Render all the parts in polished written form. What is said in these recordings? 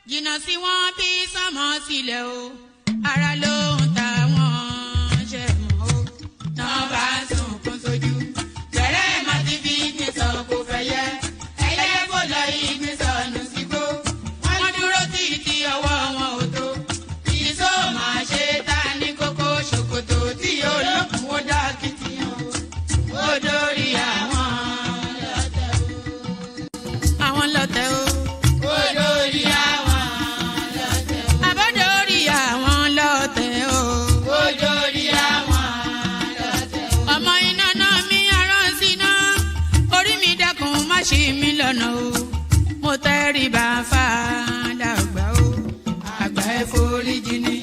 jìnnà sí wọn bí sánmọ̀ sílẹ̀ o ara ló ń ta wọn ṣe mọ́ o náà bá sunkún sójú bẹ̀rẹ̀ má ti fi gbé sọ kó fẹ́ yẹ ẹyẹ kó lọ ìgbé sọnù sígbó wọn dúró títí ọwọ́ wọn ò tó ìṣó máa ṣe ta ní kókó ṣòkòtò tí olókùn ó dá kìtìyàn ó dórí àwọn lọ́tẹ̀ o. Ṣí mi lọ́nà o mo tẹ́rí bá fàdà àgbà o àgbà ẹ̀ foríjì ni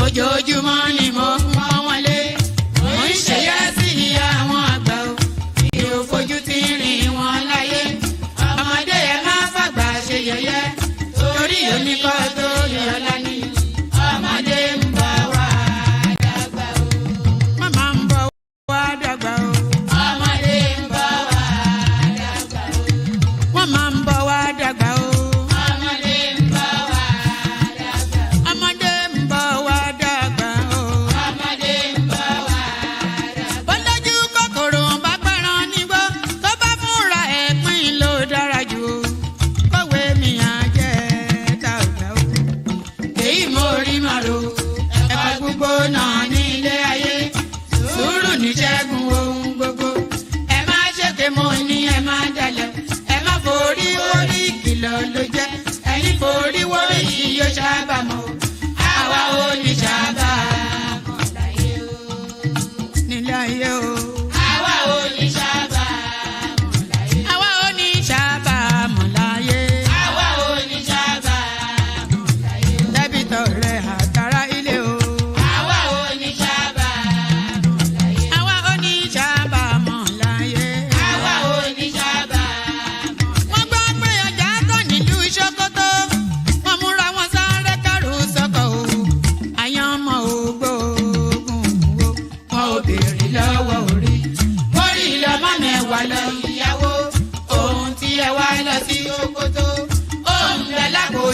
ojoojúmọ́ ni mo ń pọ́n wọn lé mo ń ṣèyá sí àwọn àgbà o mi ò fojú tí ń rìn wọn láyé ọmọdé ẹ má fàgbà ṣe yẹ̀yẹ́ torí oníkọ́ tó yọ lání ọmọdé ń bọ̀ wá dàgbà o màmá ń bọ̀ wá dàgbà o.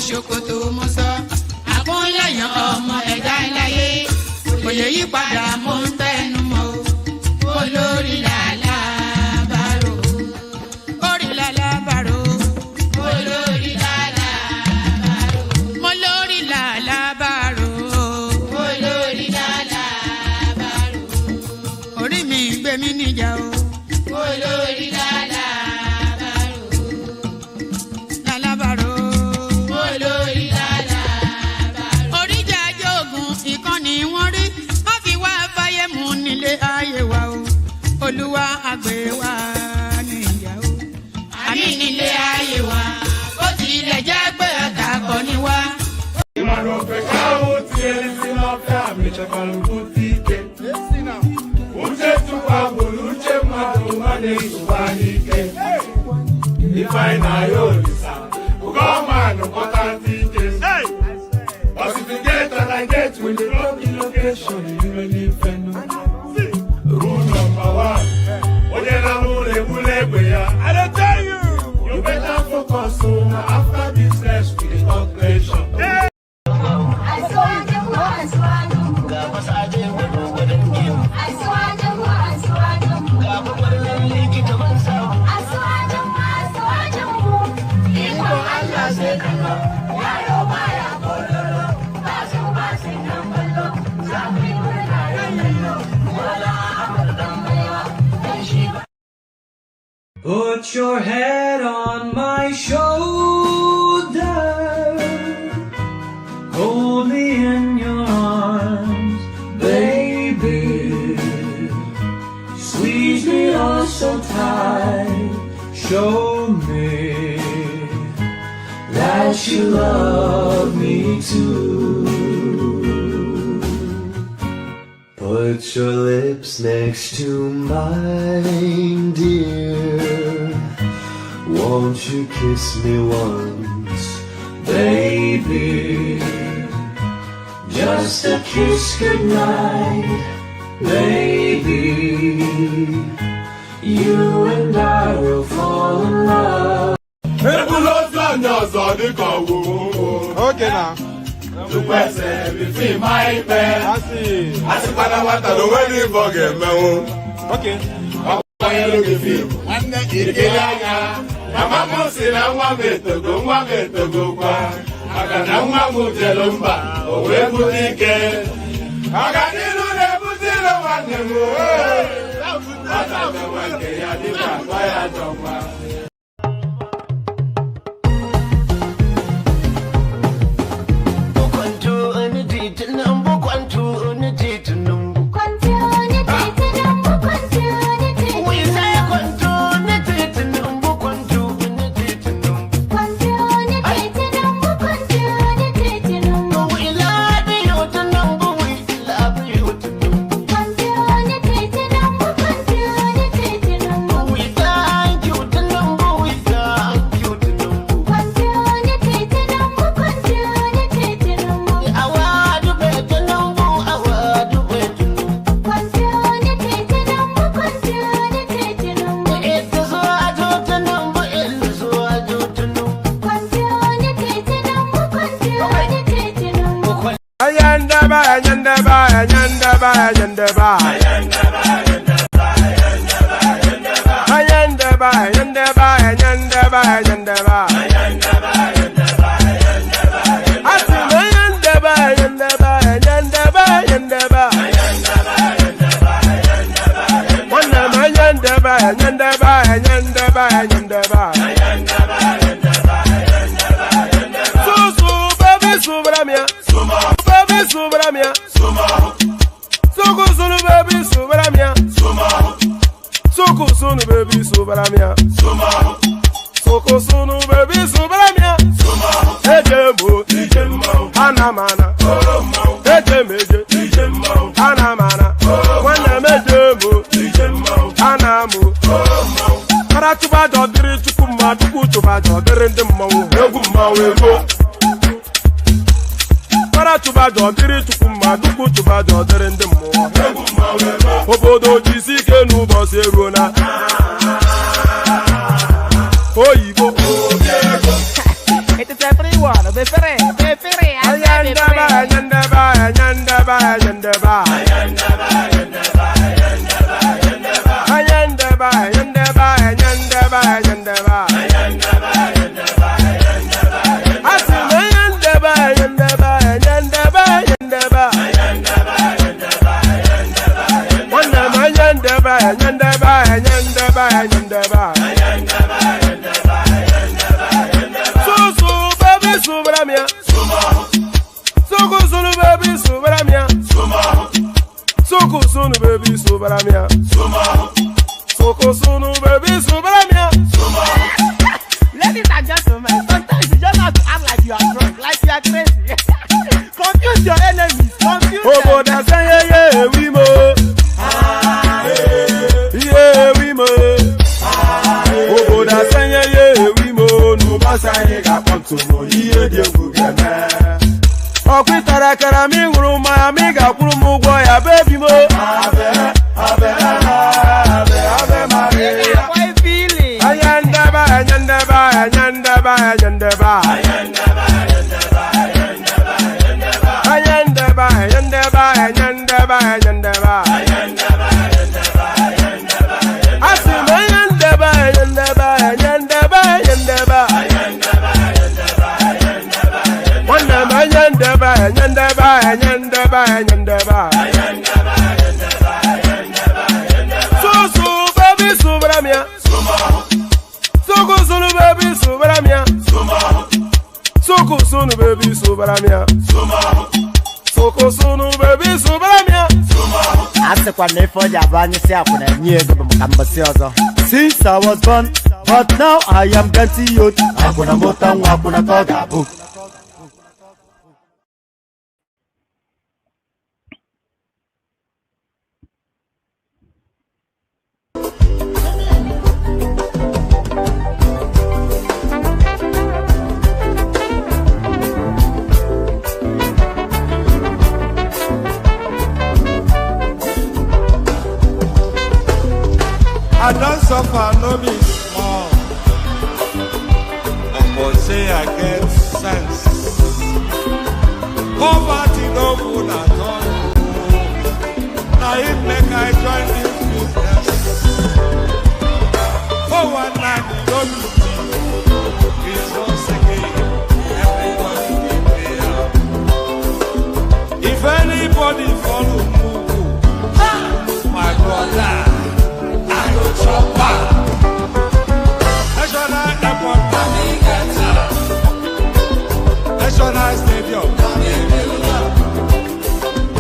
Ṣòkòtò mo sọ àkúnlẹ̀yàn ọmọ ẹ̀dá láyé kò lè yí padà mo ń tẹnu mọ́ o olórí làlábàrò orí làlábàrò olórí làlábàrò mo lórí làlábàrò olórí làlábàrò orí mi gbé mi níjà o olórí làlábàrò. Ayé wa o Olúwa àgbẹ̀ wa níyàwó àmì nílé ayé wa ó tilẹ̀ jẹ́ pé ọ̀tá kọ́ ni wá. Ìmọ̀ràn òfìkà ó ti ẹni sí lọ́fẹ́ àmì ṣàkàlùkù tí ké. Uche tukwa bụrụ uche mmadụ nwanne ịtụba n'ike. Ifeanyị na ya olisa gọọmanụ kpọta ndị ike. Ọsịtịgeti na geti with the lucky location irele ifenu. Rule number 1. Onye na-amụrụ egbula egbe ya. I dey tell you. You better focus on after business with the operation. Put your head on my shoulder, hold me in your arms, baby. Squeeze me oh so tight, show me that you love me too. Put your lips next to mine, dear. Won't you kiss me once, baby? Just a kiss goodnight, baby. You and I will fall in love. People don't stand us on the Okay now. To Preseve, be my bed. I see. I see what I want to do when you forget me. Okay. I look at you. One day you get out. Mama say I want me to go. I got no one who tell them back. Oh, where would he get? I got you know that put it on them. I got the one day I did not buy a dog. Ladies and gentlemen, sometimes you just have to act like you are drunk, like you are crazy. Confuse your enemies, confuse them. Oh, that's yeah, we mo. Yeah, we mo. Oh, that's yeah, we mo. No, basa ye ga ponto mo. Iye de bugana. Okwitara kara mi nguru ma mi ga kuru mu gwo ya baby mo. Abe Maria. Why feeling? Ayanda ba. Sunu baby subaramia. Soko sunu baby subaramia. Ase kwa nefo jabani si akuna nyego bamukambasi ozo. Since I was born, but now I am getting youth. Akuna motangu akuna toga bu. I don't suffer, no be small. But say I get sense. Poverty no good at all. Now it make I join this business. For one night, you don't do it's once again. Everybody be there. If anybody follow Mugu, my brother, I go chopper. National airport, National stadium,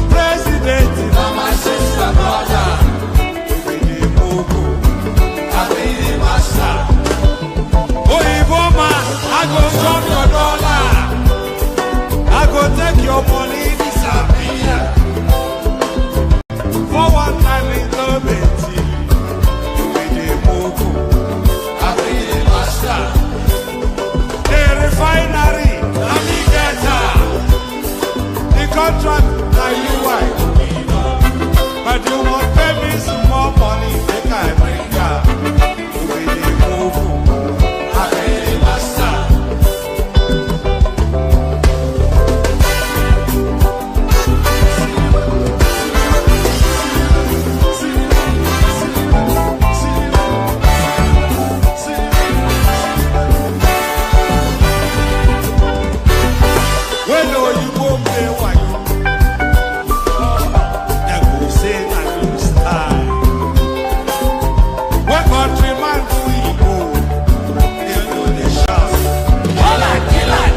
President, my sister, brother, we be Mugu, I be the master. Oh, man, I go chop your dollar, I go take your money, disappear. For one time in love, we be Mugu, I be the master. The refinery, the contract, now you white. But you won't pay me some more money, make I bring ya. You really move, I really master. When you go play one, they go say that you style. When countryman do he go, they know they shout. Kill it,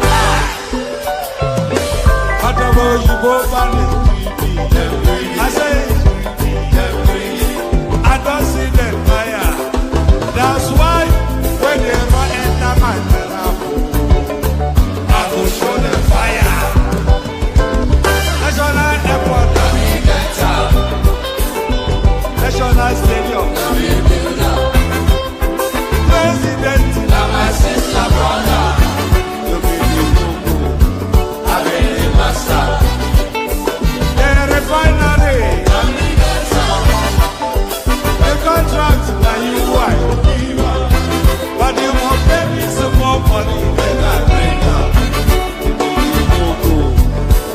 whatever you go ban it, I say, I don't see them fire. That's why when they run enter my miracle, I go show them fire. National airport, National stadium, President, my sister, brother, you be the Mugu, I be the master. The refinery, the contract, now you white. But you won't pay me some more money than I bring up.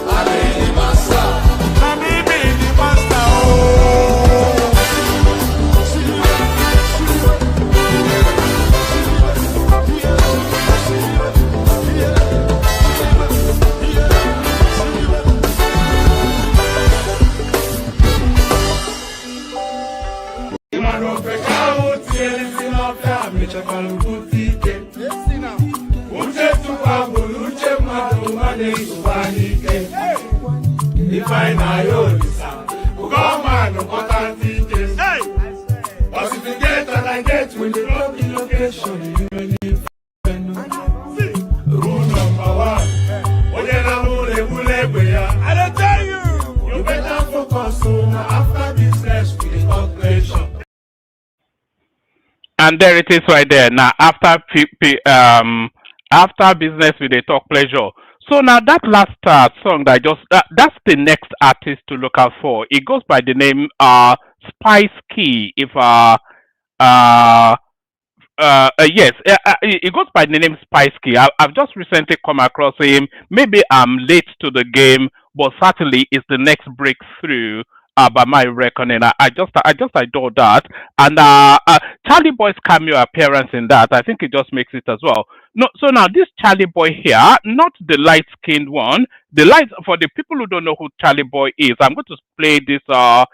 I be the master. Now me be the master. If I know you, come on, important details. But if you get and I get when you drop the location, you really rule number one. I don't tell you, you better focus on after business with the operation. And there it is right there. Now after after business with the talk pleasure. So now that last song that that's the next artist to look out for. It goes by the name Spice Key. If yes, it goes by the name Spice Key. I've just recently come across him. Maybe I'm late to the game, but certainly it's the next breakthrough. By my reckoning, I just adore that, and Charlie Boy's cameo appearance in that, I think it just makes it as well. No, so now this Charlie Boy here, not the light-skinned one. The light for the people who don't know who Charlie Boy is, I'm going to play this. I'm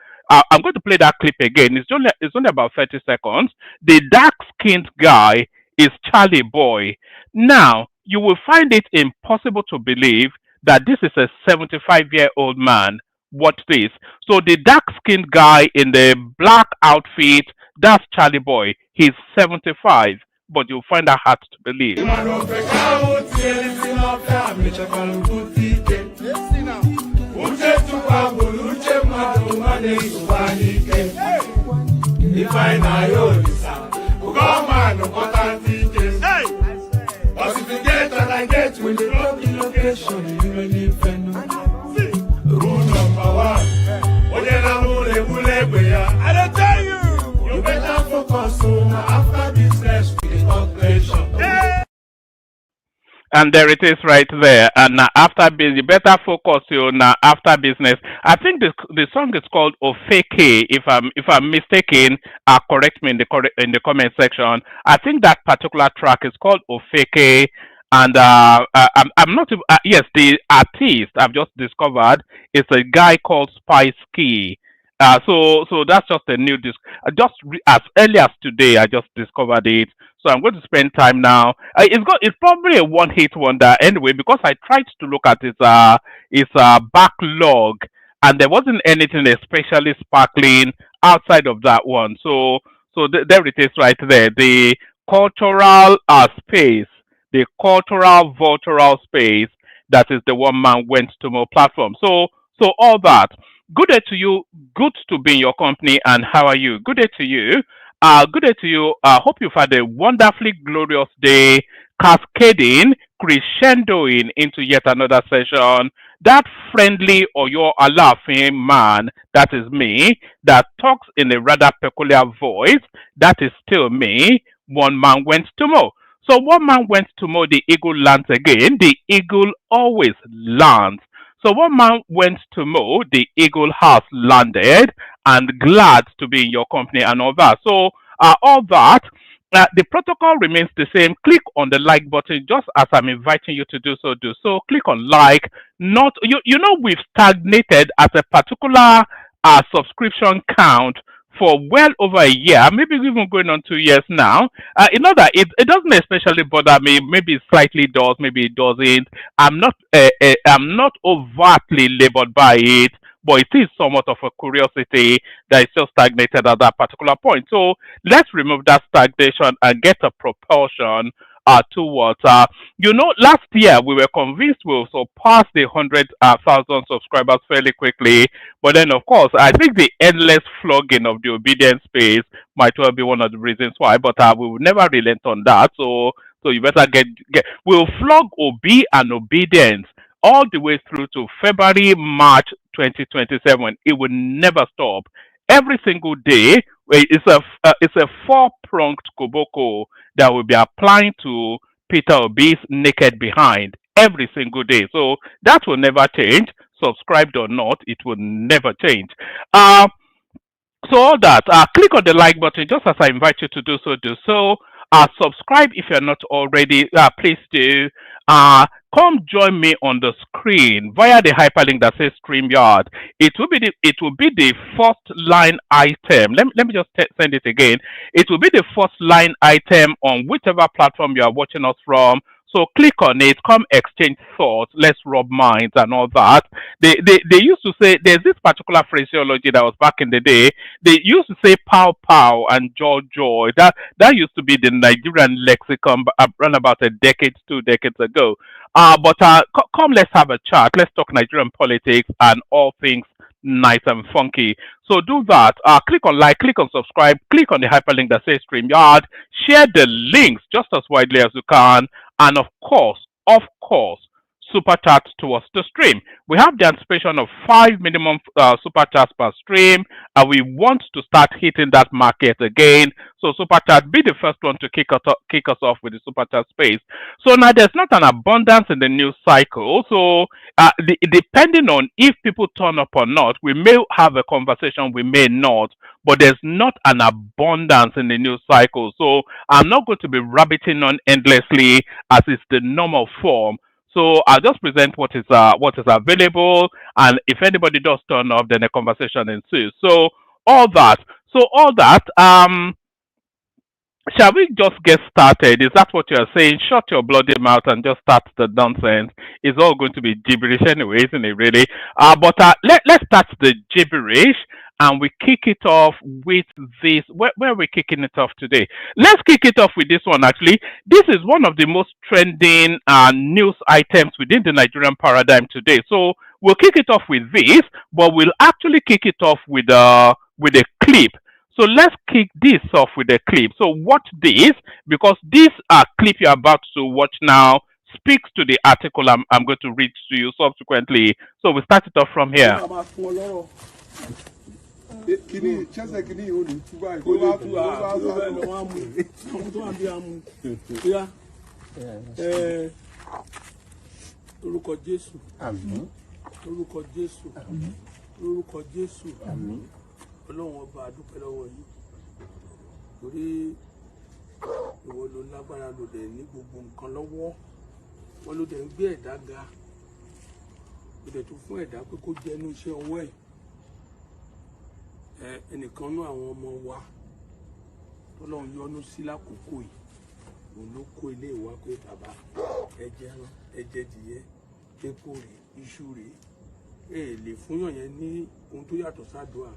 going to play that clip again. It's only about 30 seconds. The dark-skinned guy is Charlie Boy. Now you will find it impossible to believe that this is a 75-year-old man. Watch this. So the dark-skinned guy in the black outfit, that's Charlie Boy. He's 75, but you'll find that hard to believe. If I know you, come on, important details. But if you get and I get when you drop the location, you really rule number one. I don't tell you, you better focus on after business with the operation. and there it is right there. And after business, you better focus on after business. I think the song is called Ofeke. If I'm mistaken, correct me in in the comment section. I think that particular track is called Ofeke. And I'm not. Yes, the artist I've just discovered is a guy called Spice Key. So that's just a new disc. As early as today, I just discovered it. So I'm going to spend time now. It's probably a one hit wonder anyway because I tried to look at its backlog and there wasn't anything especially sparkling outside of that one. So there it is right there. The cultural space, the cultural virtual space that is the one man went to more platform. So all that. Good day to you. Good to be in your company. And how are you? Good day to you. Good day to you. Hope you've had a wonderfully glorious day, cascading, crescendoing into yet another session. That friendly or your laughing man, that is me, that talks in a rather peculiar voice, that is still me. One man went to mow. So one man went to mow, the eagle lands again. The eagle always lands. So one man went to mow, the eagle has landed, and glad to be in your company and all that. So all that, the protocol remains the same. Click on the like button, just as I'm inviting you to do so. Do so. Click on like. Not you know we've stagnated at a particular subscription count for well over a year, maybe even going on 2 years now. You know that it doesn't especially bother me. Maybe it slightly does, maybe it doesn't. I'm not overtly labored by it, but it is somewhat of a curiosity that is just stagnated at that particular point. So let's remove that stagnation and get a propulsion towards last year we were convinced we'll surpass the 100,000 subscribers fairly quickly, but then of course I think the endless flogging of the obedience space might well be one of the reasons why, but we will never relent on that. So you better get we'll flog obe and obedience all the way through to February, March 2027. It will never stop. Every single day, it's a four-pronged koboko that will be applying to Peter Obi's naked behind every single day. So that will never change. Subscribed or not, it will never change. So all that, click on the like button just as I invite you to do so. Do so. Subscribe if you're not already. Please do. Come join me on the screen via the hyperlink that says StreamYard. It will be the first line item. Let me just send it again. It will be the first line item on whichever platform you are watching us from. So click on it, come exchange thoughts, let's rub minds and all that. They used to say, there's this particular phraseology that was back in the day. They used to say pow pow and joy joy. That used to be the Nigerian lexicon around about a decade, 2 decades ago. Come, let's have a chat. Let's talk Nigerian politics and all things nice and funky. So do that. Click on like, click on subscribe, click on the hyperlink that says StreamYard. Share the links just as widely as you can. And of course, super chat towards the stream. We have the anticipation of 5 minimum super chats per stream, and we want to start hitting that market again. So super chat, be the first one to kick us off with the super chat space. So now there's not an abundance in the news cycle. So depending on if people turn up or not, we may have a conversation, we may not. But there's not an abundance in the news cycle. So I'm not going to be rabbiting on endlessly as is the normal form. So I'll just present what is available, and if anybody does turn up, then a conversation ensues. So all that. Shall we just get started? Is that what you're saying? Shut your bloody mouth and just start the nonsense. It's all going to be gibberish anyway, isn't it, really? Let's start the gibberish, and we kick it off with this. Where are we kicking it off today? Let's kick it off with this one, actually. This is one of the most trending news items within the Nigerian paradigm today. So we'll kick it off with this, but we'll actually kick it off with a clip. So let's kick this off with a clip. So watch this, because this clip you're about to watch now speaks to the article I'm going to read to you subsequently. So we start it off from here. Lórúkọ Jésù. Àmín. Lórúkọ Jésù. Àmín. Lórúkọ Jésù. Àmín. Ọlọ́run ọba a dúpẹ́ lọ́wọ́ yín. Torí ìwọ ló lágbára ló dẹ̀ ní gbogbo nǹkan lọ́wọ́. Wọ́n ló dẹ̀ ń gbé ẹ̀dá ga. Ó dẹ̀ tún fún ẹ̀dá pé kó jẹ́ inú iṣẹ́ ọwọ́ ẹ̀. Ẹnìkan nú àwọn ọmọ wa tọ́lọ́run yọ́nú sí lákòókò yìí. Òun ló kó ilé ìwà pé bàbá ẹ̀jẹ̀ ẹran ẹ̀jẹ̀ dìyẹ epo rè iṣu rè lè fúnyàn yẹn ní ohun tó yàtọ̀ sádùá.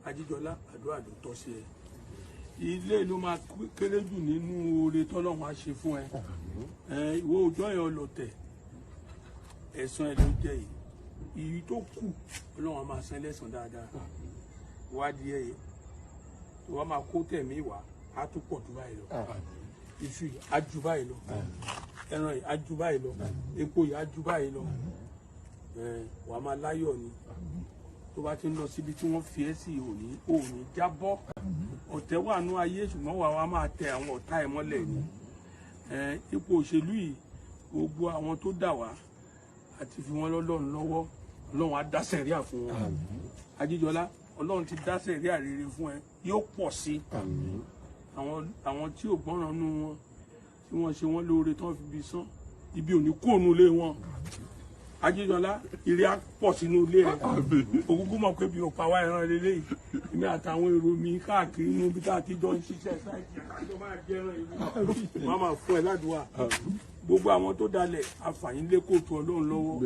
Ajíjọlá àdúrà ló tọ́ sí ẹ. Ilé ló máa kéré jù nínú oore tọ́lọ́run á ṣe fún ẹ. Ìwọ òjọ́ yẹn ọlọ́tẹ̀ ẹ̀san ẹ ló jẹ́ yìí. Ìyí tó kù Ọlọ́run á máa san lẹ́san dáadáa. Wádìí ẹ̀ wọ́n máa kó tẹ̀mí wá á tún pọ̀ jù báyìí lọ. Iṣu yìí á ju báyìí lọ. Ẹran yìí á ju báyìí lọ. Epo yìí á ju báyìí lọ. Wà á máa láyọ̀ ni. Tó bá ti ń lọ síbi tí wọ́n fi ẹ́ sí òní jábọ́. Ọ̀tẹ̀ wà nú ayé ṣùgbọ́n wà á máa tẹ àwọn ọ̀tá ẹ̀ mọ́lẹ̀ ni. Ipò òṣèlú yìí gbogbo àwọn tó dà wá àti fi wọ́n lọ́lọ́run lọ́wọ́ Ọlọ́run á dá sẹ̀ríà fún wọn. Ajíjọlá Ọlọ́run ti dá sẹ̀ríà rere fún ẹ yóò pọ̀ sí. Àwọn tí ò gbọ́ràn nú wọn tí wọ́n ṣe wọ́n lóore tán fi bí sán ibi ò ní kó nú ilé wọn. Ajíjọlá ire á pọ̀ sínú ilé ẹ̀. Ògúngún mọ̀ pé bí o pa wá ẹran lélẹ́yìí èmi àtàwọn èrò mi káàkiri inú ibi tá a ti jọ ń ṣiṣẹ́ sáìtì àjọ máa jẹ́ ẹran ìlú máa máa fún ẹ ládùúgbà. Gbogbo àwọn tó dalẹ̀ àfàyín lé kóòtù Ọlọ́run lọ́wọ́.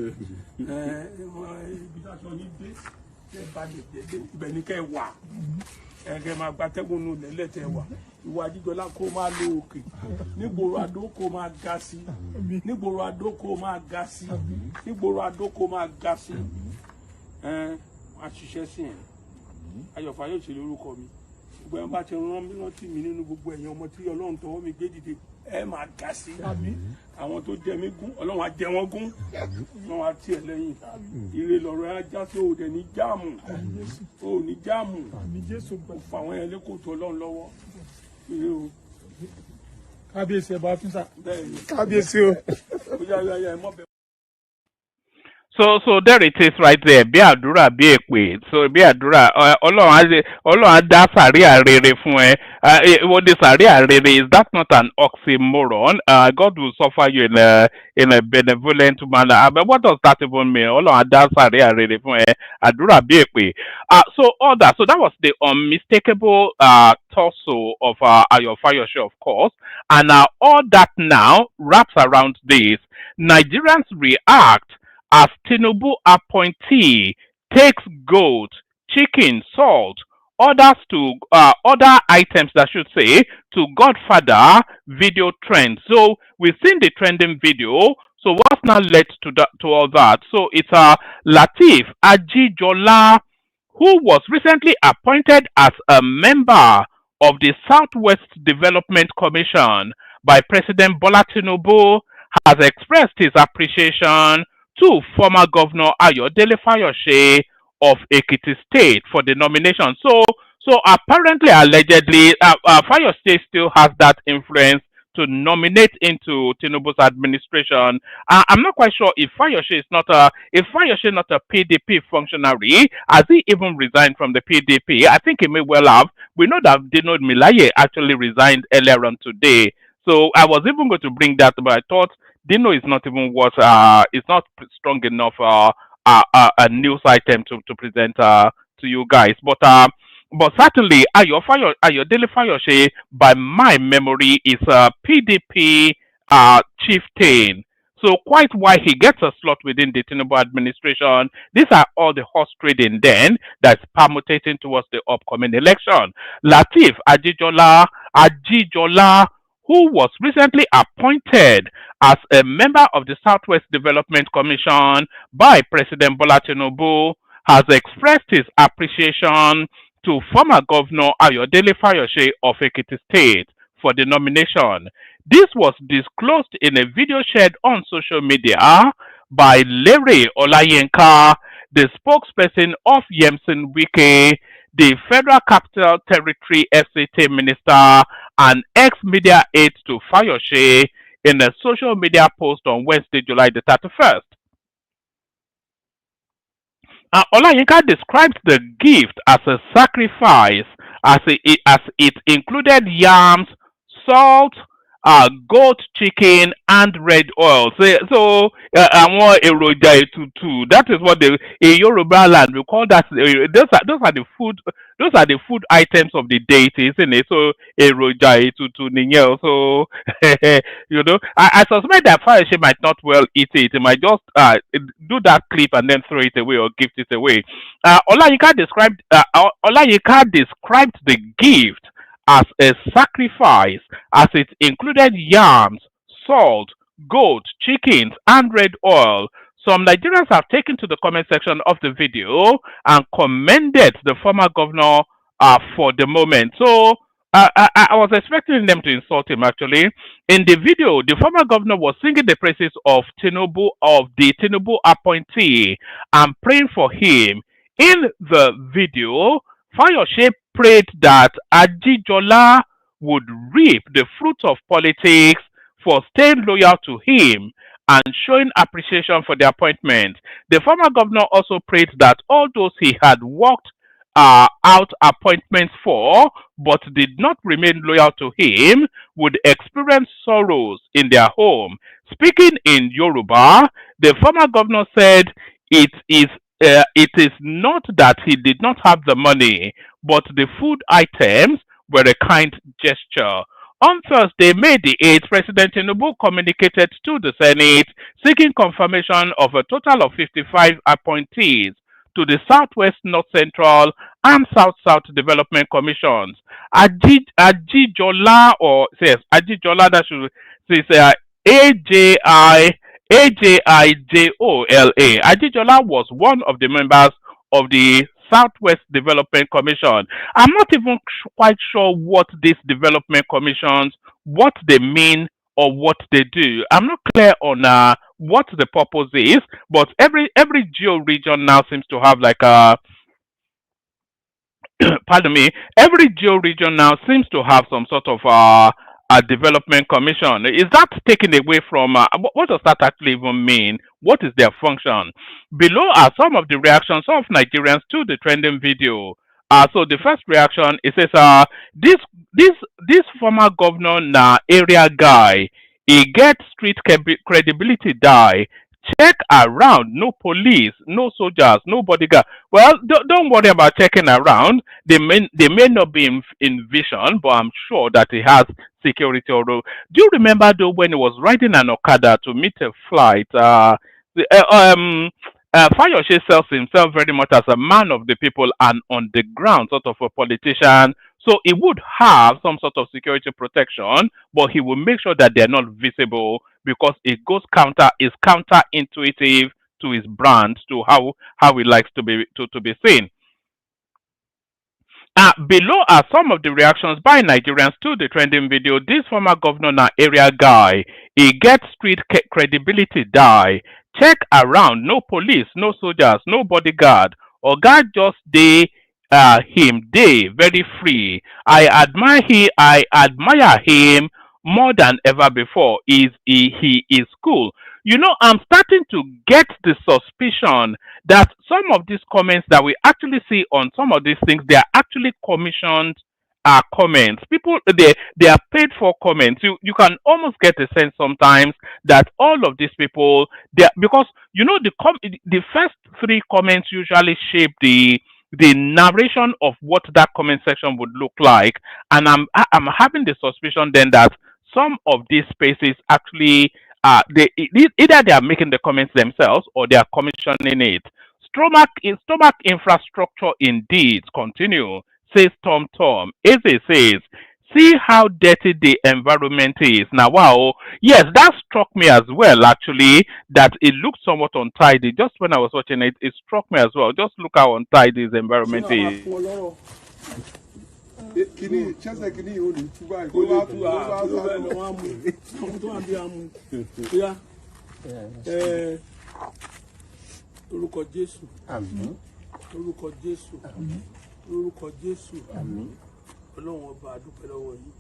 Ibi tá a sọ ní dé ibẹ̀ ní kẹ́ ẹ wà ẹ̀kẹ́ máa gbatẹ́gùn nù lẹ́lẹ̀ tẹ́ wà. Ìwà Ajíjọlá kó máa lo òkè nígboro Adó kó máa ga sí nígboro Adó kó máa ga sí nígboro Adó kó máa ga sí. Wọ́n á ṣiṣẹ́ sí ẹ̀. Ayọ̀fà yóò ṣe lórúkọ mi. Gbogbo ẹ̀ bá ti rántí mi nínú gbogbo ẹ̀yin ọmọ tí Ọlọ́run tọwọ́ mi gbé dìde ẹ máa ga sí. Àwọn tó jẹ mí gún Ọlọ́run á jẹ wọ́n gún. Ọlọ́run á tiẹ̀ lẹ́yìn. Ire lọ̀rọ̀ ẹ á já sí òde ní jáàmù. O ní jáàmù. Kò fà wọ́n yẹn lẹ́kọ̀ọ́ tó Ọlọ́run lọ́wọ́. Ire o. Kábíyèsí ẹ bá tún sá. Kábíyèsí o. Ẹ mọ̀ bẹ́ẹ̀. So there it is right there. Bí àdúrà bí èpè. So bí àdúrà Ọlọ́run á dá sàríà rere fún ẹ. What is sàríà rere? Is that not an oxymoron? God will suffer you in a benevolent manner. But what does that even mean? Ọlọ́run á dá sàríà rere fún ẹ. Àdúrà bí èpè. So that was the unmistakable torso of Ayo Fayose, of course. And all that now wraps around this. Nigerians react as Tinubu appointee takes gold, chicken, salt, other items that should say to Godfather video trend. So we've seen the trending video. So what's now led to all that? So it's Lateef Ajijola, who was recently appointed as a member of the Southwest Development Commission by President Bola Tinubu, has expressed his appreciation to former Governor Ayodele Fayose of Ekiti State for the nomination. So apparently, allegedly, Fayose still has that influence to nominate into Tinubu's administration. I'm not quite sure if Fayose is not a PDP functionary. Has he even resigned from the PDP? I think he may well have. We know that Dino Milaye actually resigned earlier on today. So I was even going to bring that, but I thought Dino is not even it's not strong enough a news item to present to you guys. But certainly Ayodele Fayose, by my memory, is a PDP chieftain. So quite why he gets a slot within the Tinubu administration, these are all the horse trading then that's permutating towards the upcoming election. Lateef Ajijola, who was recently appointed as a member of the Southwest Development Commission by President Bola Tinubu, has expressed his appreciation to former Governor Ayodele Fayose of Ekiti State for the nomination. This was disclosed in a video shared on social media by Larry Olayenka, the spokesperson of Yemson Wike, the Federal Capital Territory FCT Minister and ex-media aide to Fayose, in a social media post on Wednesday, July the 31st. Olayinka described the gift as a sacrifice, as it included yams, salt, goat, chicken, and red oil. So, àwọn èròjà ètùtù. That is what in Yoruba land we call that. Those are the food items of the deity, isn't it? So, èròjà ètùtù nìyẹn. So, I suspect that Fashola might not well eat it. He might just do that clip and then throw it away or gift it away. Olayinka described the gift as a sacrifice, as it included yams, salt, goat, chickens, and red oil. Some Nigerians have taken to the comment section of the video and commended the former governor for the moment. So I was expecting them to insult him actually. In the video, the former governor was singing the praises of the Tinubu appointee, and praying for him. In the video, Fashola prayed that Ajijola would reap the fruits of politics for staying loyal to him and showing appreciation for the appointment. The former governor also prayed that all those he had worked out appointments for but did not remain loyal to him would experience sorrows in their home. Speaking in Yoruba, the former governor said it is not that he did not have the money, but the food items were a kind gesture. On Thursday, May the 8th, President Tinubu communicated to the Senate seeking confirmation of a total of 55 appointees to the Southwest, North Central, and South-South Development Commissions. Ajijola, that should say Ajijola. Ajijola was one of the members of the Southwest Development Commission. I'm not even quite sure what these development commissions, what they mean or what they do. I'm not clear on what the purpose is, but every geo region now seems to have like a pardon me, every geo region now seems to have some sort of a development commission. Is that taken away from what does that actually even mean? What is their function? Below are some of the reactions of Nigerians to the trending video. So the first reaction, it says, this former governor na area guy, he get street credibility die. Check around, no police, no soldiers, no bodyguard. Well, don't worry about checking around. They may not be in vision, but I'm sure that he has security. Do you remember though when he was riding an Okada to meet a flight? Fashola sells himself very much as a man of the people and on the ground sort of a politician. So he would have some sort of security protection, but he will make sure that they're not visible because it goes counterintuitive to his brand, to how he likes to be seen. Below are some of the reactions by Nigerians to the trending video. This former governor na area guy, he gets street credibility die. Check around, no police, no soldiers, no bodyguard. Oga just him day very free. I admire him more than ever before. He is cool. I'm starting to get the suspicion that some of these comments that we actually see on some of these things, they are actually commissioned comments. People, they are paid for comments. You can almost get a sense sometimes that all of these people, because the first three comments usually shape the narration of what that comment section would look like, and I'm having the suspicion then that some of these spaces actually either they are making the comments themselves or they are commissioning it. Stomach infrastructure indeed. Continue, says Tom. Eze says, see how dirty the environment is. Now, wow, yes, that struck me as well, actually, that it looked somewhat untidy. Just when I was watching it, it struck me as well. Just look how untidy the environment is. Orúkọ Jésù. Àmín. Orúkọ Jésù. Àmín. Orúkọ Jésù. Àmín. Ọlọ́run ọba a dúpẹ́ lọ́wọ́ yín.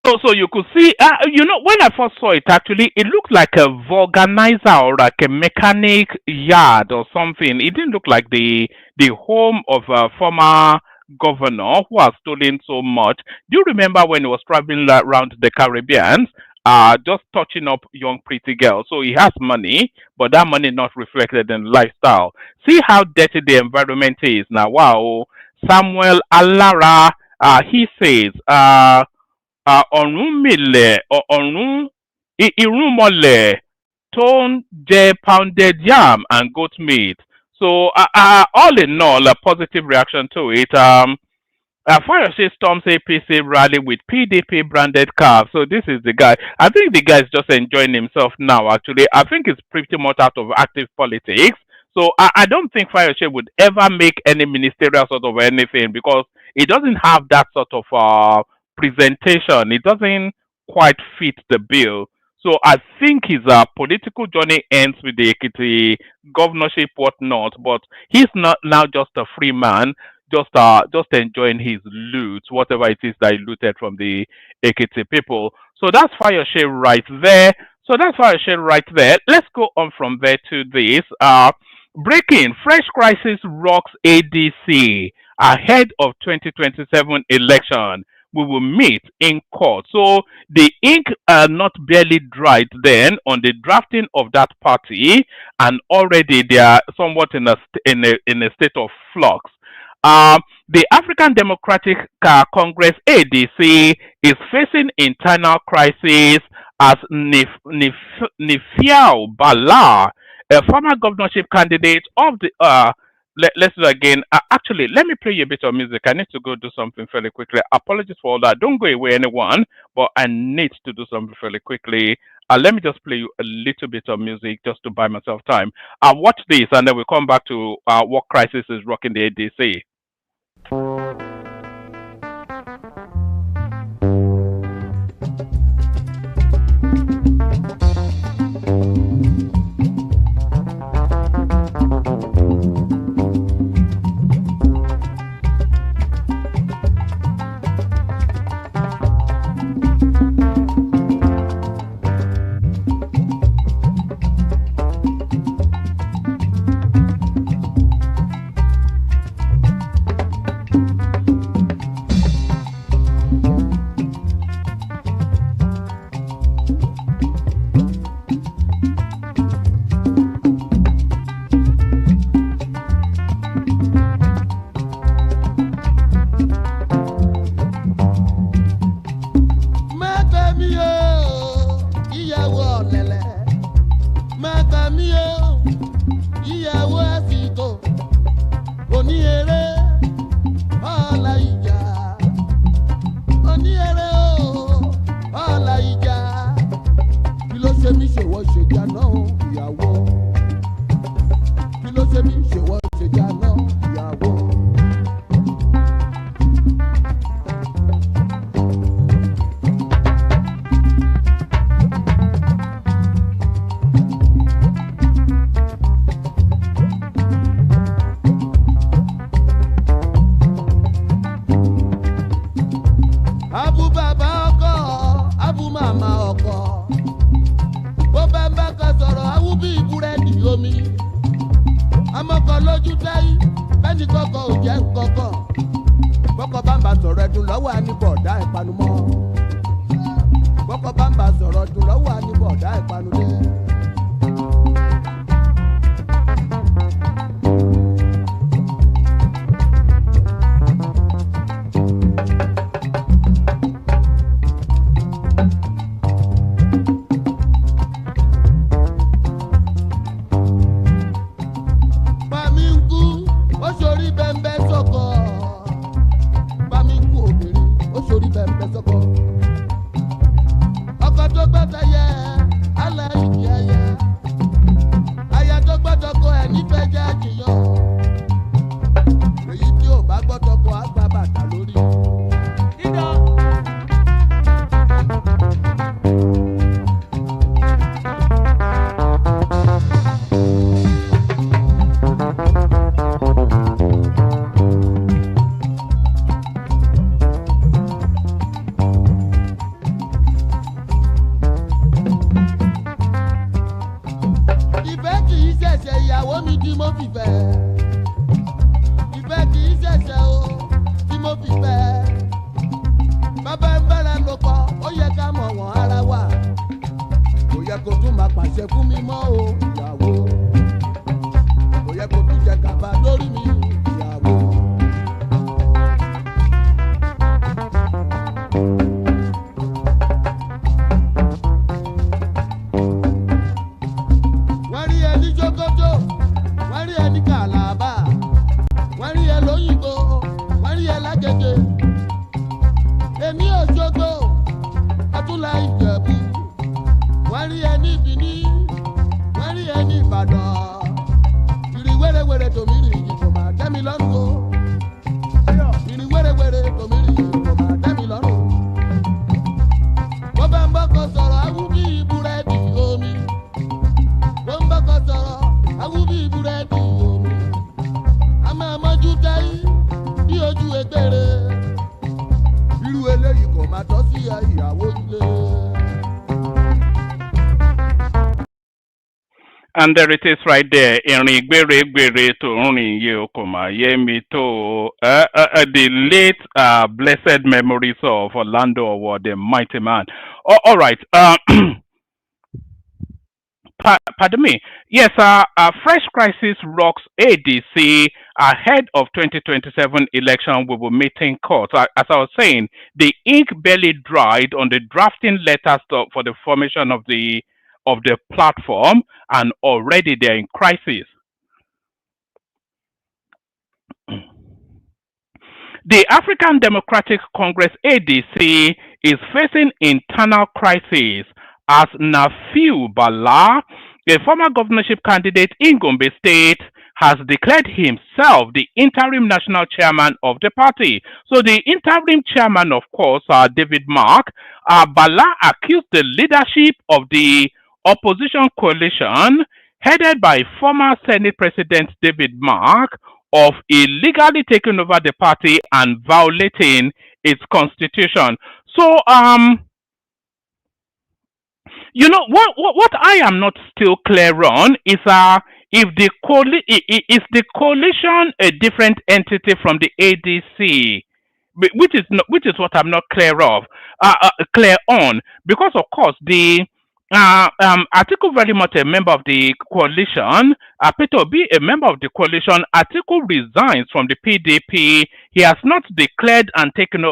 So you could see, when I first saw it, actually, it looked like a vulcanizer or like a mechanic yard or something. It didn't look like the home of a former governor who has stolen so much. Do you remember when he was traveling around the Caribbean, just touching up young pretty girls? So he has money, but that money not reflected in lifestyle. See how dirty the environment is now. Wow. Samuel Alara, he says, Ọ̀rúnmìlẹ̀ Irúnmọlẹ̀ tó ń jẹ pounded yam and goat meat. So all in all, a positive reaction to it. Fayose storms APC rally with PDP branded car. So this is the guy. I think the guy is just enjoying himself now. Actually, I think he's pretty much out of active politics. So I don't think Fayose would ever make any ministerial sort of anything because he doesn't have that sort of presentation. It doesn't quite fit the bill. So I think his political journey ends with the Ekiti governorship, whatnot. But he's not now just a free man, just enjoying his loot, whatever it is that he looted from the Ekiti people. So that's Fayose right there. Let's go on from there to this. Breaking, fresh crisis rocks ADC ahead of 2027 election. We will meet in court. So the ink not barely dried then on the drafting of that party, and already they are somewhat in a state of flux. The African Democratic Congress ADC is facing internal crisis as Nifiao Bala, a former governorship candidate of the let's do it again. Actually, let me play you a bit of music. I need to go do something fairly quickly. Apologies for all that. Don't go away, anyone. But I need to do something fairly quickly. Let me just play you a little bit of music just to buy myself time. Watch this, and then we'll come back to what crisis is rocking the ADC. fi fẹ́. Bàbá ń bẹ̀rẹ̀ ló pọ̀, ó yẹ ká mọ̀ wọ́n ara wa. Kò yẹ kó tún máa pàṣẹ fún mi mọ́ o, ìyàwó. Kò yẹ kó tún jẹ gàba lórí mi, ìyàwó. Wọ́n rí ẹni jókòtò, wọ́n rí ẹni kàlàbà, wọ́n rí ẹ lóyìnbó, wọ́n rí ẹ lágége. Èmi ò jókòó, Ọ̀túnla Ìjẹ̀bú, wọ́n rí ẹ ní Bìní, wọ́n rí ẹ ní Ìbàdàn. Ìrì wérewère tòmí rì yìí kò máa tẹ́ mi lọ́rùn o. Ìrì wérewère tòmí rì yìí kò máa tẹ́ mi lọ́rùn. Bó bá ń bọ́kọ sọ̀rọ̀, awú bí búrẹ́dì omi. Bó ń bọ́kọ sọ̀rọ̀, awú bí búrẹ́dì omi. A máa mọ́jú tẹ́yí bí ojú egbére. Irú eléyìí kò máa tọ́ sí ìyàwó ilé. And there it is right there. Ìrìn gbèrègbèrè tó ń rìn yìí o kò máa yé mi tó o. The late blessed memories of Orlando Owo, the mighty man. All right. Pardon me. Yes, fresh crisis rocks ADC ahead of 2027 election. We will meet in court. As I was saying, the ink barely dried on the drafting letter for the formation of the platform, and already they're in crisis. The African Democratic Congress ADC is facing internal crisis as Nafiu Bala, a former governorship candidate in Gombe State, has declared himself the interim national chairman of the party. So the interim chairman, of course, David Mark, Bala accused the leadership of the opposition coalition headed by former Senate President David Mark of illegally taking over the party and violating its constitution. So, you know what I am not still clear on is if is the coalition a different entity from the ADC, which is what I'm not clear on, because of course the Atiku very much a member of the coalition. Peter Obi a member of the coalition. Atiku resigns from the PDP. He has not declared and taken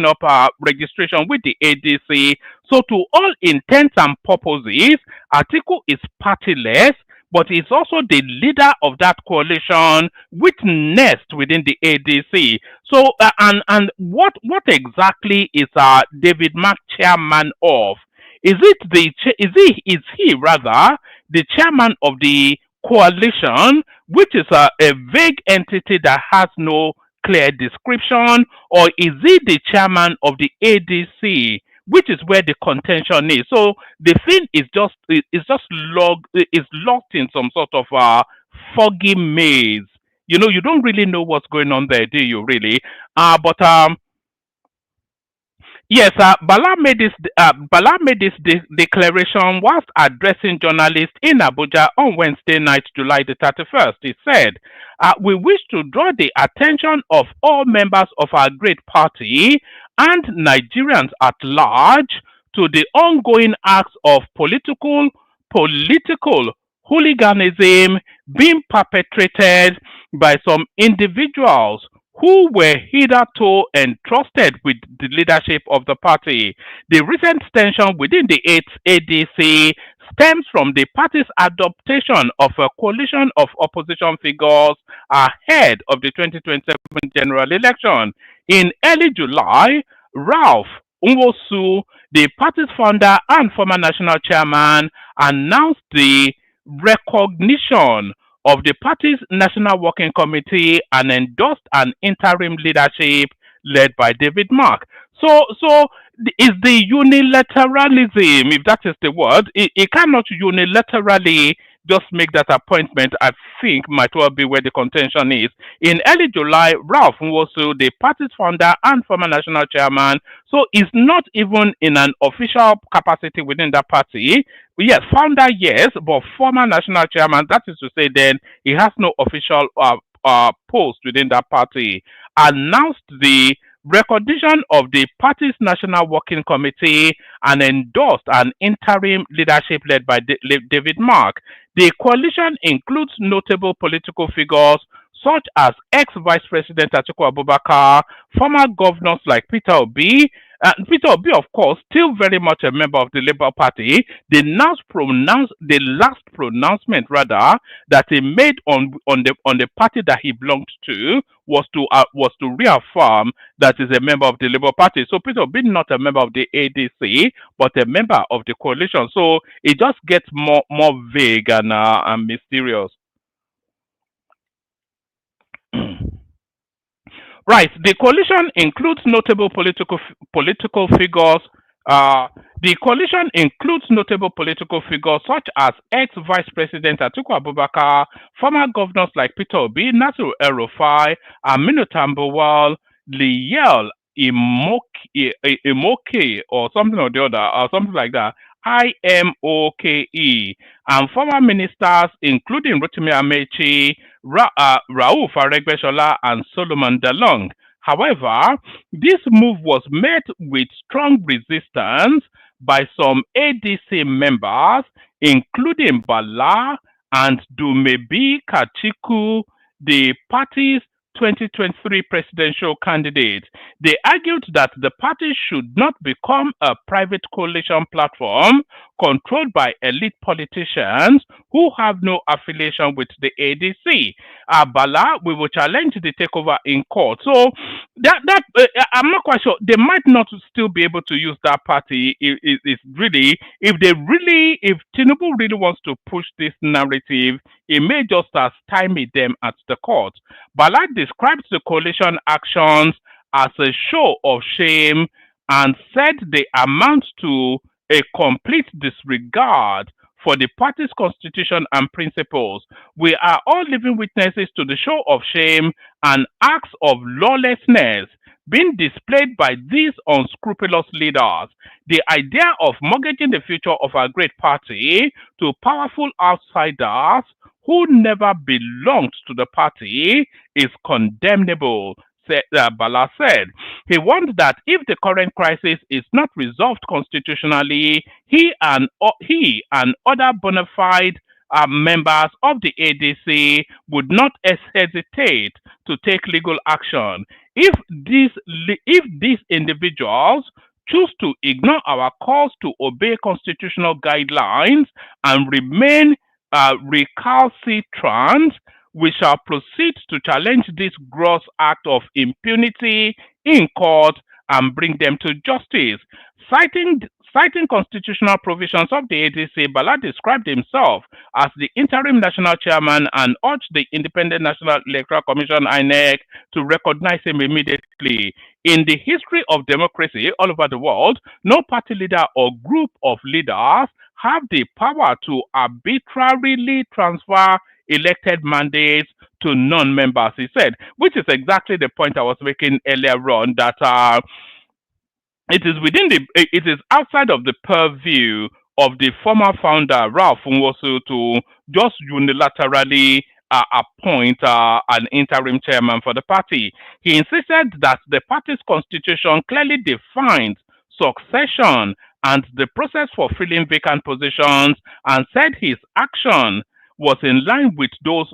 up registration with the ADC. So to all intents and purposes, Atiku is partyless, but he's also the leader of that coalition witnessed within the ADC. So and what exactly is David Mark chairman of? Is he rather the chairman of the coalition, which is a vague entity that has no clear description, or is he the chairman of the ADC, which is where the contention is? So the thing is locked in some sort of foggy maze. You know, you don't really know what's going on there, do you? Really? Yes, Bala made this declaration whilst addressing journalists in Abuja on Wednesday night, July the 31st. He said, "We wish to draw the attention of all members of our great party and Nigerians at large to the ongoing acts of political hooliganism being perpetrated by some individuals who were hitherto entrusted with the leadership of the party. The recent tension within the ADC stems from the party's adoption of a coalition of opposition figures ahead of the 2027 general election. In early July, Ralph Nwosu, the party's founder and former national chairman, announced the recognition of the party's National Working Committee and endorsed an interim leadership led by David Mark. So is the unilateralism, if that is the word, it cannot unilaterally just make that appointment, I think might well be where the contention is. In early July, Ralph Nwosu, the party's founder and former national chairman, so is not even in an official capacity within that party. Yes, founder, yes, but former national chairman, that is to say then he has no official post within that party, announced the recognition of the party's National Working Committee and endorsed an interim leadership led by David Mark. The coalition includes notable political figures such as ex-Vice President Atiku Abubakar, former governors like Peter Obi. Peter Obi, of course, still very much a member of the Labour Party. The last pronouncement rather that he made on the party that he belonged to was to reaffirm that he's a member of the Labour Party. So Peter Obi not a member of the ADC, but a member of the coalition. So it just gets more vague and mysterious. Right. The coalition includes notable political figures. Uh, the coalition includes notable political figures such as ex-Vice President Atiku Abubakar, former governors like Peter Obi, Nasir El-Rufai, Aminu Tambuwal, Liel Imoke, or something or the other, or something like that. IMOKE, and former ministers including Rotimi Amechi, Rauf Aregbesola, and Solomon Dalong. However, this move was met with strong resistance by some ADC members, including Bala and Dumebi Kachiku, the party's 2023 presidential candidate. They argued that the party should not become a private coalition platform controlled by elite politicians who have no affiliation with the ADC. Bala, we will challenge the takeover in court. So I'm not quite sure. They might not still be able to use that party. It's really if Tinubu really wants to push this narrative, it may just stymie them at the court. Bala described the coalition actions as a show of shame and said they amount to a complete disregard for the party's constitution and principles. We are all living witnesses to the show of shame and acts of lawlessness being displayed by these unscrupulous leaders. The idea of mortgaging the future of our great party to powerful outsiders who never belonged to the party is condemnable, Bala said. He warned that if the current crisis is not resolved constitutionally, he and other bona fide members of the ADC would not hesitate to take legal action. If these individuals choose to ignore our calls to obey constitutional guidelines and remain recalcitrant, we shall proceed to challenge this gross act of impunity in court and bring them to justice. Citing constitutional provisions of the ADC, Bala described himself as the interim national chairman and urged the Independent National Electoral Commission (INEC) to recognize him immediately. In the history of democracy all over the world, no party leader or group of leaders have the power to arbitrarily transfer elected mandates to non-members, he said, which is exactly the point I was making earlier on, that it is outside of the purview of the former founder Ralph Nwosu to just unilaterally appoint an interim chairman for the party. He insisted that the party's constitution clearly defines succession and the process for filling vacant positions, and said his action was in line with those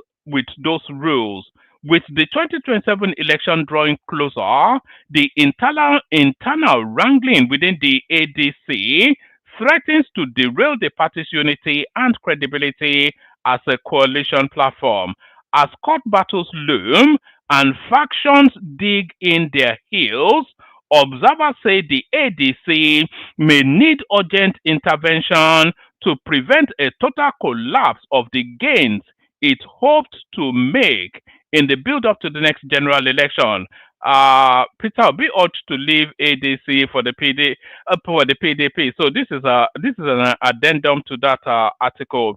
rules. With the 2027 election drawing closer, the internal wrangling within the ADC threatens to derail the party's unity and credibility as a coalition platform. As court battles loom and factions dig in their heels, observers say the ADC may need urgent intervention to prevent a total collapse of the gains it hoped to make in the build-up to the next general election. Peter will be urged to leave ADC for the PDP. So this is an addendum to that article.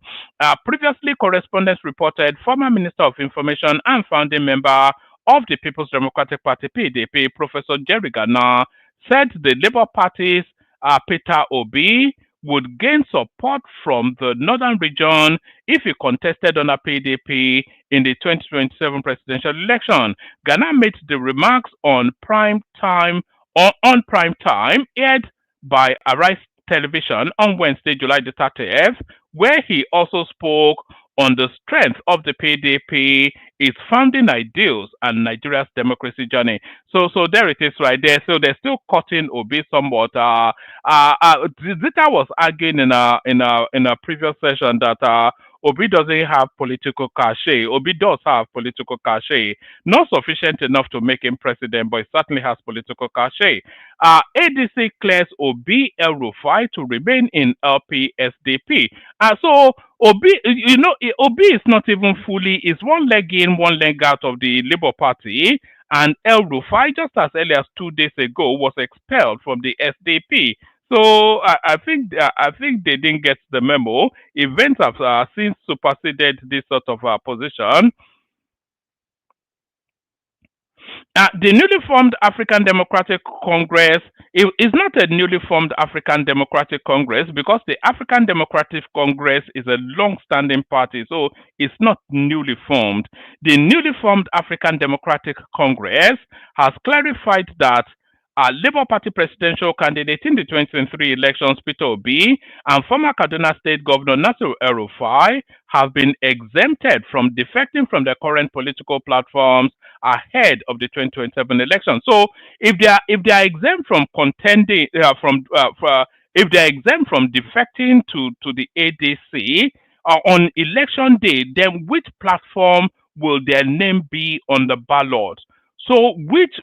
Previously, correspondents reported former Minister of Information and founding member of the People's Democratic Party (PDP), Professor Jerry Gana, said the Labour Party's Peter Obi would gain support from the northern region if he contested under PDP in the 2027 presidential election. Ghana made the remarks on prime time aired by Arise Television on Wednesday, July the 30th, where he also spoke on the strength of the PDP, its founding ideals, and Nigeria's democracy journey. So there it is, right there. So they're still cutting Obi somewhat. Zita was arguing in a previous session that Obi doesn't have political cachet. Obi does have political cachet, not sufficient enough to make him president, but he certainly has political cachet. ADC clears Obi El Rufai to remain in LPSDP. So Obi, Obi is not even fully, is one leg in, one leg out of the Labour Party. And El Rufai, just as early as 2 days ago, was expelled from the SDP. So I think they didn't get the memo. Events have since superseded this sort of position. The newly formed African Democratic Congress is not a newly formed African Democratic Congress because the African Democratic Congress is a long-standing party, so it's not newly formed. The newly formed African Democratic Congress has clarified that Labour Party presidential candidate in the 2023 elections, Peter Obi, and former Kaduna State Governor Nasir El-Rufai have been exempted from defecting from their current political platforms ahead of the 2027 election. So, if they are exempt from contending if they are exempt from defecting to the ADC on election day, then which platform will their name be on the ballot? So which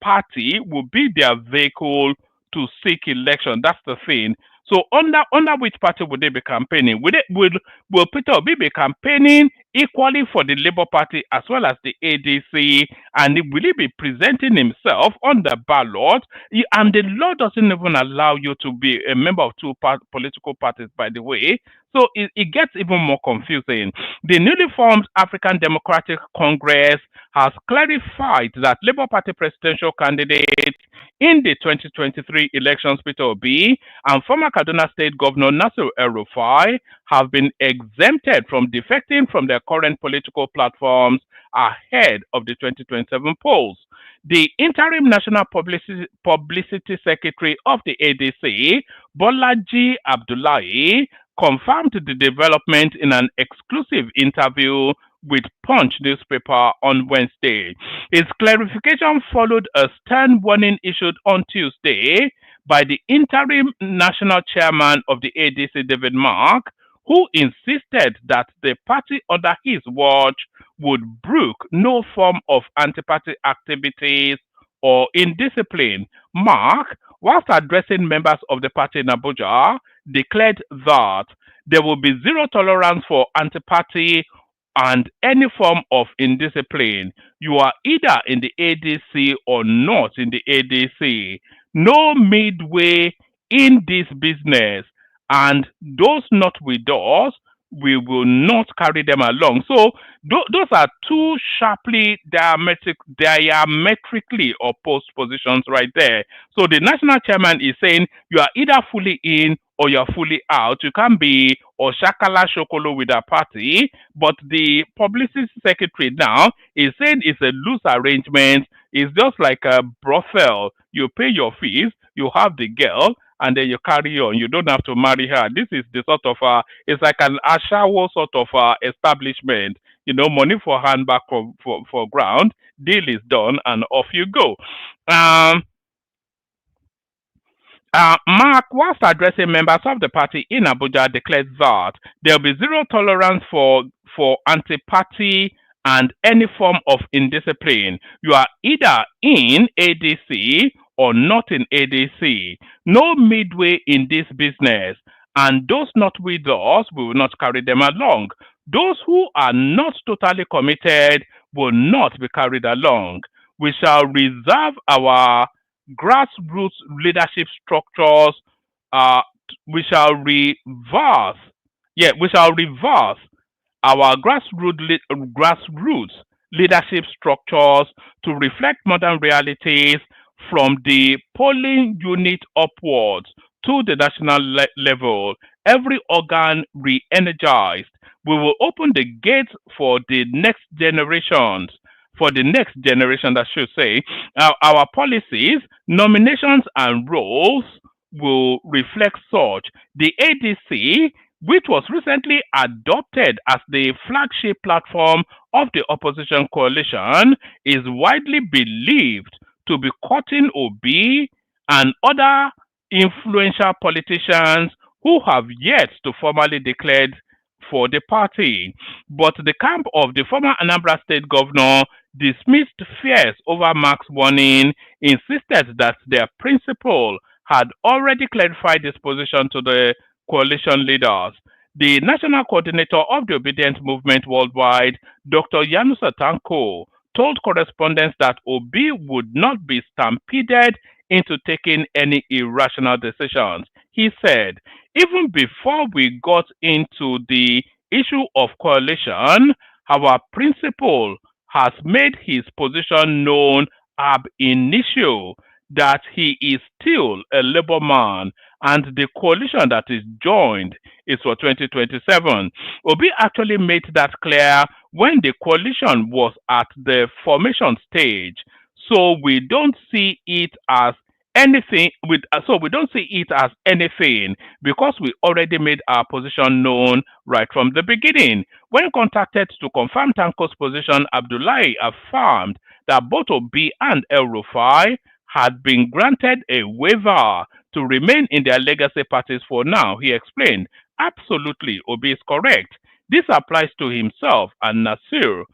party will be their vehicle to seek election? That's the thing. So under which party would they be campaigning? Will Peter Obi be campaigning equally for the Labour Party as well as the ADC? And will he be presenting himself on the ballot? And the law doesn't even allow you to be a member of two political parties, by the way. So it gets even more confusing. The newly formed African Democratic Congress has clarified that Labour Party presidential candidate in the 2023 elections, Peter Obi, and former Kaduna State Governor Nasir El-Rufai have been exempted from defecting from their current political platforms ahead of the 2027 polls. The interim National Publicity Secretary of the ADC, Bolaji Abdullahi, confirmed the development in an exclusive interview with Punch newspaper on Wednesday. His clarification followed a stern warning issued on Tuesday by the interim national chairman of the ADC, David Mark, who insisted that the party under his watch would brook no form of anti-party activities or indiscipline. Mark, whilst addressing members of the party in Abuja, declared that there will be zero tolerance for anti-party and any form of indiscipline. You are either in the ADC or not in the ADC. No midway in this business. And those not with us, we will not carry them along. So those are two sharply diametrically opposed positions right there. So the national chairman is saying you are either fully in or you're fully out. You can't be or shakala shokolo with a party. But the publicity secretary now is saying it's a loose arrangement. It's just like a brothel. You pay your fees, you have the girl, and then you carry on. You don't have to marry her. This is the sort of it's like an ashawo sort of establishment. Money for hand, back for ground. Deal is done, and off you go. Mark, whilst addressing members of the party in Abuja, declared that there will be zero tolerance for anti-party and any form of indiscipline. You are either in ADC or not in ADC. No midway in this business. And those not with us, we will not carry them along. Those who are not totally committed will not be carried along. We shall reserve our grassroots leadership structures. We shall reverse our grassroots leadership structures to reflect modern realities from the polling unit upwards to the national level, every organ re-energized. We will open the gates for the next generations. For the next generation, I should say, our policies, nominations, and roles will reflect such. The ADC, which was recently adopted as the flagship platform of the opposition coalition, is widely believed to be cutting Obi and other influential politicians who have yet to formally declare for the party. But the camp of the former Anambra State governor dismissed fears over Mark's warning, insisted that their principal had already clarified this position to the coalition leaders. The national coordinator of the Obedient Movement Worldwide, Dr. Yanusa Tanko, told correspondents that Obi would not be stampeded into taking any irrational decisions. He said, even before we got into the issue of coalition, our principal has made his position known ab initio that he is still a Labour man and the coalition that is joined is for 2027. Obi actually made that clear when the coalition was at the formation stage. So we don't see it as we don't see it as anything because we already made our position known right from the beginning. When contacted to confirm Tanko's position, Abdullahi affirmed that both Obi and El Rufai had been granted a waiver to remain in their legacy parties for now. He explained, absolutely, Obi is correct. This applies to himself and Nasir.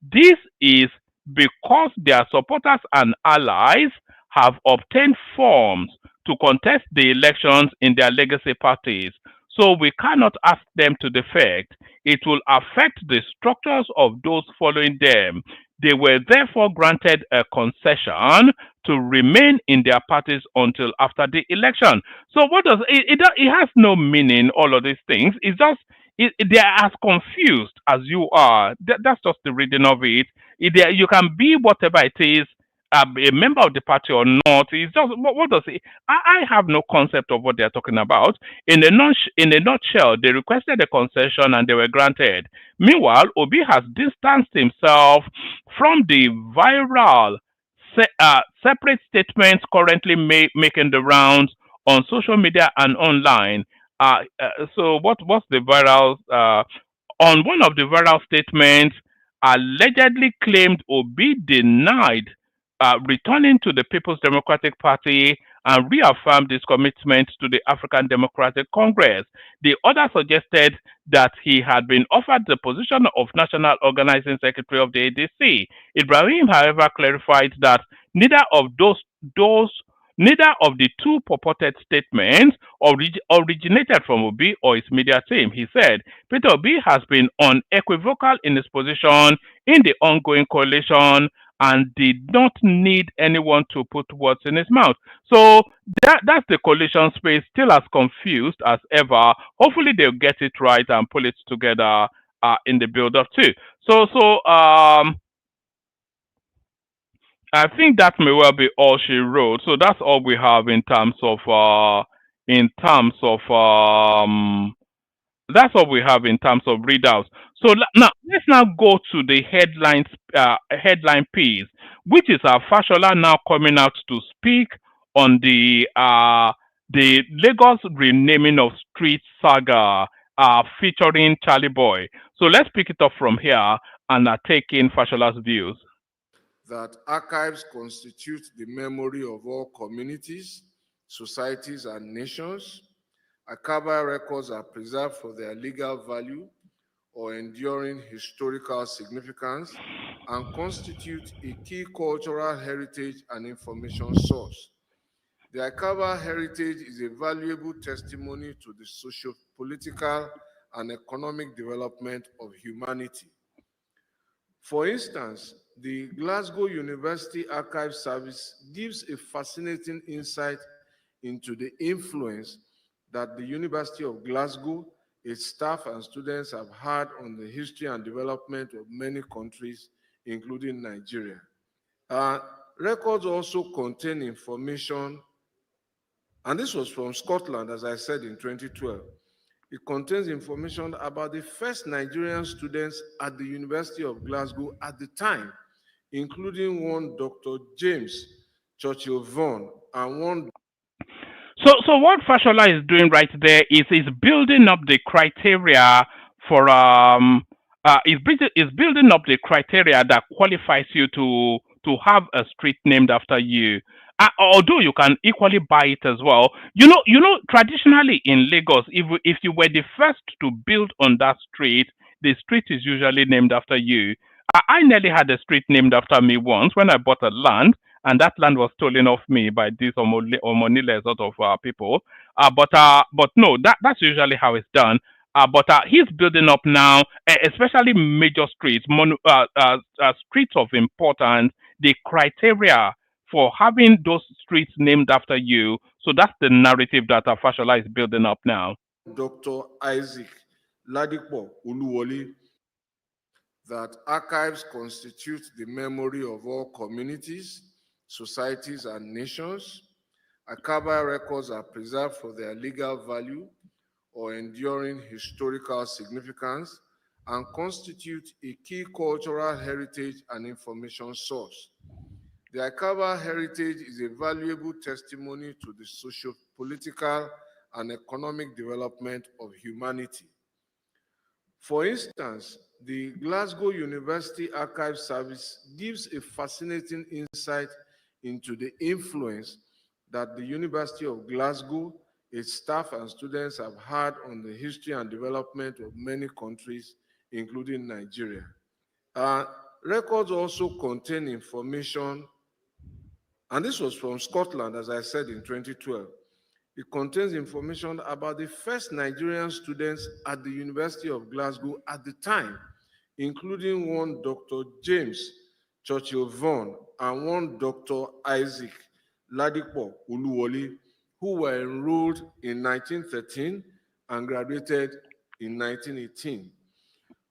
This is because their supporters and allies have obtained forms to contest the elections in their legacy parties. So we cannot ask them to defect. It will affect the structures of those following them. They were therefore granted a concession to remain in their parties until after the election. So what does it has no meaning, all of these things. It's just they are as confused as you are. That's just the reading of it. You can be whatever it is, a member of the party or not. It's just what does it? I have no concept of what they are talking about. In a nutshell, they requested a concession and they were granted. Meanwhile, Obi has distanced himself from the viral separate statements currently making the rounds on social media and online. So what's the viral? On one of the viral statements, allegedly claimed Obi denied returning to the People's Democratic Party and reaffirmed his commitment to the African Democratic Congress. The other suggested that he had been offered the position of National Organizing Secretary of the ADC. Ibrahim, however, clarified that neither of those neither of the two purported statements originated from Obi or his media team. He said Peter Obi has been unequivocal in his position in the ongoing coalition and did not need anyone to put words in his mouth. So that's the coalition space, still as confused as ever. Hopefully they'll get it right and pull it together in the build up too. So I think that may well be all she wrote. So that's all we have in terms of that's what we have in terms of readouts. So now let's now go to the headline piece, which is Fashola now coming out to speak on the Lagos renaming of street saga featuring Charlie Boy. So let's pick it up from here and take in Fashola's views. That archives constitute the memory of all communities, societies, and nations. Archival records are preserved for their legal value or enduring historical significance and constitute a key cultural heritage and information source. The archival heritage is a valuable testimony to the socio-political and economic development of humanity. For instance, the Glasgow University Archive Service gives a fascinating insight into the influence that the University of Glasgow, its staff and students have had on the history and development of many countries, including Nigeria. Records also contain information And this was from Scotland, as I said, in 2012. It contains information about the first Nigerian students at the University of Glasgow at the time, including one Dr. James Churchill Vaughan and one. So what Fashola is doing right there is building up the criteria for is building up the criteria that qualifies you to have a street named after you. Although you can equally buy it as well. Traditionally in Lagos, if you were the first to build on that street, the street is usually named after you. I nearly had a street named after me once when I bought a land, and that land was stolen off me by these Omonile sort of people. But no, that's usually how it's done. But he's building up now, especially major streets, streets of importance. The criteria for having those streets named after you. So that's the narrative that Fashola is building up now. Dr. Isaac Ladipo Uluwole, that archives constitute the memory of all communities, societies, and nations. Archival records are preserved for their legal value or enduring historical significance and constitute a key cultural heritage and information source. The archival heritage is a valuable testimony to the socio-political and economic development of humanity. For instance, the Glasgow University Archive Service gives a fascinating insight into the influence that the University of Glasgow, its staff and students have had on the history and development of many countries, including Nigeria. Records also contain information, and this was from Scotland, as I said, in 2012. It contains information about the first Nigerian students at the University of Glasgow at the time, including one Dr. James Churchill Vaughan and one Dr. Isaac Ladipo Uluwole, who were enrolled in 1913 and graduated in 1918.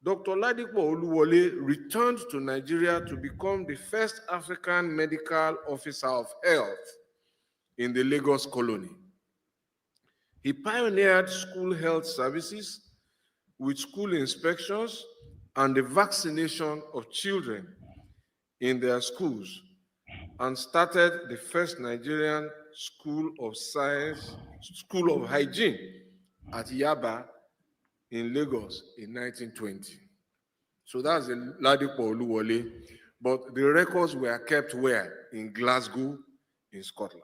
Dr. Ladipo Oluwole returned to Nigeria to become the first African medical officer of health in the Lagos colony. He pioneered school health services with school inspections and the vaccination of children in their schools, and started the first Nigerian School of Science, School of Hygiene at Yaba in Lagos in 1920. So that's the Ladipo Oluwole, but the records were kept where? In Glasgow, in Scotland.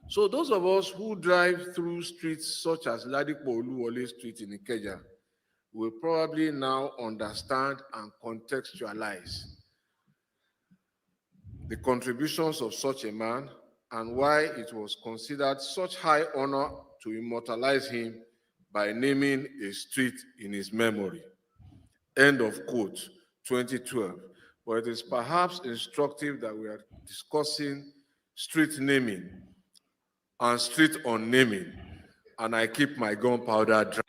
So those of us who drive through streets such as Ladipo Oluwole Street in Ikeja will probably now understand and contextualize the contributions of such a man and why it was considered such high honor to immortalize him by naming a street in his memory. End of quote, 2012. But it is perhaps instructive that we are discussing street naming and street unnaming, and I keep my gunpowder dry.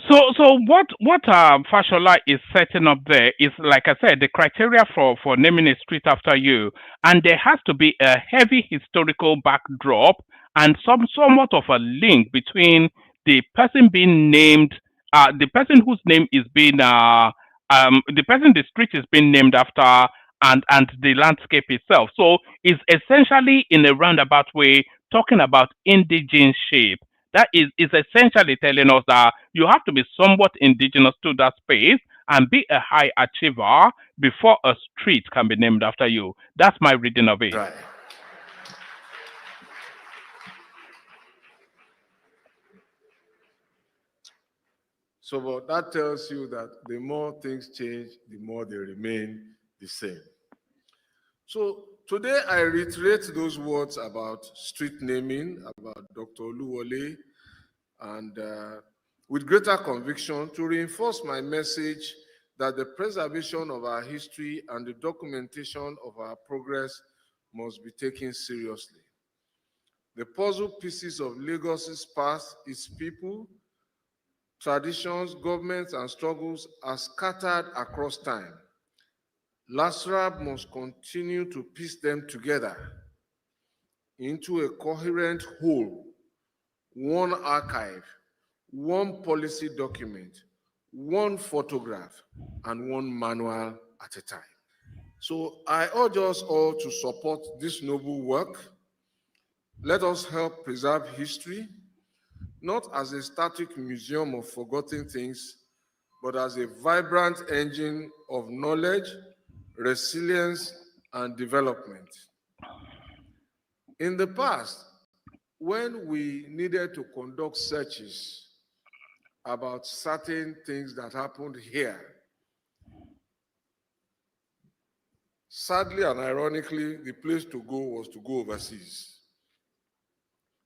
So what Fashola is setting up there is, like I said, the criteria for naming a street after you, and there has to be a heavy historical backdrop and somewhat of a link between the person being named, the person whose name is being the person the street is being named after, and the landscape itself. So it's essentially in a roundabout way talking about indigenous shape. That is essentially telling us that you have to be somewhat indigenous to that space and be a high achiever before a street can be named after you. That's my reading of it. Right. So but that tells you that the more things change, the more they remain the same. So today I reiterate those words about street naming, about Dr. Oluwole, and with greater conviction to reinforce my message that the preservation of our history and the documentation of our progress must be taken seriously. The puzzle pieces of Lagos's past, its people, traditions, governments, and struggles are scattered across time. LASRAB must continue to piece them together. into a coherent whole, one archive, one policy document, one photograph, and one manual at a time. So I urge us all to support this noble work. Let us help preserve history, not as a static museum of forgotten things, but as a vibrant engine of knowledge, resilience, and development. In the past, when we needed to conduct searches about certain things that happened here, sadly and ironically, the place to go was to go overseas,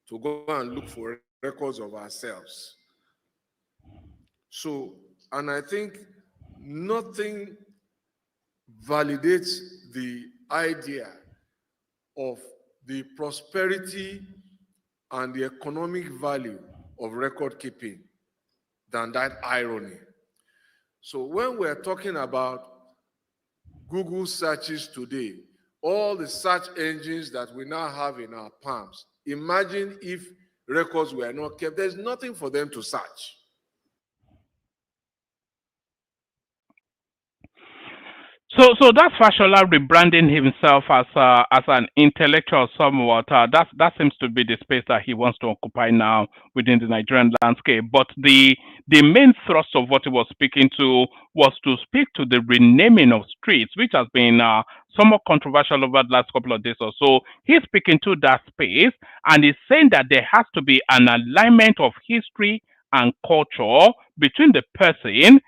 to go and look for records of ourselves. So, and I think nothing validates the idea of the prosperity and the economic value of record keeping than that irony. So when we're talking about Google searches today, all the search engines that we now have in our palms, imagine if records were not kept. There's nothing for them to search. So that's Fashola rebranding himself as an intellectual somewhat. That seems to be the space that he wants to occupy now within the Nigerian landscape. But the main thrust of what he was speaking to was to speak to the renaming of streets, which has been somewhat controversial over the last couple of days or so. He's speaking to that space, and he's saying that there has to be an alignment of history and culture between the person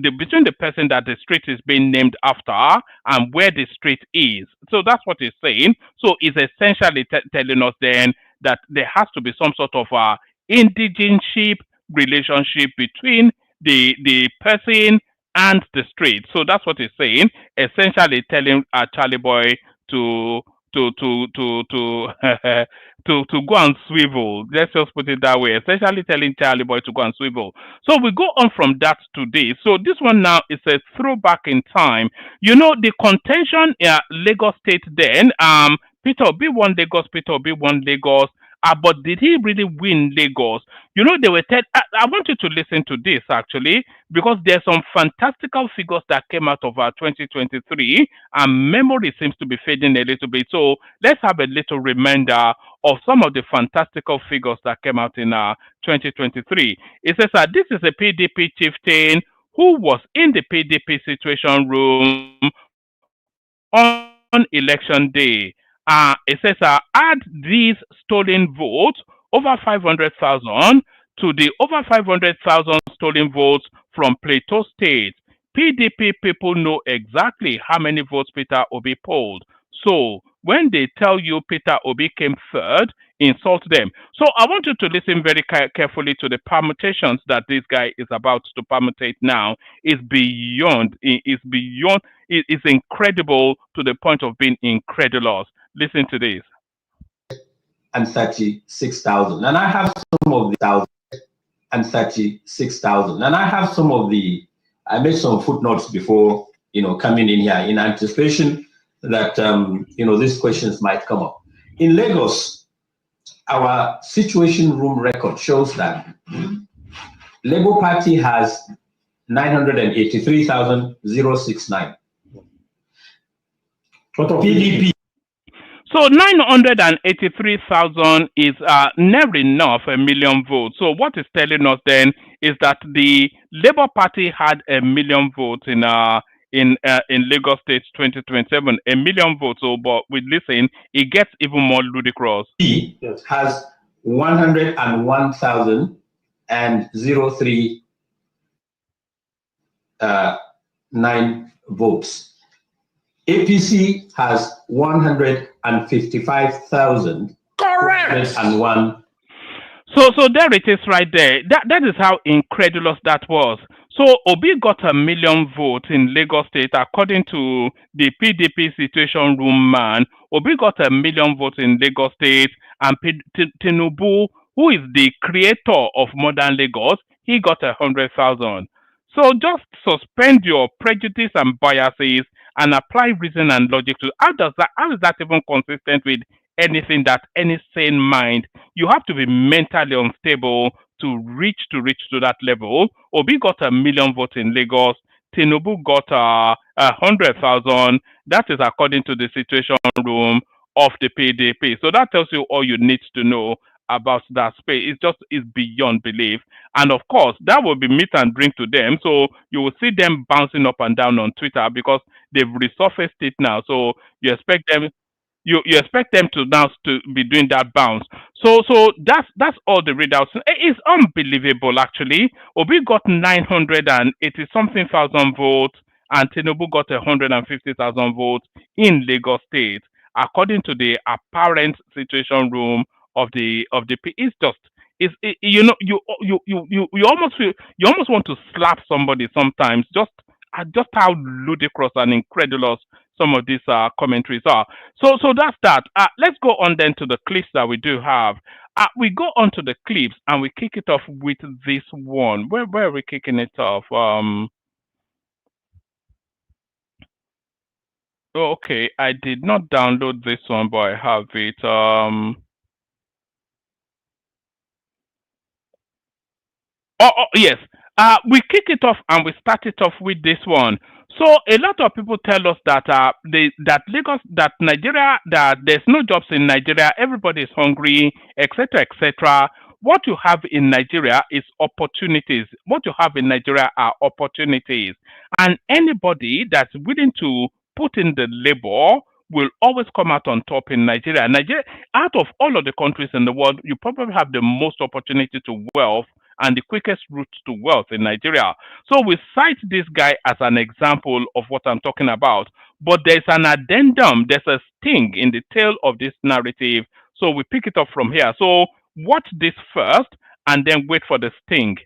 between the person that the street is being named after and where the street is. So that's what he's saying. So he's essentially telling us then that there has to be some sort of indigenship relationship between the person and the street. So that's what he's saying. Essentially telling Charlie Boy to to to go and swivel. Let's just put it that way. Essentially telling Charlie Boy to go and swivel. So we go on from that today. So this one now is a throwback in time. You know the contention Lagos State then. Peter Obi won Lagos. Peter Obi won Lagos. But did he really win Lagos? You know, they were. I want you to listen to this actually, because there's some fantastical figures that came out of 2023, and memory seems to be fading a little bit. So let's have a little reminder of some of the fantastical figures that came out in 2023. It says that this is a PDP chieftain who was in the PDP situation room on election day. It says add these stolen votes, over 500,000, to the over 500,000 stolen votes from Plateau State. PDP people know exactly how many votes Peter Obi polled. So when they tell you Peter Obi came third, insult them. So I want you to listen very carefully to the permutations that this guy is about to permutate now. It's beyond, it's incredible to the point of being incredulous. Listen to this. And 36,000. And I have some of the 36,000. And I have some of the, I made some footnotes before, coming in here in anticipation that, these questions might come up. In Lagos, our situation room record shows that Labour Party has 983,069. PDP. So 983,000 is never enough, a million votes. So what it's telling us then is that the Labour Party had a million votes in Lagos State 2027, a million votes. So, but with listen, it gets even more ludicrous. He has 101,003 9 votes. APC has 155,000. Correct. And 1. So there it is right there. That is how incredulous that was. So Obi got a million votes in Lagos State according to the PDP situation room man. Obi got a million votes in Lagos State, and Tinubu, who is the creator of modern Lagos, he got 100,000. So just suspend your prejudice and biases and apply reason and logic to how is that even consistent with anything that any sane mind. You have to be mentally unstable to reach to that level. Obi got 1 million votes in Lagos. Tinubu got 100,000. That is according to the situation room of the PDP. So that tells you all you need to know about that space. It's beyond belief. And of course, that will be meat and drink to them. So you will see them bouncing up and down on Twitter because they've resurfaced it now. So you expect them you expect them to now to be doing that bounce. So that's all the readouts. It's unbelievable actually. Obi got 980 something thousand votes and Tinubu got 150,000 votes in Lagos State, according to the apparent situation room it's just you know you almost feel you almost want to slap somebody sometimes just how ludicrous and incredulous some of these commentaries are. So that's that. Let's go on then to the clips that we do have. We go on to the clips and we kick it off with this one. Where are we kicking it off? Okay, I did not download this one, but I have it. Yes. We kick it off and we start it off with this one. So a lot of people tell us that that Lagos, that Nigeria, that there's no jobs in Nigeria, everybody is hungry, etc., etc. What you have in Nigeria is opportunities. What you have in Nigeria are opportunities, and anybody that's willing to put in the labor will always come out on top in Nigeria. Nigeria, out of all of the countries in the world, you probably have the most opportunity to wealth and the quickest route to wealth in Nigeria. So we cite this guy as an example of what I'm talking about. But there's an addendum, there's a sting in the tail of this narrative. So we pick it up from here. So watch this first and then wait for the sting.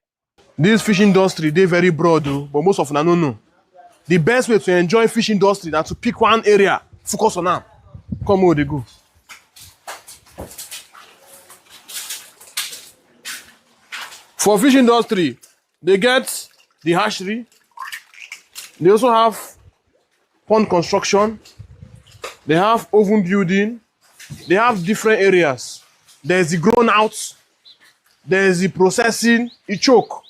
This fish industry, they very broad, though, but most of them no know. The best way to enjoy fish industry is to pick one area, focus on them. Come where they go. For fish industry, they get the hatchery. They also have pond construction. They have oven building. They have different areas. There's the grown out. There's the processing, the choke.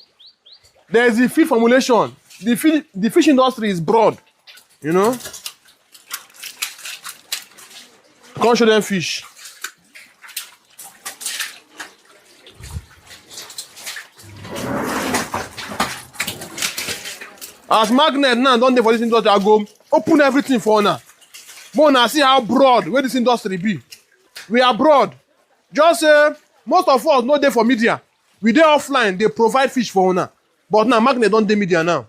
There's the feed formulation. The fish industry is broad, you know. Can't show them fish. As magnet now don't dey for this industry, I go open everything for now. But now see how broad where this industry be. We are broad. Just say most of us no dey for media. We dey offline, they provide fish for now. But now magnet don't dey media now.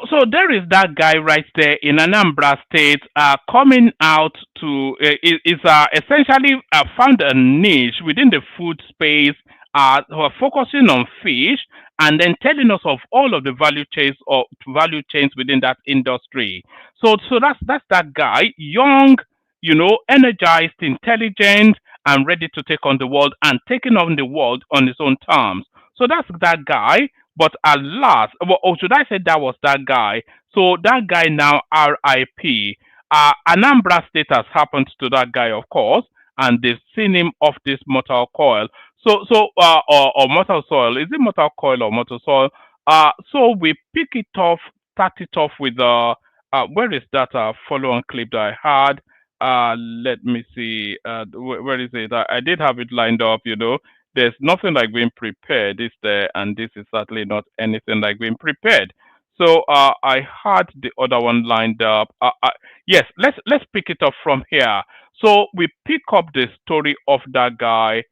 So there is that guy right there in Anambra State coming out to is essentially found a niche within the food space, who are focusing on fish and then telling us of all of the value chains within that industry. So that's that guy, young, energized, intelligent, and ready to take on the world and taking on the world on his own terms. So that's that guy. But alas, or should I say that was that guy? So that guy now RIP. Anambra State has happened to that guy, of course, and they've seen him off this mortal coil. Or mortal soil. Is it mortal coil or mortal soil? So we pick it off, start it off with where is that follow-on clip that I had? Let me see. Where is it? I did have it lined up, There's nothing like being prepared, is there? And this is certainly not anything like being prepared. So I had the other one lined up. Yes, let's pick it up from here. So we pick up the story of that guy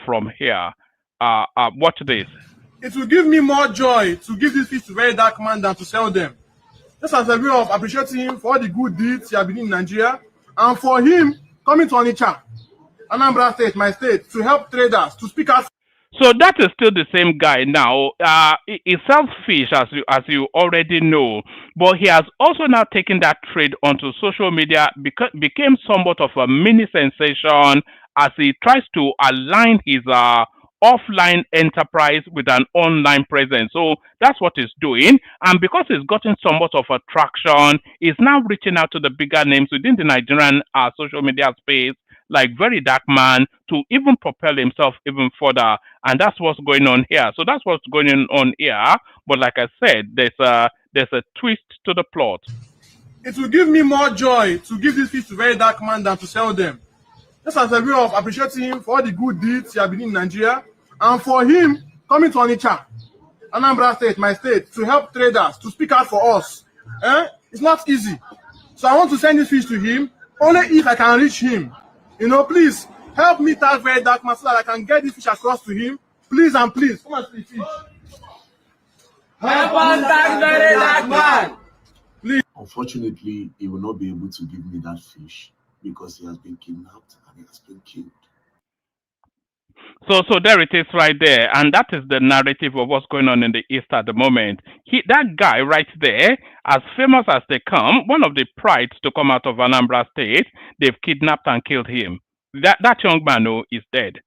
from here. Watch this. It will give me more joy to give this fish to very dark man than to sell them. Just as a way of appreciating him for all the good deeds he has been in Nigeria, and for him coming to Onitsha, Anambra State, my state, to help traders to speak out. So that is still the same guy now. He sells fish, as you already know, but he has also now taken that trade onto social media, became somewhat of a mini sensation as he tries to align his offline enterprise with an online presence. So that's what he's doing. And because he's gotten somewhat of a traction, he's now reaching out to the bigger names within the Nigerian social media space, like Very Dark Man, to even propel himself even further. And that's what's going on here. So that's what's going on here. But like I said, there's a twist to the plot. It will give me more joy to give this fish to Very Dark Man than to sell them. Just as a way of appreciating him for all the good deeds he has been in Nigeria, and for him coming to Onitsha, Anambra State, my state, to help traders, to speak out for us. It's not easy. So I want to send this fish to him, only if I can reach him. Please help me tag Very Dark Man so that I can get this fish across to him. Please and please. Come and see the fish. Help us tag Very Dark Man. Unfortunately, he will not be able to give me that fish because he has been kidnapped and he has been killed. So there it is right there, and that is the narrative of what's going on in the East at the moment. That guy right there, as famous as they come, one of the prides to come out of Anambra State, they've kidnapped and killed him. That young man is dead.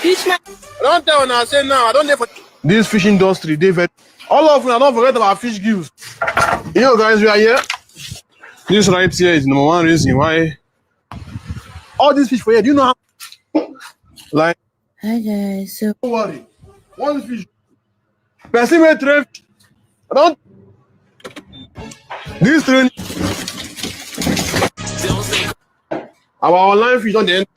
I don't tell when I say now, I don't know for this fish industry, David. All of them, I don't forget about fish gills. Guys, we are here. This right here is number one reason why all these fish for here. Do you know how? Like, Hi guys, so don't worry. One fish. Preseve train. I don't. This train. Our online fish on the end.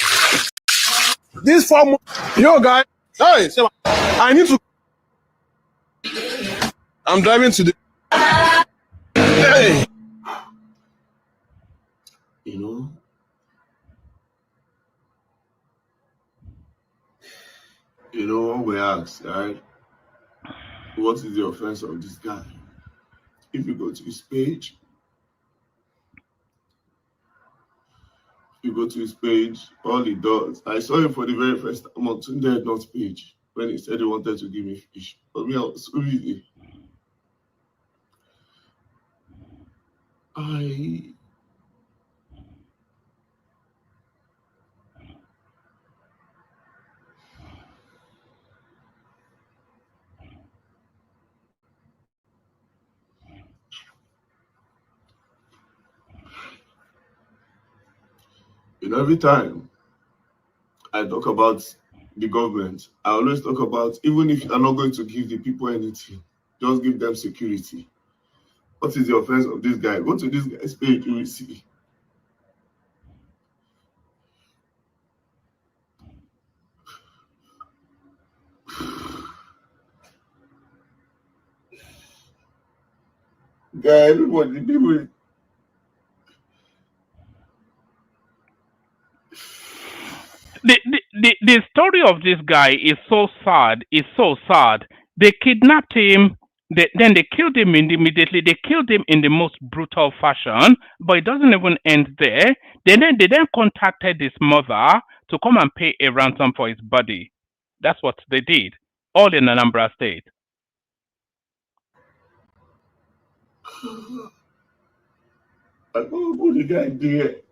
This farm. Guys. Hey, I need to. I'm driving to the. Hey. We ask, right? What is the offense of this guy? If you go to his page, all he does. I saw him for the very first time on Tunde Ednot's page when he said he wanted to give me fish. But me, I was so busy. Every time I talk about the government, I always talk about, even if you're not going to give the people anything, just give them security. What is the offense of this guy? Go to this guy's page, you will see. Guy, everybody, people. The story of this guy is so sad. It's so sad. They kidnapped him. Then they killed him immediately. They killed him in the most brutal fashion. But it doesn't even end there. They then contacted his mother to come and pay a ransom for his body. That's what they did. All in Anambra State. I don't know what the guy did.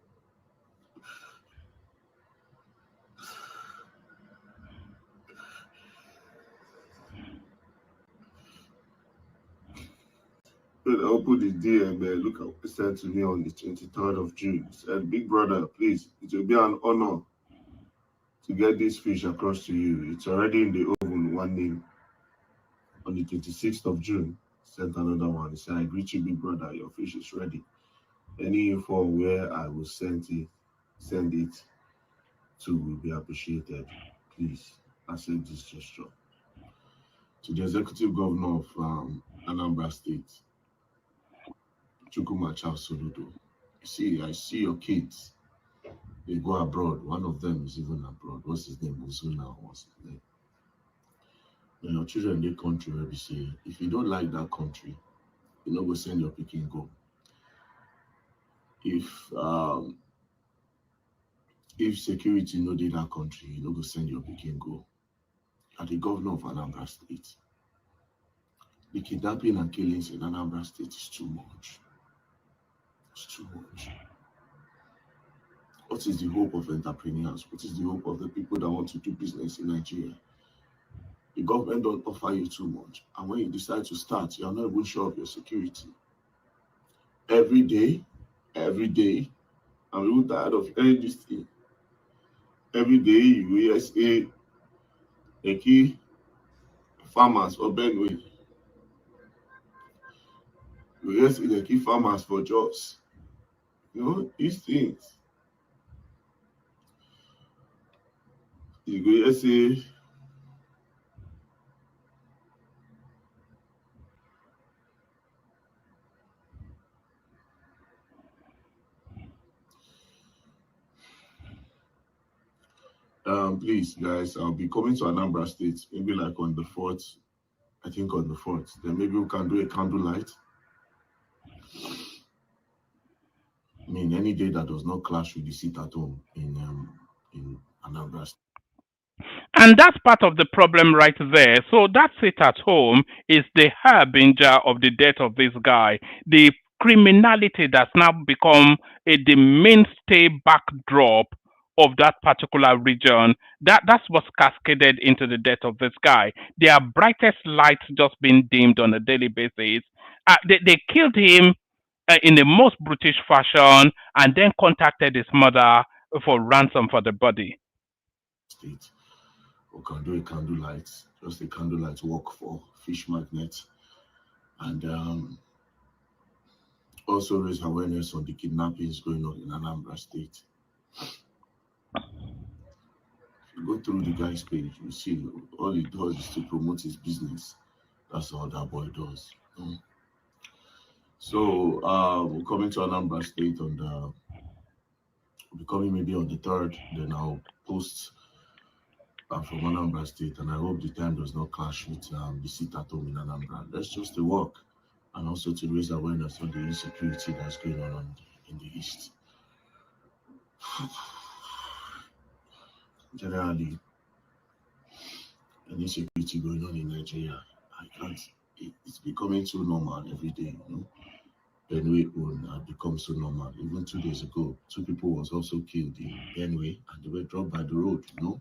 When I opened his DM, look at what he said to me on the 23rd of June. He said, "Big brother, please, it will be an honor to get this fish across to you. It's already in the oven, one name." On the 26th of June, sent another one. He said, "I greet you, big brother, your fish is ready. Any info where I will send it to will be appreciated. Please accept this gesture." To the executive governor of Anambra State, Chukuma Soludo. I see your kids. They go abroad. One of them is even abroad. What's his name? Uzuna. What's his name? When your children in the country where we say, if you don't like that country, you know, go send your picking go. If security no dey that country, you know, go send your picking go. At the governor of Anambra State, the kidnapping and killings in Anambra State is too much. It's too much. What is the hope of entrepreneurs? What is the hope of the people that want to do business in Nigeria? The government don't offer you too much. And when you decide to start, you're not even sure of your security. Every day, I'm even tired of hearing this thing. Every day you hear say the key farmers for Benue. You hear say the key farmers for jobs. You know, these things. You go hear say please guys, I'll be coming to Anambra State, maybe like on the 4th. I think on the 4th. Then maybe we can do a candlelight. I mean, any day that does not clash with the seat at home in Anambra State. And that's part of the problem right there. So that sit at home is the harbinger of the death of this guy. The criminality that's now become the mainstay backdrop of that particular region. That's what's cascaded into the death of this guy. Their brightest lights just being dimmed on a daily basis. They killed him in the most brutish fashion and then contacted his mother for ransom for the body. State. We can do a candlelight, just a candlelight walk for fish magnet, and also raise awareness on the kidnappings going on in Anambra State. If you go through the guy's page, you see all he does is to promote his business. That's all that boy does. So we're coming to Anambra State on the we'll be coming maybe on the 3rd. Then I'll post from Anambra State, and I hope the time does not clash with the seat at home in Anambra. That's just the work, and also to raise awareness on the insecurity that's going on in the East. Generally, the insecurity going on in Nigeria, I can't. It's becoming too normal every day. You know, Benue own become so normal. Even 2 days ago, 2 people was also killed in Benue, and they were dropped by the road. You know,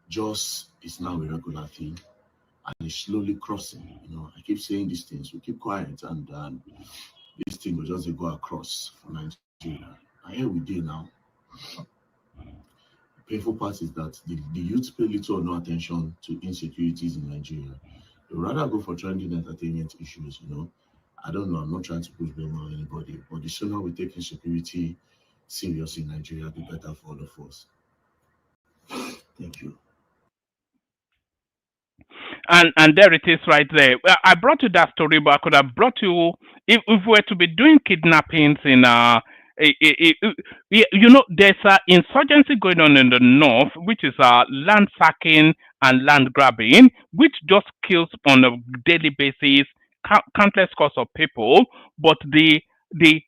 just is now a regular thing. And it's slowly crossing. You know, I keep saying these things. We keep quiet, and this thing will just go across for Nigeria. And here we do now. The painful part is that the youth pay little or no attention to insecurities in Nigeria. They rather go for trending entertainment issues. You know, I don't know. I'm not trying to push blame on anybody, but the sooner we take insecurity serious in Nigeria, the better for all of us. Thank you. And there it is right there. Well, I brought you that story, but I could have brought you if we were to be doing kidnappings in you know, there's insurgency going on in the north, which is land sacking and land grabbing, which just kills on a daily basis countless scores of people. But the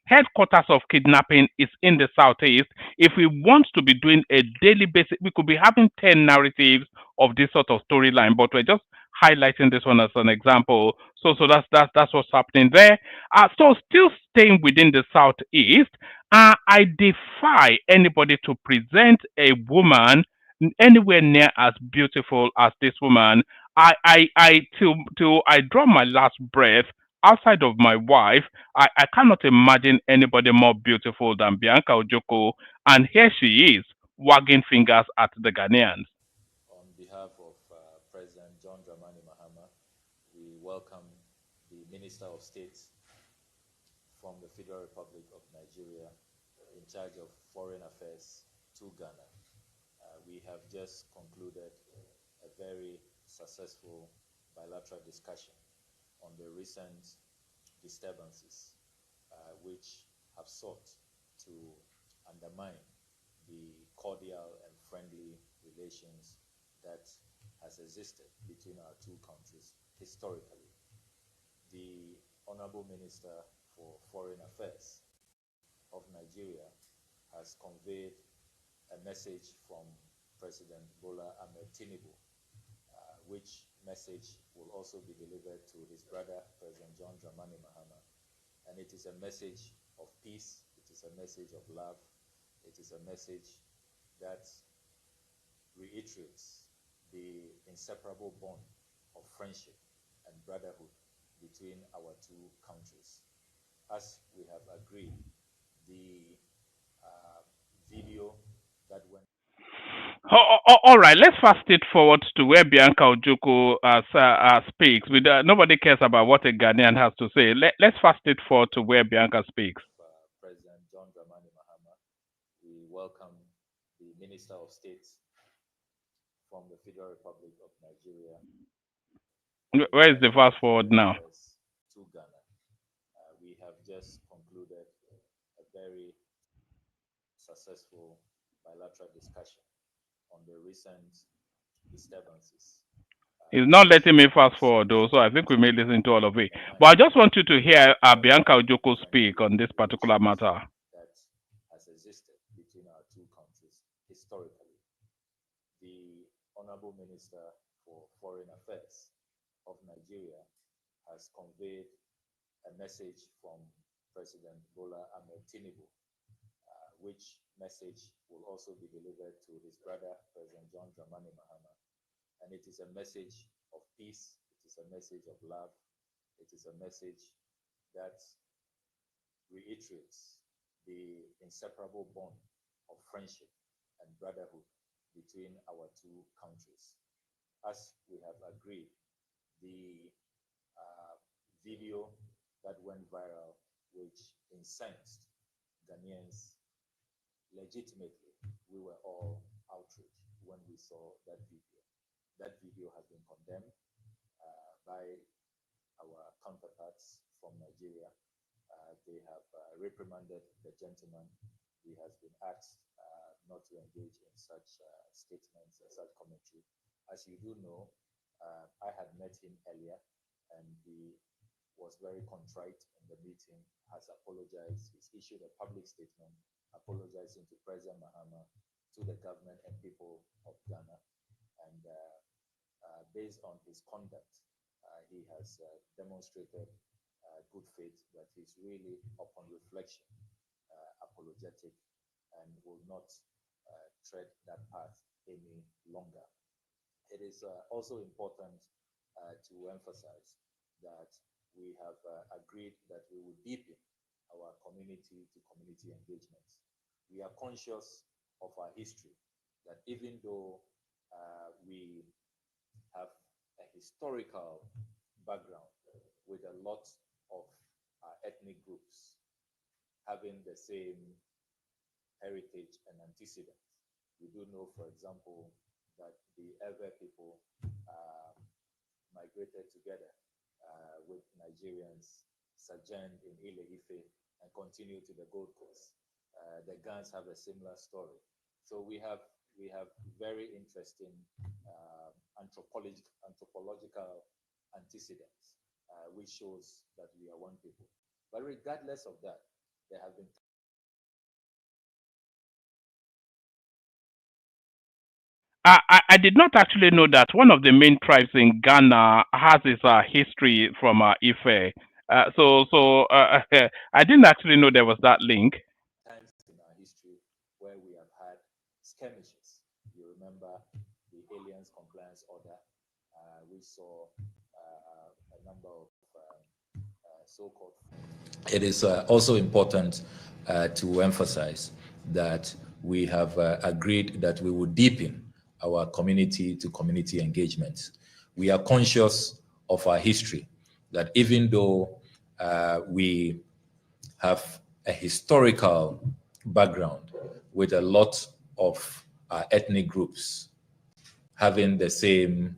headquarters of kidnapping is in the southeast. If we want to be doing a daily basis, we could be having 10 narratives of this sort of storyline, but we're just highlighting this one as an example. So that's what's happening there. So still staying within the southeast, I defy anybody to present a woman anywhere near as beautiful as this woman. Till I draw my last breath. Outside of my wife, I cannot imagine anybody more beautiful than Bianca Ojoko, and here she is, wagging fingers at the Ghanaians. On behalf of President John Dramani Mahama, we welcome the Minister of State from the Federal Republic of Nigeria in charge of Foreign Affairs to Ghana. We have just concluded a very successful bilateral discussion on the recent disturbances which have sought to undermine the cordial and friendly relations that has existed between our two countries historically. The Honorable Minister for Foreign Affairs of Nigeria has conveyed a message from President Bola Ahmed Tinubu, which message will also be delivered to his brother, President John Dramani Mahama. And it is a message of peace. It is a message of love. It is a message that reiterates the inseparable bond of friendship and brotherhood between our two countries. As we have agreed, the video that went. All right, let's fast it forward to where Bianca Ojukwu speaks. Nobody cares about what a Ghanaian has to say. Let's fast it forward to where Bianca speaks. President John Dramani Mahama, we welcome the Minister of State from the Federal Republic of Nigeria. Where is the fast forward now? To Ghana. We have just concluded a very successful bilateral discussion on the recent disturbances. He's not letting me fast forward though, so I think we may listen to all of it. But I just want you to hear Bianca Ojukwu speak on this particular matter. That has existed between our two countries historically. The Honorable Minister for Foreign Affairs of Nigeria has conveyed a message from President Bola Ahmed Tinubu, which message will also be delivered to his brother, President John Dramani Mahama. And it is a message of peace, it is a message of love, it is a message that reiterates the inseparable bond of friendship and brotherhood between our two countries. As we have agreed, the video that went viral, which incensed Ghanaians legitimately, we were all outraged when we saw that video. That video has been condemned by our counterparts from Nigeria. They have reprimanded the gentleman. He has been asked not to engage in such statements and such commentary. As you do know, I had met him earlier, and he was very contrite in the meeting, has apologized. He's issued a public statement apologizing to President Mahama, to the government and people of Ghana. And based on his conduct, he has demonstrated good faith that he's really, upon reflection, apologetic and will not tread that path any longer. It is also important to emphasize that we have agreed that we will deepen our community-to-community engagements. We are conscious of our history, that even though we have a historical background with a lot of ethnic groups having the same heritage and antecedents. We do know, for example, that the Ewe people migrated together with Nigerians, sojourned in Ile-Ife, and continue to the Gold Coast. The Gans have a similar story. So we have very interesting anthropological antecedents, which shows that we are one people. But regardless of that, there have been I did not actually know that one of the main tribes in Ghana has its history from Ife. I didn't actually know there was that link. times in our history where we have had skirmishes. You remember the Aliens Compliance Order. We saw a number of so-called. It is also important to emphasize that we have agreed that we will deepen our community-to-community engagements. We are conscious of our history, that even though we have a historical background with a lot of ethnic groups having the same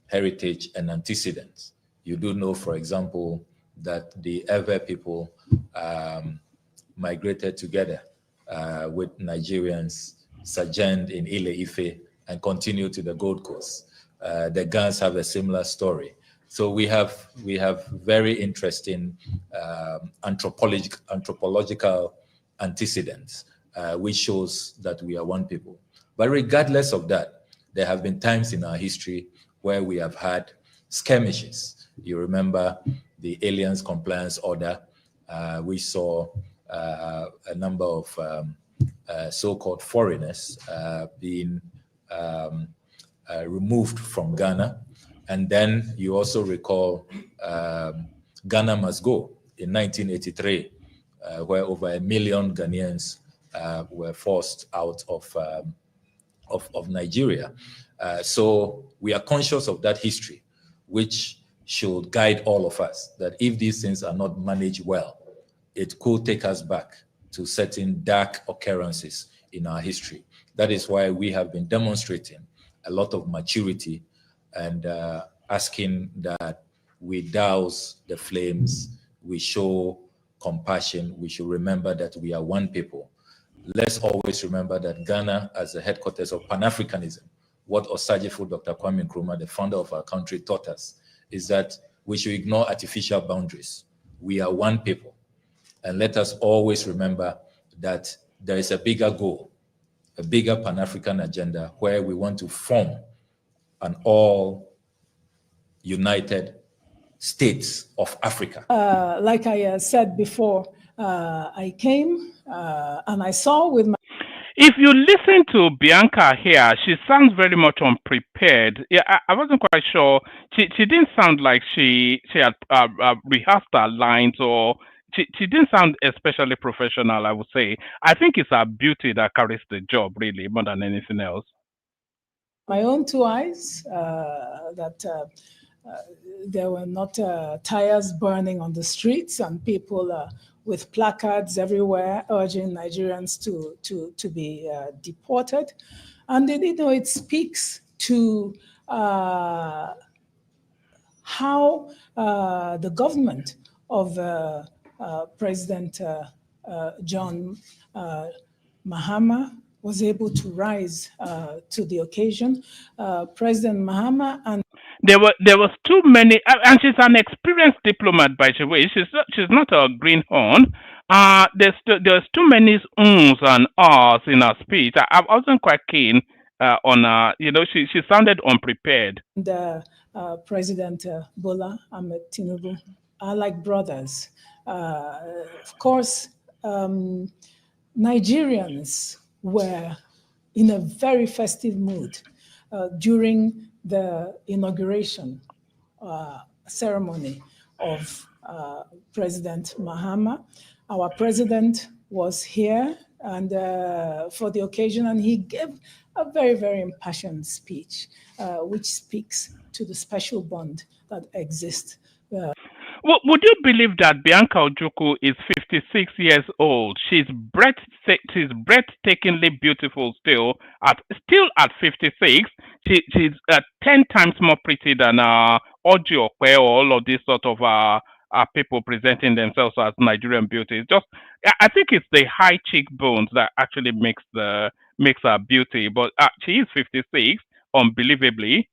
heritage and antecedents. You do know, for example, that the Ewe people migrated together with Nigerians, sojourned in Ile-Ife, and continue to the Gold Coast. The Gans have a similar story. So we have very interesting anthropological antecedents, which shows that we are one people. But regardless of that, there have been times in our history where we have had skirmishes. You remember the Aliens Compliance Order. We saw a number of so-called foreigners being removed from Ghana. And then you also recall Ghana Must Go in 1983, where over 1 million Ghanaians were forced out of Nigeria. So we are conscious of that history, which should guide all of us, that if these things are not managed well, it could take us back to certain dark occurrences in our history. That is why we have been demonstrating a lot of maturity and asking that we douse the flames, we show compassion, we should remember that we are one people. Let's always remember that Ghana, as the headquarters of Pan-Africanism, what Osajifo Dr. Kwame Nkrumah, the founder of our country, taught us is that we should ignore artificial boundaries. We are one people. And let us always remember that there is a bigger goal, a bigger Pan-African agenda where we want to form an all-united states of Africa. Like I said before, I came and I saw with my... If you listen to Bianca here, she sounds very much unprepared. Yeah, I wasn't quite sure. She didn't sound like she had rehearsed her lines, or she didn't sound especially professional, I would say. I think it's her beauty that carries the job, really, more than anything else. My own two eyes, that there were not tires burning on the streets and people with placards everywhere urging Nigerians to be deported. And it speaks to how the government of President John Mahama was able to rise to the occasion. President Mahama and there was too many, and she's an experienced diplomat, by the way. She's not a greenhorn. There's too many ums and ahs in her speech. I wasn't quite keen on she sounded unprepared. President Bola Ahmed Tinubu are like brothers. Of course, Nigerians were in a very festive mood during the inauguration ceremony of President Mahama. Our president was here and for the occasion, and he gave a very, very impassioned speech, which speaks to the special bond that exists. Would you believe that Bianca Ojukwu is 56 years old? She's breathtakingly beautiful still at 56. She's 10 times more pretty than Oji Okwe or all of these sort of people presenting themselves as Nigerian beauties. I think it's the high cheekbones that actually makes her beauty. But she is 56, unbelievably.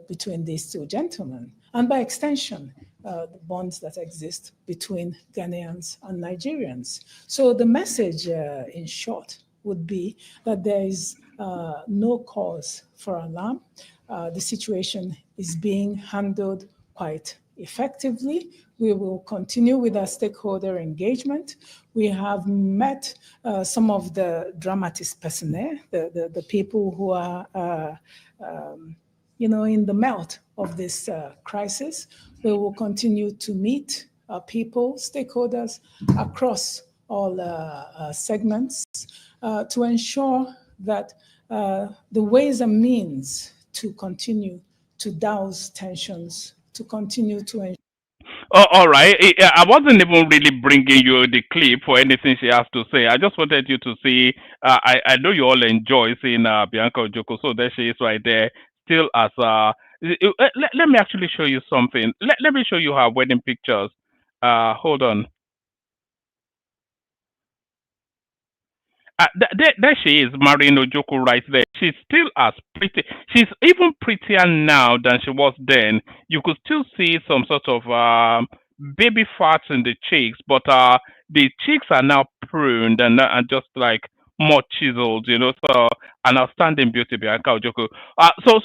Between these two gentlemen, and by extension, the bonds that exist between Ghanaians and Nigerians. So the message, in short, would be that there is no cause for alarm. The situation is being handled quite effectively. We will continue with our stakeholder engagement. We have met some of the dramatis personae, the people who are in the melt of this crisis. We will continue to meet people, stakeholders across all segments to ensure that the ways and means to continue to douse tensions, to continue to ensure. Oh, all right. I wasn't even really bringing you the clip for anything she has to say. I just wanted you to see. I know you all enjoy seeing Bianca Ojukwu, so there she is right there, still as let me actually show you something. Let me show you her wedding pictures. Hold on. There she is, Marine Ojukwu, right there. She's still as pretty. She's even prettier now than she was then. You could still see some sort of baby farts in the cheeks, but the cheeks are now pruned and just like more chiseled, So an outstanding beauty, Bianca Ojukwu. So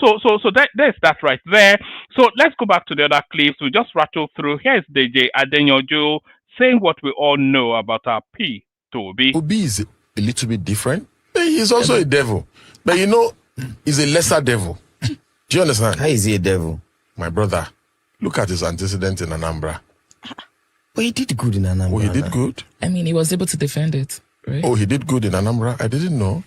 there's that right there. So let's go back to the other clips. We just rattle through. Here's DJ Adenyoju saying what we all know about our P to Obi. Obi is a little bit different. But he's also a devil. But you know, he's a lesser devil. Do you understand? How is he a devil? My brother, look at his antecedent in Anambra. But he did good in Anambra. Oh, he did good? I mean, he was able to defend it, right? Oh, he did good in Anambra? I didn't know.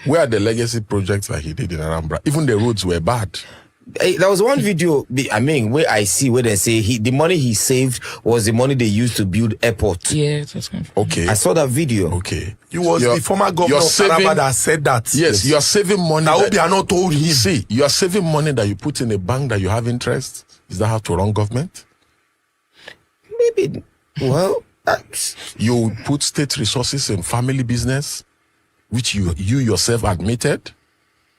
Where are the legacy projects that he did in Anambra? Even the roads were bad. There was one video, I mean, where I see where they say the money he saved was the money they used to build airport. Yeah, that's kind of okay. I saw that video. Okay. You was the former governor of Taraba that said that. Yes, you are saving money. Now, Obi are not told him. See, you are saving money that you put in a bank that you have interest. Is that how to run government? Maybe. Well, you put state resources in family business, which you yourself admitted.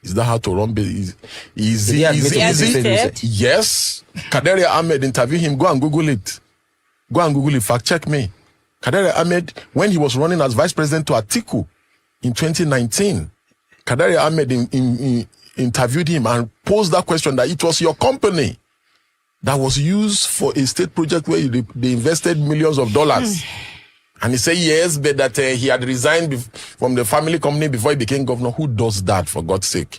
Is that how to run business? Easy. Yes. Kaderi Ahmed interviewed him. Go and Google it. Go and Google it. Fact check me. Kaderi Ahmed, when he was running as vice president to Atiku in 2019, Kaderi Ahmed interviewed him and posed that question that it was your company that was used for a state project where they invested millions of dollars. And he said yes, but that he had resigned from the family company before he became governor. Who does that, for God's sake?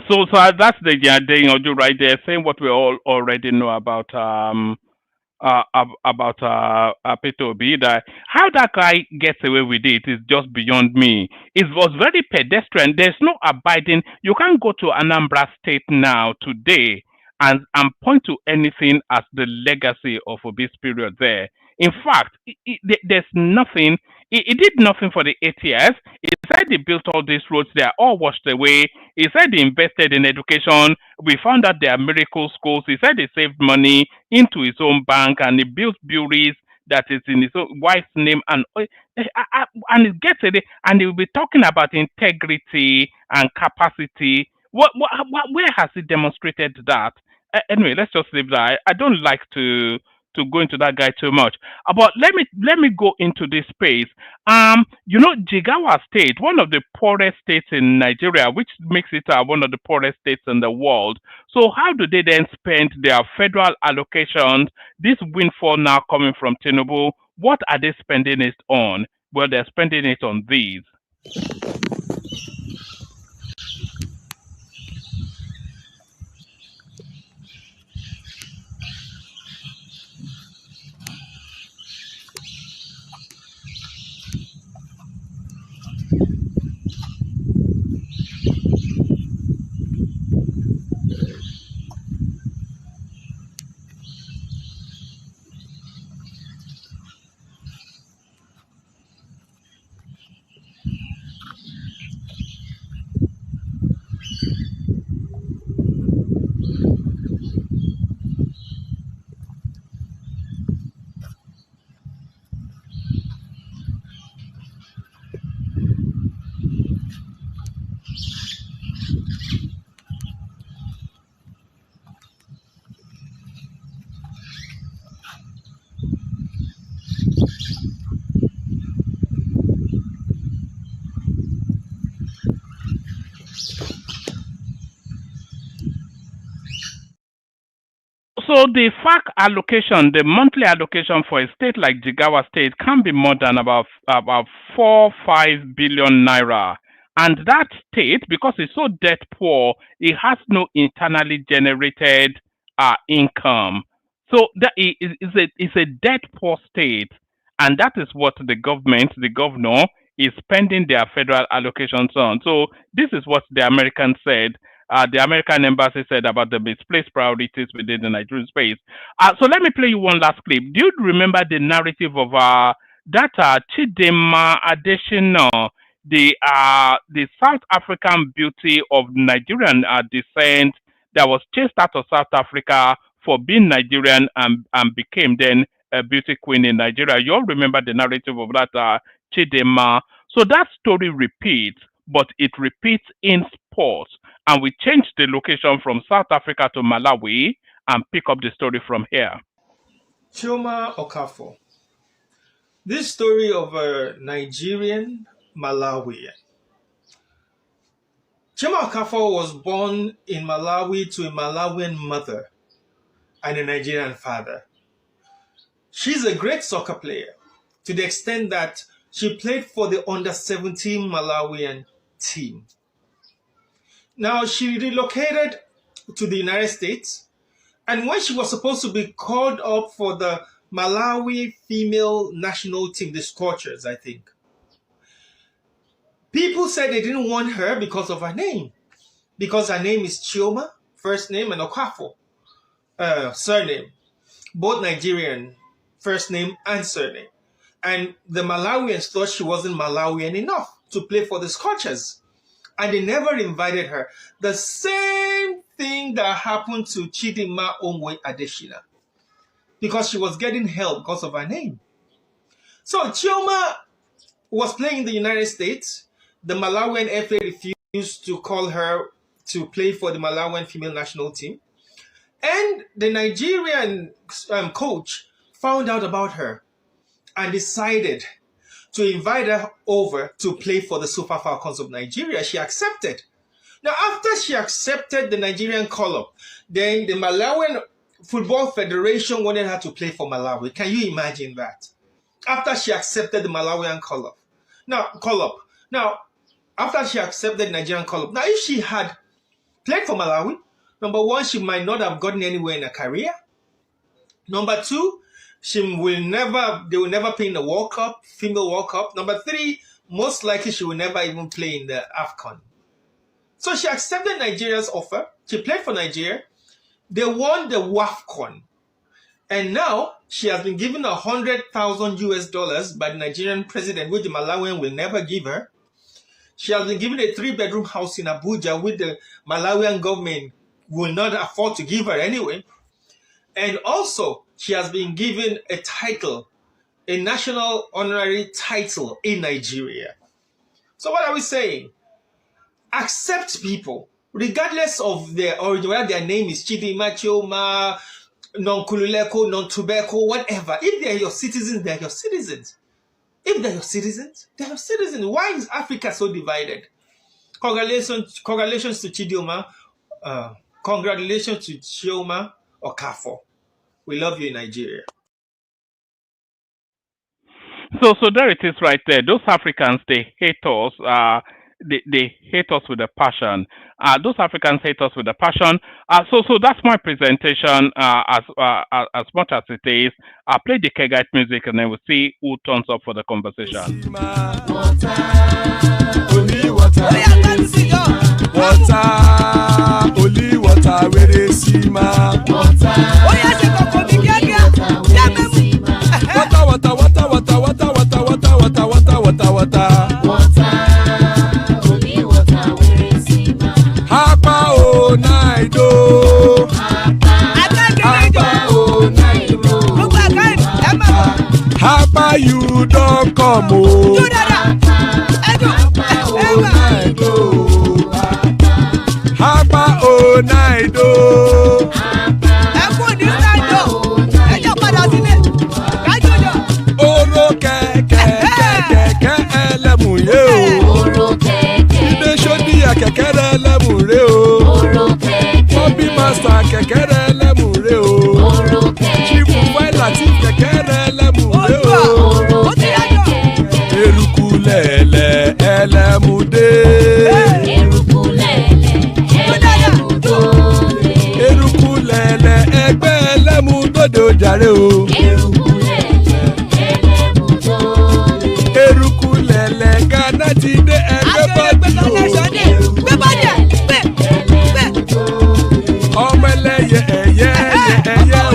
So that's the Ojo right there, saying what we all already know about Peter Obi. That how that guy gets away with it is just beyond me. It was very pedestrian. There's no abiding. You can't go to Anambra State now today and point to anything as the legacy of Obi's period there. In fact, there's nothing. He did nothing for the 8 years. He said he built all these roads. They are all washed away. He said he invested in education. We found out there are miracle schools. He said he saved money into his own bank and he built breweries that is in his own wife's name. And it gets it. And he will be talking about integrity and capacity. Where has he demonstrated that? Anyway, let's just leave that. I don't like to go into that guy too much. But let me go into this space. Jigawa State, one of the poorest states in Nigeria, which makes it one of the poorest states in the world. So how do they then spend their federal allocations? This windfall now coming from Tinubu, what are they spending it on? Well, they're spending it on these. So the FAC allocation, the monthly allocation for a state like Jigawa State can be more than about 4-5 billion naira. And that state, because it's so debt poor, it has no internally generated income. So that it's a debt poor state. And that is what the governor, is spending their federal allocations on. So this is what the Americans said. The American embassy said about the misplaced priorities within the Nigerian space. So let me play you one last clip. Do you remember the narrative of that Chidema Adesina, the South African beauty of Nigerian descent that was chased out of South Africa for being Nigerian and became then a beauty queen in Nigeria? You all remember the narrative of that Chidema. So that story repeats, but it repeats in sports. And we changed the location from South Africa to Malawi and pick up the story from here. Chioma Okafor. This story of a Nigerian Malawian. Chioma Okafor was born in Malawi to a Malawian mother and a Nigerian father. She's a great soccer player to the extent that she played for the under-17 Malawian team. Now, she relocated to the United States, and when she was supposed to be called up for the Malawi female national team, the Scorchers, I think, people said they didn't want her because of her name. Because her name is Chioma, first name, and Okafo, surname. Both Nigerian, first name and surname. And the Malawians thought she wasn't Malawian enough to play for the Scorchers. And they never invited her. The same thing that happened to Chidinma Onwe Adeshina. Because she was getting help because of her name. So Chioma was playing in the United States. The Malawian FA refused to call her to play for the Malawian female national team. And the Nigerian coach found out about her and decided to invite her over to play for the Super Falcons of Nigeria. She accepted. Now, after she accepted the Nigerian call-up, then the Malawian Football Federation wanted her to play for Malawi. Can you imagine that? After she accepted the Malawian call-up. Now, after she accepted the Nigerian call-up, now if she had played for Malawi, number one, she might not have gotten anywhere in her career. Number two, they will never play in the World Cup, female World Cup. Number three, most likely she will never even play in the AFCON. So she accepted Nigeria's offer. She played for Nigeria. They won the WAFCON. And now she has been given $100,000 by the Nigerian president, which the Malawian will never give her. She has been given a 3-bedroom house in Abuja, which the Malawian government will not afford to give her anyway. And also, she has been given a title, a national honorary title in Nigeria. So what are we saying? Accept people, regardless of their origin, whether their name is Chidinma, Chioma, Non-Kululeko, Non-Tubeko, whatever. If they're your citizens, they're your citizens. If they're your citizens, they're your citizens. Why is Africa so divided? Congratulations to Chidinma. Congratulations to Chioma Okafo. We love you in Nigeria. So there it is right there. Those Africans, they hate us. They hate us with a passion. Those Africans hate us with a passion. So that's my presentation. As much as it is, I'll play the Kegite music and then we'll see who turns up for the conversation. Only water, where they see ma. Hapa you don't come oh. Hapa oh night oh. Oro kẹ̀kẹ́ ẹlẹ́mù yé o. Ilé ṣọ́dí kẹ̀kẹ́ ẹlẹ́mù ré o. Bobby master kẹ̀kẹ́ ẹlẹ́mù ré o. Chief Wáìlà tí kẹ̀kẹ́ ẹlẹ́mù ré o. Eruku lẹ̀lẹ̀ ẹlẹ́mù dé. Eruku lẹ̀lẹ̀ ẹgbẹ́ ẹlẹ́mù dòde ojàre o. Eruku lẹ̀lẹ̀ Ghana ti dé ẹgbẹ́ bọ́dì o. Ọmọ ẹlẹ́yẹ ẹyẹ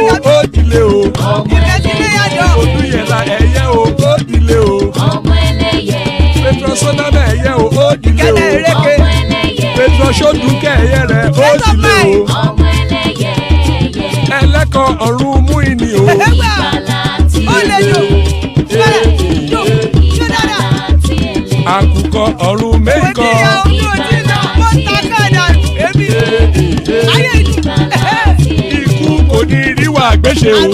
o ó dilé o. Odúyẹ̀lá ẹyẹ o ó dilé o. Petrosodana ẹyẹ o ó dilé o. Petrosodúnkẹ́ ẹyẹ rẹ̀ ó dilé o. Ẹlẹ́kọ̀ ọ̀run mú ìní o. Àkùkọ ọ̀run mẹ́kọ̀. Ikú kò ní ríwà gbéṣe o.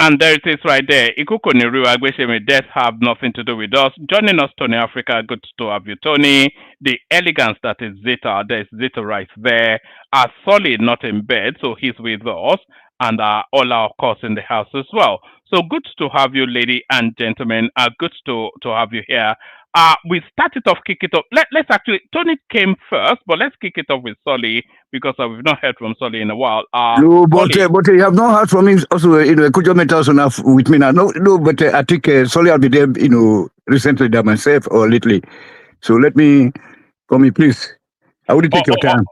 And there it is right there. Ikuko Niru Agbeshemi, death have nothing to do with us. Joining us, Tony Africa. Good to have you, Tony. The elegance that is Zeta. There's Zeta right there. Solid not in bed, so he's with us. And Ola, of course, in the house as well. So good to have you, lady and gentlemen. Good to have you here. We started off, kick it off. Let's actually, Tony came first, but let's kick it off with Solly because we've not heard from Solly in a while. No, but Solly. but you have not heard from him also. Could you meet us enough with me now? No, but I think Solly have been there, recently than myself or lately. So let me come in, please. I will take your time.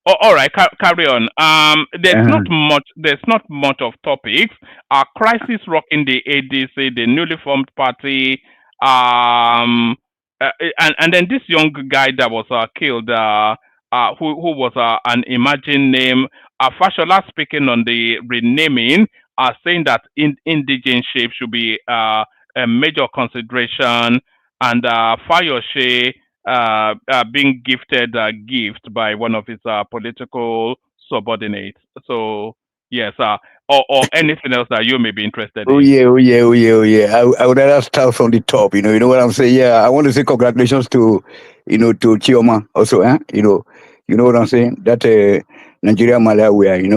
All right, carry on. There's not much of topics. Crisis rocking the ADC, the newly formed party. And then this young guy that was killed, who was an emerging name. Fashola speaking on the renaming, saying that indigenship should be a major consideration, and Fayose being gifted a gift by one of his political subordinates. So yes, or anything else that you may be interested in. Oh yeah. I would rather start from the top. You know what I'm saying? Yeah, I want to say congratulations to to Chioma also. You know what I'm saying? That Nigeria, Malawi, you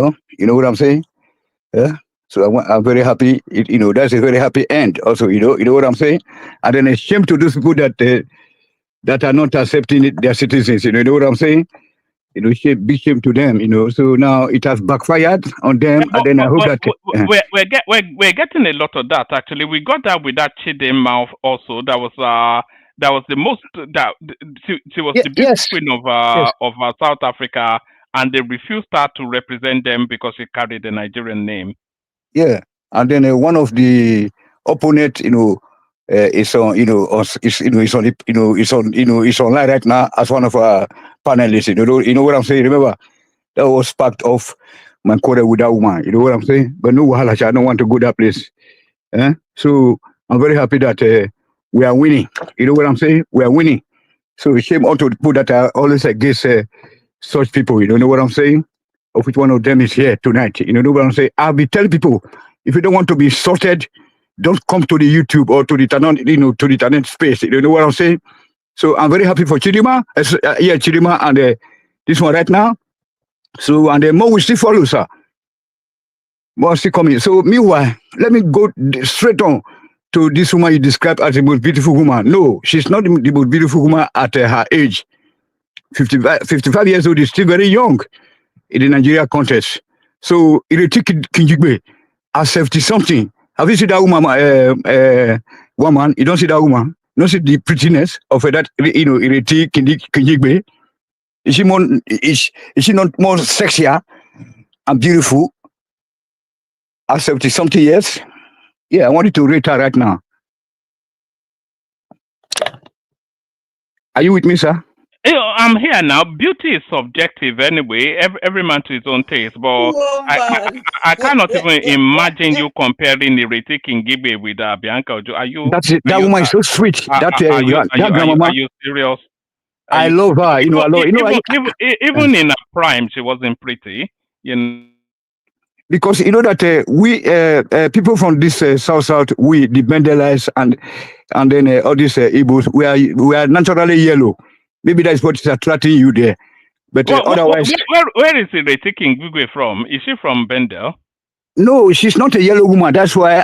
know what I'm saying? Yeah. So I'm very happy. That's a very happy end. Also, you know what I'm saying? And then a shame to those people that are not accepting their citizens. You know what I'm saying? Big shame to them. So now it has backfired on them, and then I hope that we're getting a lot of that. Actually, we got that with that Chidinma also. That was the most that she was the big queen of South Africa, and they refused her to represent them because she carried the Nigerian name. Yeah, and then one of the opponent, is on, it's online right now as one of our panelists. You know what I'm saying? Remember, that was part of my quarrel with that woman. You know what I'm saying? But no, I don't want to go that place. So I'm very happy that we are winning. You know what I'm saying? We are winning. So shame on to people that are always against such people. You know what I'm saying? Of which one of them is here tonight. You know what I'm saying? I'll be telling people, if you don't want to be sorted, don't come to the YouTube or to the to the internet space. You know what I'm saying? So I'm very happy for Chidinma. Chidinma and this one right now. So and more will still follow, sir. More still coming. So meanwhile, let me go straight on to this woman you described as the most beautiful woman. No, she's not the most beautiful woman at her age. 55 years old is still very young in the Nigeria context. So Ireti Kinjigbe at 70-something. Have you seen that woman? You don't see that woman? You don't see the prettiness of that, Ireti Kinjigbe? Is she not more sexier and beautiful at 70-something years? Yeah, I wanted to rate her right now. Are you with me, sir? I'm here now. Beauty is subjective anyway. Every man to his own taste. But I cannot even imagine you comparing Ireti Kingibe with Bianca Ojo. That woman is so sweet. That grandmama. Are you serious? I love her. Even in her prime, she wasn't pretty. Because you know that we people from this south, we the Bendelites and then all these Igbos, we are naturally yellow. Maybe that's what is attracting you there. But otherwise, where is Ireti Kingibe from? Is she from Bendel? No, she's not a yellow woman. That's why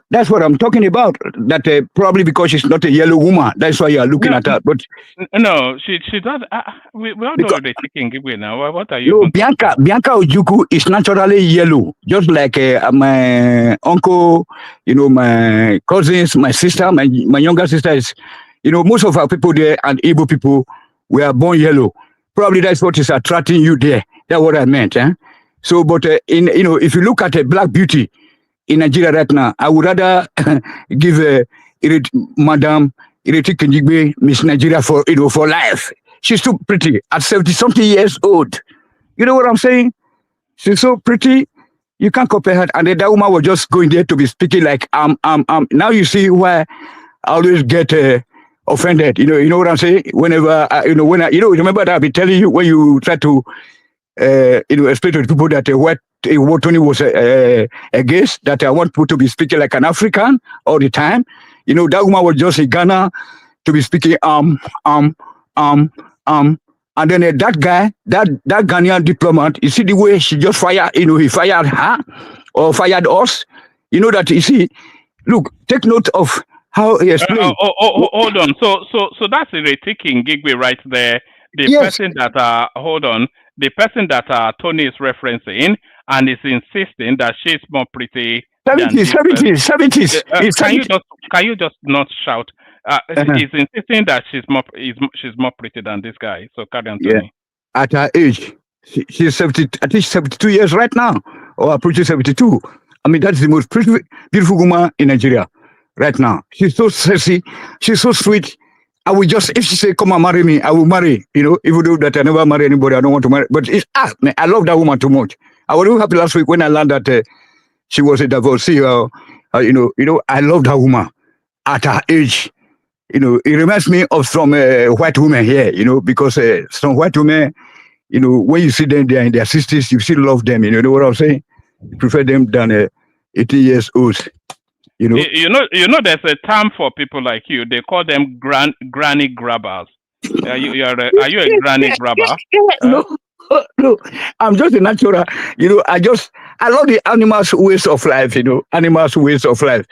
that's what I'm talking about. That probably because she's not a yellow woman, that's why you are looking at her. But no, she does. We all know Ireti Kingibe now. What are you? No, Bianca Ojukwu is naturally yellow, just like my uncle, my cousins, my sister, my younger sister is. Most of our people there and Igbo people were born yellow. Probably that's what is attracting you there. That's what I meant. So, but if you look at a black beauty in Nigeria right now, I would rather give Madam Ireti Kinjigbe Miss Nigeria for life. She's too pretty at 70-something years old. You know what I'm saying? She's so pretty. You can't compare her. And that woman was just going there to be speaking like Now you see why I always get offended. You know what I'm saying? Whenever remember that I've been telling you when you try to explain to the people that what Tony was against, that I want people to be speaking like an African all the time. That woman was just in Ghana to be speaking and then that guy, that Ghanaian diplomat, you see the way she just fired, he fired her or fired us. That you see, look, take note of how he explained. Hold on. So that's King Gigwe right there. The person that the person that Tony is referencing and is insisting that she's more pretty. 70s. Can you just not shout? He's insisting that she's more pretty than this guy. So carry on, Tony. Yeah. At her age, she's 70. I think 72 years right now, or approaching 72. I mean, that's the most beautiful woman in Nigeria right now. She's so sexy. She's so sweet. I will just, if she say, come and marry me, I will marry. Even though that I never marry anybody, I don't want to marry. But man, I love that woman too much. I was really happy last week when I learned that she was a divorcee. I love that woman at her age. It reminds me of some white women here, because some white women, when you see them, they're in their 60s, you still love them. You know what I'm saying? You prefer them than 18 years old. There's a term for people like you. They call them granny grabbers. Are you a granny grabber? No, I'm just a natural. I love the animals' ways of life. Animals' ways of life.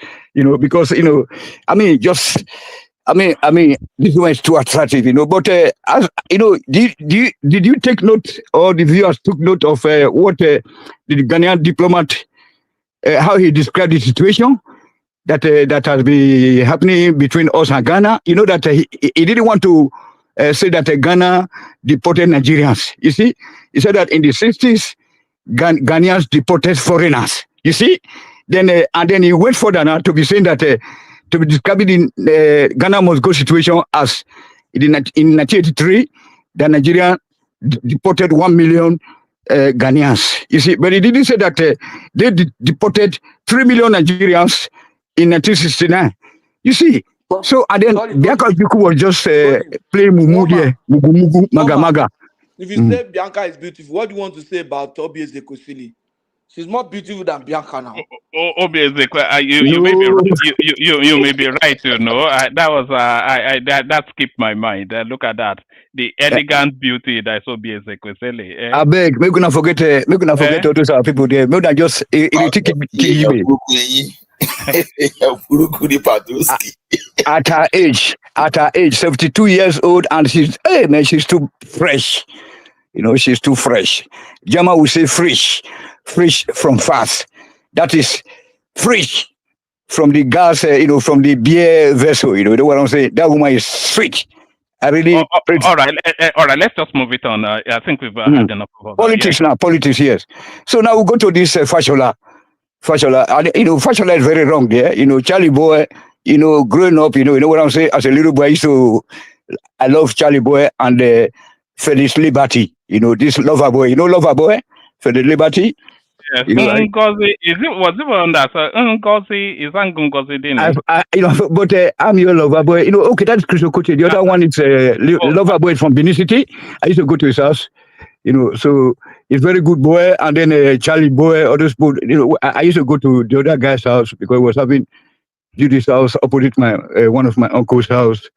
Because this one is too attractive. But as did you take note, or the viewers took note of what the Ghanaian diplomat, how he described the situation that has been happening between us and Ghana? That he didn't want to say that Ghana deported Nigerians. You see, he said that in the 60s, Ghanaians deported foreigners. You see, then and then he went further now to be saying that to be describing the Ghana must go situation as in 1983, that Nigeria deported 1 million Ghanaians. You see, but he didn't say that they deported 3 million Nigerians in 1969. You see, so and then Bianca Juku was just playing mumu there, mugu, maga. If you say Bianca is beautiful, what do you want to say about Toby Ezekosili? She's more beautiful than Bianca now. Obviously, you may be you may be right. That skipped my mind. Look at that, the elegant beauty that's Ezekosili. I beg, make not forget all those our people there. Make not just at her age, 72 years old, and she's too fresh. She's too fresh. Jama will say fresh from fast. That is fresh from the gas, from the beer vessel. You know what I'm saying? That woman is sweet. I really. All right. Let's just move it on. I think we've had enough of politics now. Politics, yes. So now we go to this Fashola. And, Fashola is very wrong there. Charlie Boy. Growing up, you know what I'm saying. As a little boy, I love Charlie Boy and Felix Liberty. This Lover Boy. Lover Boy, Felix Liberty. Yes, Ngozi, was it on that? Ngozi, is that Ngozi, didn't it? But I'm your Lover Boy. Okay, that's Chris Okoche. The other one is Lover Boy from Benin City. I used to go to his house. So he's very good boy. And then Charlie Boy, others, I used to go to the other guy's house because he was having Judy's house opposite my one of my uncle's house.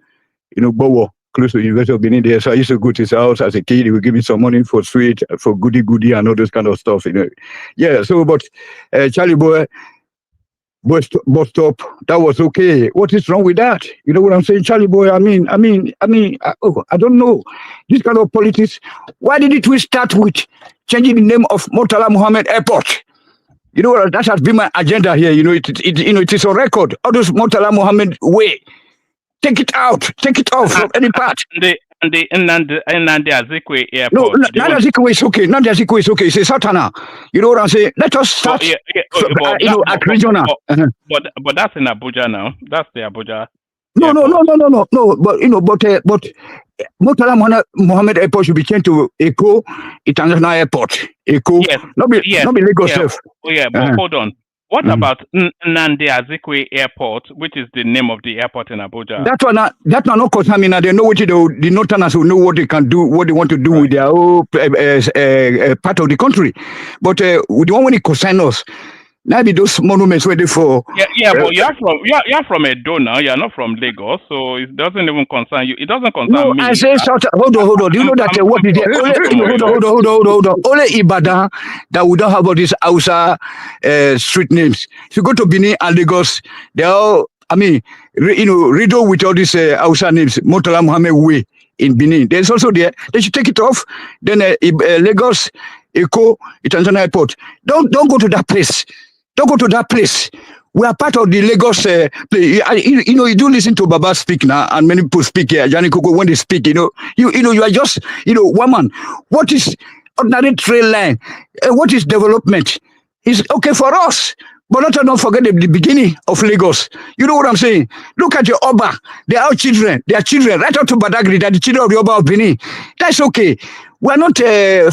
Bowo, close to the University of Benin there. So I used to go to his house as a kid. He would give me some money for sweet, for goody and all those kind of stuff. Yeah. So, but Charlie Boy, bus stop, that was okay. What is wrong with that? You know what I'm saying? Charlie Boy, I don't know. This kind of politics. Why didn't we start with changing the name of Murtala Muhammad Airport? That has been my agenda here. It is on record. All those Murtala Muhammad way. Take it out. Take it off from any part. The Nnamdi Azikiwe Airport. No, Nnamdi Azikiwe is okay. Nnamdi Azikiwe is okay. It's a Sultana. You know what I'm saying? Let us start. At regional. But that's in Abuja now. That's the Abuja. No. But Murtala Muhammad Airport should be changed to Eko International Airport. Eko. Yes. Not be Lagos. Yeah. But hold on. What about Nnamdi Azikiwe Airport, which is the name of the airport in Abuja? That one not concern me now. They know what the Northerners will know what they can do, what they want to do with their whole part of the country. But the one when it concern us, maybe those monuments were there for. Yeah, but you're from Edo now. You're not from Lagos, so it doesn't even concern you. It doesn't concern me. I say hold on. Do you know that what is there? Hold on. Only Ibadan that we don't have all these Hausa street names. If you go to Benin and Lagos, they all. I mean, riddle with all these Hausa names. Murtala Muhammad Way in Benin. There's also there. They should take it off. Then Lagos, Eko, International Airport. Don't go to that place. Don't go to that place. We are part of the Lagos play. You do listen to Baba speak now, and many people speak here. Johnny Coco, when they speak, you are just, woman. What is ordinary trail line? What is development? It's okay for us. But don't forget the beginning of Lagos. You know what I'm saying? Look at your Oba. They are children. They are children. Right up to Badagry. They are the children of the Oba of Benin. That's okay. We're not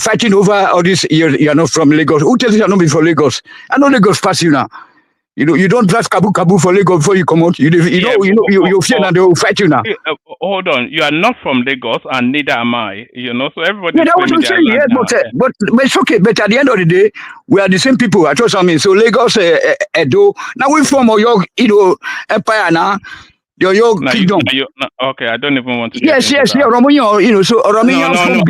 fighting over all this. You're not from Lagos. Who tells you you're not from Lagos? I know Lagos pass you now. You don't drive Kabu for Lagos before you come out. You fear that they will fight you now. Hold on. You are not from Lagos, and neither am I. So everybody. Yeah, that's what I'm saying. Yeah, but it's okay. But at the end of the day, we are the same people. I trust me. So Lagos, Edo. Now we form your empire now. Your kingdom. Okay, I don't even want to. Yes. Yeah, Oromo, so Oromo from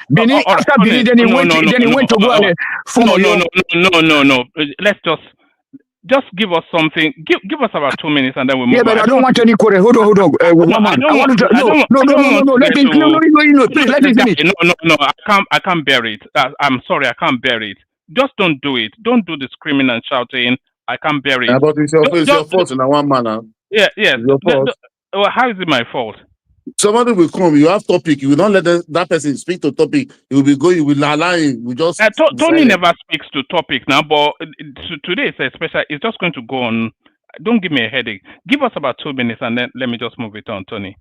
Benin. After Benin, then he went to go and form No. Let's just give us something. Give us about 2 minutes, and then we move. Yeah, but I don't want any quarrel. Hold on. No. Let me finish. No. I can't bear it. I'm sorry, I can't bear it. Just don't do it. Don't do the screaming and shouting. I can't bear it. Yeah, but it's your fault in one manner. Yeah. How is it my fault? Somebody will come. You have topic. You will not let that person speak to topic. You will be going. You will allow him. We just. Tony never speaks to topic now, but today is a special. It's just going to go on. Don't give me a headache. Give us about 2 minutes, and then let me just move it on, Tony.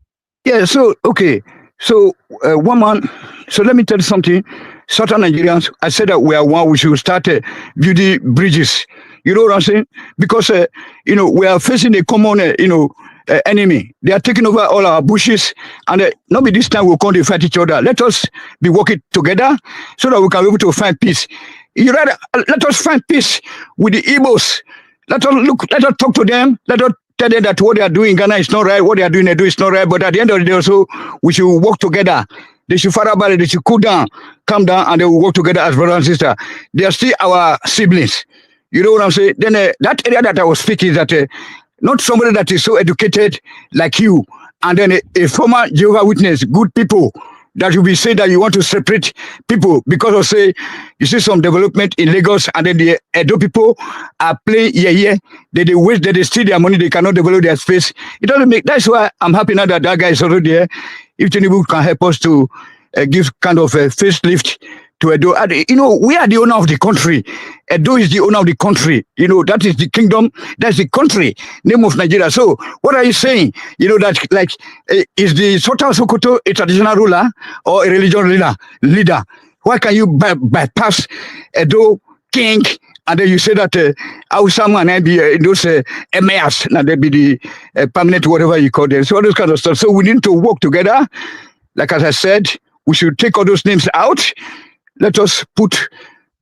Yeah. So okay. So woman. So let me tell you something. Southern Nigerians. I said that we are one. We should start building bridges. You know what I'm saying? Because we are facing a common enemy. They are taking over all our bushes, and not be this time we'll come to fight each other. Let us be working together so that we can be able to find peace. Let us find peace with the Igbos. Let us talk to them. Let us tell them that what they are doing in Ghana is not right. What they are doing in Edo is not right. But at the end of the day, also we should work together. They should fire about it. They should cool down, calm down, and they will work together as brother and sister. They are still our siblings. You know what I'm saying? Then that area that I was speaking is that not somebody that is so educated like you, and then a former Jehovah's Witness, good people, that you be saying that you want to separate people because of say you see some development in Lagos, and then the Edo people are playing they waste, they steal their money, they cannot develop their space. It doesn't make. That's why I'm happy now that guy is already there. If Tinubu can help us to give kind of a facelift to Edo. We are the owner of the country. Edo is the owner of the country. That is the kingdom. That's the country name of Nigeria. So what are you saying? That is the Sultan Sokoto a traditional ruler or a religious leader? Why can you bypass Edo king? And then you say that Ausama and be those emirs, now they be the permanent whatever you call them. So all those kind of stuff. So we need to work together. Like as I said, we should take all those names out. Let us put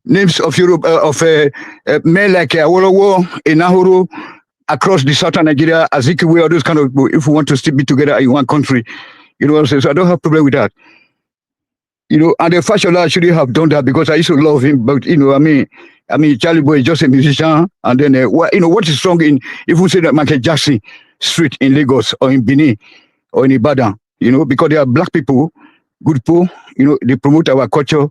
names of Europe of men like Awolowo, Enahoro across the southern Nigeria, Azikiwe, all those kind of people. If we want to still be together in one country, you know what I'm saying. So I don't have problem with that. And the Fashola should have done that because I used to love him. But I mean, Charlie Boy is just a musician. And then what is strong in if we say that Michael Jackson Street in Lagos or in Benin or in Ibadan, because they are black people, good people. They promote our culture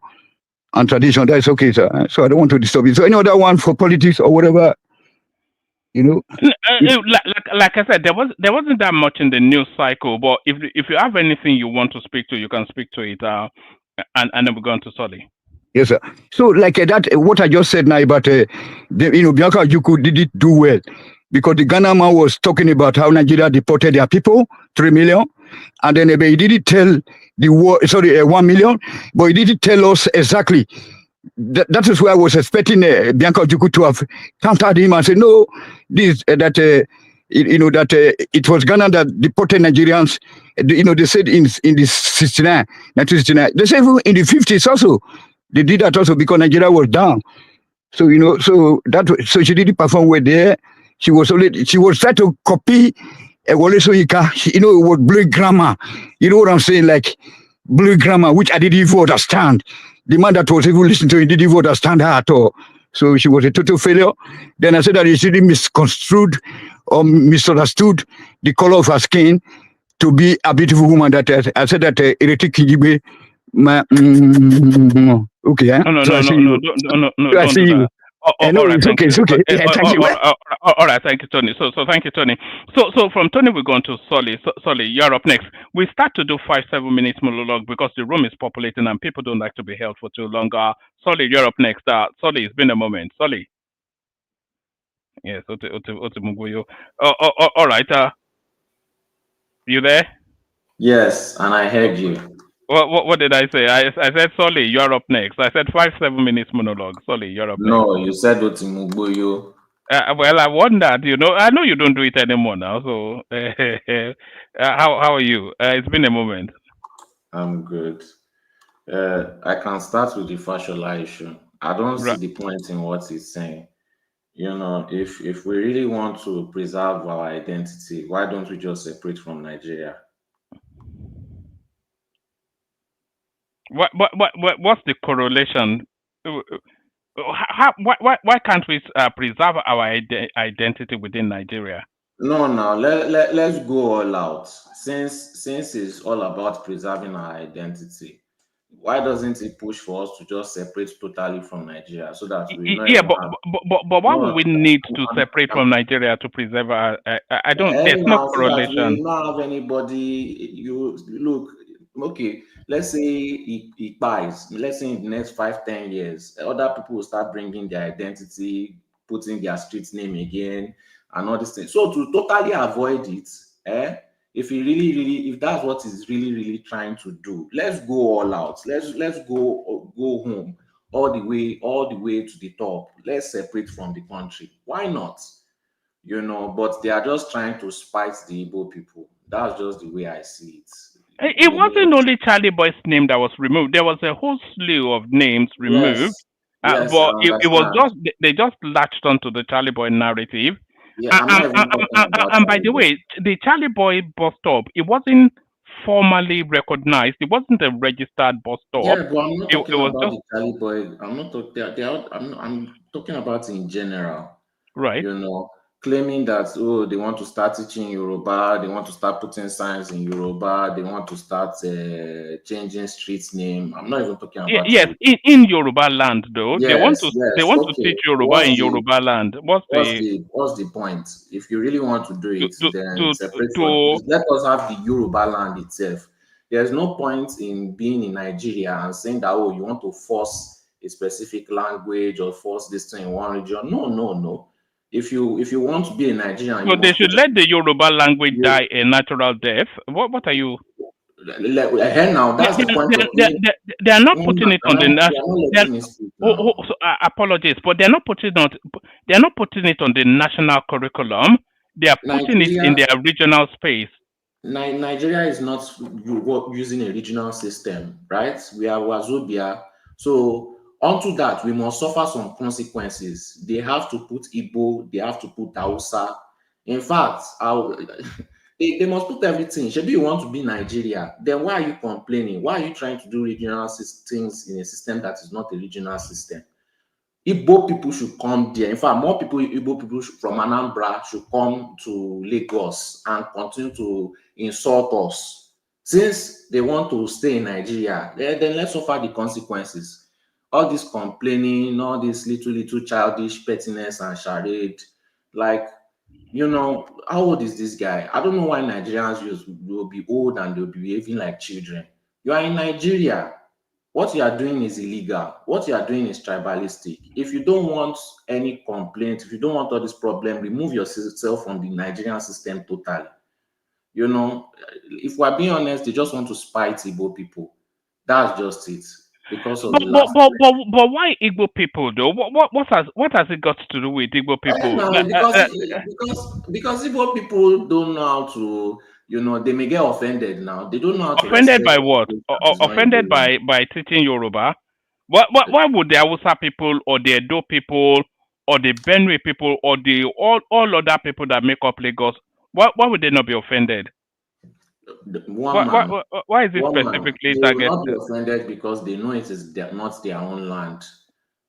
and tradition. That's okay, sir. So I don't want to disturb you. So any other one for politics or whatever, Like I said, there wasn't that much in the news cycle. But if you have anything you want to speak to, you can speak to it. And then we're going to Solly. Yes, sir. So like that, what I just said now about Bianca Ojukwu didn't do well because the Ghana man was talking about how Nigeria deported their people, 3 million, and then he didn't tell the war. 1 million, but he didn't tell us exactly that is where I was expecting Bianca Ojukwu to have countered him and said, no, that it was Ghana that deported Nigerians. They said in the 1969, they said even in the 50s also, they did that also because Nigeria was down. So so she didn't perform well there. She was trying to copy Wole Soyinka. It was blue grammar. You know what I'm saying? Like blue grammar, which I didn't even understand. The man that was even listening to it didn't even understand her at all. So she was a total failure. Then I said that she misconstrued or misunderstood the color of her skin to be a beautiful woman. That I said that Ereti Kijibe. Okay, eh? No, So I see you. So I don't see do you. that. No, it's okay. It's okay. Thank you. All right, thank you, Tony. So thank you, Tony. So from Tony, we're going to Solly. Solly, you're up next. We start to do 5-7 minutes monologue because the room is populating and people don't like to be held for too long. Solly, you're up next. Solly, it's been a moment. Solly. Yes, Ote. All right. You there? Yes, and I heard you. What did I say? I said, Solly, you're up next. I said 5-7 minutes monologue. Solly, you're up next. No, you said Otimugboyo. Well, I wondered, I know you don't do it anymore now. So, how are you? It's been a moment. I'm good. I can start with the Fashola issue. I don't see the point in what he's saying. If we really want to preserve our identity, why don't we just separate from Nigeria? What's the correlation? Why can't we preserve our identity within Nigeria? No, now let's go all out. Since it's all about preserving our identity, why doesn't it push for us to just separate totally from Nigeria so that we know? Yeah, but why would we need to separate from Nigeria to preserve our? I don't. There's no correlation. So that we not have anybody. You look. Okay, let's say it buys. Let's say in the next 5-10 years, other people will start bringing their identity, putting their street name again, and all these things. So to totally avoid it, if if that's what he's really trying to do, let's go all out. Let's go home all the way to the top. Let's separate from the country. Why not? But they are just trying to spite the Igbo people. That's just the way I see it. It wasn't only Charlie Boy's name that was removed. There was a whole slew of names removed. Yes, but it was just they just latched onto the Charlie Boy narrative. Yeah, I'm not even talking about and by the way, the Charlie Boy bus stop, it wasn't formally recognized. It wasn't a registered bus stop. Yeah, but I'm not talking about the Charlie Boy. I'm not talking. I'm talking about in general. Right. Claiming that they want to start teaching Yoruba, they want to start putting signs in Yoruba, they want to start changing streets name. I'm not even talking about. Yes, in Yoruba land though, yes, they want to teach Yoruba in Yoruba land. What's the point? If you really want to do it, then separate from. Let us have the Yoruba land itself. There's no point in being in Nigeria and saying that you want to force a specific language or force this thing in one region. No. If you want to be a Nigerian, so they should let the Yoruba language die a natural death. What are you? Now that's the point. They are not putting it on the national. Apologies, but they're not putting it on the national curriculum. They are putting it in their regional space. Nigeria is not using a regional system, right? We are Wazobia, so. Onto that, we must suffer some consequences. They have to put Igbo, they have to put Hausa. In fact, they must put everything. Maybe you want to be Nigeria, then why are you complaining? Why are you trying to do regional things in a system that is not a regional system? Igbo people should come there. In fact, more Igbo people from Anambra should come to Lagos and continue to insult us. Since they want to stay in Nigeria, then let's suffer the consequences. All this complaining, all this little childish pettiness and charade, how old is this guy? I don't know why Nigerians will be old and they'll be behaving like children. You are in Nigeria. What you are doing is illegal. What you are doing is tribalistic. If you don't want any complaint, if you don't want all this problem, remove yourself from the Nigerian system totally. If we're being honest, they just want to spite Igbo people. That's just it. because of But the but last but election. but why Igbo people though? What has it got to do with Igbo people? No, because Igbo people don't know how to, they may get offended now. They don't know how to Offended respect by what? people that is not Offended Igbo land. by teaching Yoruba? Why would the Hausa people or the Edo people or the Benue people or the all other people that make up Lagos, why would they not be offended? One man, Why is it specifically they will not be targeted? offended because they know it is not their own land.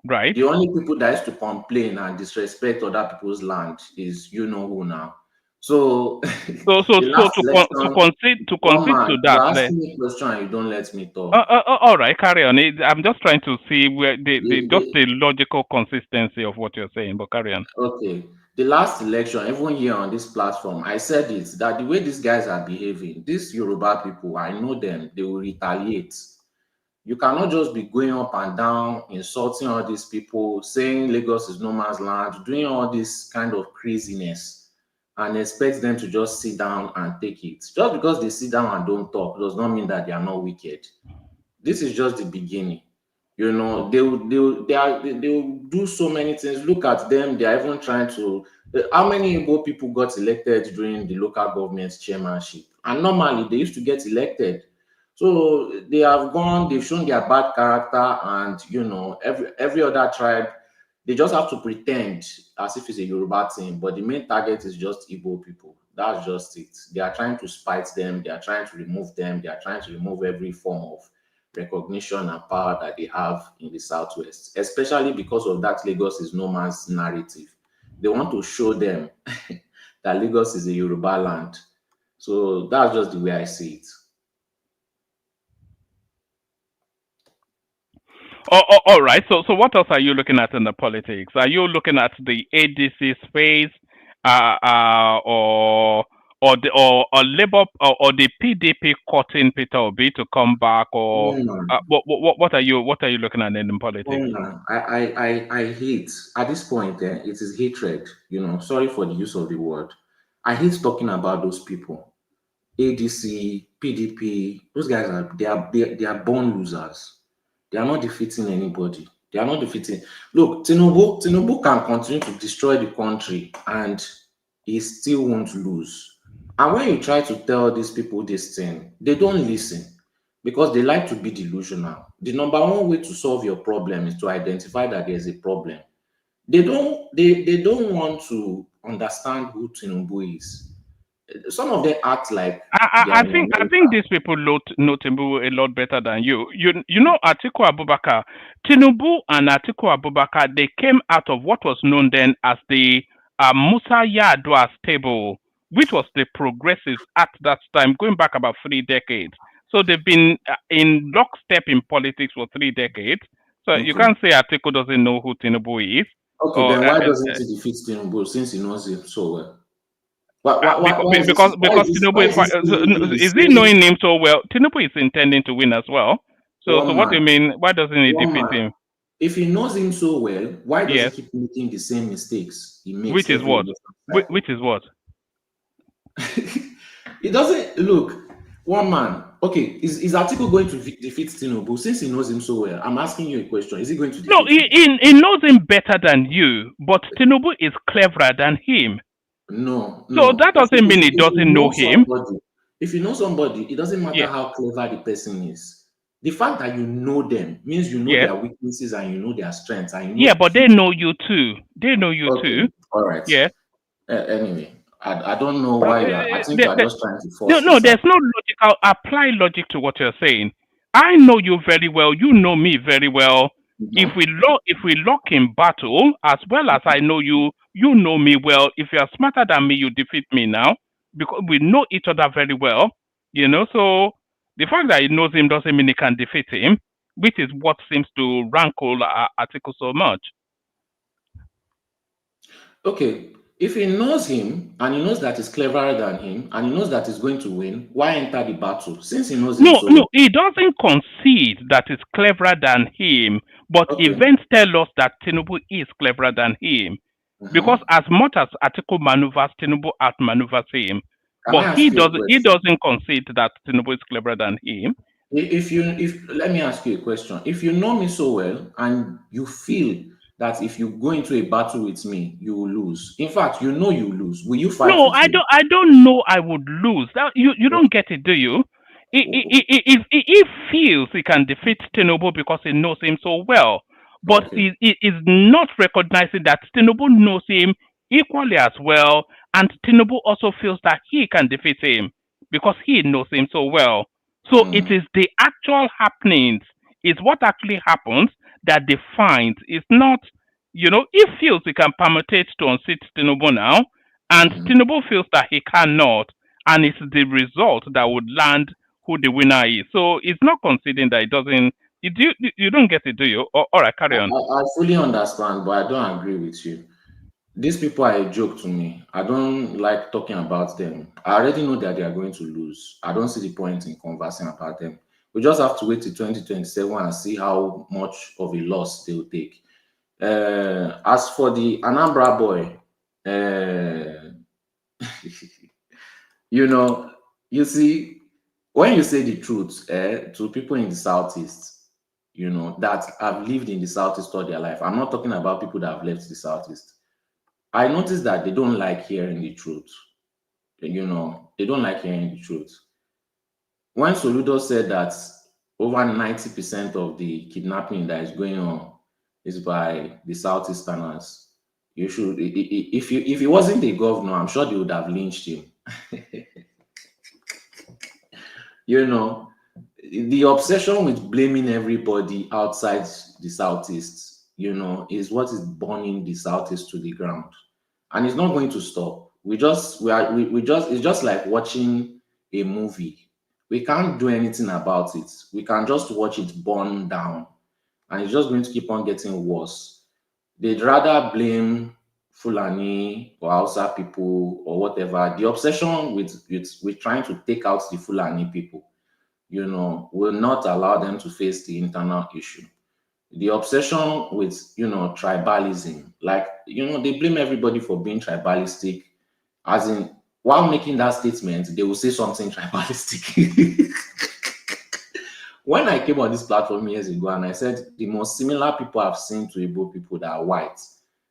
Right. The only people that used to complain and disrespect other people's land is you know who now. So So the last to election, one concede man, to you're that, asking me a question and you don't let me talk. all right, carry on. I'm just trying to see where just The, the logical consistency of what you're saying, but carry on. Okay. The last election, even here on this platform, I said it that the way these guys are behaving, these Yoruba people, I know them, they will retaliate. You cannot just be going up and down, insulting all these people, saying Lagos is no man's land, doing all this kind of craziness, and expect them to just sit down and take it. Just because they sit down and don't talk does not mean that they are not wicked. This is just the beginning. They will do so many things. Look at them. They are even trying to. How many Igbo people got elected during the local government chairmanship? And normally they used to get elected. So they have gone. They've shown their bad character, and every other tribe. They just have to pretend as if it's a Yoruba thing, but the main target is just Igbo people. That's just it. They are trying to spite them. They are trying to remove them. They are trying to remove every form of recognition and power that they have in the Southwest, especially because of that Lagos is no man's narrative. They want to show them that Lagos is a Yoruba land. So that's just the way I see it. All right. So what else are you looking at in the politics? Are you looking at the ADC space, or Labour or the PDP cutting Peter Obi to come back, or what are you looking at in politics? I hate at this point. It is hatred. Sorry for the use of the word. I hate talking about those people. ADC, PDP, those guys they are born losers. They are not defeating anybody. They are not defeating. Look, Tinubu can continue to destroy the country and he still won't lose. And when you try to tell these people this thing, they don't listen because they like to be delusional. The number one way to solve your problem is to identify that there's a problem. They don't want to understand who Tinubu is. Some of them act like they are I in think I America. think these people know Tinubu a lot better than you. You know Atiku Abubakar, Tinubu and Atiku Abubakar, they came out of what was known then as the Musa Yar'Adua stable, which was the progressives at that time, going back about 3 decades. So they've been in lockstep in politics for 3 decades. So you Okay. can't say Atiku doesn't know who Tinubu is. Okay, then why doesn't he defeat Tinubu since he knows him so well? Why is this? Because Tinubu is is he knowing him so well? Tinubu is intending to win as well. So One what do you man, mean? Why doesn't he one defeat man. him? If he knows him so well, why does he Yes. keep making the same mistakes he makes Which is every what? election cycle? Which is what? It doesn't look. One man. Okay, is Atiku going to defeat Tinubu since he knows him so well? I'm asking you a question. Is he going to defeat No, him? he knows him better than you, but Tinubu is cleverer than him. No. So that doesn't mean he If you doesn't know know him. somebody, it doesn't matter Yeah. how clever the person is. The fact that you know them means you know Yeah. their weaknesses and you know their strengths and you know. Yeah, but they know you too. They know you Okay, too. all right. Yeah. Anyway, I don't know why you are. I think you are just trying to force No, this there's out. no logical. Apply logic to what you're saying. I know you very well. You know me very well. If we lock in battle, as well as I know you, you know me well. If you are smarter than me, you defeat me now because we know each other very well. So the fact that he knows him doesn't mean he can defeat him, which is what seems to rankle Article so much. Okay, if he knows him and he knows that he's cleverer than him and he knows that he's going to win, why enter the battle? Since he knows him No, so no, well. he doesn't concede that he's cleverer than him, but events tell us that Tinubu is cleverer than him. Because as much as Atiku maneuvers, Tinubu outmaneuvers him. Can I But he ask you a doesn't. He question? doesn't concede that Tinubu is cleverer than him. if let me ask you a question. If you know me so well and you feel that if you go into a battle with me, you will lose. In fact, you know you lose. Will you fight No, with me? I don't know I would lose. That you don't get it, do you? He feels he can defeat Tinubu because he knows him so well, but Okay. he is not recognizing that Tinubu knows him equally as well, and Tinubu also feels that he can defeat him because he knows him so well. So it is the actual happenings, is what actually happens that defines. It's not, he feels he can permutate to unseat Tinubu now, and Tinubu feels that he cannot, and it's the result that would land who the winner is. So it's not conceding that it doesn't. You don't get it, do you? All right, carry on. I fully understand, but I don't agree with you. These people are a joke to me. I don't like talking about them. I already know that they are going to lose. I don't see the point in conversing about them. We just have to wait till 2027 and see how much of a loss they will take. As for the Anambra boy, you know, you see, when you say the truth to people in the southeast, that have lived in the southeast all their life, I'm not talking about people that have left the southeast. I noticed that they don't like hearing the truth. They don't like hearing the truth. When Soludo said that over 90% of the kidnapping that is going on is by the Southeasterners, you should, if he wasn't a governor, I'm sure they would have lynched him. The obsession with blaming everybody outside the Southeast, is what is burning the Southeast to the ground. And it's not going to stop. It's just like watching a movie. We can't do anything about it. We can just watch it burn down, and it's just going to keep on getting worse. They'd rather blame Fulani or Hausa people or whatever. The obsession with trying to take out the Fulani people, will not allow them to face the internal issue. The obsession with tribalism, like they blame everybody for being tribalistic, as in while making that statement they will say something tribalistic. When I came on this platform years ago and I said the most similar people I've seen to Igbo people that are white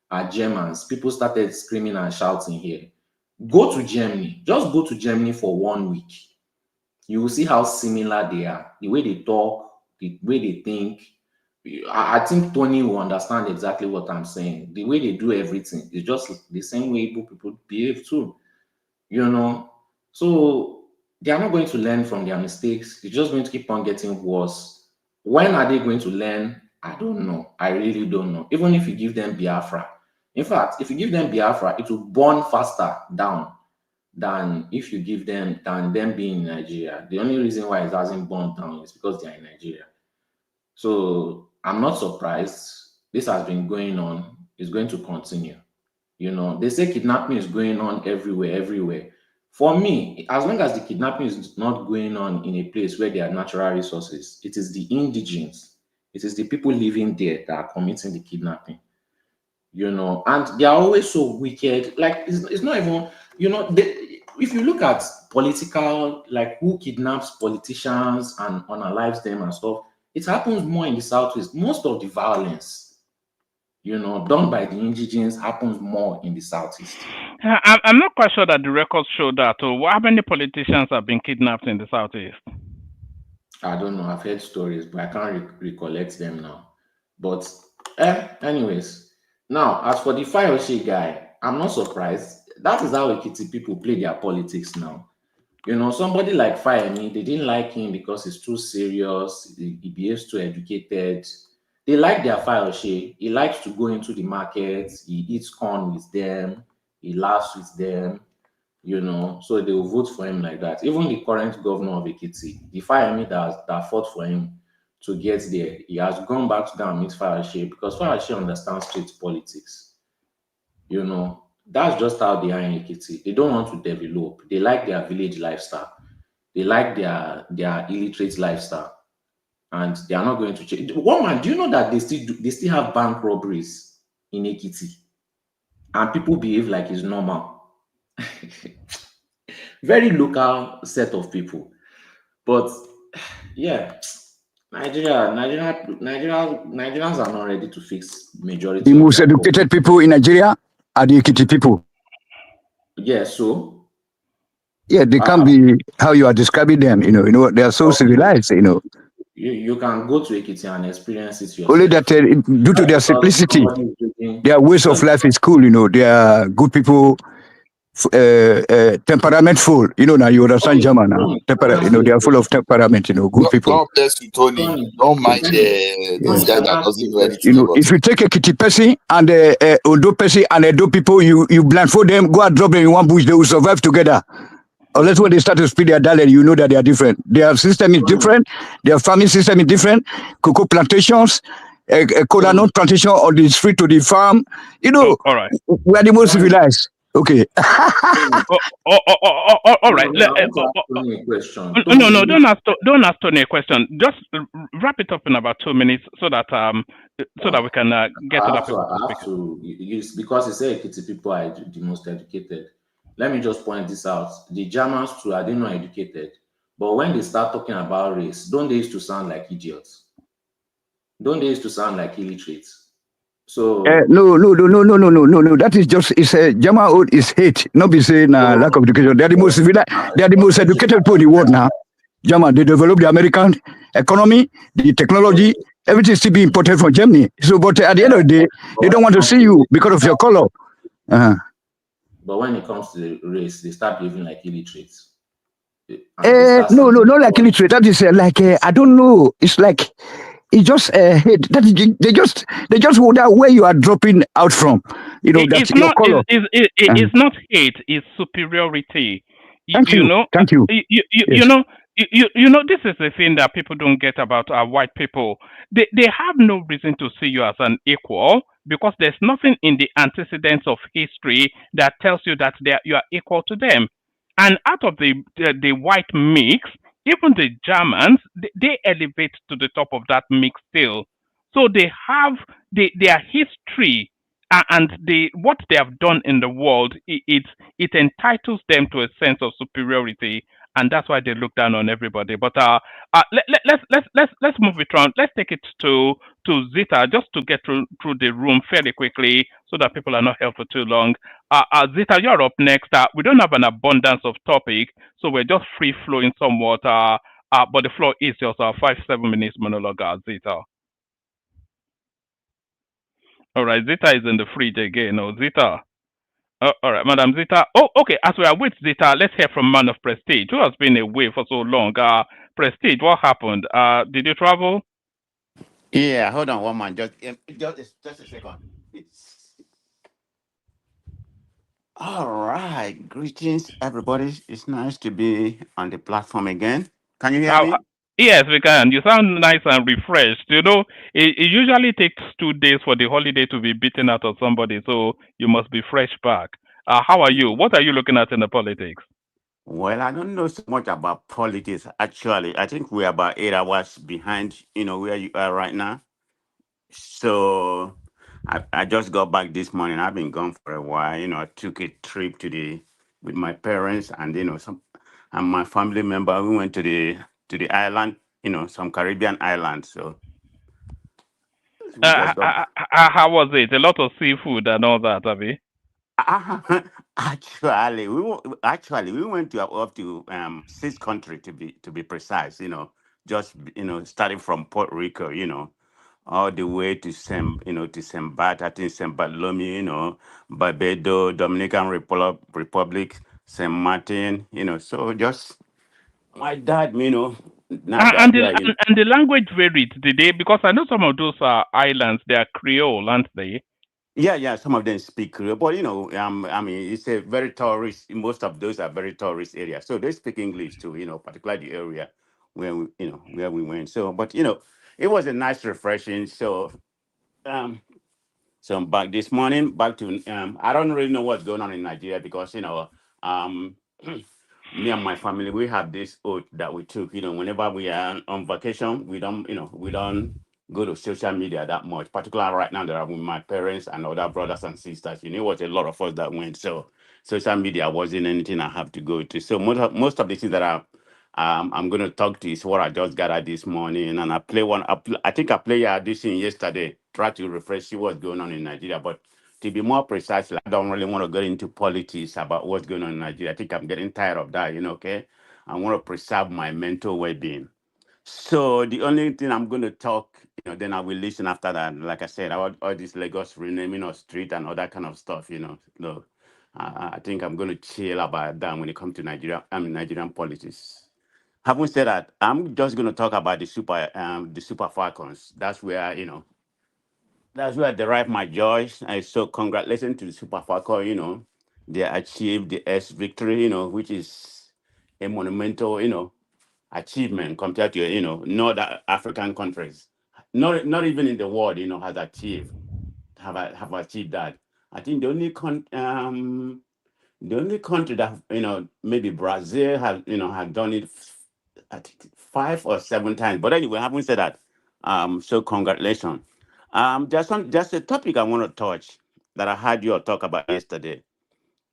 are Germans, people started screaming and shouting here. Go to Germany, just go to Germany for 1 week. You will see how similar they are, the way they talk, the way they think. I think Tony will understand exactly what I'm saying. The way they do everything is just the same way Igbo people behave too. So they are not going to learn from their mistakes. It's just going to keep on getting worse. When are they going to learn? I don't know. I really don't know. Even if you give them Biafra. In fact, if you give them Biafra, it will burn faster down than if you give them them being in Nigeria. The only reason why it hasn't burned down is because they are in Nigeria. So I'm not surprised. This has been going on. It's going to continue. They say kidnapping is going on everywhere. For me, as long as the kidnapping is not going on in a place where there are natural resources, it is the indigenes, it is the people living there that are committing the kidnapping. And they are always so wicked. Like it's not even, if you look at political, like who kidnaps politicians and unalives them and stuff, it happens more in the southeast. Most of the violence, done by the indigenes happens more in the southeast. I'm not quite sure that the records show that. How many politicians have been kidnapped in the southeast? I don't know. I've heard stories, but I can't recollect them now. But anyways, now as for the Fayoshe guy, I'm not surprised. That is how Ekiti people play their politics now. Somebody like Fayemi, they didn't like him because he's too serious, he behaves too educated. They like their Fayoshe. He likes to go into the market, he eats corn with them, he laughs with them, so they will vote for him like that. Even the current governor of Ekiti, the Fayemi that fought for him to get there, he has gone back to go and meet Fayoshe because Fayoshe understands state politics. That's just how they are in Ekiti. They don't want to develop. They like their village lifestyle. They like their illiterate lifestyle, and they are not going to change. One man, do you know that they still have bank robberies in Ekiti, and people behave like it's normal? Very local set of people, but Yeah, Nigerians are not ready to fix majority The of most their problems. educated people in Nigeria are the Ekiti people. Yeah, so Yeah, they can't uh, be how you are describing them. They are so okay, civilized. you can go to Ekiti and experience it Only yourself. that due to Just their because simplicity, somebody is drinking, their ways of just life is cool. They are good people, temperamentful. Now you understand okay. German now. Let me ask you They a are full of question. temperament. Good people. God bless you, Tony. Tony, Don't mind this Tony, guy can that I ask doesn't you a know anything question? about If it. you take a Kitty Percy and Odo Percy and Edo people, you blindfold them, go and drop them in one bush, they will survive together. Unless when they start to speak their dialect, you know that they are different. Their system is different. Their farming system is different. Cocoa plantations, cola nut plantation on the street to the farm. Oh, all right. We are the most civilized. Okay. All right. I want to ask Tony a question. No, Tony, don't ask Tony a question. Just wrap it up in about 2 minutes so that we can get other people to I speak. have to, because you say Ekiti people are the most educated. Let me just point this out. The Germans too, are they not educated? But when they start talking about race, don't they used to sound like idiots? Don't they used to sound like illiterates? So No. That is just it's a German old is hate. Not be saying lack of education. They are the most civilized. They are the most educated people in the world now. German, they developed the American economy, the technology, everything still be imported from Germany. So, but at the end of the day, they don't want to see you because of your color. But when it comes to the race, they start behaving like illiterates. And they start No, sounding not like illiterate. That is like I don't know. It's like it's just hate. That is they just wonder where you are dropping out from. That's It's your not. color. It's not hate. It's superiority. Thank you. Thank you. You Yes. know. You know. This is the thing that people don't get about white people. They have no reason to see you as an equal because there's nothing in the antecedents of history that tells you that you are equal to them. And out of the white mix, even the Germans, they elevate to the top of that mix still. So they have their history and what they have done in the world. It entitles them to a sense of superiority, and that's why they look down on everybody. But let's move it around. Let's take it to Zita just to get through the room fairly quickly so that people are not held for too long. Zita, you're up next. We don't have an abundance of topic, so we're just free flowing somewhat. But the floor is yours. 5 7 minutes monologue, Zita. All right, Zita is in the fridge again. Oh, Zita. All right, Madam Zita. Oh, okay. As we are with Zita, let's hear from Man of Prestige, who has been away for so long. Prestige, what happened? Did you travel? Yeah, hold on one man. Just a second. All right. Greetings, everybody. It's nice to be on the platform again. Can you hear Uh, me? yes, we can. You sound nice and refreshed. It usually takes 2 days for the holiday to be beaten out of somebody, so you must be fresh back. How are you? What are you looking at in the politics? Well, I don't know so much about politics, actually. I think we're about 8 hours behind, where you are right now. So I just got back this morning. I've been gone for a while. I took a trip with my parents and and my family member. We went to the island, some Caribbean islands. So we just got. How was it? A lot of seafood and all that, Abby. Actually, we went to up to 6 countries to be precise. Just starting from Puerto Rico. All the way to Saint Bat, I think Saint Bartholomew, Barbados, Dominican Republic, Saint Martin. So just my dad, not that, And the yeah. and the language varied, did they? Because I know some of those islands they are Creole, aren't they? Yeah. Some of them speak Creole, but I mean, it's a very tourist. Most of those are very tourist areas, so they speak English too. Particularly the area where we went. So, but it was a nice, refreshing. Um, so I'm back this morning. Back to I don't really know what's going on in Nigeria because um, me and my family we have this oath that we took. Whenever we are on vacation, we don't go to social media that much. Particularly right now that I'm with my parents and other brothers and sisters. It was a lot of us that went. So social media wasn't anything I have to go to. So most of the things that I'm going to talk to is what I just gathered this morning, and I play one. I think I played this thing yesterday. Try to refresh, see what's going on in Nigeria. But to be more precise, I don't really want to get into politics about what's going on in Nigeria. I think I'm getting tired of that. Okay, I want to preserve my mental well-being. So the only thing I'm going to talk, then I will listen after that. Like I said, all this Lagos renaming of street and all that kind of stuff. Look, I think I'm going to chill about that when it comes to Nigeria. Nigerian politics. Having said that, I'm just going to talk about the Super Falcons. That's where I derive my joy. And so congratulations to the Super Falcon. They achieved the S victory. Which is a monumental, achievement compared to no other African countries, not even in the world, has achieved have achieved that. I think the only country that maybe Brazil have done it. I think 5 or 7 times. But anyway, having said that, so congratulations. There's a topic I want to touch that I heard you all talk about yesterday.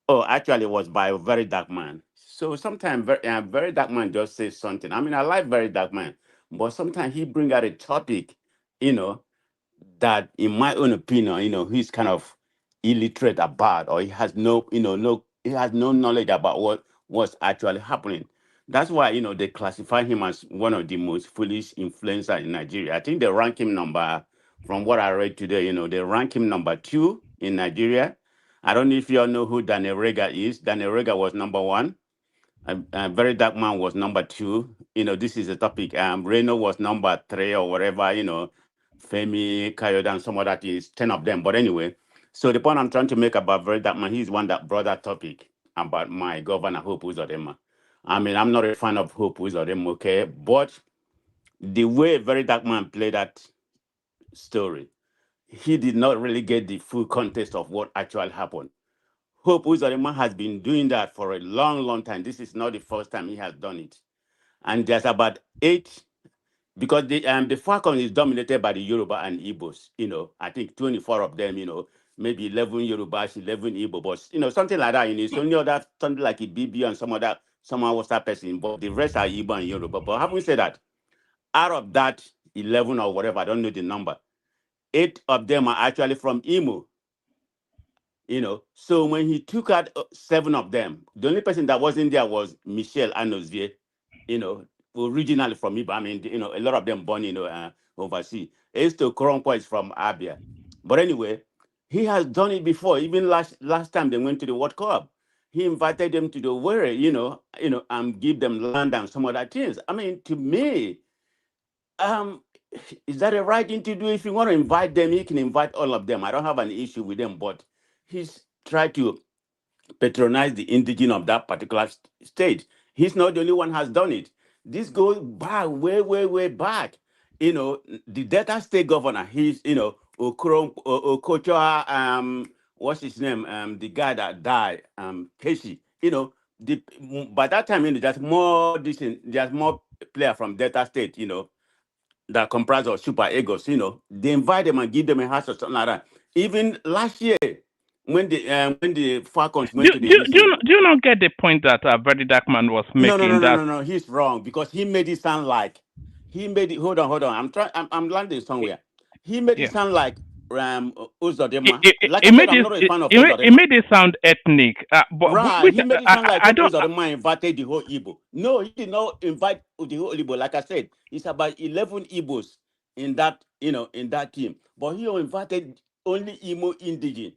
Oh, actually, it was by a very dark man. So sometimes very dark man just says something. I mean, I like very dark man, but sometimes he bring out a topic, you know, that in my own opinion, he's kind of illiterate about, or he has he has no knowledge about what's actually happening. That's why they classify him as one of the most foolish influencer in Nigeria. I think they rank him from what I read today. They rank him number 2 in Nigeria. I don't know if you all know who Daniel Rega is. Daniel Rega was number 1. Very Dark Man was number 2. This is a topic. Reno was number 3 or whatever. Femi, Kayoda, and some other things. 10 of them. But anyway, so the point I'm trying to make about Very Dark Man, he's one that brought that topic about my governor Hope Uzodinma. I mean, I'm not a fan of Hope Uzodinma, okay, but the way Very Dark Man played that story, he did not really get the full context of what actually happened. Hope Uzodinma has been doing that for a long, long time. This is not the first time he has done it. And there's about 8, because the Falcon is dominated by the Yoruba and Igbos. I think 24 of them, maybe 11 Yorubas, 11 Igbo, but, something like that. It's only other, something like a BB and some was that person, but the rest are Igbo and Yoruba. But having said that, out of that 11 or whatever, I don't know the number, 8 of them are actually from Imo. So when he took out 7 of them, the only person that wasn't there was Michelle Anozie, originally from Iba. I mean, a lot of them born, overseas. Esto Koronkwo is from Abia. But anyway, he has done it before. Even last time they went to the World Cup, he invited them to the Were, and give them land and some other things. I mean, to me, is that a right thing to do? If you want to invite them, he can invite all of them. I don't have an issue with them, but he's tried to patronize the indigene of that particular state. He's not the only one has done it. This goes back, way, way, way back. The Delta State governor, he's, Okocha, what's his name? The guy that died, Keshi. By that time, there's more player from Delta State, that comprise of super egos, they invite them and give them a house or something like that. Even last year, when the Falcons went to the Do you not get the point that Very Dark Man was making? No, he's wrong, because he made it sound like hold on. I'm landing somewhere. He made it sound like Uzodinma. Like I said, I'm not a fan of Uzodinma. It made it sound ethnic. Right, he made it sound like Uzodinma invited the whole Igbo. No, he did not invite the whole Igbo. Like I said, it's about 11 Igbos in that team. But he invited only Imo indigene.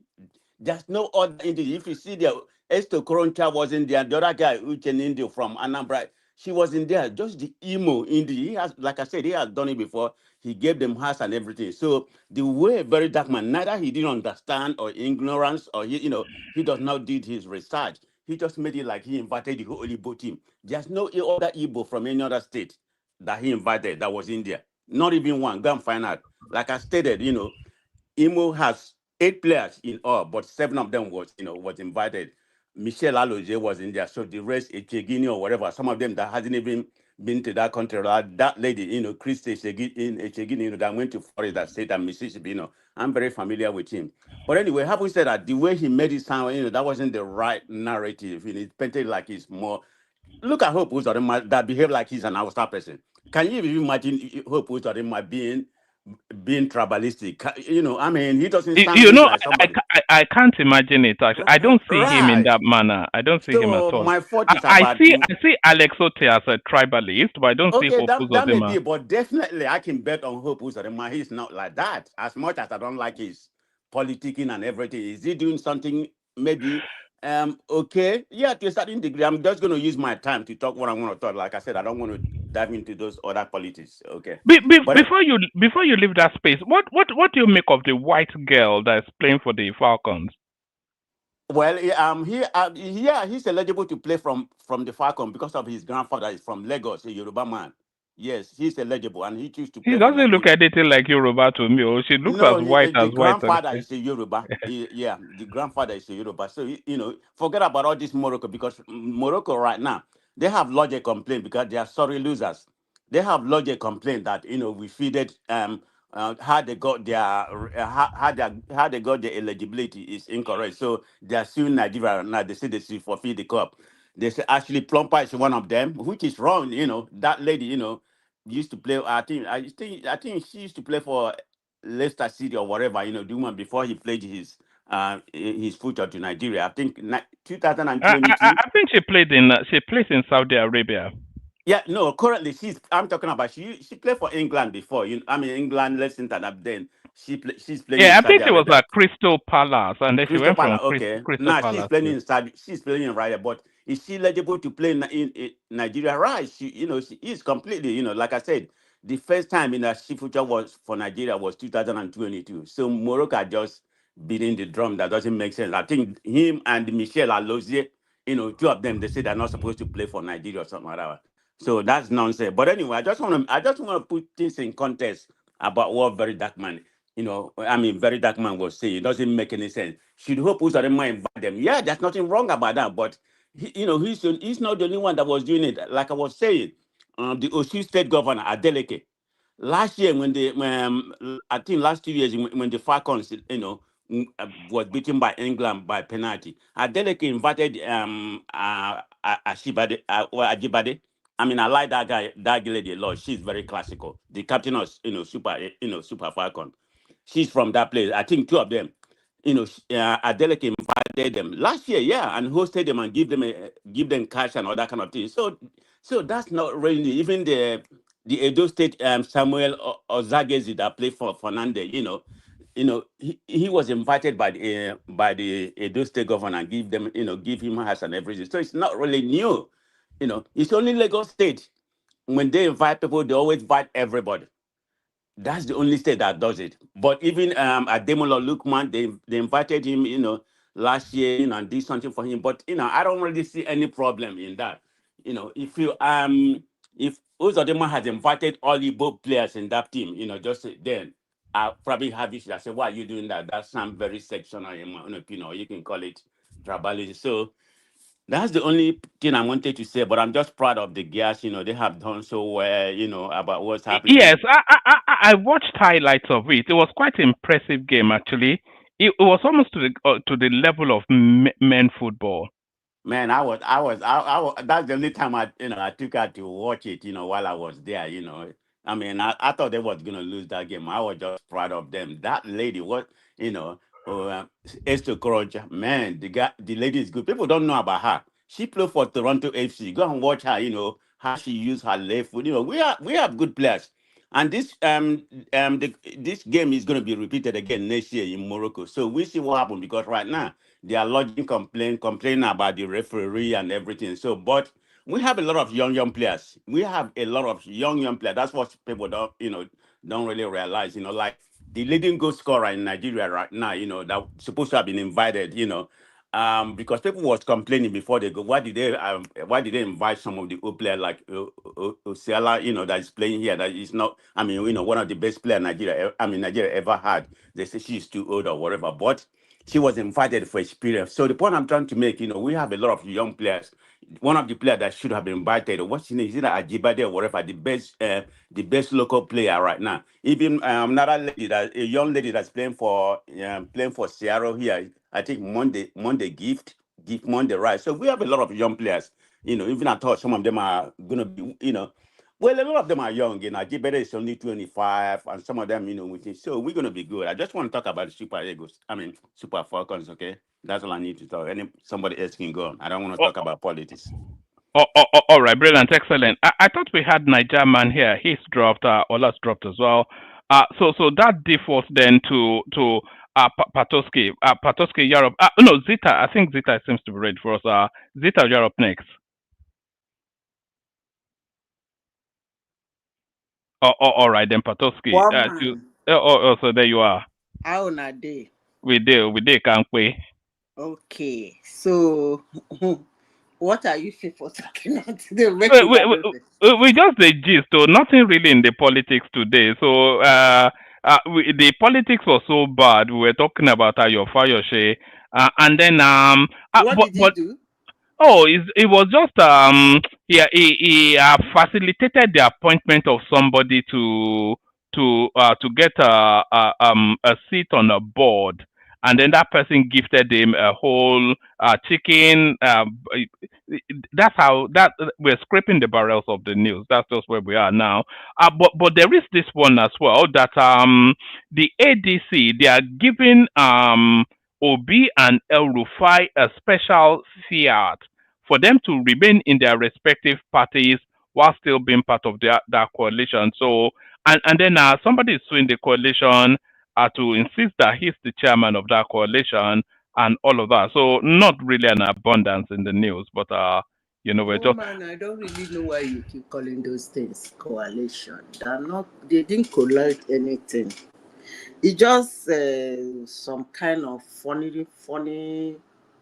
There's no other indigene. If you see there, Esther Koroncha was in there. The other guy, Uchen Indio from Anambra, she was in there. Just the Imo indigene. He has, like I said, he has done it before. He gave them house and everything. So the way Very Dark Man, neither he didn't understand or ignorance, or he does not did his research. He just made it like he invited the whole Igbo team. There's no other Igbo from any other state that he invited that was in there. Not even one. Go and find out. Like I stated, Imo has 8 players in all, but 7 of them was invited. Michelle Aloje was in there, so the rest, Echegini or whatever, some of them that hasn't even been to that country. That lady, Christy Echegini, that went to Florida State and Mississippi, I'm very familiar with him. But anyway, having said that, the way he made it sound, that wasn't the right narrative. It painted like it's more Look at Hope Uzodinma that behave like he's an Hausa person. Can you even imagine Hope Uzodinma being tribalistic? I mean, he doesn't sound look like somebody. I can't imagine it. Actually, I don't see him in Right. that manner. I don't see him at So all. my fault is I about. see Alex Ote as a tribalist, but I don't see Okay, Hope that may Uzodinma. be, but definitely I can bet on Hope Uzodinma. He's not like that. As much as I don't like his politicking and everything, is he doing something maybe okay? Yeah, to a certain degree. I'm just going to use my time to talk what I want to talk. Like I said, I don't want to dive into those other politics. Okay, but Before you leave that space, what do you make of the white girl that's playing for the Falcons? well, yeah, he's eligible to play from the Falcon because of his grandfather is from Lagos, a Yoruba man. Yes, he's eligible, and he choose to He play for doesn't look Nigeria. anything like Yoruba to me. Oh, she looks No, as the white. grandfather is a Yoruba. Yeah, the grandfather is a Yoruba. So forget about all this Morocco because Morocco right now they have lodged a complaint because they are sorry losers. They have lodged a complaint that we feeded how they got their how they got their eligibility is incorrect. So they are suing Nigeria now. They say they should forfeit the cup. They say actually Plumper is one of them, which is wrong. That lady. Used to play. I think she used to play for Leicester City or whatever. The woman before he played his future to Nigeria. I think 2022. I think she plays in Saudi Arabia. Yeah, no. Currently, I'm talking about. She played for England before. I mean England, Lexington. Then she's playing in Yeah, I Saudi think she was Arabia. at Crystal Palace, and then she Crystal went from Palace, okay. Crystal Now she's Palace. playing in Saudi. She's playing in Raya, but is she eligible to play in Nigeria? Right. She is completely. Like I said, the first time in that she future was for Nigeria was 2022. So Morocco are just beating the drum. That doesn't make sense. I think him and Michel Alozie, two of them, they say they're not supposed to play for Nigeria or something like that. So that's nonsense. But anyway, I just want to put things in context about what Very Dark Man Very Dark Man was saying. It doesn't make any sense. Should Hope Uzodinma invite them? Yeah, there's nothing wrong about that. But he's not the only one that was doing it. Like I was saying, the Osun State Governor Adeleke last year I think last 2 years when the Falcons was beaten by England by penalty, Adeleke invited Ajibade. I mean, I like that lady a lot. She's very classical. The captain of Super Falcon. She's from that place. I think two of them. Adeleke invited them last year, yeah, and hosted them and give them cash and all that kind of thing. So that's not really even the Edo State Samuel Ozagezi that played for Fernandez. He was invited by the Edo State governor and give him house and everything. So it's not really new. It's only Lagos State. When they invite people, they always invite everybody. That's the only state that does it. But even Ademola Lukman, they invited him, last year, and did something for him. But I don't really see any problem in that. If Uzodinma has invited all the both players in that team, just then I'll probably have issues. I say, why are you doing that? That sounds very sectional in my own opinion. Or you can call it tribalism. So that's the only thing I wanted to say, but I'm just proud of the guys. They have done so well, about what's happening. Yes, I watched highlights of it. It was quite impressive game actually. It was almost to the level of men football. Man, that's the only time I took her to watch it, while I was there. I mean, I thought they was going to lose that game. I was just proud of them. That lady, Esther Koroja, man, the lady is good. People don't know about her. She played for Toronto FC. Go and watch her, how she used her left foot. We have good players. And this game is going to be repeated again next year in Morocco. So we see what happens because right now they are lodging complaining about the referee and everything. So, but we have a lot of young players. We have a lot of young players. That's what people don't really realize. Like the leading goal scorer in Nigeria right now. That supposed to have been invited. Because people was complaining before they go. Why did they invite some of the old players like Osiala, that is playing here? That is not. I mean, one of the best players Nigeria ever had. They say she's too old or whatever, but she was invited for experience. So the point I'm trying to make, we have a lot of young players. One of the players that should have been invited, what's his name? Is it Ajibade or whatever? The best local player right now. Even another lady, a young lady that's playing for Seattle here. I think Monday Gift. give money the right. So we have a lot of young players. Even I thought some of them are gonna be, well, a lot of them are young. Jibede is only 25, and some of them, so we're gonna be good. I just want to talk about the Super Eagles. I mean, Super Falcons. Okay, that's all I need to talk. Somebody else can go on. I don't want to talk about politics. All right, brilliant, excellent. I thought we had Niger man here. He's dropped. Ola's dropped as well. So that defaults then to Patoski. Patoski Europe. No, Zita. I think Zita seems to be ready for us. Zita Europe next. All right then, Patoski. Woman, So there you are. how na day? We did, can't we? Okay, so what are you people talking about today? Make we, una we, know this. we just the gist, so nothing really in the politics today. So the politics was so bad. We were talking about your Fayoshe, and then What did he but do? oh, it was just he facilitated the appointment of somebody to get a seat on a board, and then that person gifted him a whole chicken. That's how we're scraping the barrels of the news. That's just where we are now. But there is this one as well that the ADC, they are giving Obi and El Rufai a special fiat for them to remain in their respective parties while still being part of that coalition. So, and then somebody is suing the coalition to insist that he's the chairman of that coalition and all of that. So, not really an abundance in the news, but we're just. Woman, I don't really know why you keep calling those things coalition. They're not. They didn't collide anything. It's just some kind of funny,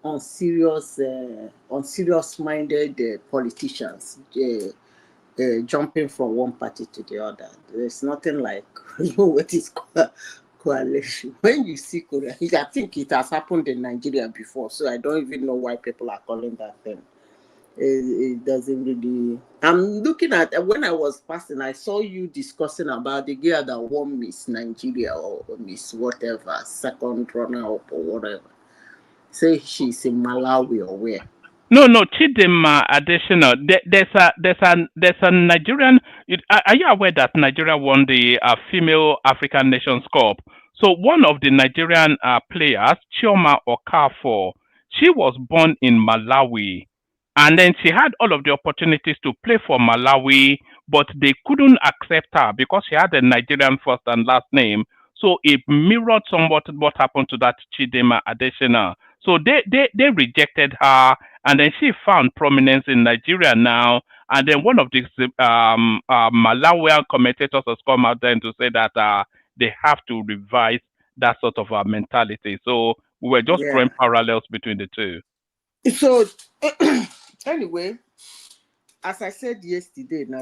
unserious-minded politicians jumping from one party to the other. There's nothing like what is coalition. When you see coalition, I think it has happened in Nigeria before, so I don't even know why people are calling that thing. It doesn't really. I'm looking at when I was passing, I saw you discussing about the girl that won Miss Nigeria or Miss whatever, second runner up or whatever. Say she's in Malawi or where. No, Chidinma additional. There's a Nigerian. Are you aware that Nigeria won the Female African Nations Cup? So one of the Nigerian players, Chioma Okafor, she was born in Malawi, and then she had all of the opportunities to play for Malawi, but they couldn't accept her because she had a Nigerian first and last name. So it mirrored somewhat what happened to that Chidinma additional. So they rejected her, and then she found prominence in Nigeria now. And then one of these Malawian commentators has come out then to say that they have to revise that sort of mentality. So we were just Yeah. drawing parallels between the two. So anyway, as I said yesterday, now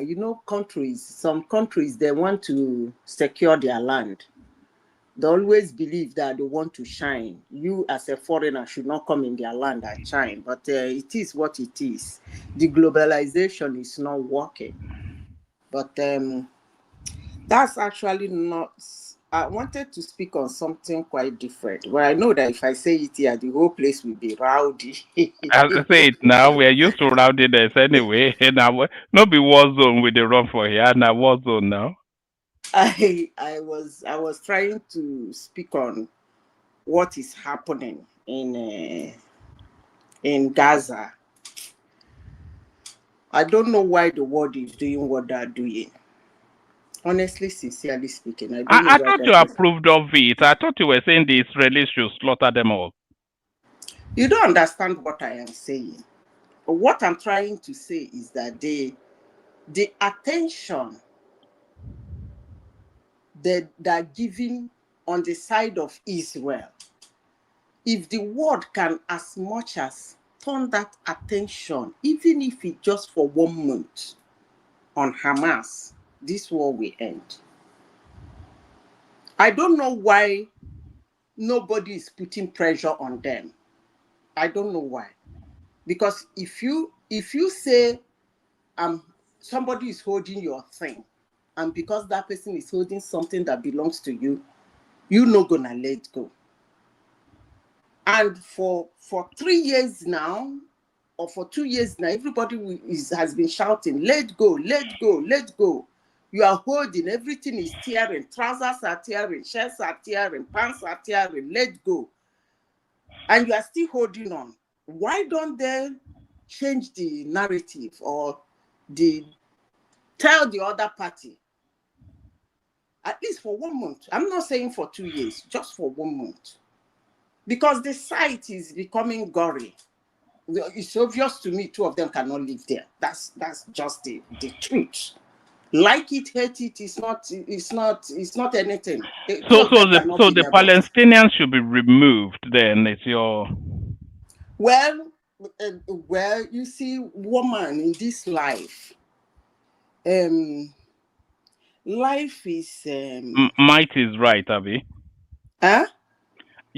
some countries they want to secure their land. They always believe that they want to shine. You as a foreigner should not come in their land and shine. But it is what it is. The globalization is not working. But that's actually not. I wanted to speak on something quite different. Well, I know that if I say it here, the whole place will be rowdy. As I say it now, we are used to rowdiness anyway. Now, not be war zone with the run for here. Now war zone now. I was trying to speak on what is happening in Gaza. I don't know why the world is doing what they're doing. Honestly, sincerely speaking, I don't know I why thought you that is. approved of it. I thought you were saying the Israelis should slaughter them all. You don't understand what I am saying. What I'm trying to say is that the attention that they're giving on the side of Israel, if the world can as much as turn that attention, even if it's just for 1 month, on Hamas, this war will end. I don't know why nobody is putting pressure on them. I don't know why. Because if you say somebody is holding your thing, and because that person is holding something that belongs to you, you're not gonna let go. And for 3 years now, or for 2 years now, everybody has been shouting, let go, let go, let go. You are holding, everything is tearing, trousers are tearing, shirts are tearing, pants are tearing, let go. And you are still holding on. Why don't they change the narrative or tell the other party, at least for 1 month? I'm not saying for 2 years, just for 1 month. Because the site is becoming gory. It's obvious to me 2 of them cannot live there. That's just the truth. Like it, hate it, it's not anything. So the Palestinians should be removed then, it's your... Well, you see, woman, in this life, life is... Might is right, Abby. Huh?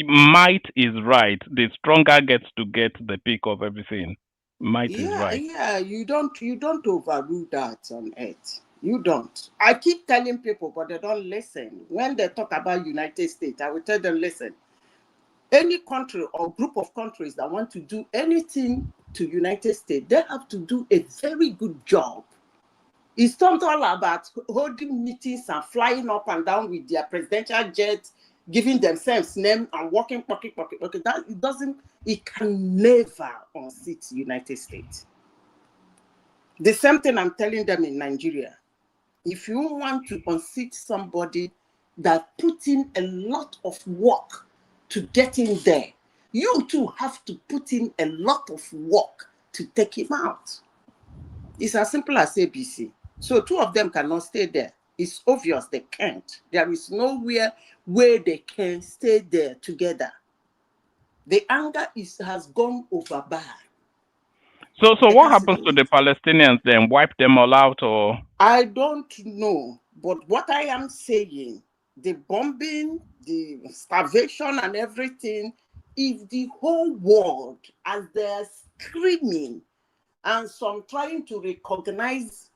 Might is right. The stronger gets to get the pick of everything. Might is right. Yeah, you don't overrule that on earth. You don't. I keep telling people, but they don't listen. When they talk about United States, I will tell them, listen, any country or group of countries that want to do anything to United States, they have to do a very good job. It's not all about holding meetings and flying up and down with their presidential jets, giving themselves name and walking pocket. It can never unseat the United States. The same thing I'm telling them in Nigeria. If you want to unseat somebody that put in a lot of work to get in there, you too have to put in a lot of work to take him out. It's as simple as ABC. So 2 of them cannot stay there. It's obvious they can't. There is nowhere where they can stay there together. The anger has gone overboard. So what happens to the Palestinians then? Wipe them all out, or? I don't know. But what I am saying, the bombing, the starvation and everything, if the whole world, as they're screaming, and some trying to recognize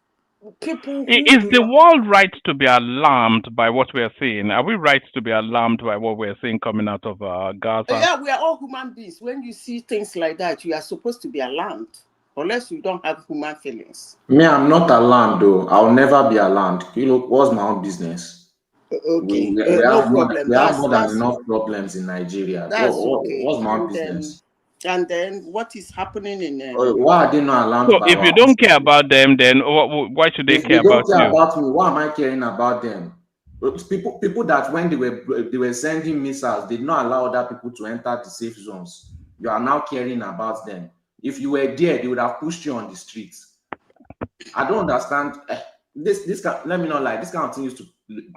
people who... Is the world right to be alarmed by what we are seeing? Are we right to be alarmed by what we're seeing coming out of Gaza? Yeah, we are all human beings. When you see things like that, you are supposed to be alarmed, unless you don't have human feelings. Me, I'm not alarmed though. I'll never be alarmed. You know, what's my own business? Okay, We no have problem. We have more than enough problems in Nigeria. That's okay. What's my own business? And then what is happening in... why are they not alarmed So by if you what? don't care about them, then why should they If care they don't about care you? about me, why am I caring about them? People that when they were sending missiles, did not allow other people to enter the safe zones. You are now caring about them. If you were there, they would have pushed you on the streets. I don't understand. Let me not lie. This kind of thing used to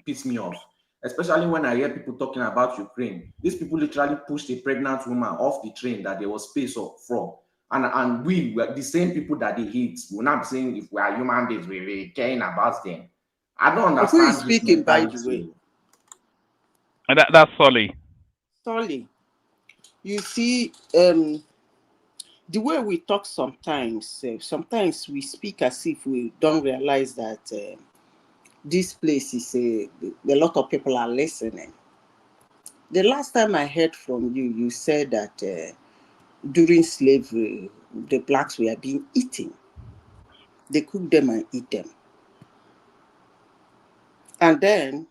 piss me off, especially when I hear people talking about Ukraine. These people literally pushed a pregnant woman off the train that there was space from. And we were the same people that they hate. We're not saying if we are human beings, we're caring about them. I don't understand. Who is speaking, by the way? That's Solly. Solly. You see, the way we talk sometimes we speak as if we don't realize that this place is a lot of people are listening. The last time I heard from you, you said that during slavery, the blacks were being eaten. They cook them and eat them. And then,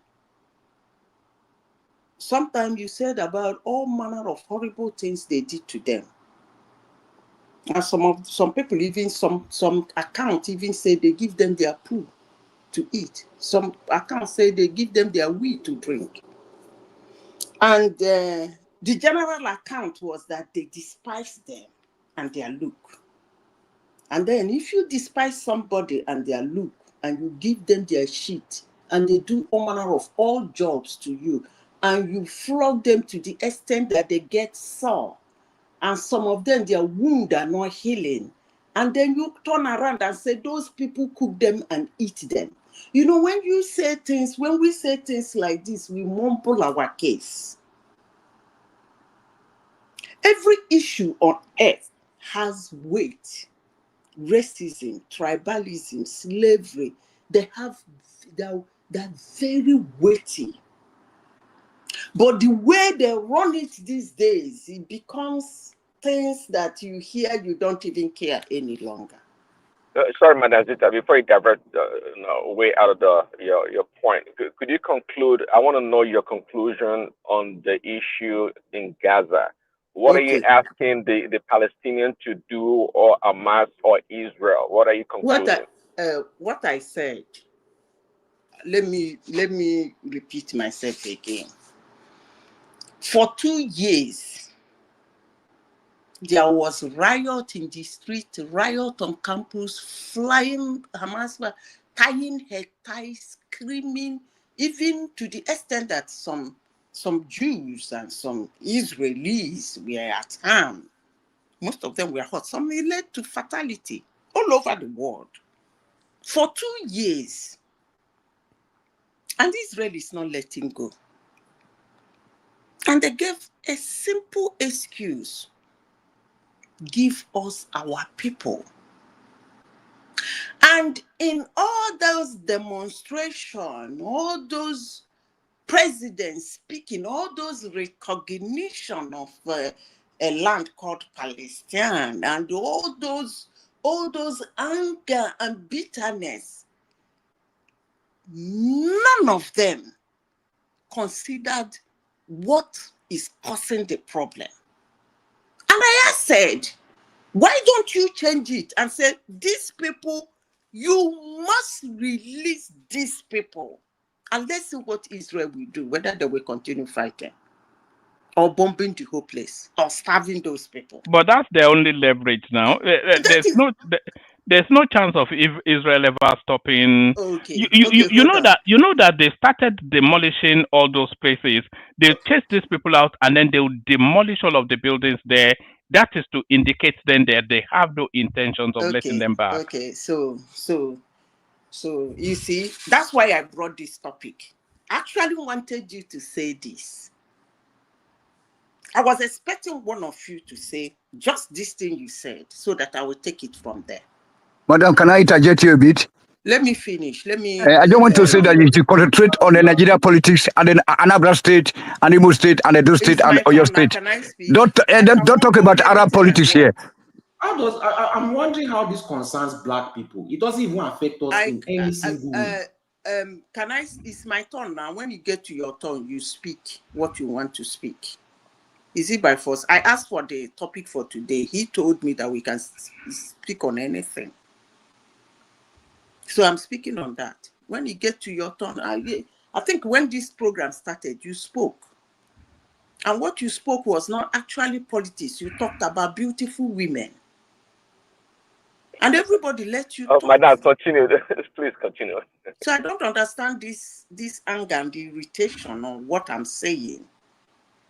sometimes you said about all manner of horrible things they did to them. And some people even, some accounts even say they give them their poo to eat. Some accounts say they give them their weed to drink. And the general account was that they despised them and their look. And then if you despise somebody and their look, and you give them their shit, and they do all manner of all jobs to you, and you flog them to the extent that they get sore, and some of them, their wounds are not healing, and then you turn around and say, those people cook them and eat them. You know, when we say things like this, we mumble our case. Every issue on earth has weight. Racism, tribalism, slavery, they're very weighty. But the way they run it these days, it becomes things that you hear, you don't even care any longer. Sorry, Madam Zita, before you divert way out of your point, could you conclude? I want to know your conclusion on the issue in Gaza. What are you asking the Palestinians to do, or Hamas or Israel? What are you concluding? What I said, let me repeat myself again. For 2 years, there was riot in the street, riot on campus, flying Hamas, tying head ties, screaming, even to the extent that some Jews and some Israelis were at harm. Most of them were hurt. Some led to fatality all over the world. For 2 years. And Israel is not letting go. And they gave a simple excuse. Give us our people. And in all those demonstrations, all those presidents speaking, all those recognition of a land called Palestine, and all those anger and bitterness, none of them considered what is causing the problem. And I said, why don't you change it and say, these people, you must release these people. And let's see what Israel will do, whether they will continue fighting or bombing the whole place or starving those people. But that's their only leverage now. There's no chance of Israel ever stopping. You know that they started demolishing all those places. They chase these people out and then they'll demolish all of the buildings there. That is to indicate then that they have no intentions of letting them back. Okay, so you see, that's why I brought this topic. I actually wanted you to say this. I was expecting one of you to say just this thing you said so that I will take it from there. Madam, can I interject you a bit? Let me finish. I don't want to say that you should concentrate on the Nigeria politics and then Anambra State, and Imo State, and Edo State, and Oyo State. Don't talk about Arab politics here. I'm wondering how this concerns black people. It doesn't even affect us in any single way. It's my turn now. When you get to your turn, you speak what you want to speak. Is it by force? I asked for the topic for today. He told me that we can speak on anything. So I'm speaking on that. When you get to your turn, I think when this program started, you spoke. And what you spoke was not actually politics. You talked about beautiful women. And everybody let you talk. Madam, continue. Please continue. So I don't understand this anger and the irritation on what I'm saying.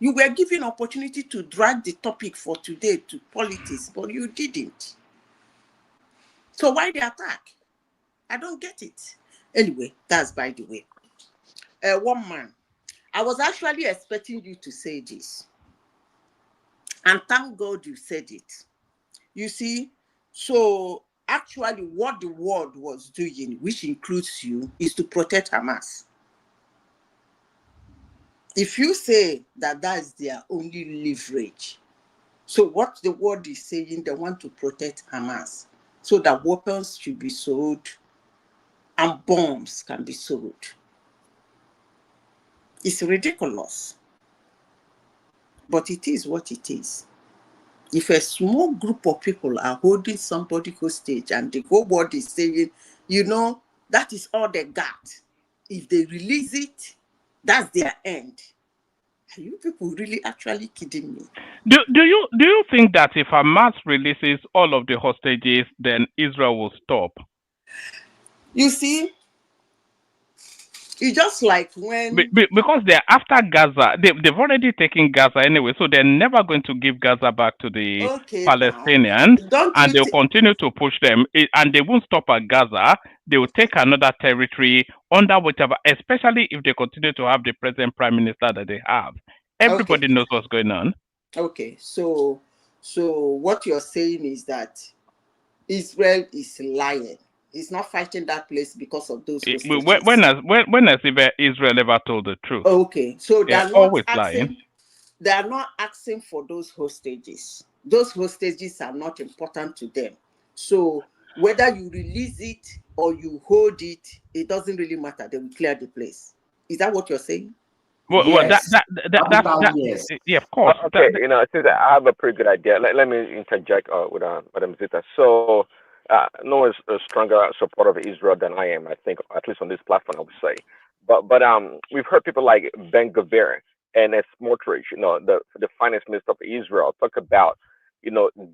You were given opportunity to drag the topic for today to politics, but you didn't. So why the attack? I don't get it. Anyway, that's by the way. One man, I was actually expecting you to say this. And thank God you said it. You see, so actually what the world was doing, which includes you, is to protect Hamas. If you say that is their only leverage, so what the world is saying, they want to protect Hamas so that weapons should be sold and bombs can be sold. It's ridiculous. But it is what it is. If a small group of people are holding somebody hostage and the whole world is saying, that is all they got. If they release it, that's their end. Are you people really actually kidding me? Do you think that if Hamas releases all of the hostages, then Israel will stop? You see, it's just like when... Because they're after Gaza. They've already taken Gaza anyway, so they're never going to give Gaza back to the Palestinians. And they'll continue to push them. And they won't stop at Gaza. They will take another territory under whatever, especially if they continue to have the present prime minister that they have. Everybody knows what's going on. Okay, so what you're saying is that Israel is lying. He's not fighting that place because of those When hostages. when has Israel ever told the truth? Okay, so They're they're not always asking. lying. They are not asking for those hostages. Those hostages are not important to them. So whether you release it or you hold it, it doesn't really matter. They will clear the place. Is that what you're saying? Well, Yes. that Yes. yeah, of course. Okay, since I have a pretty good idea, let me interject with Madam Zita. So, no one's a stronger supporter of Israel than I am. I think, at least on this platform, I would say. But we've heard people like Ben Gavir and Smotrich, the finance minister of Israel, talk about,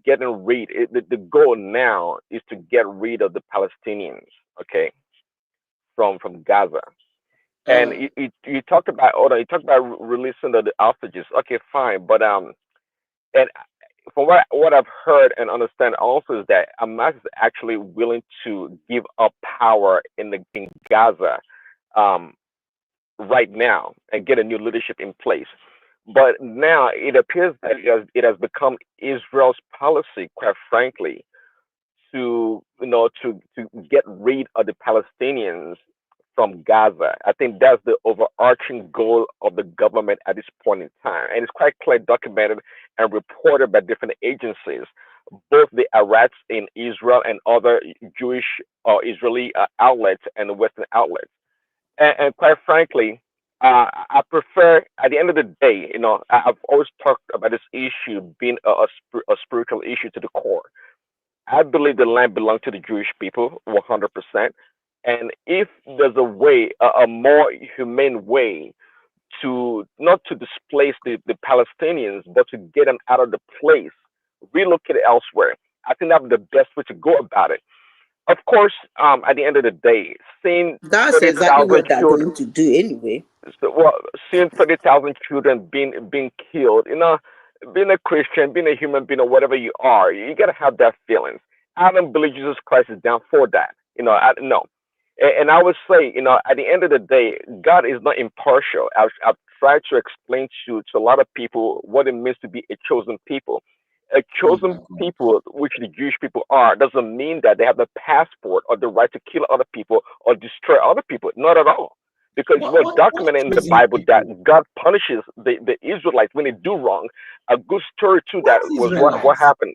getting rid. The goal now is to get rid of the Palestinians, okay, from Gaza. And you talked about, you talked about releasing the hostages. Okay, fine, but and from what I've heard and understand also is that Hamas is actually willing to give up power in Gaza, um, right now and get a new leadership in place. But now it appears that it has become Israel's policy, quite frankly, to to get rid of the Palestinians from Gaza. I think that's the overarching goal of the government at this point in time, and it's quite clearly documented and reported by different agencies, both the Arabs in Israel and other Jewish or Israeli outlets and Western outlets. And quite frankly, I prefer, at the end of the day, I've always talked about this issue being a spiritual issue to the core. I believe the land belongs to the Jewish people 100%. And if there's a way, a more humane way to not to displace the Palestinians, but to get them out of the place, relocate elsewhere, I think that's the best way to go about it. Of course, at the end of the day, seeing That's exactly 30,000 what they're children, going to do anyway. seeing 30,000 children being killed, being a Christian, being a human being, or whatever you are, you gotta have that feelings. I don't believe Jesus Christ is down for that. No. And I would say, at the end of the day, God is not impartial. I've tried to explain to a lot of people what it means to be a chosen people. A chosen people, which the Jewish people are, doesn't mean that they have the passport or the right to kill other people or destroy other people. Not at all. Because we're documented in the Bible that God punishes the Israelites when they do wrong. A good story to that was what happened.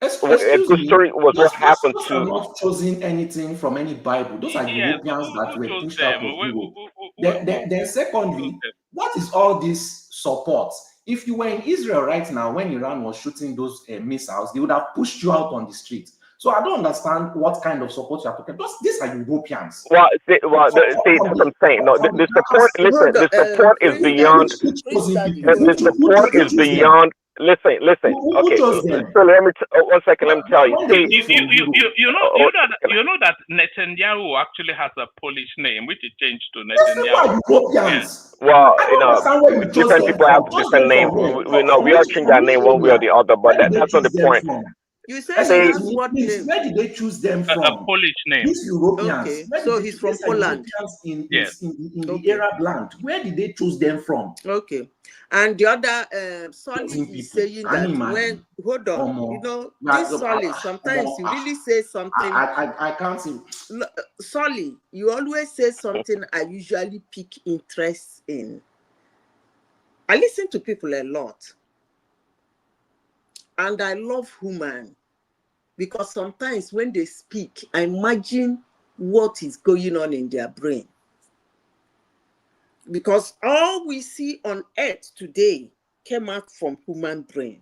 A Excuse good me, story was what happened those are to. not choosing anything from any Bible. Those are Yes, Europeans that who were chose pushed out them? of Europe. Who Then secondly, what is all this support? If you were in Israel right now, when Iran was shooting those missiles, they would have pushed you out on the street. So I don't understand what kind of support you are talking about. These are Europeans. Well, see, that's what I'm saying. No, the support. Listen, the support is beyond. The support is beyond. Listen. Who Okay, chose them? so let me. 1 second. Let me tell you. When they See, came from Europe, you know that Netanyahu actually has a Polish name, which he changed to who are Netanyahu. Europeans? well, I don't understand where you chose different them people have from. Chose different them names. from where? We know we all change our name one way or the other, but Where did they that's not choose the them point. from? You said Excuse he has me, what please. name? Where did they choose them A from? Polish name. These Europeans. Okay, Where so did he's from these are Poland. Europeans in Yes. the Arab land. Where did they choose them from? Okay. And the other Solly is People. saying Can that you imagine? hold on, this Solly, sometimes you really say something. I can't see. Solly, you always say something I usually pick interest in. I listen to people a lot. And I love human. Because sometimes when they speak, I imagine what is going on in their brain. Because all we see on earth today came out from human brain.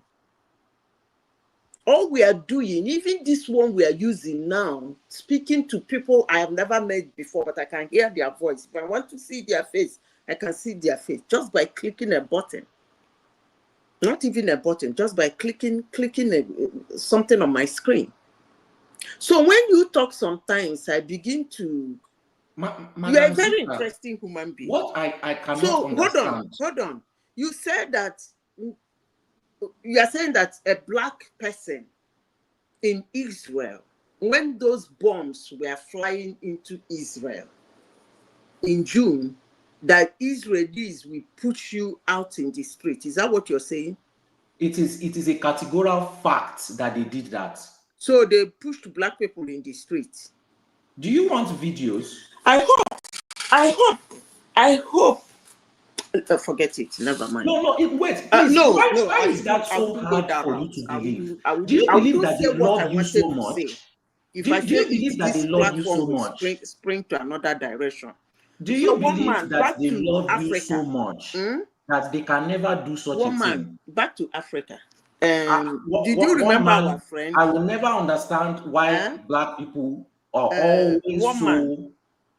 All we are doing, even this one we are using now, speaking to people I have never met before, but I can hear their voice. If I want to see their face, I can see their face just by clicking a button. Not even a button, just by clicking something on my screen. So when you talk sometimes, I begin to... you are a very interesting human being. What I cannot so understand. Hold on. You said that... You are saying that a black person in Israel, when those bombs were flying into Israel in June, that Israelis will put you out in the street. Is that what you're saying? It is a categorical fact that they did that. So they pushed black people in the streets. Do you want videos? I hope. Forget it. Never mind. No, wait, please. No, Why is that I so wouldn't go hard that for route. you to believe? Do you believe not that say they what I love you wanted so to much? say. If Do I you say believe that this they love you platform so will much? spring to another direction. Do So you believe that back they to love you Africa. so much that they can never do such a thing? Back to Africa. Did you One remember man, our friend? I will never understand why black people are always so.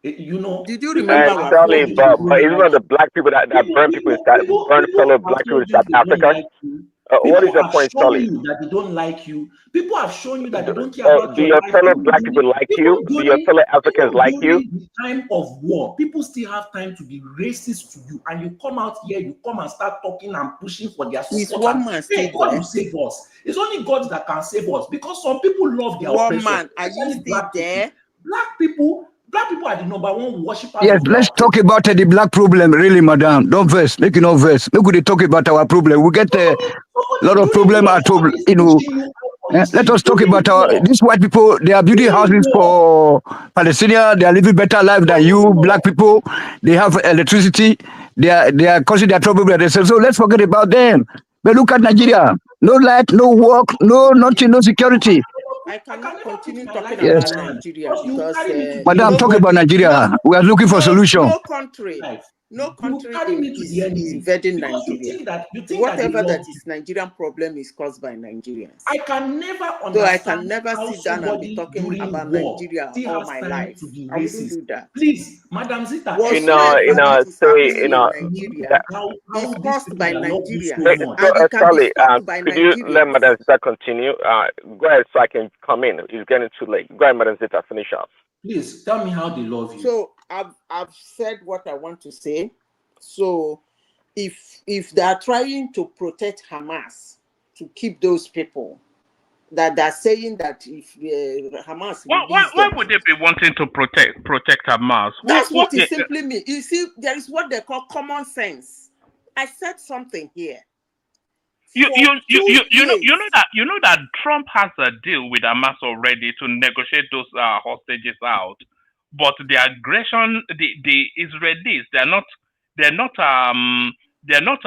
You know, did you people remember have our Charlie, told you friend? they but don't isn't like it the black people that burn people in burn people fellow have black people told in you South they don't Africa? like you. What is People your have point, shown Charlie? you that they don't like you. People have shown you that they don't care about Do your your life. fellow black people like you? Do your fellow Africans like you? The time of war, people still have time to be racist to you, and you come out here, you come and start talking and pushing for their Is support. one man still Hey, God there? will save us. It's only God that can save us because some people love their One oppression, man, are you especially still black there? people. Black people are the number one worshippers Yes, of their let's talk oppression. about the black problem, really, madam. Don't verse, make you no verse. Make we talk about our problem. We get a lot of problem at home, you know. Let us talk about these white people. They are building houses for Palestinians. They are living better life than you, black people. They have electricity. They are causing their trouble by themselves. So let's forget about them. But look at Nigeria. No light, no work, no nothing, no security. I cannot continue talking Yes. about Nigeria because Madam, talk about Nigeria. We are looking for solution. no country is invading Nigeria. Whatever that is Nigerian problem is caused by Nigerians. I can never understand. So I can never how sit down and be somebody talking during about war Nigeria still all has my time life. to be I wouldn't racist. do that. Please, Madam Zita, Whatsoever that is happening in Nigeria is these caused people by that love you so Nigerians, much. and it can be Charlie, stopped by could you let Nigerians. Madam Zita continue? Go ahead so I can come in. It's getting too late. Go ahead, Madam Zita, finish up. Please tell me how they love you. So I've said what I want to say. So if they are trying to protect Hamas to keep those people, that they're saying that if Hamas Why would they be wanting to protect Hamas? That's what it simply means. You see, there is what they call common sense. I said something here. You know that Trump has a deal with Hamas already to negotiate those hostages out, but the aggression, the Israelis, they're not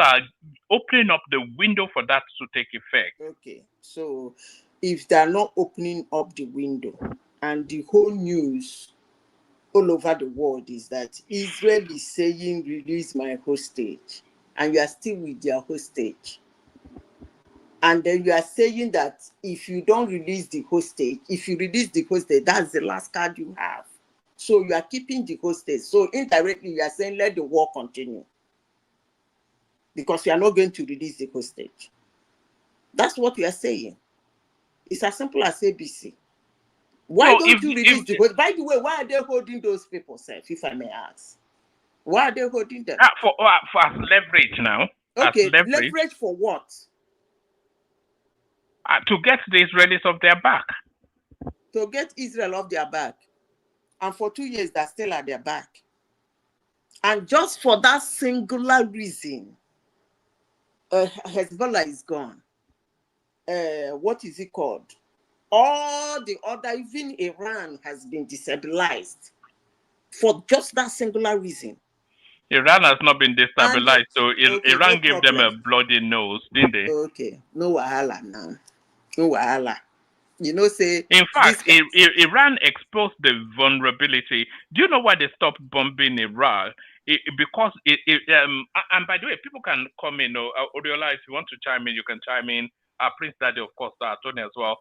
opening up the window for that to take effect. Okay, so if they're not opening up the window, and the whole news all over the world is that Israel is saying release my hostage, and you are still with their hostage. And then you are saying that if you don't release the hostage, if you release the hostage, that's the last card you have. So you are keeping the hostage. So indirectly, you are saying let the war continue. Because you are not going to release the hostage. That's what you are saying. It's as simple as ABC. Why don't you release the hostage? By the way, why are they holding those people, sir, if I may ask? Why are they holding them? For as leverage now. Okay, leverage for what? To get the Israelis off their back. To get Israel off their back. And for 2 years, they're still at their back. And just for that singular reason, Hezbollah is gone. What is it called? All the other, even Iran has been destabilized for just that singular reason. Iran has not been destabilized, so Iran gave them a bloody nose, didn't they? Okay, no wahala now. No wahala. You know, say... In fact, Iran exposed the vulnerability. Do you know why they stopped bombing Iraq? Because and by the way, people can come in. Odiola, if you want to chime in, you can chime in. Prince Daddy, of course, Tony as well.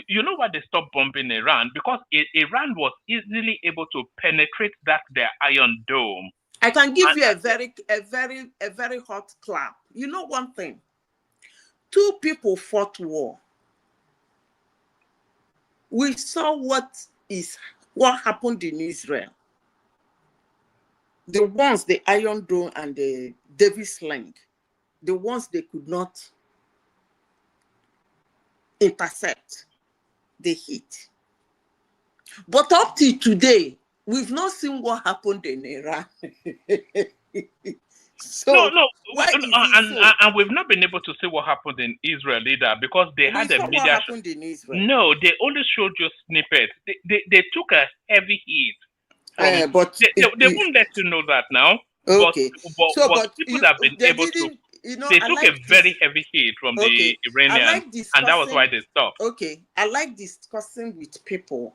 You know why they stopped bombing Iran? Because Iran was easily able to penetrate their Iron Dome. I can give you a very hot clap. You know one thing? 2 people fought war. We saw what happened in Israel. The ones, the Iron Dome and the Davis Sling, the ones they could not intercept the heat. But up to today, we've not seen what happened in Iran. So why is it so? And we've not been able to see what happened in Israel either because they We had a saw what media. happened in Israel. No, they only showed you snippets. They took a heavy hit from. But They won't let you know that now. Okay. But people that have been able to. They took a very heavy hit from the Iranians, and that was why they stopped. Okay, I like discussing with people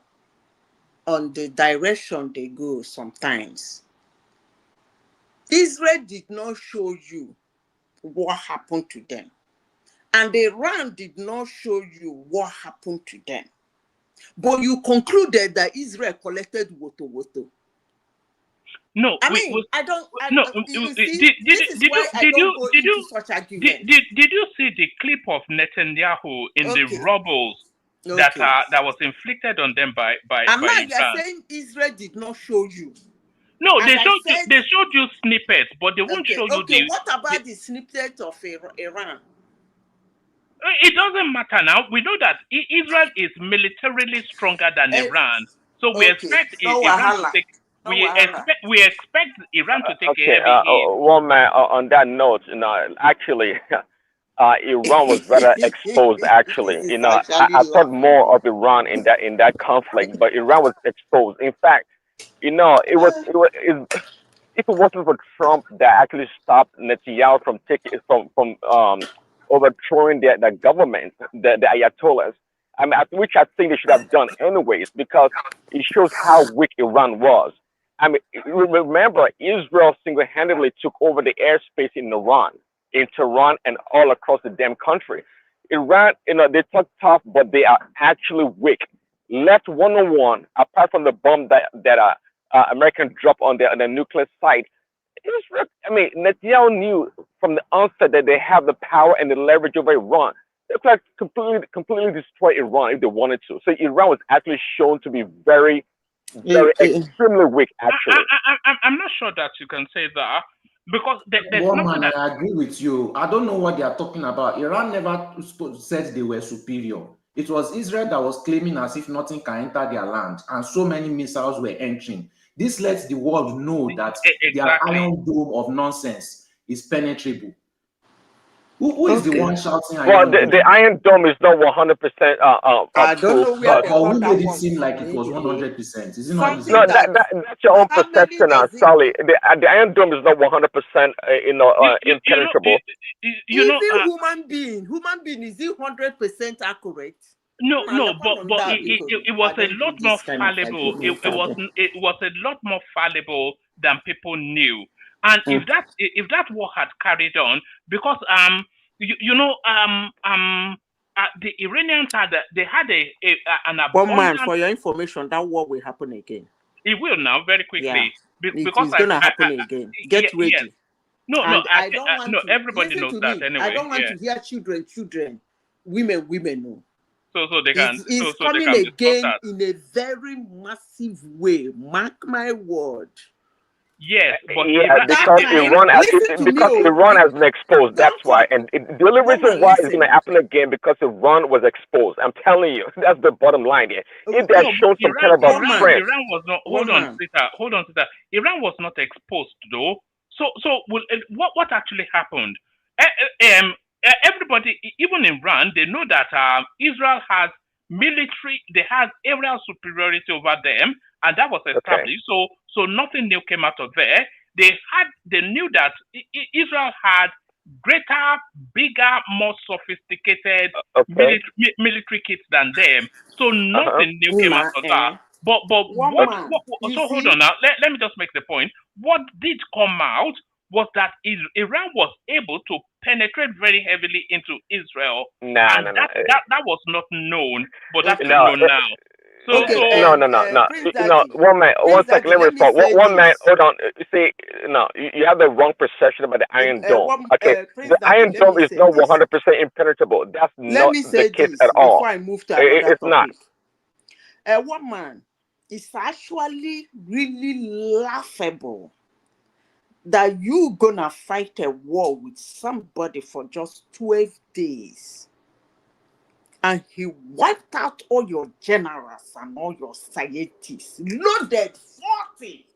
on the direction they go sometimes. Israel did not show you what happened to them. And Iran did not show you what happened to them. But you concluded that Israel collected woto. No, I don't. Such arguments. Did you see the clip of Netanyahu in the rubbles that was inflicted on them by and now Iran? You are saying Israel did not show you. No, they showed you snippets, but they won't show you the. What about the snippet of Iran? It doesn't matter now. We know that Israel is militarily stronger than Iran, so we expect Iran to take. We expect Iran to take a heavy hit. One man on that note, actually, Iran was rather exposed. Actually, I thought more of Iran in that conflict, but Iran was exposed. In fact, if it wasn't for Trump that actually stopped Netanyahu from overthrowing the government, the Ayatollahs, which I think they should have done anyways, because it shows how weak Iran was. Remember, Israel single-handedly took over the airspace in Iran, in Tehran, and all across the damn country. Iran, they talk tough, but they are actually weak. Left one-on-one, apart from the bomb that American dropped on the nuclear site. Netanyahu knew from the onset that they have the power and the leverage over Iran. They could have completely destroy Iran if they wanted to. So Iran was actually shown to be very extremely weak, actually. I'm not sure that you can say that because there's nothing. I agree with you. I don't know what they are talking about. Iran never said they were superior. It was Israel that was claiming as if nothing can enter their land, and so many missiles were entering. This lets the world know that their iron dome of nonsense is penetrable. Who is the one shouting? Well, the Iron Dome is not 100%. I don't know where they who made it seem like it was 100%? Is it not? No, that's your own perception, Sally. The Iron Dome is not 100%. Impenetrable. Even human being is it 100% accurate? No, but it was a lot more fallible. It was a lot more fallible than people knew. And if that war had carried on, because the Iranians had an abundance. One man, for your information, that war will happen again. It will now very quickly. Yeah. Because it's gonna happen again. Get ready. Yes. No, I don't want to. Everybody knows that anyway. I don't want to hear children, women. No. So they can. It's coming again in a very massive way. Mark my word. Yes, but because Iran has been exposed. That's why, and the only reason why it's going to happen again because Iran was exposed. I'm telling you, that's the bottom line here. If they showed some kind of strength, Iran was not. Hold on, Sita. Iran was not exposed though. So what actually happened? Everybody, even in Iran, they know that Israel has military. They have aerial superiority over them, and that was established. Okay. So nothing new came out of there. They knew that Israel had greater, bigger, more sophisticated military kits than them. So nothing new came out of that. But so hold on now. Let me just make the point. What did come out was that Iran was able to penetrate very heavily into Israel. That was not known, but that's known now. No. One second. Let me respond. One man. Hold on. See, no, you have the wrong perception about the Iron Dome. The Iron Dome is not 100% impenetrable. That's not the case at all. Before I move to it's not. One man, it's actually really laughable that you gonna fight a war with somebody for just 12 days. And he wiped out all your generals and all your scientists. Loaded 40.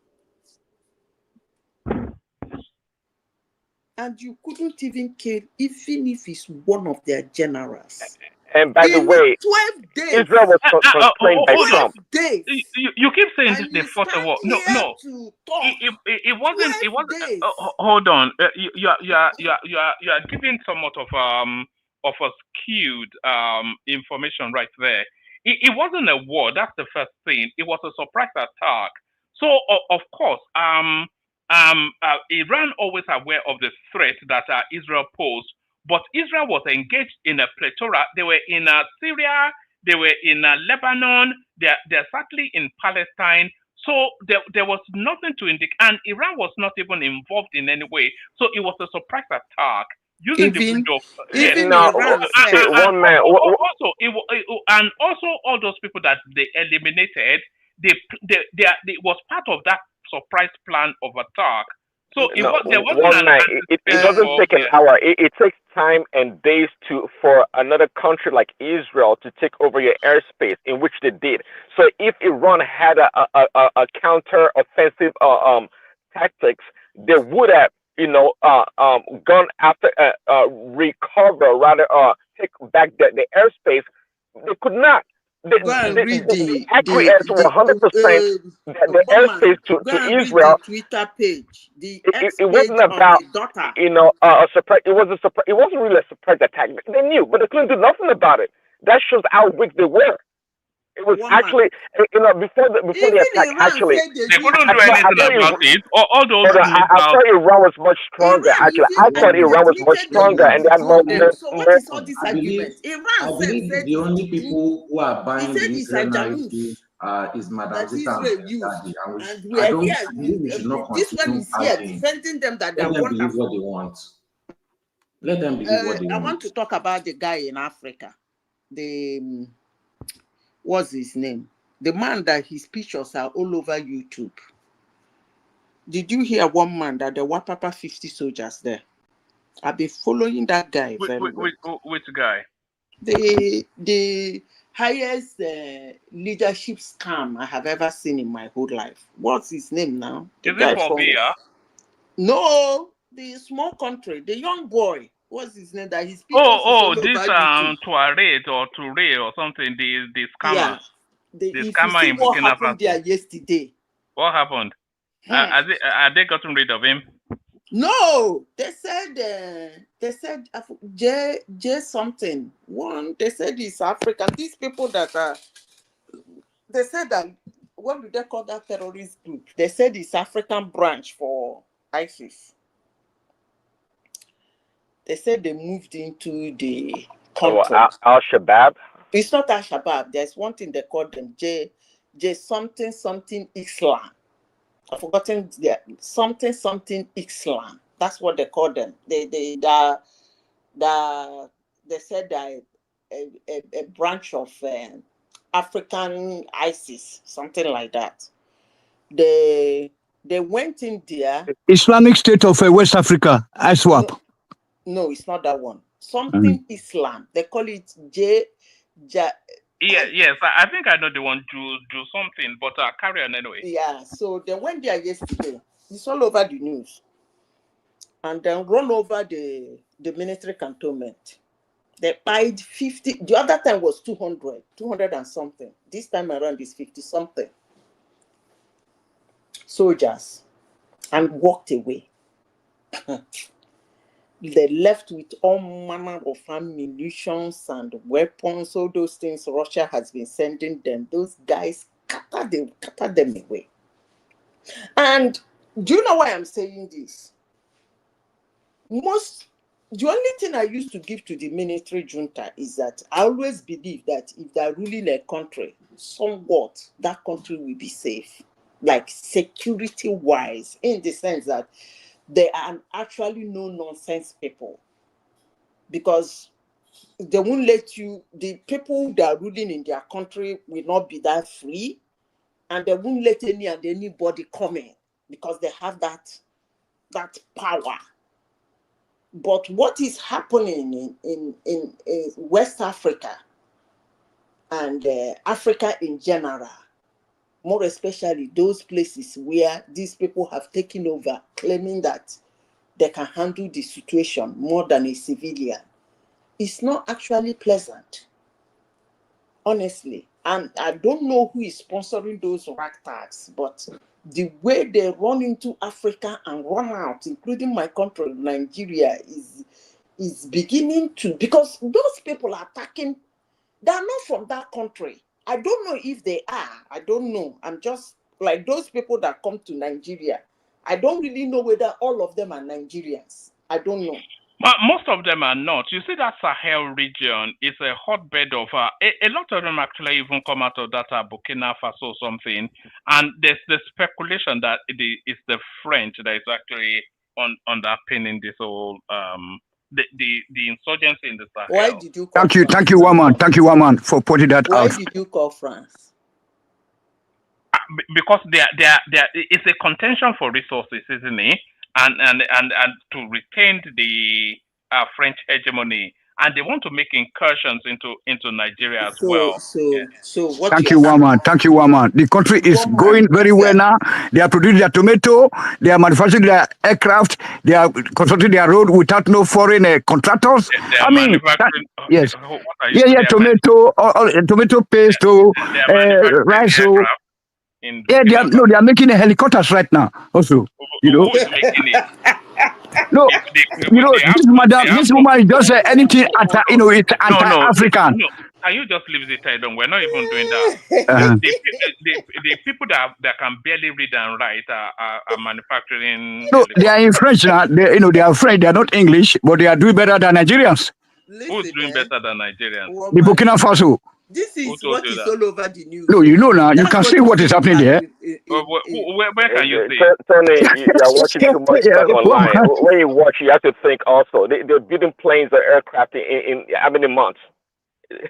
and you couldn't even kill, even if it's one of their generals. And by the In way, 12 days. Israel was constrained by Trump. Days. You keep saying And they you fought a war. No, stand here no. to talk. It wasn't. It 12 wasn't. days. Hold on. You are giving somewhat of a skewed information right there. It wasn't a war. That's the first thing. It was a surprise attack. So of course Iran always aware of the threat that Israel posed, but Israel was engaged in a plethora. They were in Syria. They were in Lebanon. They're certainly in Palestine. So there was nothing to indicate, and Iran was not even involved in any way. So it was a surprise attack using the bridge of yes. Iran see, one man. And also all those people that they eliminated, it was part of that surprise plan of attack. So there wasn't one man. It doesn't take an hour. It takes time and days for another country like Israel to take over your airspace, in which they did. So if Iran had a counter offensive tactics, they would have gone after recover rather take back the airspace. They could not. The accurate answer was 100%. The airspace to Israel. Twitter page. It wasn't about a surprise. It was a surprise. It wasn't really a surprise attack. They knew, but they couldn't do nothing about it. That shows how weak they were. It was actually, before the attack. Actually, they couldn't do anything about it. All those. I thought Iran was much stronger. Actually, I thought Iran was much stronger, and they had more. So what is all this argument? I believe the only people who are buying the Israel narrative is Madam Zita and Daddy, and I believe we should not continue arguing. Defending them that Let them believe what they want. Let them believe what they want. I want to talk about the guy in Africa. What's his name? The man that his pictures are all over YouTube. Did you hear one man that there were 50 soldiers there? I've been following that guy very well. Which guy? The highest leadership scam I have ever seen in my whole life. What's his name now? Is it for Bia? No, the small country, the young boy. What's his name? That his pictures this Tuareg or Toure or something. The scammer. Yeah. The scammer in what Burkina happened Faso. there yesterday? What happened? Are they gotten rid of him? No, they said J something. One, they said he's African. These people that are, they said that, what do they call that terrorist group? They said it's African branch for ISIS. They said they moved into the country. Al-Shabaab? It's not Al-Shabaab. There's one thing they call them, J something Islam. I've forgotten something Islam. That's what they call them. They said that a branch of African ISIS, something like that. They went in there. Islamic State of West Africa, ISWAP. No, it's not that one. Something Islam. They call it Yes, I think I know the one, do something, but carry on anyway. Yeah, so they went there yesterday. It's all over the news. And then run over the military cantonment. They paid 50. The other time was 200 and something. This time around is 50 something soldiers, and walked away. They left with all manner of ammunition and weapons, all those things Russia has been sending them. Those guys scattered them away. And do you know why I'm saying this? The only thing I used to give to the military junta is that I always believe that if they're ruling a country, somewhat that country will be safe, like security-wise, in the sense that they are actually no-nonsense people. Because they won't let you, the people that are ruling in their country will not be that free, and they won't let anybody come in because they have that power. But what is happening in West Africa and Africa in general, more especially those places where these people have taken over, claiming that they can handle the situation more than a civilian. It's not actually pleasant, honestly. And I don't know who is sponsoring those ragtags, but the way they run into Africa and run out, including my country, Nigeria, is beginning to, because those people are attacking, they're not from that country. I don't know if they are. I don't know. I'm just like those people that come to Nigeria. I don't really know whether all of them are Nigerians. I don't know. Most of them are not. You see, that Sahel region is a hotbed of a lot of them actually even come out of that Burkina Faso or something, and there's the speculation that it's the French that is actually underpinning this whole the insurgency in the Sahel. Why did you call Thank you, Waman, for putting that Why out. did you call France? Because it's a contention for resources, isn't it? And to retain the French hegemony, and they want to make incursions into Nigeria as well. So what? Thank you, Waman. The country is going very well now. They are producing their tomato. They are manufacturing their aircraft. They are constructing their road without no foreign contractors. I mean, yes, tomato, tomato paste, rice. Yeah, they are making helicopters right now. Also, who is making it? No, this woman is just anything it's anti-African. No, can you just leave it alone? We're not even doing that. The people that can barely read and write are manufacturing. No, they are in French now. They are French. They are not English, but they are doing better than Nigerians. Who's doing better than Nigerians? The Burkina Faso. This is what is all over the news. No, you know now. You can see what is happening there. Where can you see? Tony, you are watching too much stuff online. When you watch, you have to think also. They're building planes or aircraft in how many months?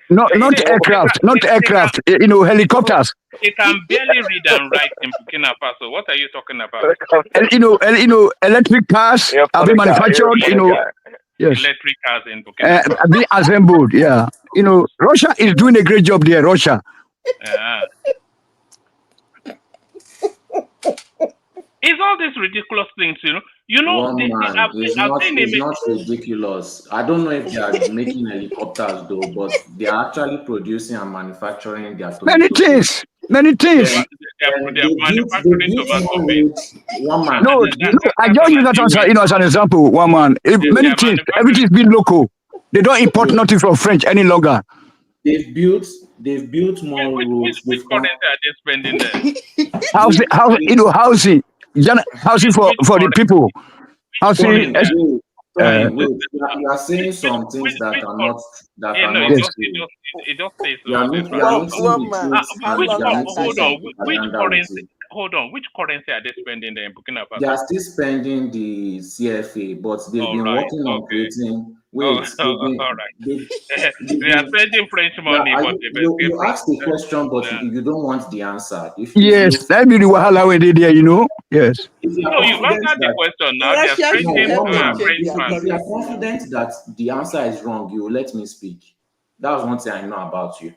Not aircraft. Helicopters. They can barely read and write in Burkina Faso. What are you talking about? Electric cars are being manufactured. Yes. Electric cars in Burkina Faso. Being assembled. Yeah. Russia is doing a great job there. Russia. It's all these ridiculous things, it's not ridiculous. I don't know if they are making helicopters though, but they are actually producing and manufacturing their many things. They're manufacturing tomato paste. No, I just use that as an example. One man, many things, everything's been local. They don't import nothing from French any longer. They've built more roads. Which currency are they spending there? Housing. Housing for the people. Housing. You are saying some things that are not. It just says Hold on. Which currency are they spending there in Burkina Faso? They are still spending the CFA, but they've been working on creating. All right. They are spending French money, but you asked the question, but you don't want the answer. Yes, that be the wahala when they there, Yes. No, you've answered the question now. They are spending French money. If you are confident that the answer is wrong, you will let me speak. That's one thing I know about you.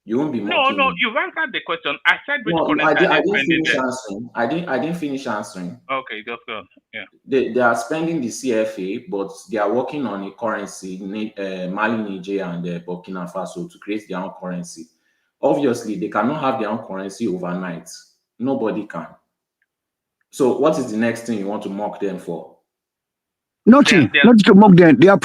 You won't be mocking No, me. you've answered the question. I said which currency I didn't finish answering. I didn't finish answering. Okay, just go. Yeah. They are spending the CFA, but they are working on a currency, Mali, Niger, and Burkina Faso to create their own currency. Obviously, they cannot have their own currency overnight. Nobody can. So, what is the next thing you want to mock them for? Nothing. Not to mock them. They are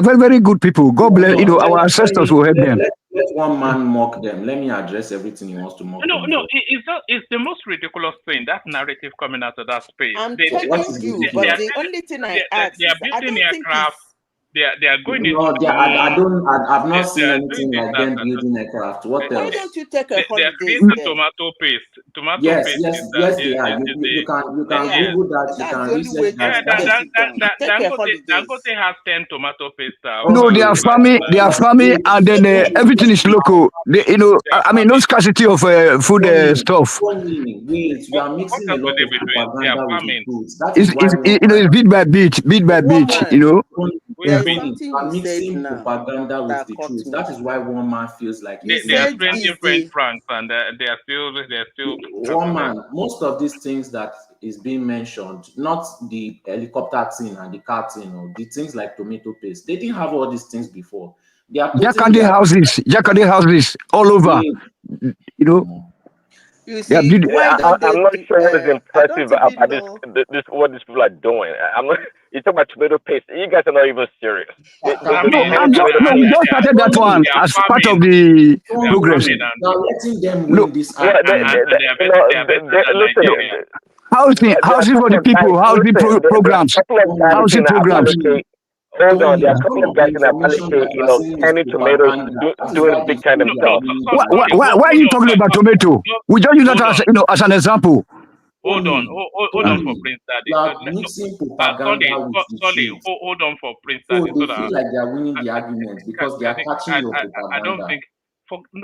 very, very good people. God bless. Our ancestors will help them. Let one man mock them. Let me address everything he wants to mock them. No. It's the most ridiculous thing. That narrative coming out of that space. I'm telling you, but the only thing I ask is I don't think they are going into. I've not seen anything like them building aircraft. What else? Why don't you take a holiday? They are creating tomato paste. Yes, they are. You can Google that. You can research that. Dangote has 10 tomato paste. No, they are farming, and then everything is local. No scarcity of food stuff. We are mixing a lot of propaganda with food. It's bit by bit, there is Tony, something I'm you said mixing now propaganda with that the caught truth. me. That is why one man feels like You he's They are said being trending is French the francs, and they are still one canceling. man. Most of these things that is being mentioned, not the helicopter thing and the car thing, or the things like tomato paste, they didn't have all these things before. They are putting their Jakande houses all over. You know, you they are see why Yeah, don't they I'm not do, sure what is I don't impressive even about know. this what these people are doing. I'm not. You talk about tomato paste. You guys are not even serious. I They mean, made tomato no, we paste. just started that one they are as part of farming. the They are progress. farming, and They are letting them No, win this Yeah, argument. and they are better than listen. Nigeria. There are a housing for couple the of guys. people, housing Listen, there are a programs, couple of guys housing in programs. Abaleke. Hold on, Tony, there are a some couple of of the guys in information that Abaleke, you are saying is canning tomatoes, propaganda. That is why doing they big kind feel of they are stuff. winning Why, the why, argument. why are you talking about tomato? We just use that Hold as on. as an example. Hold on for Prince Daddy. You are mixing propaganda Solly, with the Solly, truth. hold on for Prince So Daddy, they so that feel like they are winning the argument because they are catching your I don't propaganda. think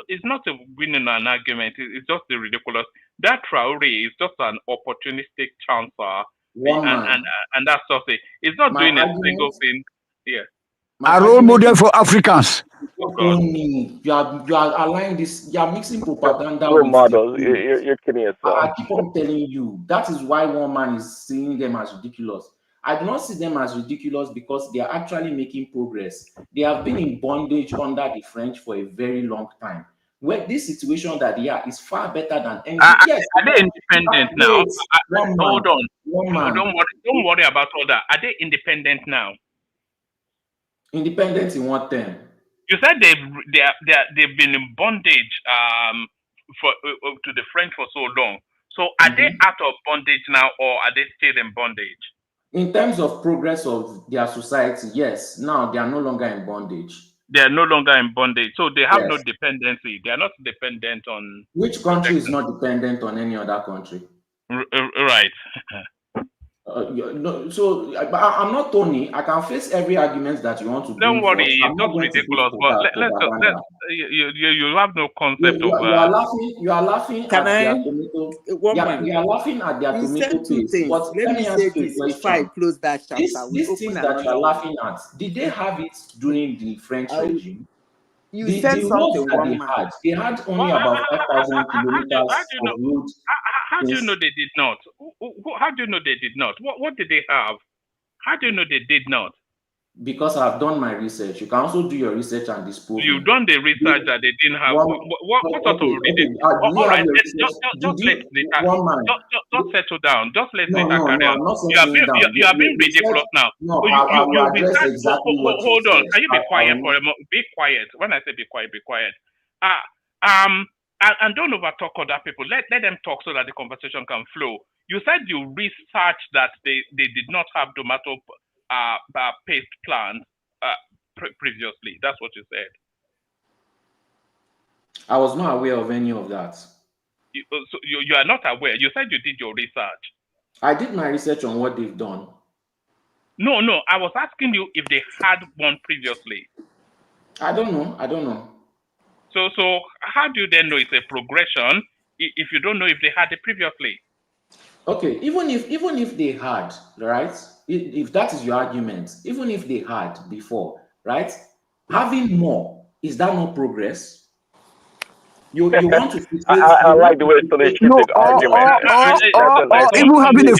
it's not a winning an argument. It's just a ridiculous. That Traore is just an opportunistic chancer, One man. and that's just it. It's not My doing a argument, single thing. Yeah. A role model for Africans. Oh God. Tony, you are aligning this. You are mixing propaganda Role with the models. truth. You're kidding yourself. I keep on telling you that is why one man is seeing them as ridiculous. I do not see them as ridiculous because they are actually making progress. They have been in bondage under the French for a very long time. Where this situation that they are is far better than anything. Yes, Are they independent now? wait, one man, Hold on. one man. Don't worry about all that. Are they independent now? Independent in what term? You said they've been in bondage for to the French for so long. So are they out of bondage now, or are they still in bondage? In terms of progress of their society, yes. Now they are no longer in bondage. They are no longer in bondage, so they have no Yes. dependency. They are not dependent on Which country is not dependent on any other country? Right. No, so I'm not Tony. I can face every argument that you want to Don't bring worry, forth. I'm it's not just going to ridiculous. put But let's propaganda. you have no concept You of. are laughing. You are laughing Can at their I tomato. one man? They are laughing at their You tomato said two paste. things. But Let let me me say ask you a this before I question. close that chapter. We These open things that you are another one. laughing at, did they have it during the French regime? You The said roads something, that one man. they had only Well, about 5,000 how kilometers do you of know? road. How do you know they did not? How do you know they did not? What did they have? How do you know they did not? Because I've done my research. You can also do your research and disprove You've me. done the research that they didn't have. One, What sort of reading? do you All have right, your research? just let One man? just settle down. Just let No, Nita carry on. I'm not You are settling down. you are being You said, ridiculous now. no, So I will you address research. exactly what you Hold on. said. Can you be I quiet will for a moment? Be quiet. When I say be quiet, be quiet. And don't over talk other people. Let them talk so that the conversation can flow. You said you researched that they did not have tomato paste plants previously. That's what you said. I was not aware of any of that. So you are not aware. You said you did your research. I did my research on what they've done. No. I was asking you if they had one previously. I don't know. So how do you then know it's a progression if you don't know if they had it previously? Okay, even if they had, right? If that is your argument, even if they had before, right? Having more, is that not progress? You want to fixate, I like the way Sully treated No, the argument. That's a nice one. even having the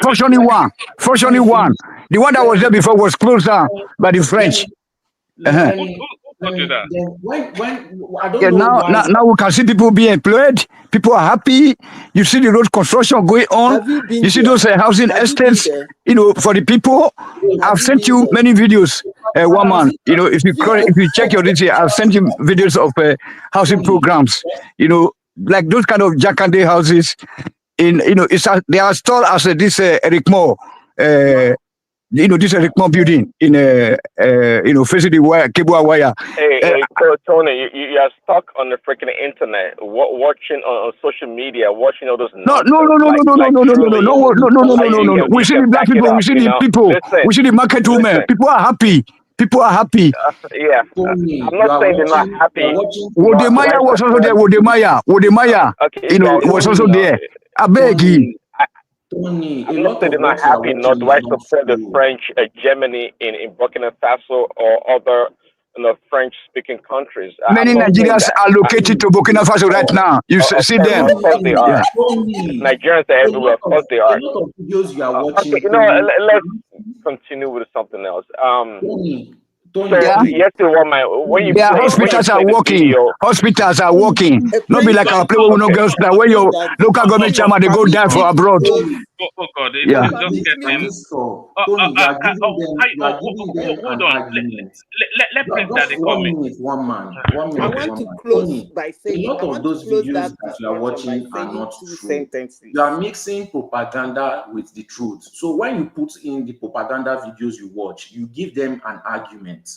functioning one, the one that was there before was closed down by the French. Let me then when I don't Yeah, know why. now we can see people being employed. People are happy. You see the road construction going on. Have you been You see there? those housing Have you been estates. there? For the people. I've you sent been you there? many videos. One man, if See, you check your details, I've sent you videos of housing programs. Like those kind of Jakande houses. They are installed as this Eric Moore. This is a Rickmore building in facing the wire, cable wire. Hey, Tony, you are stuck on the freaking internet, watching on social media, watching all those nonsense. No. We see the black people. We see the people. Listen, We see the market women. People are happy. Yeah, I'm not saying they're not happy. Wodemaya was also there. Wodemaya, Okay, was also there. I beg you. Tony, I'm a not lot saying of they're not what you are happy, nor watching do is I not support the true. French hegemony in Burkina Faso or other French-speaking countries. I'm Many not saying Nigerians that. are located to Burkina Faso right now. You Of see course, them. of course they Yeah. are. Tony, Nigerians are everywhere. Of course they a are. lot of videos you are Okay, watching, you know, Tony. let's continue with something else. Tony, So Yeah. please. yesterday, Yeah, when you hospitals are play the working. video, Hospitals are working. Not be Prince, like but our play with no okay, girls now. Where your local government chairman they go permit die for me to abroad. close. Oh God, Yeah. it's just Can getting. you stop? Tony, you are giving them Hold an on. argument. Let Prince Just Daddy one come in. minute, one man. 1 I minute, want one to man. close Tony, by a saying, lot I of want to those close videos that that you are discussion by watching are saying not two true. sentences. You are mixing propaganda with the truth. So when you put in the propaganda videos you watch, you give them an argument.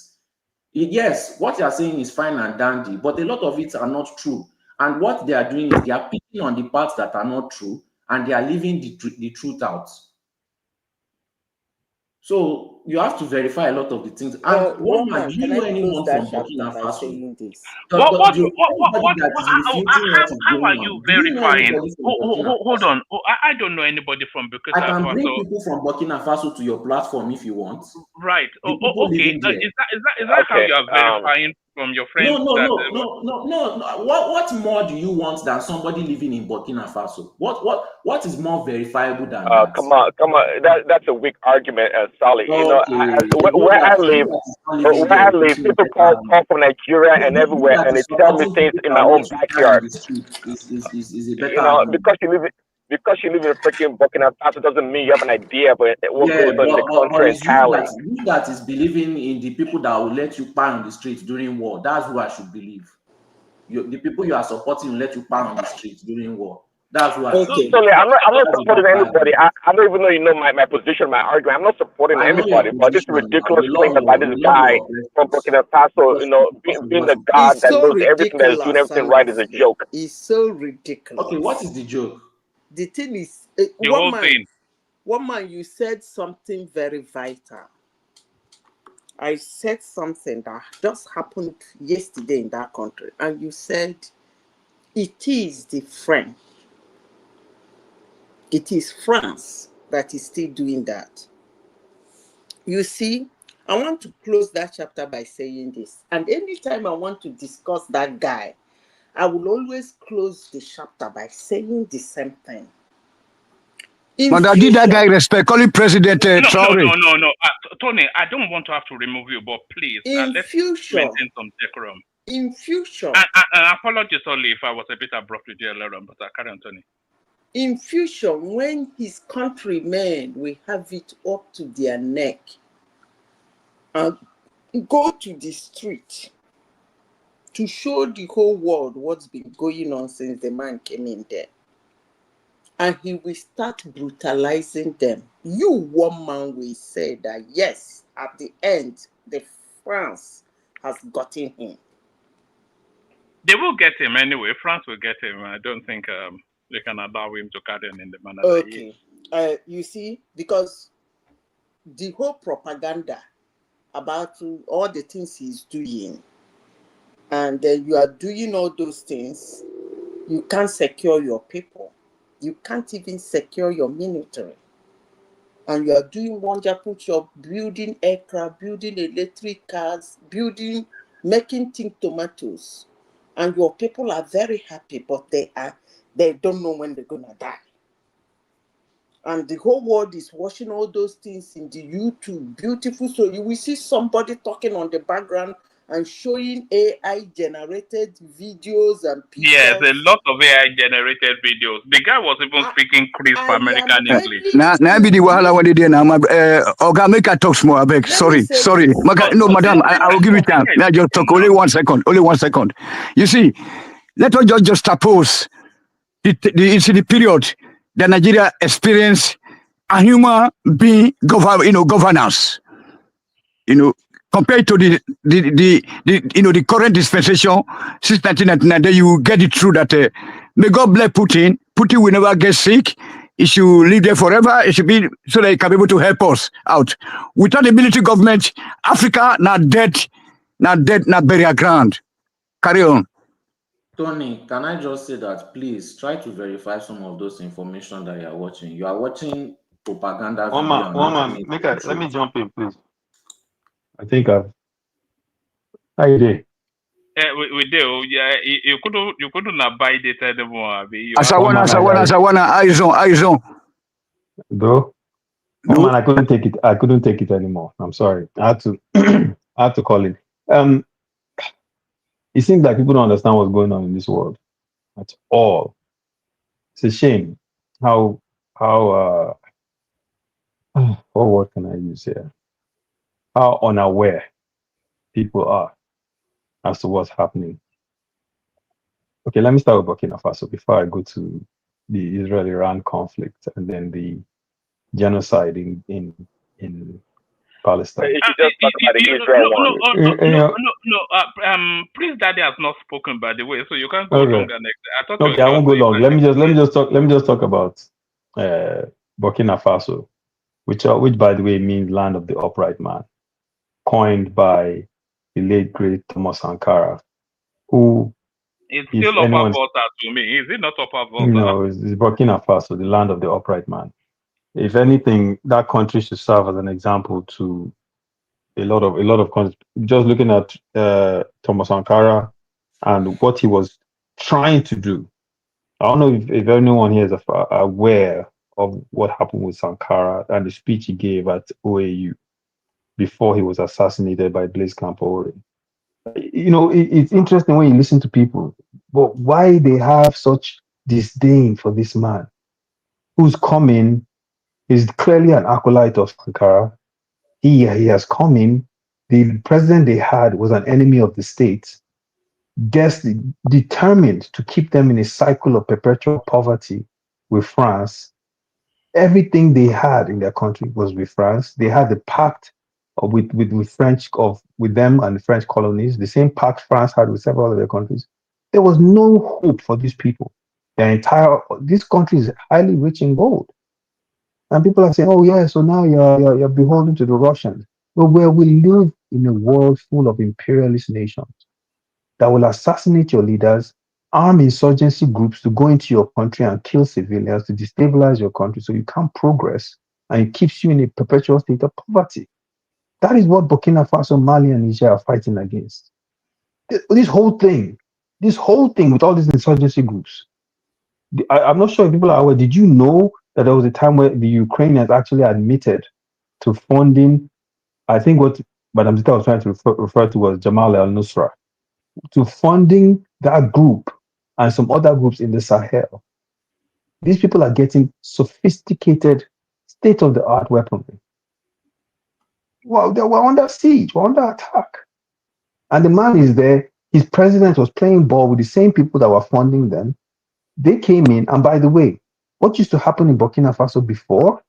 Yes, what you are saying is fine and dandy, but a lot of it are not true. And what they are doing is they are picking on the parts that are not true and they are leaving the truth out. So you have to verify a lot of the things. And one One man, man, do can you I know close anyone that from chapter Burkina by Faso? saying this? Anybody that is refuting what is How going are you on, do you know verifying? anybody from Burkina Hold Faso? on. I don't know anybody from I Burkina can bring Faso. people from Burkina Faso to your platform if you want. Right. The people Okay. living there. Is that how okay, you are verifying from your friends that? No. What more do you want than somebody living in Burkina Faso? What is more verifiable than that? come on. That's a weak argument, Sally. You know, Okay, the boy where I that live, is not living where there I is live, getting a people better call from Nigeria the and you everywhere, that and they is tell me supporting things people in that my let own you die on backyard. the street is a better You know, argument. because you live in freaking Burkina Faso doesn't mean you have an idea about what Yeah, goes on in the but country it's entirely. you that is believing in the people that will let you pie on the streets during war. That's who I should believe. The people you are supporting will let you pie on the streets during war. That's who I should believe. So I'm not That's a supporting better anybody. argument. I don't even know you know my position, my argument. I'm not supporting I know your anybody, but this position. ridiculous statement by this We love guy your from oppressors. Burkina Faso, Because being the God It's that so knows everything that is doing ridiculous, everything right is a honestly. joke. It's so ridiculous. Okay, what is the joke? The thing is, The whole thing. one man, you said something very vital. I said something that just happened yesterday in that country, and you said it is the French. It is France that is still doing that. You see, I want to close that chapter by saying this. And anytime I want to discuss that guy, I will always close the chapter by saying the same thing. But I did that guy respect. Call him President Traore. No. Tony, I don't want to have to remove you, but please, let's maintain some decorum. In future. And apologies only if I was a bit abrupt with you earlier on, but I carry on, Tony. In future, when his countrymen will have it up to their neck and go to the street to show the whole world what's been going on since the man came in there, and he will start brutalizing them, you one man will say that yes, at the end, the France has gotten him. They will get him anyway. France will get him. I don't think they can allow him to carry on in the manner that he is. You see, because the whole propaganda about all the things he's doing, and you are doing all those things, you can't secure your people. You can't even secure your military. And you are doing wonderful job building aircraft, building electric cars, making think tomatoes. And your people are very happy, but they don't know when they're gonna die. And the whole world is watching all those things in the YouTube. Beautiful. So you will see somebody talking on the background and showing AI-generated videos and pictures. Yes, a lot of AI-generated videos. The guy was even speaking crisp American English. Now be the wahala when they do now. Oga, make a talk small. I beg. Sorry. No, madam, I will give you time. Now just talk. Only 1 second. You see, let us just suppose the period that Nigeria experienced a human being governance. Compared to the current dispensation since 1999, then you get it through that. May God bless Putin. Putin will never get sick. He should live there forever. It should be so that he can be able to help us out. Without the military government, Africa not dead, not burial ground. Carry on. Tony, can I just say that please try to verify some of those information that you are watching. You are watching propaganda video and making it the Let truth. me jump in, please. I think I've. How you doing? We do. Yeah, you couldn't abide it anymore. Abi. You have One man, Asawana, eyes on. bro. One man, I couldn't take it. I couldn't take it anymore. I'm sorry. I had to. I had to call it. It seems like people don't understand what's going on in this world at all. It's a shame how what word can I use here? How unaware people are as to what's happening. Okay, let me start with Burkina Faso before I go to the Israel-Iran conflict and then the genocide in Palestine. You should just talk about the Israel one. No. Prince Daddy has not spoken, by the way, so you can't go Okay. longer next. I thought Okay, I won't go long. Let me just talk about Burkina Faso, which by the way means land of the upright man, coined by the late great Thomas Sankara, who It's if still upper anyone's volta to me. Is it not upper volta? no, it's Burkina Faso, the land of the upright man. If anything, that country should serve as an example to a lot of countries. Just looking at Thomas Sankara and what he was trying to do. I don't know if anyone here is aware of what happened with Sankara and the speech he gave at OAU before he was assassinated by Blaise Compaoré. You know, it's interesting when you listen to people, but why they have such disdain for this man who's coming is clearly an acolyte of Sankara. He has come in. The president they had was an enemy of the state, determined to keep them in a cycle of perpetual poverty with France. Everything they had in their country was with France. They had the pact with French with them and the French colonies, the same pact France had with several other countries. There was no hope for these people. This country is highly rich in gold. And people are saying, oh yeah, so now you're beholden to the Russians. But where we live in a world full of imperialist nations that will assassinate your leaders, arm insurgency groups to go into your country and kill civilians to destabilize your country so you can't progress, and it keeps you in a perpetual state of poverty. That is what Burkina Faso, Mali, and Niger are fighting against. This whole thing with all these insurgency groups. I'm not sure if people are aware. Did you know that there was a time where the Ukrainians actually admitted to funding, I think what Madam Zita was trying to refer to was Jamal al-Nusra, to funding that group and some other groups in the Sahel. These people are getting sophisticated, state-of-the-art weaponry. Well, they were under siege, we're under attack. And the man is there. His president was playing ball with the same people that were funding them. They came in, and by the way, what used to happen in Burkina Faso before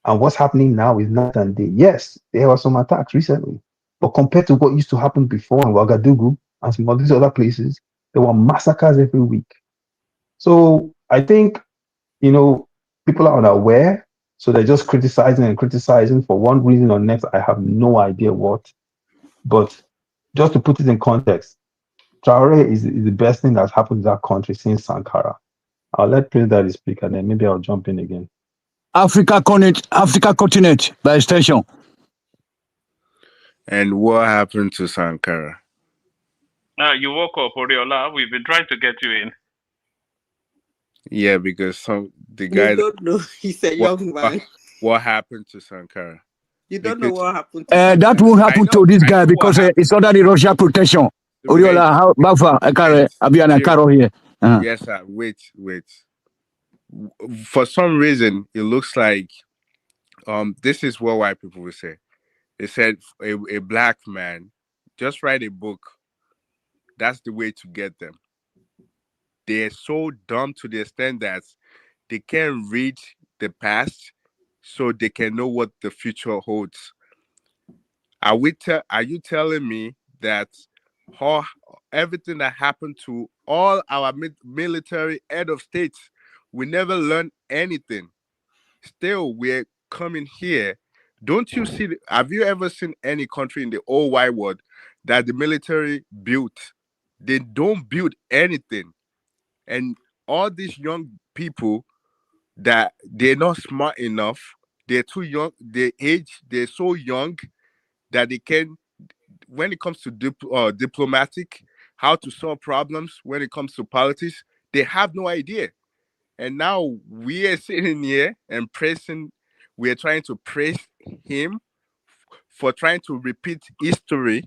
and what's happening now is night and day. Yes, there were some attacks recently, but compared to what used to happen before in Ouagadougou and some of these other places, there were massacres every week. So I think, people are unaware, so they're just criticizing and criticizing for one reason or next. I have no idea what, but just to put it in context, Traore is the best thing that's happened to that country since Sankara. I'll let Prince Daddy speak and then maybe I'll jump in again. Africa continent by extension. And what happened to Sankara? You woke up, Oriola. We've been trying to get you in. Yeah, because the guy. You don't know. He's a young man. What happened to Sankara? You don't know what happened to Sankara. That won't happen to this guy because it's under the Russian protection. Oriola, how Bafa, Abiana Karo here. Yes, sir. Wait. For some reason, it looks like this is what white people will say. They said a black man just write a book. That's the way to get them. They're so dumb to the extent that they can't read the past so they can know what the future holds. Are you telling me that everything that happened to all our military head of states, we never learned anything? Still, we're coming here. Don't you see? Have you ever seen any country in the whole wide world that the military built? They don't build anything. And all these young people that they're not smart enough, they're too young, they're so young that they can, when it comes to diplomatic, how to solve problems, when it comes to politics, they have no idea. And now we are sitting here and we are trying to praise him for trying to repeat history.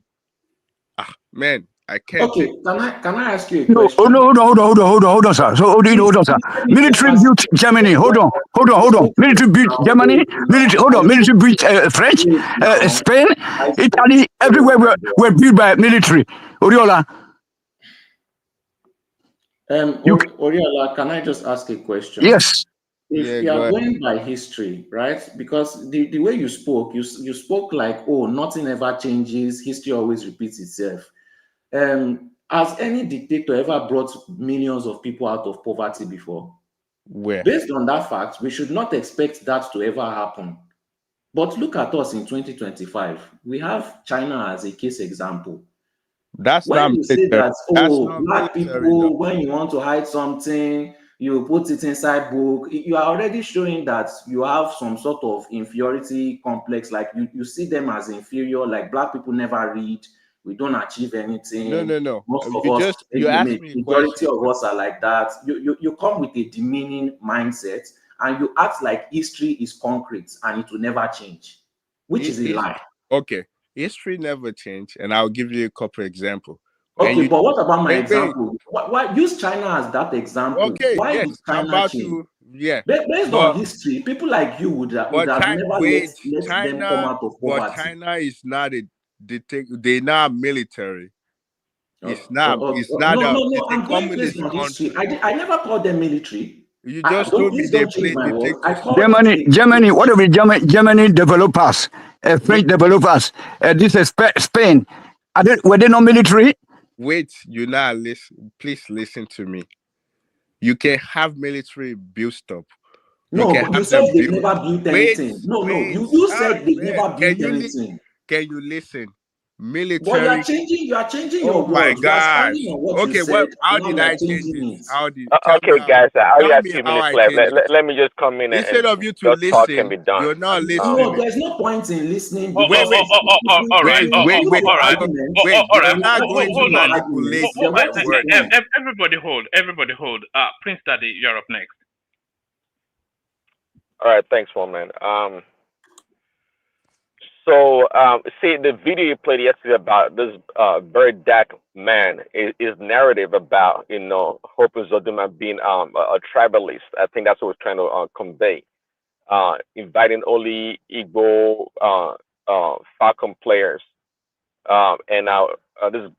Ah, man, I can't Okay, take. can I ask you a No, oh, question? no, hold on, sir. So hold on, sir. Let me just Military ask built Germany. Hold on. Military built Germany. Military built French, Spain, Italy. Everywhere were built by military. Oriola, Oriola, can I just ask a question? yes. If Yeah, you go are ahead. going by history, right? Because the way you spoke, you spoke like, oh, nothing ever changes, history always repeats itself. Has any dictator ever brought millions of people out of poverty before? Where? Based on that fact, we should not expect that to ever happen. But look at us in 2025. We have China as a case example. That's When not you say military. that, That's oh, not black military, though. people, when you want to hide something, you put it inside book, you are already showing that you have some sort of inferiority complex. Like you see them as inferior, like black people never read, we don't achieve anything. No. Most of You us, just you asked me a majority question. of us are like that. You come with a demeaning mindset and you act like history is concrete and it will never change, which is a lie. Okay, history never changed, and I'll give you a couple example. And Okay, you but what about my wait. example? Why use China as that example? Okay, Why did yes, I'm China about change? to. Yeah, Based on but history, people like you would have never wait, let them come out of poverty. China is not a they're not military. It's not No, a no, no. it's a I'm going based communist on history. country. I never called them military. You just told me Please they don't change play my words. I dictatorship. called it Germany. What about Germany developers? French developers. This is Spain. Were they not military? Wait, you not listen. Please listen to me. You can have military build stuff. You No, can but you have said them they've build. never built Wait, anything. No. wait. You Ah, said they've man. never built anything. Can you listen? But Military. you are changing Oh your my words. You are standing gosh. on what you Okay, said, how and now did you are I change changing it? it. How did tell me Okay, guys, I only tell have me 2 how minutes I left. changed it? Let me just come in Instead and of you to just talk and listen, be done. you're not No, listening. there's no point in listening Wait, because wait. All right. Wait. All right. Wait, All you're right. not going to Hold on. manipulate my words. Everybody hold. Everybody hold. Prince Daddy, you're up next. All right, thanks, woman. So, see, the video you played yesterday about this very dark man is narrative about, Hope Uzodinma being a tribalist. I think that's what we're trying to convey. Inviting only Igbo Falcon players. And now this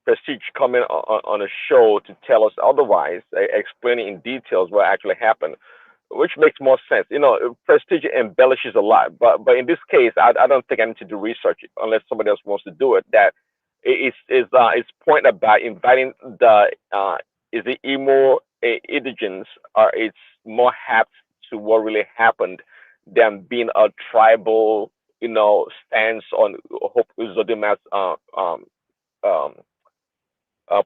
Prestige coming on a show to tell us otherwise, explaining in details what actually happened, which makes more sense. Prestige embellishes a lot, but in this case, I don't think I need to do research unless somebody else wants to do it. That its point about inviting the is the Imo indigens are it's more apt to what really happened than being a tribal, stance on Hope Uzodima's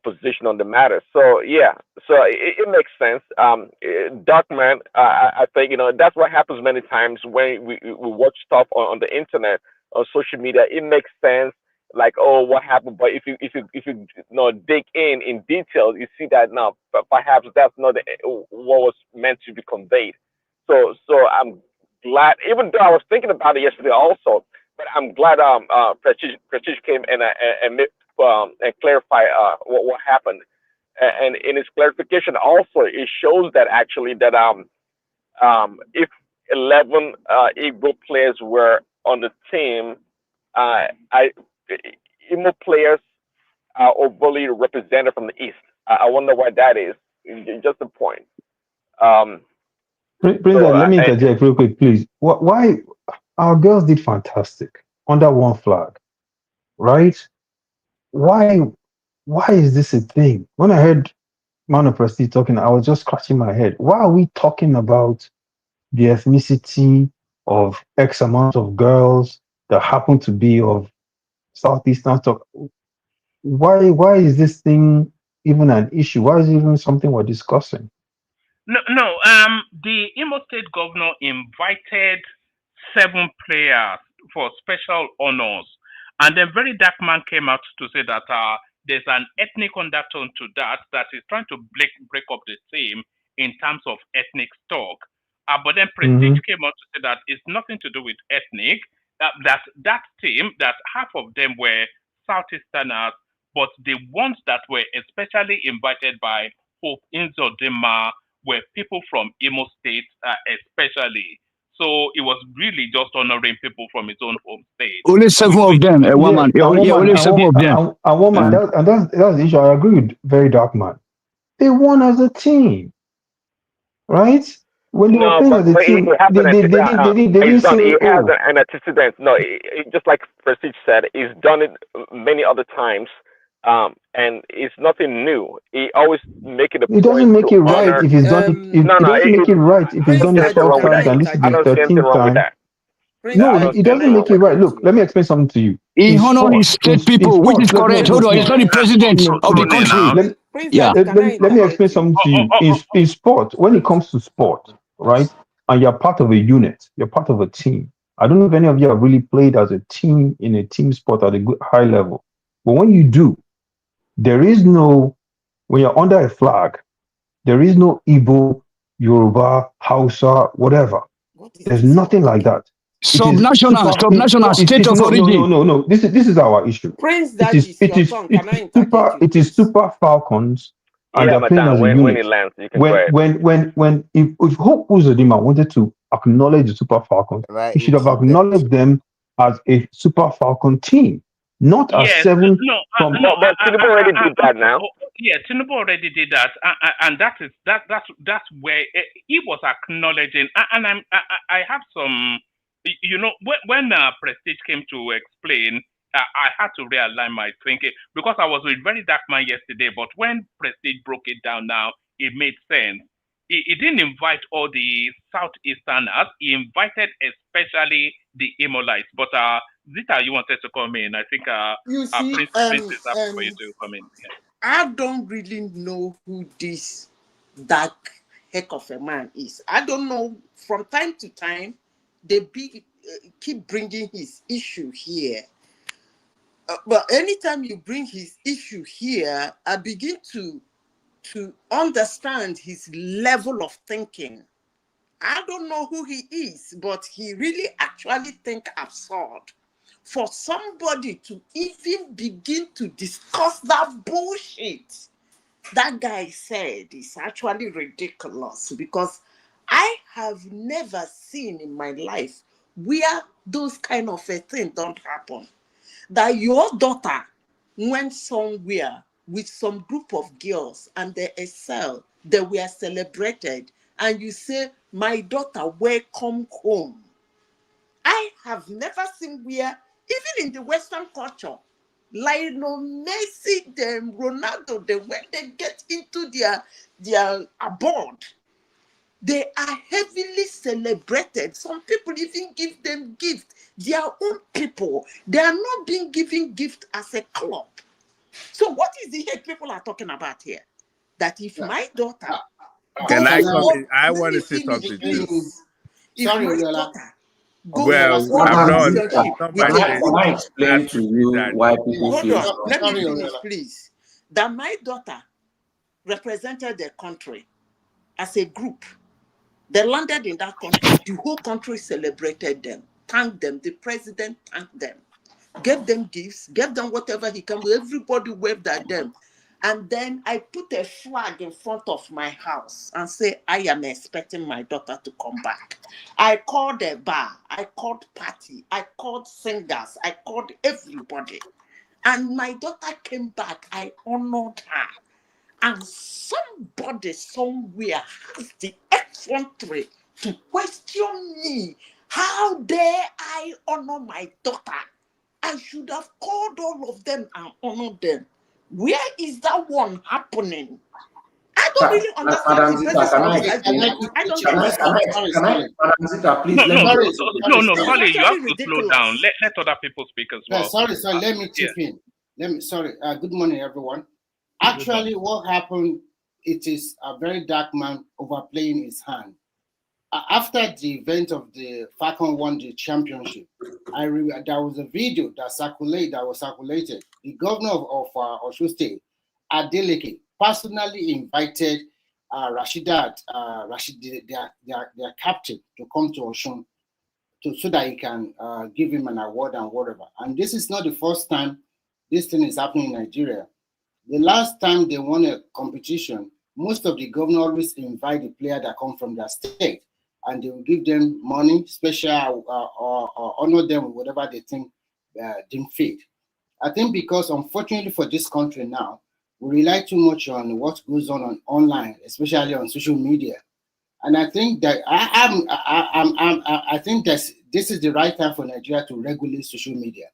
position on the matter. So yeah, so it makes sense. Dark man, I think that's what happens many times when we watch stuff on the internet, on social media. It makes sense, like, oh, what happened. But if you dig in detail, you see that now perhaps that's not what was meant to be conveyed. So I'm glad, even though I was thinking about it yesterday also, but I'm glad Prestige came and clarify what happened. And in his clarification also, it shows that actually that if 11 Igbo players were on the team, I Igbo players are overly represented from the East. I wonder why that is. Just a point. Um, Prince, so let me interject real quick, please. Why our girls did fantastic under one flag, right? Why why is this a thing? When I heard Mano Prestige talking, I was just scratching my head. Why are we talking about the ethnicity of X amount of girls that happen to be of Southeastern stock? Why is this thing even an issue? Why is it even something we're discussing? No. The Imo State governor invited 7 players for special honors, and then Very Dark Man came out to say that there's an ethnic undertone to that is trying to break up the team in terms of ethnic stock. But then Prestige Hmm. came out to say that it's nothing to do with ethnic. That team, that half of them were Southeasterners, but the ones that were especially invited by Hope Inzodima were people from Imo State, especially. So it was really just honoring people from his own home state. Only 7 of them, a Yeah, woman. a Yeah, woman, only 7 of them. a woman. That's the issue. I agree with Very Dark Man. They won as a team, right? When they were No, playing but as a he team, has an they didn't he's done. say, He has "Oh, an antecedent. No, just like Prestige said, he's done it many other times, and it's nothing new. He always make it a it point doesn't make to it right honor. if he's done it. No, It no, doesn't make it right if I he's don't done see it anything 12 wrong with times that. and this is I the don't see anything 13th wrong with time." that. No, I don't it see anything doesn't wrong make it with right. that. Look, let me explain something to you. He In honored his sport, state in people, which is sports, correct. Hold on, he's not the president of the Slowly country. now. Yeah. let me explain something to you. In sport, when it comes to sport, right, and you're part of a unit, you're part of a team. I don't know if any of you have really played as a team in a team sport at a good high level, but when you do, there is no when you're under a flag, there is no Igbo, Yoruba, Hausa, whatever. There's nothing like that. It is Subnational, super. subnational, state of origin. No. This is our issue. Prince Daddy, it's your turn. Can I interject you, It is please? Super Falcons, and Yeah, they're playing Madam. as a When it unit. lands, you can go ahead. If Hope Uzodinma wanted to acknowledge the Super Falcons, Right, he should have them. acknowledged them as a Super Falcon team, not as Yes, 7 no, from. But Tinubu already did that now. yeah, Tinubu already did that, and that's where he was acknowledging, and I have some, when Prestige came to explain, I had to realign my thinking because I was with Very Dark Man yesterday, but when Prestige broke it down now, it made sense. He didn't invite all the Southeasterners. He invited especially the Imolites. But Zita, you wanted to come in. I think You see, Prince is happy for you to come in. Yeah. I don't really know who this dark heck of a man is. I don't know. From time to time, they keep bringing his issue here. But anytime you bring his issue here, I begin to understand his level of thinking. I don't know who he is, but he really actually think absurd. For somebody to even begin to discuss that bullshit that guy said is actually ridiculous, because I have never seen in my life where those kind of a thing don't happen. That your daughter went somewhere with some group of girls and they excel, they were celebrated, and you say, my daughter, welcome home. I have never seen where, even in the Western culture, Lionel Messi, them Ronaldo, they when they get into their abode, they are heavily celebrated. Some people even give them gifts. Their own people, they are not being given gift as a club. So what is the hate people are talking about here? That if my daughter Can goes I to come work, in? I let want me to say finish, something too. please. If Sorry, my Lola. daughter goes to Well, work I'm not. It's relationship not with my Can a I, place can good, I to explain ask to people you that. why people hold feel on, strong? let me Sorry, finish, Lola. please. That my daughter represented the country as a group. They landed in that country. The whole country celebrated them, thanked them. The president thanked them, gave them gifts, gave them whatever he can. Everybody waved at them. And then I put a flag in front of my house and say, I am expecting my daughter to come back. I called a bar, I called party, I called singers, I called everybody. And my daughter came back. I honored her. And somebody somewhere has the effrontery to question me. How dare I honor my daughter? I should have called all of them and honored them. Where is that one happening? I don't really understand Madam the Zita, basis can of I this Can I explain? argument. I quickly don't chip Can I, in? get can I, it. Sorry, can I, sorry. Madam Zita, please No, let no, me. Sorry, sorry, no, sorry. It's sorry. You have actually to slow down. ridiculous. Let other people speak as Yeah, well. sorry, sorry. Let me Yeah. chip in. Sorry. Good morning, everyone. Actually, what happened, it is a very dark man overplaying his hand. After the event of the Falcon won the championship, there was a video that was circulated. The governor of Osho State, Adeleke, personally invited Rashid, their captain, to come to Oshun so that he can give him an award and whatever. And this is not the first time this thing is happening in Nigeria. The last time they won a competition, most of the governors always invite the player that come from their state, and they will give them money, special, or honor them with whatever they think deem fit. I think because unfortunately for this country now, we rely too much on what goes on online, especially on social media. And I think that I think that this is the right time for Nigeria to regulate social media,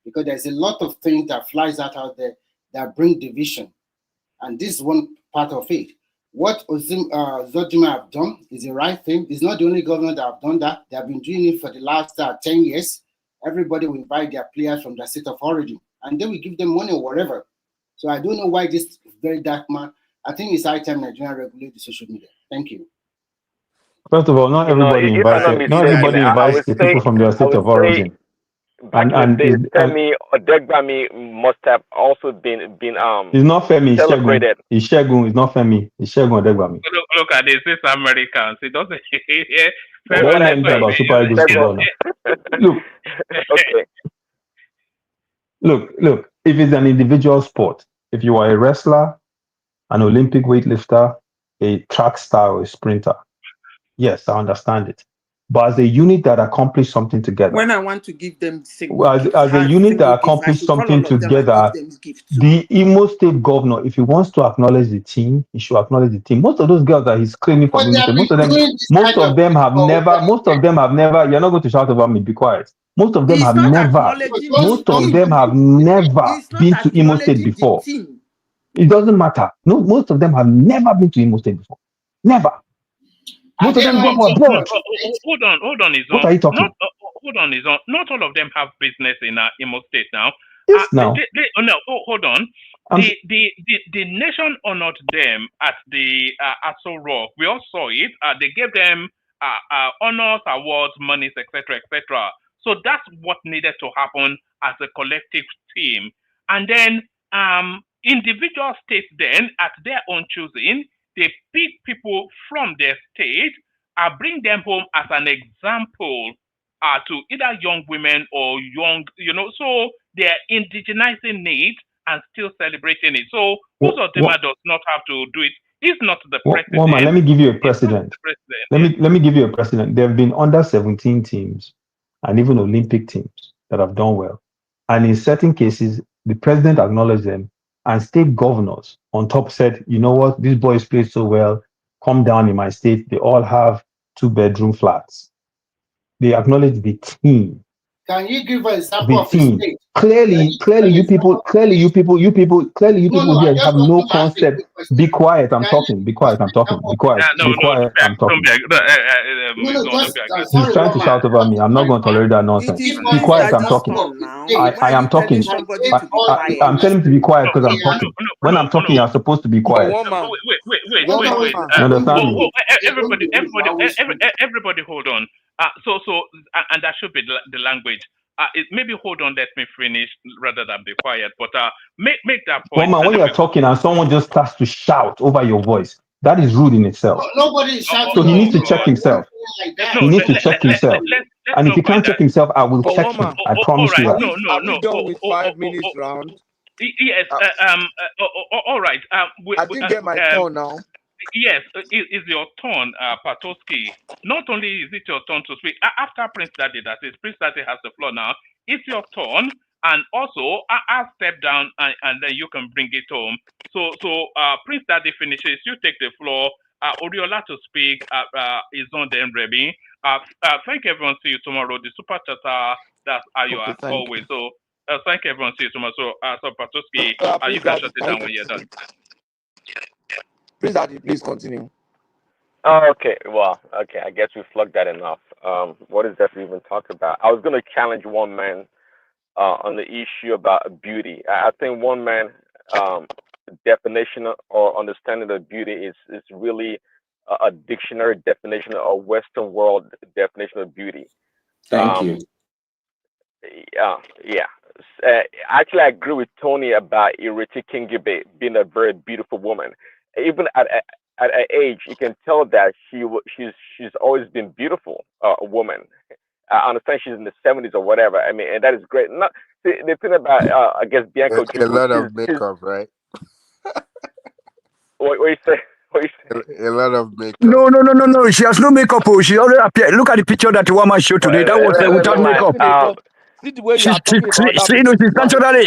because there's a lot of things that flies out there that bring division, and this is one part of it. What Zodima have done is the right thing. It's not the only government that have done that. They have been doing it for the last 10 years. Everybody will buy their players from their state of origin, and then we give them money or whatever. So I don't know why this very dark man. I think it's high time Nigeria regulate the social media. Thank you. First of all, not everybody if I'm not invites. Not mistaken, everybody I invites would the say people from their I state would of say origin. back in the days, And Femi or Degbami must have also been it's not Femi, it's Shegun. celebrated. It's Shegun. It's not Femi. It's Shegun Odegbami. Look at this. This Americans. It doesn't. But When let I me say about Super Eagles football now. Look, okay, look. If it's an individual sport, if you are a wrestler, an Olympic weightlifter, a track star, or a sprinter, yes, I understand it. But as a unit that accomplished something together, When I want to give them as a unit that I accomplished should call something all of them and together, give them gift too. the Imo State governor, if he wants to acknowledge the team, he should acknowledge the team. Most of those girls that he's claiming from But they Imo have State, been doing this most kind of of them thing have for never, over most of them have never. You're not going to shout over me. Be quiet. Most of them He's have not never. acknowledging Most the of team. them have never He's not been to Imo State acknowledging the before. team. It doesn't matter. No, most of them have never been to Imo State before. Never. Are Most of they them not go in abroad. Hold on, What are you talking? Hold on, is on. Not all of them have business in Imo State now. Yes, now. Hold on. The nation honored them at the Aso Rock. We all saw it. They gave them honors, awards, monies, etc., etc. So that's what needed to happen as a collective team. And then individual states then, at their own choosing, they pick people from their state, bring them home as an example to either young women or young, so they're indigenizing it and still celebrating it. So Uzodema does not have to do it. He's not the One man, president. let me give you a He's not precedent. the president. Let me give you a precedent. There have been under 17 teams and even Olympic teams that have done well. And in certain cases, the president acknowledged them and state governors on top said, you know what, these boys played so well, come down in my state. They all have 2-bedroom flats. They acknowledge the team. Can you give an example The of a team. state? Clearly, you people No, I here just have want no to ask you a concept. quick question. Be quiet, I'm Can you talking. Be give us quiet, I'm an talking. example Be of a quiet. state? Be quiet, I'm talking. No, just He's sorry, trying one to man. shout over Just me. to I'm not going to clarify. tolerate that It nonsense. is Give Be us Prince an quiet, I'm Daddy's talking. example of turn a now. state Why I are you am telling talking. that somebody gave to be all the I'm quiet? telling him to be quiet because I'm yeah, talking. When I'm talking, you're supposed to be quiet. just always You understand me? Everybody, hold on. And that should be the language. Maybe hold on, let me finish rather than be quiet. But make that One point, man, and when then you're we go. talking and someone just starts to shout over your voice, that is rude in itself. nobody is So shouting he on needs to you. check himself. Like that. No, He needs to check himself. let's And if not he go in can't check that. himself, I will But check one him. man, I promise you All right, that. are we done with 5 minutes round? Yes. All right. I didn't get my turn now. Yes, it's your turn, Patoski. Not only is it your turn to speak, after Prince Daddy, that is, Prince Daddy has the floor now. It's your turn, and also I'll step down, and then you can bring it home. So Prince Daddy finishes, you take the floor. Oriola to speak is on them, Remy. Thank everyone. See you tomorrow. The super chatter, that's Ayo Okay, as thank always. you. So thank everyone. See you tomorrow. So Patoski, you Please, can Daddy, shut it down when you're done. Please, Daddy, please continue. Oh, okay. Well, okay. I guess we flogged that enough. What is there to even talk about? I was going to challenge one man on the issue about beauty. I think one man definition or understanding of beauty is really a dictionary definition or Western world definition of beauty. Thank you. Yeah, yeah. Actually, I agree with Tony about Ireti Kingibe being a very beautiful woman. Even at her age, you can tell that she's always been beautiful, a woman. I understand she's in the 70s or whatever. I mean, and that is great. Not the thing about I guess Bianca A Jupiter, lot of she's makeup, right? what you say? What you say? A lot of makeup. No. She has no makeup. Oh, she already appeared. Look at the picture that the woman showed today. That was without makeup. See the way you are talking about that You know,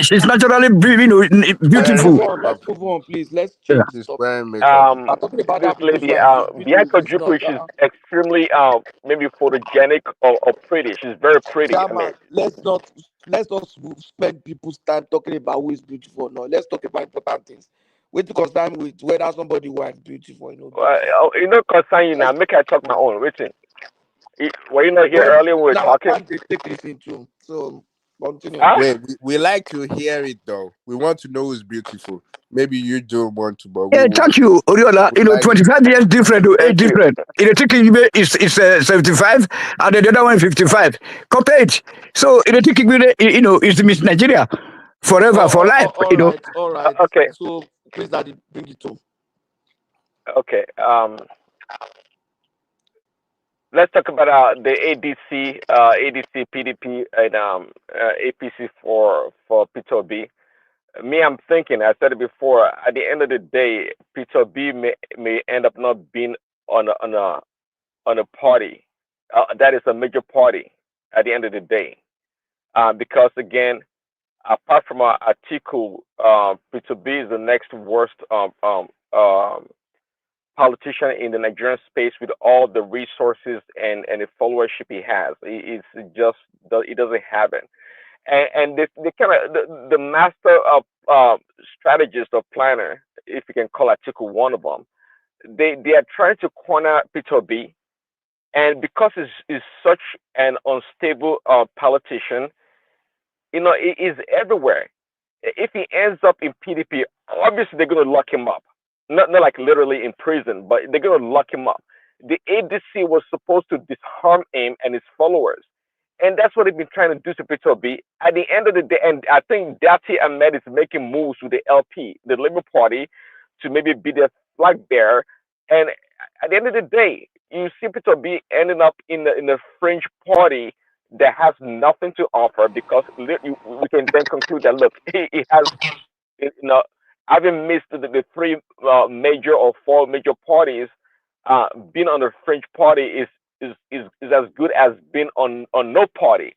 she's naturally, Let's beautiful. move on. Let's move on, please. Let's Yeah. change this She's topic. wearing makeup. I'm talking about This that beautiful lady, and beautiful Bianca is not. Jupiter, she's extremely maybe photogenic or pretty. She's very pretty. I mean, Chairman, let's not spend people's time talking about who is beautiful or not. Let's talk about important things. Wait to concern with whether somebody who is beautiful or not beautiful. you know, concern you now. Make I talk my own. Waiting. Were you not here Well, earlier when we were now I talking? can't take this into. So continue. Huh? Wait, we like to hear it though. We want to know who's beautiful. Maybe you don't want to, but Yeah, thank you, Oriola. we You know, like. 25 years different, age Thank you. different. In the ticket is 75, and the other one 55. Compare it. So in the ticket, you know, is Miss Nigeria forever, for life. You know. All right. Okay. So please, Daddy, bring it to. Okay. Let's talk about the ADC, PDP, and APC for P2B. Me, I'm thinking. I said it before. At the end of the day, P2B may end up not being on a party that is a major party at the end of the day, because again, apart from Atiku, P2B is the next worst politician in the Nigerian space with all the resources and the followership he has. It's just he doesn't have it. And the kind of the master of strategist or planner, if you can call Atiku one of them, they are trying to corner P2B, and because he's such an unstable politician, you know, it is everywhere. If he ends up in PDP, obviously they're going to lock him up. Not like literally in prison, but they're going to lock him up. The ADC was supposed to disarm him and his followers. And that's what they've been trying to do to Peter B. At the end of the day, and I think Dati Ahmed is making moves with the LP, the Labour Party, to maybe be their flag bearer. And at the end of the day, you see Peter B ending up in the fringe party that has nothing to offer, because we can then conclude that look, he has, you know, having missed the three major or four major parties, being on the fringe party is as good as being on no party.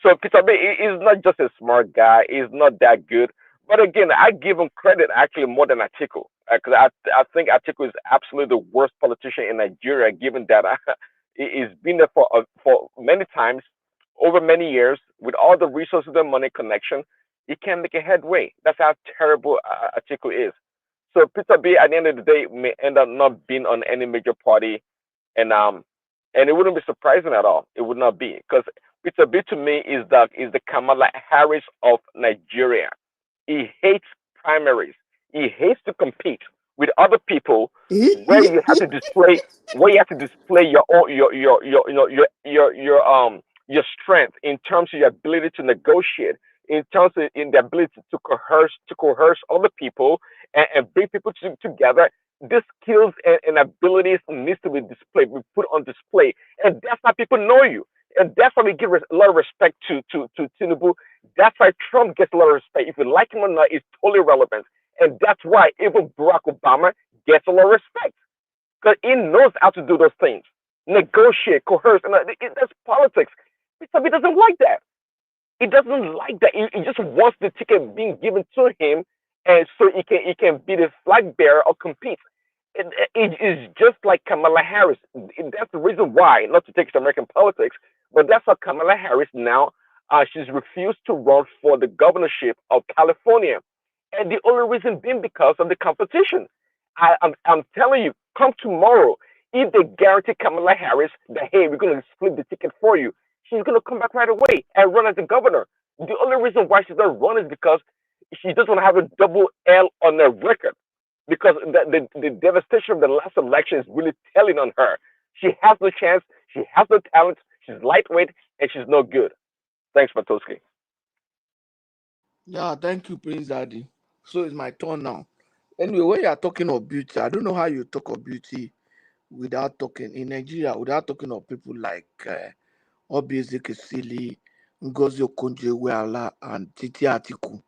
So Peter B is not just a smart guy; he's not that good. But again, I give him credit actually more than Atiku, because I think Atiku is absolutely the worst politician in Nigeria, given that he's been there for many times, over many years, with all the resources and money connection. He can't make a headway. That's how terrible Atiku is. So Peter B at the end of the day may end up not being on any major party, and it wouldn't be surprising at all. It would not be, because Peter B to me is the Kamala Harris of Nigeria. He hates primaries. He hates to compete with other people where you have to display your own your strength in terms of your ability to negotiate, in terms of in the ability to coerce other people and bring people together. These skills and abilities needs to be displayed, be put on display, and that's how people know you, and that's why we give a lot of respect to Tinubu. That's why Trump gets a lot of respect. If you like him or not, it's totally relevant, and that's why even Barack Obama gets a lot of respect, because he knows how to do those things, negotiate, coerce, and that's politics. He doesn't like that. He doesn't like that. He just wants the ticket being given to him, and so he can be the flag bearer or compete. It is just like Kamala Harris. That's the reason why, not to take it to American politics, but that's why Kamala Harris now, she's refused to run for the governorship of California, and the only reason being because of the competition. I'm telling you, come tomorrow, if they guarantee Kamala Harris that, hey, we're going to split the ticket for you, she's going to come back right away and run as the governor. The only reason why she's not running is because she doesn't have a double L on her record because the devastation of the last election is really telling on her. She has no chance. She has no talent. She's lightweight and she's no good. Thanks, Matoski. Yeah, thank you, Prince Daddy. So it's my turn now. Anyway, when you are talking of beauty, I don't know how you talk of beauty without talking in Nigeria, without talking of people like Obi Ezekesili, Ngozi Okonjo-Iweala, and Titi Atiku.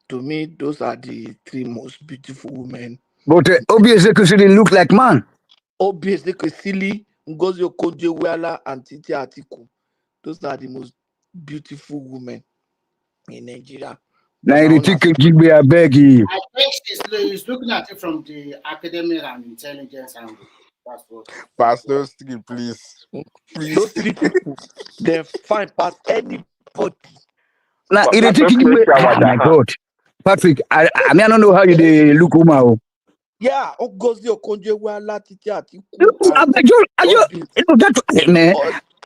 To me, those are the three most beautiful women. But Obi Ezekesili look like man. Obi Ezekesili, Ngozi Okonjo-Iweala, and Titi Atiku. Those are the most beautiful women in Nigeria. Now But you now, think Jigbe, I beg you. I think he's looking at it from the academic and intelligence angle. That's what. Pastor Stig, please. Those three people, they're fine past anybody. Now But you but think don't create Jigbe. your Oh my huh? God, Patrick. I mean I don't know how you dey look woman. Yeah, Ngozi Okonjo-Iweala, Titi Atiku, I and beg you, Obi. you know that man.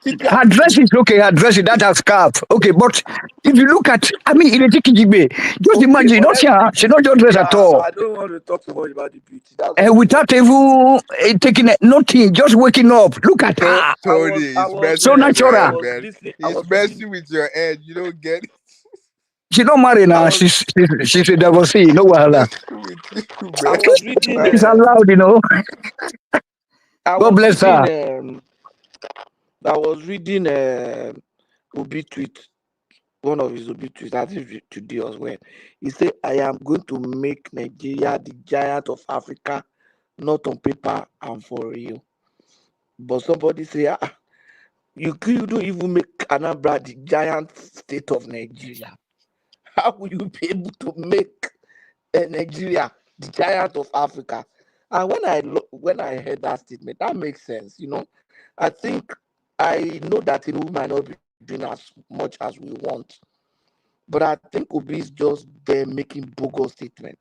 Titi Her Atiku. dress is okay, her dress is that her scarf. Okay, but if you look at, I mean, Ireti Kijigbe, just Okay, imagine, you but don't see her, she not just dress at yeah, all. I don't want to talk too much about the beauty. That's And not the without even taking nothing, just waking up. Look at To- her. Tony, I it's was messing So with your I natural. head, was man. listening. I It's was reading. messing with your head. You don't get it. She not married I now. was She's a divorcee. No It's wahala. messing with you, I man. was reading. It's allowed, you know. I God was bless reading. her. I was reading. Obi tweet. One of his Obi tweets. I think today as well. He said, "I am going to make Nigeria the giant of Africa, not on paper and for real." But somebody say, you don't even make Anambra the giant state of Nigeria. How will you be able to make Nigeria the giant of Africa? And when I heard that statement, that makes sense. You know, I think I know that we might not be doing as much as we want, but I think Obi is just there making bogus statement,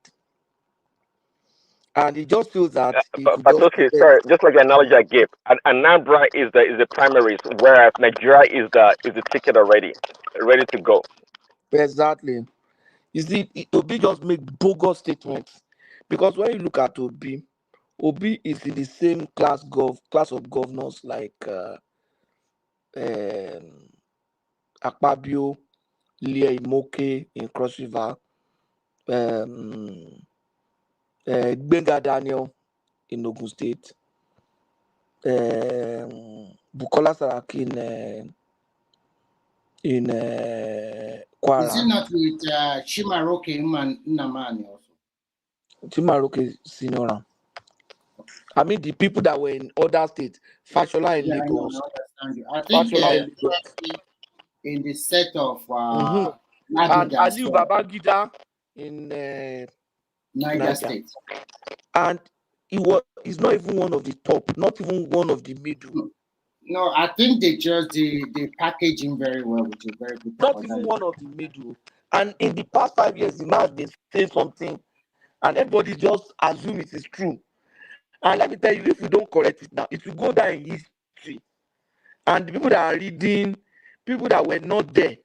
and he just feels that he could But just okay, get. sorry. Just like the analogy I gave, Anambra is the primaries, whereas Nigeria is the ticket already, ready to go. Exactly. You see, Obi just make bogus statements because when you look at Obi is in the same class of governors like um, Akpabio, Lie Imoke in Cross River, um, Gbenga Daniel in Ogun State, Bukola Saraki in Is Kwara. it not with Chimaroke Nnamani also? Chimaroke Senior. I mean, the people that were in other states, Fashola in Yeah, I know, Lagos, I understand you. I think Fashola in Lagos, probably in the set of and Ladoja as Aliu well, Babangida in Niger Niger, State. and he's not even one of the top, not even one of the middle, No, I think they package him very well with a very good not even proposal. one of the middle. And in the past 5 years, the man they say something, and everybody just assume it is true. And let me tell you, if you don't correct it now, it will go down in history. And the people that are reading, people that were not there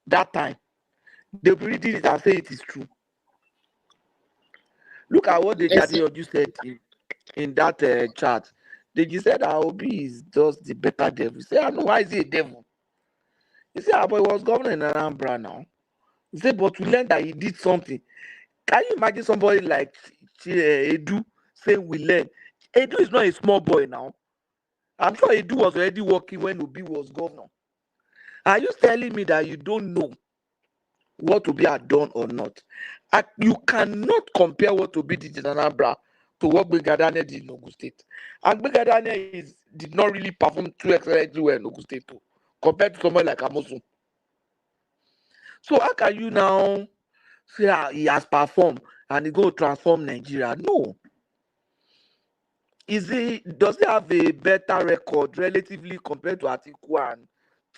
that time, they'll be reading it and say it is true. Look at what the Adeyanju said in that chart. They just said that Obi is just the better devil. He said, no, why is he a devil? He said, but he was governor in Anambra now. He said, but we learned that he did something. Can you imagine somebody like Edu saying we learned? Edu is not a small boy now. I'm sure Edu was already working when Obi was governor. Are you telling me that you don't know what Obi had done or not? You cannot compare what Obi did in Anambra to what Gbenga Daniel did in Ogun State. And Gbenga Daniel did not really perform too excellently well in Ogun State too, compared to someone like Amosun. So how can you now say he has performed and he go transform Nigeria? No. Does he have a better record relatively compared to Atiku and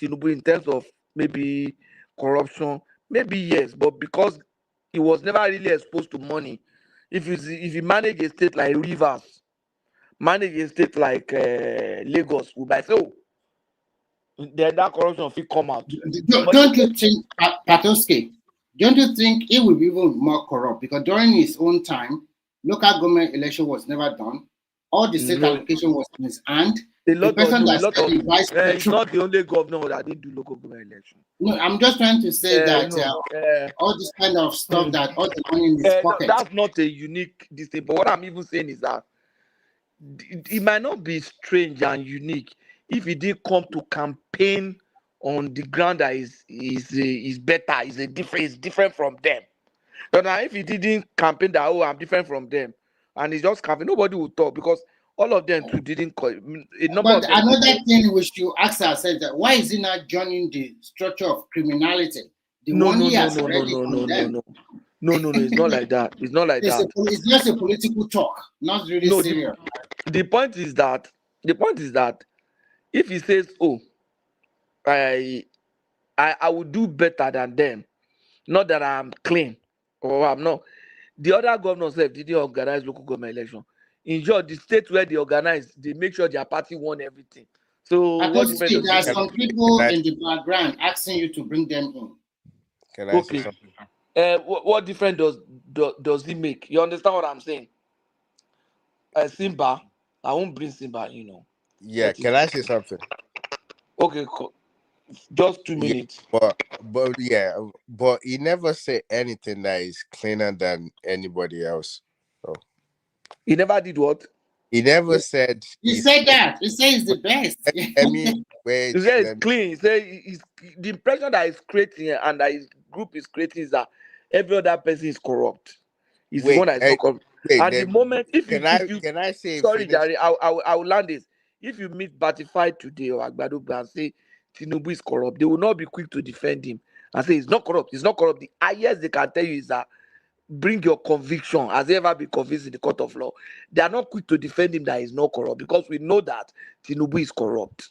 Tinubu in terms of maybe corruption? Maybe yes, but because he was never really exposed to money. If you manage a state like Rivers, manage a state like Lagos, we might say, oh, then that corruption will come out. But Don't you think, Patoske, Don't you think it will be even more corrupt? Because during his own time, local government election was never done. All the state No, allocation was in his hand. a The lot of person no, a that lot said of. the vice It's president. not the only governor that didn't do local government election. No, I'm just trying to say that No, all this kind of stuff mm, that all the money in his no, pocket. that's not a unique this thing. But what I'm even saying is that it might not be strange and unique if he did come to campaign on the ground that is better, is different from them. But now if he didn't campaign that I'm different from them, and he's just campaign, nobody will talk because all of them too didn't call. A number But of them did another call. thing we should ask ourselves that why is he not joining the structure of criminality, the No, one no, he no, has no, no, already no, no, no, condemned? no. No, no, no, it's not like that. It's not like that. It's just a political talk, not really No, serious. the point is that if he says, "Oh, I I will do better than them," not that I'm clean or I'm not. The other governors sef didn't organize local government election. In short, the state where they organize, they make sure their party won everything. So I what thought difference there does are it make? some people in the background asking you to bring them in. Can I say Okay. something? What difference does it make? You understand what I'm saying? Simba, I won't bring Simba, Yeah, Let it can go. I say something? Okay, just 2 Yeah, minutes. but he never said anything that is cleaner than anybody else. So He never did what? he never said He he's said that. He said he's the best. let me He wait, said it's let me clean. He said the impression that he's creating and that his group is creating is that every other person is corrupt. He's the wait, one that is not corrupt. wait, And the moment if you can I say sorry, finish? Jerry, I will land this. If you meet Batify today or Agbado and say Tinubu is corrupt, they will not be quick to defend him and say he's not corrupt. He's not corrupt. The highest they can tell you is that bring your conviction. Has he ever been convinced in the court of law? They are not quick to defend him that he's not corrupt because we know that Tinubu is corrupt.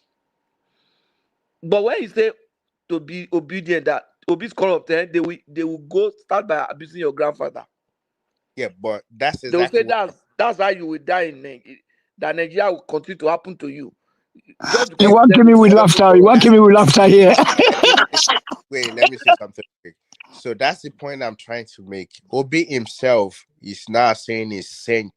But when you say to be obedient, that Obi is corrupt, they will go start by abusing your grandfather. Yeah, but that's They will say exactly what that's how you will die in Nigeria. That Nigeria will continue to happen to you just You because you want said to me Obi with is also laughter. You corrupt. want to me with laughter here. let me say something quick. So that's the point I'm trying to make. Obi himself is not saying he's saint.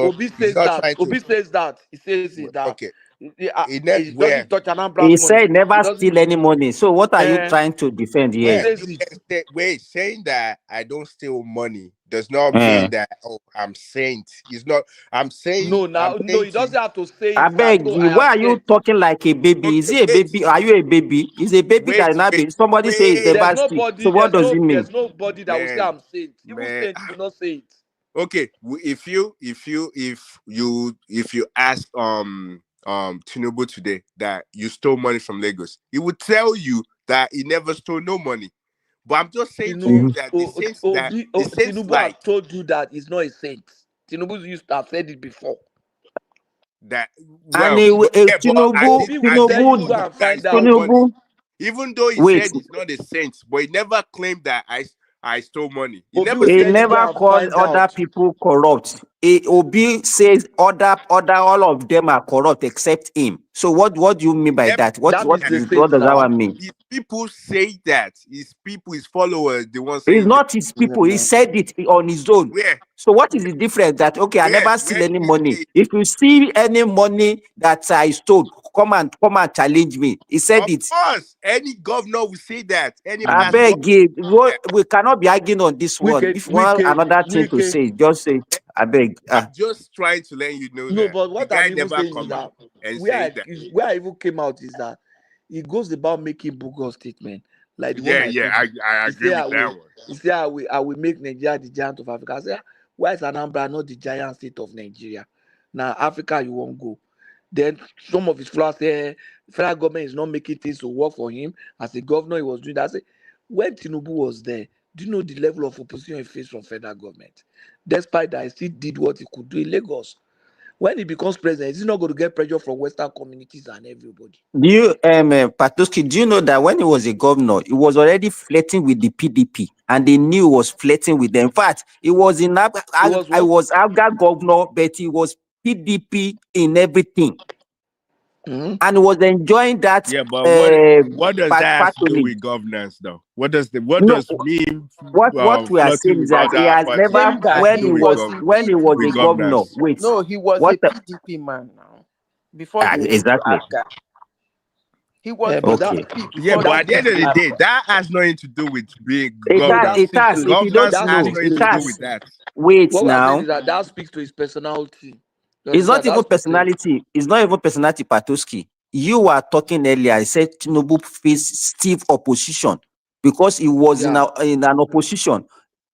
Obi He's says not that. trying to Obi says that. He says it that okay. He never he doesn't where touch an He Ambra's money. said He never doesn't. steal any money. So what are you Uh, trying to defend he here? where says you it. can say wait, saying that I don't steal money does not Eh. mean that I'm saint. It's not No, I'm now no, saying he to you, doesn't have to say I it that beg oh you, I why am are you saying. talking like a baby? Is okay, he a baby? Are you a baby? Is a baby that is not baby? Somebody say it's wait, the There's bad stick. So nobody, what does it mean? there's nobody that will say man, I'm saint. Even man. saint will not say it. Okay, if you ask Tinubu today that you stole money from Lagos, he would tell you that he never stole no money. But I'm just saying to you that the saints Tinubu has like told you that he's not a saint. Tinubu used to have said it before. that. And Well, yeah, but Tinubu, Obi will I tell didn't you know go Tinubu, this and guy find stole out. money. Tinubu. Even though he Wait, said he's not a saint, but he never claimed that I stole money. He Obi never will he tell said you that. go never and called find other out. people corrupt. Obi says other all of them are corrupt except him. So what do you mean by Never that? What That said means what the that. what saint does that now. one mean? His people say that. His people, his followers, the ones It's saying that. not his people. He said it on his own. Where? So what is the difference? That okay, I never steal Where did any he money. say it? If you see any money that I stole, come and challenge me. He said Of it. course, any governor will say that. Any I past governor beg you. will say that. We cannot be arguing on this one. If you want another thing to say, just say. I beg. I'm just trying to let you know No, that but the what I'm guy even never saying is come out that and where say I that. where I even came out is that it goes about making bogus statement like the one Yeah, I yeah, told you. I He agree say with that one. I will make Nigeria the giant of Africa. I say, why is Anambra not the giant state of Nigeria? Now Africa you won't go. Then some of his followers say federal government is not making things to work for him. As a governor, he was doing that. I say, when Tinubu was there, do you know the level of opposition he faced from federal government? Despite that, he still did what he could do in Lagos. When he becomes president, is he not going to get pressure from Western communities and everybody? Do you, Patoski, do you know that when he was a governor, he was already flirting with the PDP, and they knew he was flirting with them. In fact, he was It was I what? was Abga governor, but he was PDP in everything. and was enjoying that Yeah, but what does that have to do patronage. with governance, though? What does No, me what we are flirting saying is with that he other has parties never, Claim that has to he do was in when he was with a PDP. governor. governance? Wait, No, he was what? a PDP man now. Before he moved to Exactly. APGA. He was But Okay. PDP Yeah, before but he at that the moved end speaks of to the to day, APGA. that has nothing to do with being no, that governor. It speaks to has. his If you don't Governance that has know, speaks nothing to it to his do has. with that. Wait what we are saying is now. that speaks to his personality. You It's not understand? even That speaks to him. personality. It's not even personality, Patoski. You were talking earlier. I said Tinubu faced stiff opposition because he was Yeah. in an opposition.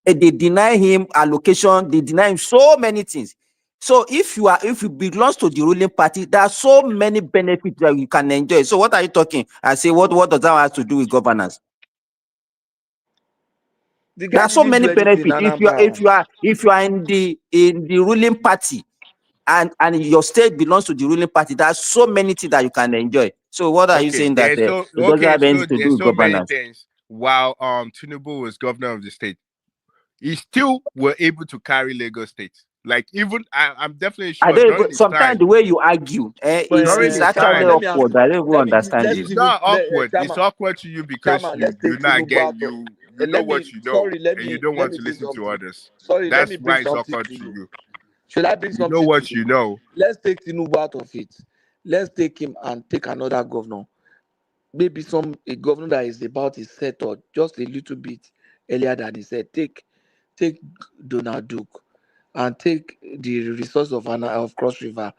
They deny him allocation. They deny him so many things. So if you belong to the ruling party, there are so many benefits that you can enjoy. So what are you talking? I say what does that have to do with governance? The There guy are so didn't many do anything in benefits Anambra. if you are in the ruling party and your state belongs to the ruling party. There are so many things that you can enjoy. So what are you Okay, saying that it doesn't have so anything to do there's with so many governance? things. While Tinubu was governor of the state, he still were able to carry Lagos State. Like even I'm definitely I sure don't even, during his sometimes time, the way you argue during is his actually Chairman, time, let me ask. awkward. I don't even understand Let's you. it's remove. not awkward. It's Chairman, awkward to you because Chairman, let's you take not Tinubu get out of. you know Let me. what you know Sorry. Let and you me. don't Let want me to say listen to something. others. Sorry. Let me That's bring why it's something awkward to to you. you. Should I bring You know something to what you? you know. Let's take Tinubu out of it. Let's take him and take another governor. Maybe a governor that is about his set or just a little bit earlier than he said. Take Donald Duke and take the resource of Cross River.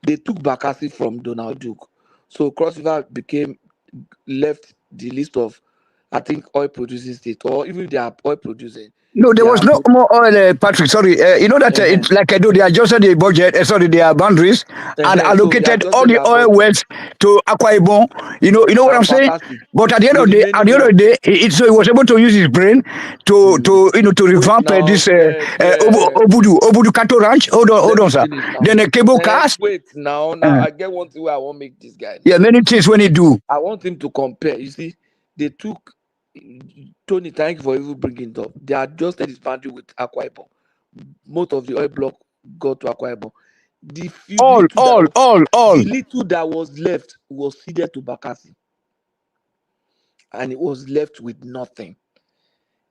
They took Bakassi from Donald Duke. So Cross River left the list of, I think, oil producing state, or even if they are oil producing, No, there they was are no more oil, Patrick. Sorry. You know that uh it's like I do, they adjusted the budget, sorry, their boundaries and so they allocated all adjusted the their oil budget. wells to Akwa Ibom. You know what I'm And saying? Bakassi, But at the end the of the remaining one. day, so he was able to use his brain to Wait revamp now, this yeah. Obudu Cattle Ranch. Let Hold on, me sir. finish now. Then the cable cars. Wait now. Uh, I get one thing where I won't make this guy yeah, now. many things when he do. I want him to compare. You see, they took Tony. Thank you for even bringing it up. They adjusted his boundary with Akwa Ibom. Most of the oil block got to Akwa Ibom. All. The little that was left was ceded to Bakassi, and it was left with nothing.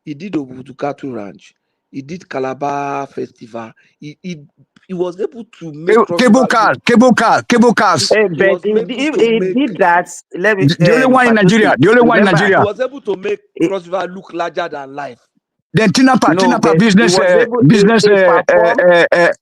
He did Obudu Cattle Ranch. He did Calabar Festival. He was able to make Cross River look. Cable cars. He But was able to he make. did that. Let me, The only one in Nigeria. Patoski, The only one in remember, He Nigeria. was able to make Cross River look larger than life. Then no, Tinapa but he business, was able, business. he performed.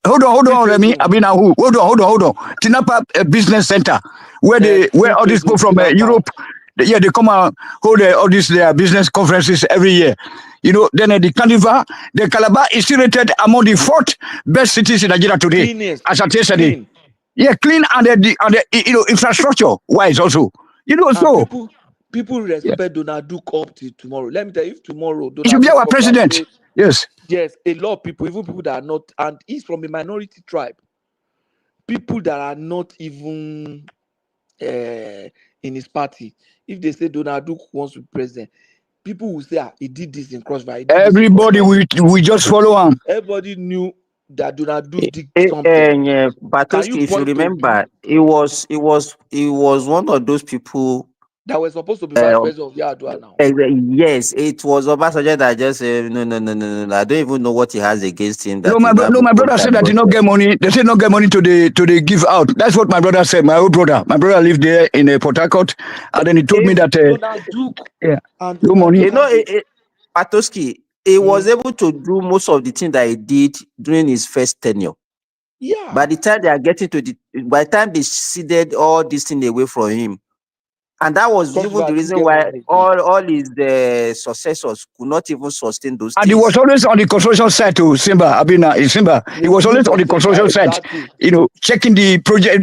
Hold Free on, trade Remy. zone. I mean, who? Hold on. Tinapa business center, where Free all trade these people zone, from Tinapa. Europe, they come and hold all these their business conferences every year. Then the Carnival, the Calabar is still rated among the fourth best cities in Nigeria today, Cleanest. as at yesterday. Clean. Yeah, clean and the infrastructure wise also. And So people yeah, respect Donald Duke up till tomorrow. Let me tell you, if tomorrow he should Donald be Duke our comes and president. say, Yes. yes, a lot of people, even people that are not, and he's from a minority tribe, people that are not even in his party, if they say Donald Duke wants to be president, people will say, he did this in Crossfire, he did this in Everybody Crossfire. we just follow him. Everybody knew that Donald Duke did something. Can you Patoski, if you point to remember, he was one of those people. that were supposed to be vice president of Yadua now? Yes, it was Obasanjo that just said, no. I don't even know what he has against him No, that he now my proposed brother that said that he not process. get money. They say not get money to the give out. That's what my brother said. My old brother. My brother lived there in Port Harcourt, and then he told me If that Donald Duke yeah, and no Donald money. Duke has a Patoski, he was able to do most of the things that he did during his first tenure. yeah. By the time they ceded all this thing away from him, and that was even the Crossfire didn't reason get why one again. all his successors could not even sustain those And he things. was always on the construction site to Simba. Simba. He was always on the construction site. Exactly. Checking the project,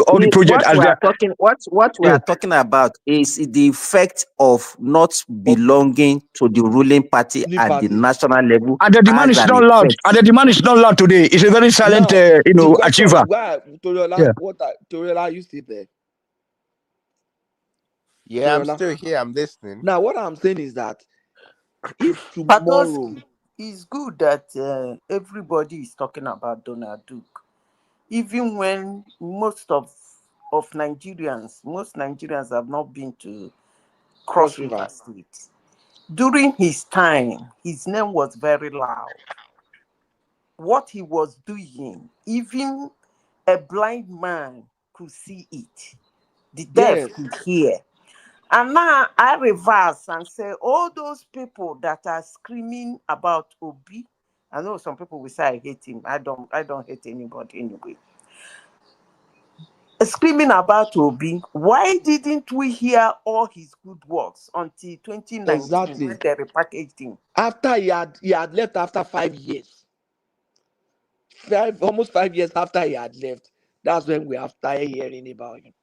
all the project What as we well. are talking, what we Yeah. are talking about is the effect of not belonging to the ruling party Ruling at the party. national level And the demand as is an not loud. effect. And the demand is not loud today. It's a very silent, Now, the achiever. question why Toriola, Yeah. Toriola, you still there? Yeah, I'm Toriola. still here. I'm listening. Now, what I'm saying is that if tomorrow, Patoski, it's good that everybody is talking about Donald Duke, even when most of of Nigerians, most Nigerians have not been to Cross Cross River River. State. During his time, his name was very loud. What he was doing, even a blind man could see it. The deaf Yes, could hear. And now I reverse and say, all those people that are screaming about Obi, I know some people will say I hate him. I don't hate anybody anyway. Screaming about Obi, why didn't we hear all his good works until 2019 when exactly. they repackaged him? After he had left after 5 years. Almost 5 years after he had left. That's when we have started hearing about him.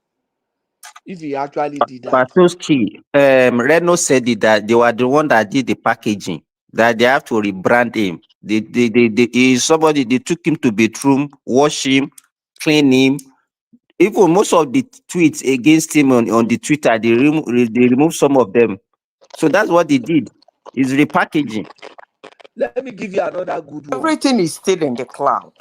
If he actually did that. Patoski, Reno said it that they were the one that did the packaging, that they have to rebrand him. They took him to bedroom, wash him, clean him. Even most of the tweets against him on the Twitter, they removed some of them. So that's what they did. Is repackaging. Let me give you another good one. Everything is still in the cloud.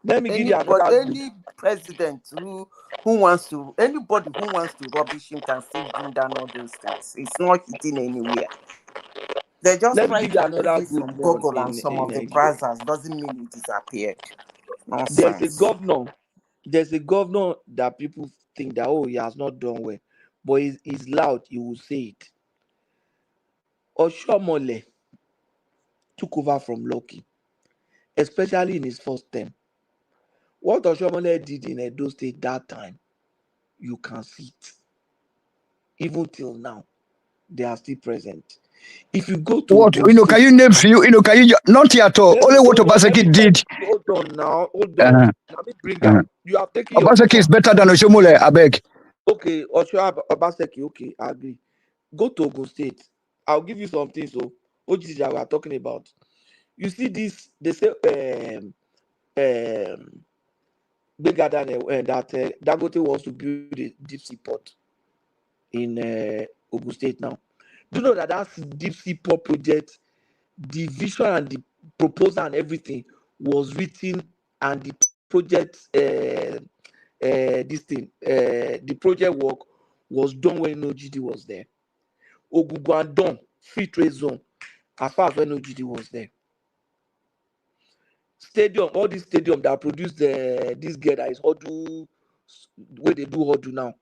Let me give you another good. Any president who wants to, anybody who wants to rubbish him can still bring down all those things. It's not hitting anywhere. They just Let me try give you to another erase good some one Google and some of the Nigeria. browsers. Doesn't mean it disappeared. There's a Nonsense. governor. There's a governor that people think that he has not done well, but he's loud. He will say it. Oshomole took over from Lucky, especially in his first term. What Oshomole did in Edo State that time, you can see it. Even till now, they are still present. If you go to What can you name few? Can you not at all? Only what Obaseki did. Hold on now, hold on. Uh-huh. Let me bring Uh-huh. up. You have taken your Obaseki is better than Oshomole, I beg. Okay, Obaseki, okay, I agree. Go to Ogun State. I'll give you something. So, OGC that we are talking about. You see this, they say, bigger than that Dangote wants to build a deep sea port in Ogun State now. Do you know that that deep sea port project, the vision and the proposal and everything was written, and the project, the project work was done when OGD was there. Ogugu and Don, free trade zone, as far as when OGD was there. Stadium, all these stadium that produced this girl that is Odu, where they do Odu now.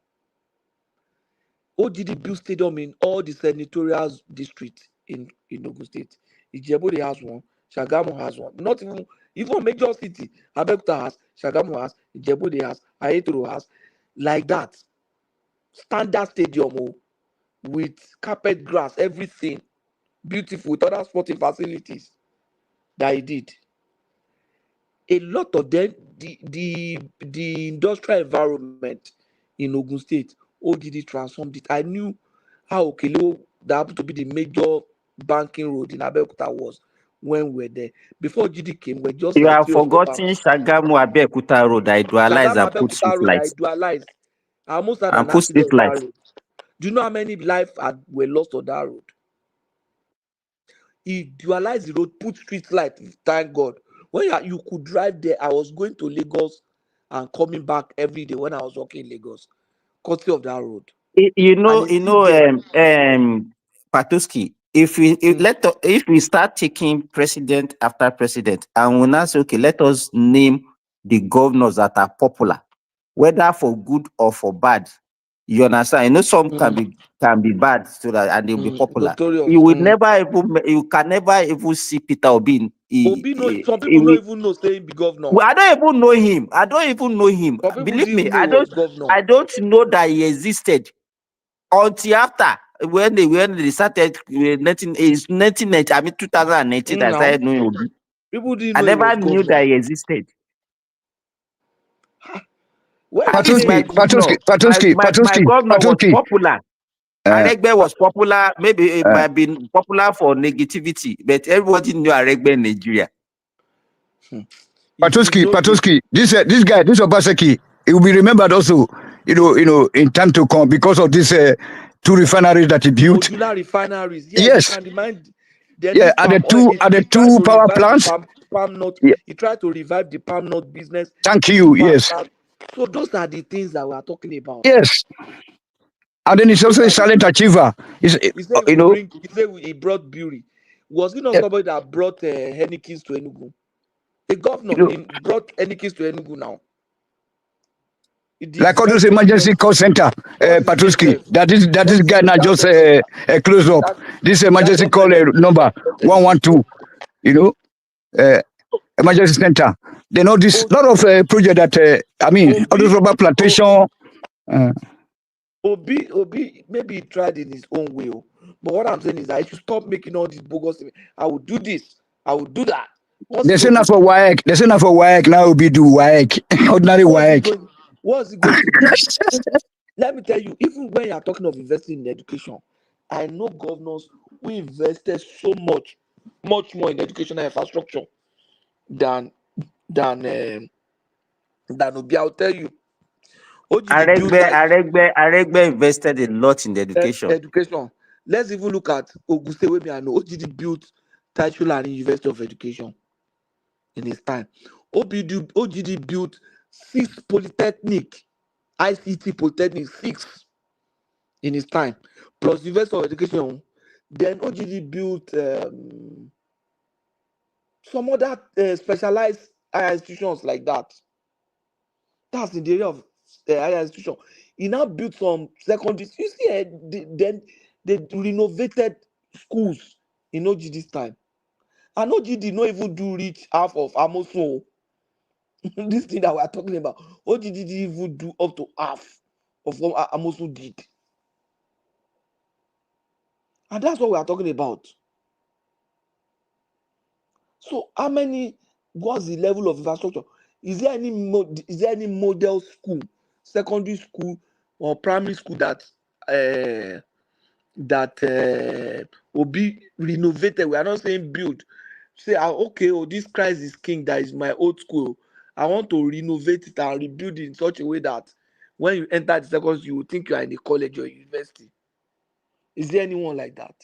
OGD built stadium in all the senatorial districts in Ogun State. Ijebu has one, Shagamu has one. Not even major city. Abeokuta has, Shagamu has, Ijebu has, Ayetoro has. Like that. Standard stadium with carpet grass, everything beautiful, with other sporting facilities that he did. A lot of them, the industrial environment in Ogun State, OGD transformed it. I knew how Okelewo, that happened to be the major banking road in Abeokuta, was when we were there. Before GD came, we were just You like have 3 or 4 forgotten hours. Shagamu Abeokuta Road, idealize Shagamu and put Abeokuta street road, I lights. dualized. I almost had And an put street accident on that lights. road. Do you know how many lives were lost on that road? He dualized the road, put street light. Thank God. When you could drive there, I was going to Lagos and coming back every day when I was working in Lagos, courtesy of that road. You And know, it's still there. Patoski. If we start taking president after president, and we now say, okay, let us name the governors that are popular, whether for good or for bad. You understand? You know, some can be bad, so that and they'll be popular. Notorious. You would never even you can never even see Peter Obi. Obi, no, some people don't even know saying be governor. Well, I don't even know him. Some people Believe me, didn't know he was governor. I don't know that he existed until after when they started 1990. I mean 2019. I started knowing Obi. People didn't I know he never was knew governor. that he existed. At least my governor was popular. Aregbe was popular. Maybe it might have been popular for negativity, but everybody knew Aregbe in Nigeria. Patoski, this guy, this Obaseki, he will be remembered also, in time to come because of this 2 refineries that he built. Modular refineries, yes. You can remind. Are the two power plants? Palm nut. He tried to revive the palm nut business. Thank you. Yes. So those are the things that we are talking about. Yes. And then he's also a silent achiever. He said he said he brought Bury. Was he not somebody that brought Hennikins to Enugu? A governor brought Hennikins to Enugu now. Like all those emergency call center, Patruski. That is guy now just close up. This emergency call number 112. Emergency center. They know this lot of project that all those rubber plantation. Obi maybe he tried in his own way, but what I'm saying is that if you stop making all these bogus things, I will do this, I will do that. They say not for WAEC. They say not for WAEC. Now Obi do WAEC. Ordinary WAEC. What's it going to do? Let me tell you, even when you are talking of investing in education, I know governors who invested so much more in educational infrastructure than Obi. I'll tell you. Aregbe invested a lot in the education. Education. Let's even look at Auguste Webiano. OGD built Taichulani University of Education in his time. OGD built 6 polytechnic, ICT polytechnic, 6 in his time, plus University of Education. Then OGD built some other specialized higher institutions like that. That's in the area of higher institution. He now built some secondary. You see, then they renovated schools in OGD's time. And OGD not even do reach half of Amosun. This thing that we are talking about, OGD didn't even do up to half of what Amosun did. And that's what we are talking about. So how many, what's the level of infrastructure? Is there any model school, secondary school or primary school that will be renovated? We are not saying build. Say, okay, this Christ is King, that is my old school. I want to renovate it and rebuild it in such a way that when you enter the secondary, you will think you are in a college or university. Is there anyone like that?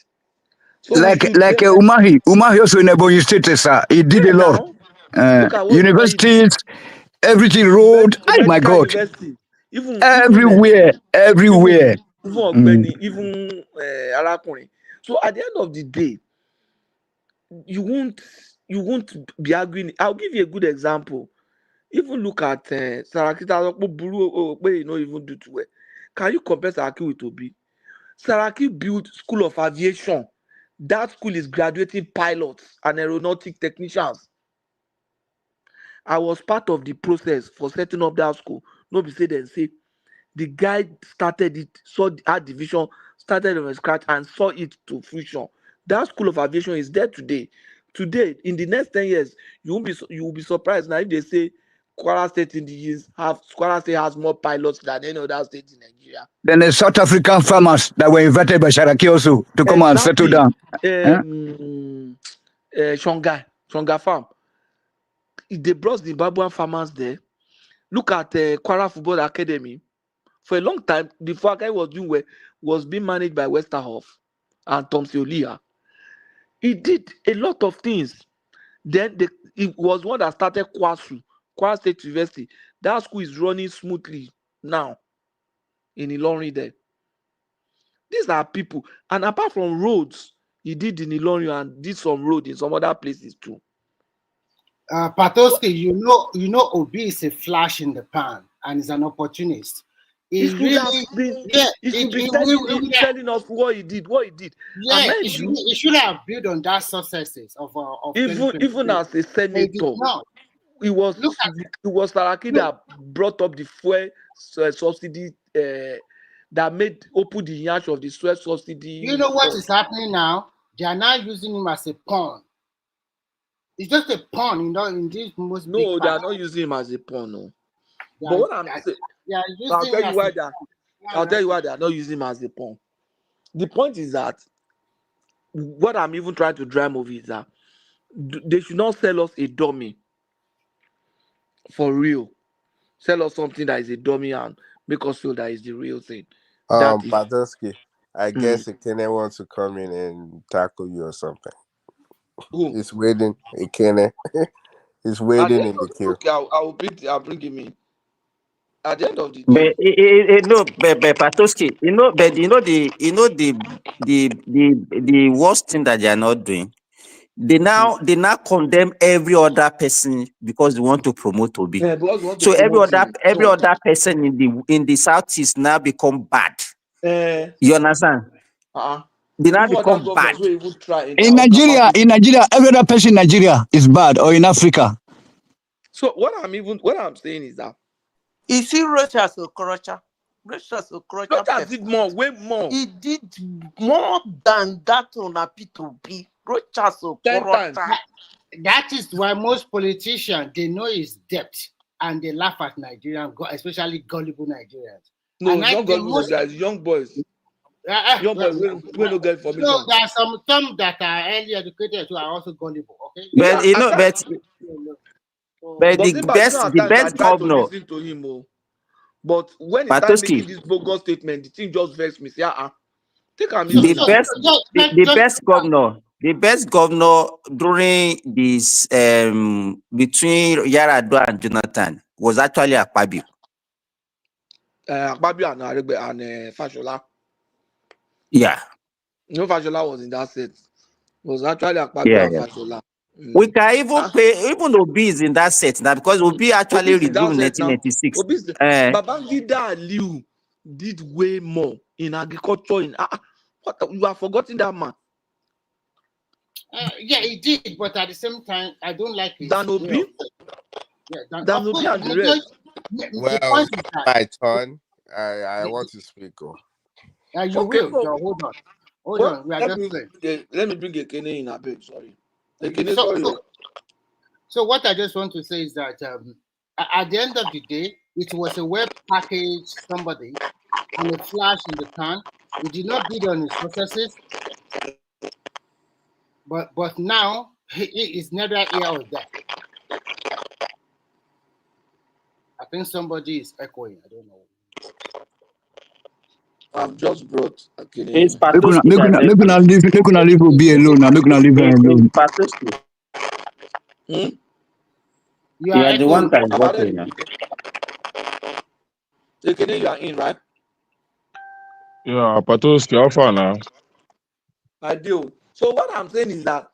So Umahi also in Ebonyi State, sir. He did a lot. Universities, everything, road. Oh my God. University. Even everywhere. Even Ogbeni, even Arakunrin. So at the end of the day, you won't be arguing. I'll give you a good example. Even look at Saraki you know even do too well. Can you compare Saraki with Obi? Saraki built School of Aviation. That school is graduating pilots and aeronautic technicians. I was part of the process for setting up that school. Nobody say then say the guy started it, saw our division, started from scratch and saw it to fruition. That School of Aviation is there today. Today, in the next 10 years, you will be surprised now if they say Kwara State Kwara State has more pilots than any other state in Nigeria. Then the South African farmers that were invited by Saraki also to come and settle down. Shonga Farm. They brought Zimbabwean farmers there. Look at Kwara Football Academy. For a long time, the Academy was doing well, was being managed by Westerhoff and Tom Seolia. He did a lot of things. Then it was one that started Kwara State University. That school is running smoothly now in Ilorin there. These are people. And apart from roads, he did in Ilorin and did some road in some other places too. Patoski, you know Obi is a flash in the pan and is an opportunist. He should be telling us what he did. Yeah, he should have built on that successes of even as a senator. It was Saraki that brought up the fuel subsidy that opened the yash of the fuel subsidy. You know what is happening now? They are now using him as a pawn. It's just a pawn, in this most. No, they are not using him as a pawn. No. But what I'm saying, I'll tell you why they are not using him as a pawn. The point is that what I'm even trying to drive home is that they should not sell us a dummy for real. Sell us something that is a dummy and make us feel that is the real thing. Patoski, I guess Ekene wants to come in and tackle you or something. Who? He's waiting. Ekene. He's waiting in the queue. Okay, I'll bring him in. At the end of the But day, no, but Patoski, but the worst thing that they are not doing. They now condemn every other person because they want to promote Obi. yeah, because we want to So every promote other him. every So, other person in the southeast now become bad. uh, You understand? uh-uh. They now Even other become bad. governors will even try enter In Oga Nigeria, package. every other person in Nigeria is bad, or in Africa. So what I'm saying is that You see Rochas Okorocha. Rochas Okorocha Rochas did more, way more. He did more than that on a P2P. Rochas 10 times. Okorocha. That is why most politicians, they know his depth and they laugh at Nigerians, especially gullible Nigerians. No, And it's I not think gullible Nigerians, young boys. Young boys we don't get no, information. there are some that are highly educated who are also gullible. Okay, But But the at times I best try to governor, listen to him, but when he started making Patoski, this bogus statement, the thing just vexed me. Say, take him the easy now. best governor during this between Yar'Adua and Jonathan was actually Akpabio. Akpabio and Fashola. Yeah. No, Fashola was in that set. It was actually Akpabio Yeah, and yeah. Fashola. We can even pay, even Obi is in that set now because Obi actually Obi's in that resumed in set now. 1996. Babangida Aliu did way more in agriculture. What you are forgetting that man? yeah, he did, but at the same time, I don't like his Dan Obi? Yeah, Dan Obi and the rest. The Well, point it's is that my turn. I want to speak. Oh. you Okay, will. so So hold on. well, We are let just me playing. let me bring Ekene in a bit. Sorry, Ekene, sorry. So what I just want to say is that at the end of the day, it was a well packaged somebody and a flash in the pan. We did not bid on his successes, but now he is neither here or there. I think somebody is echoing. I don't know. I've just brought Ekene It's in. Patoski that left Make it. una leave Obi alone. Now make una leave her It's alone. Patoski. You You are are the one echoing. that is working now. Ekene, you are in, right? Yeah, Patoski, how far now? I do. So what I'm saying is that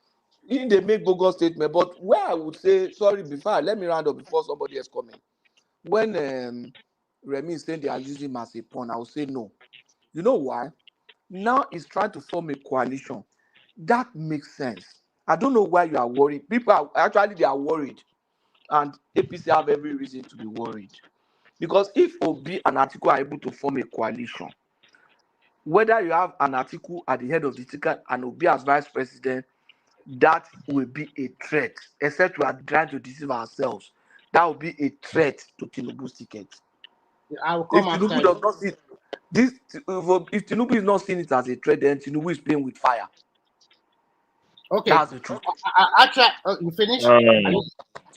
they make bogus statement, but where I would say sorry before let me round up before somebody else coming. When Remy is saying they are using him as a pawn, I will say no. You know why? Now he's trying to form a coalition. That makes sense. I don't know why you are worried. People are actually they are worried, and APC have every reason to be worried. Because if Obi and Atiku are able to form a coalition, whether you have an Atiku at the head of the ticket and Obi as vice president, that will be a threat. Except we are trying to deceive ourselves. That will be a threat to Tinubu's ticket. I will If come after Tinubu you. does not see this, if Tinubu is not seeing it as a threat, then Tinubu is playing with fire. Okay. That's the truth. Actually, you finished?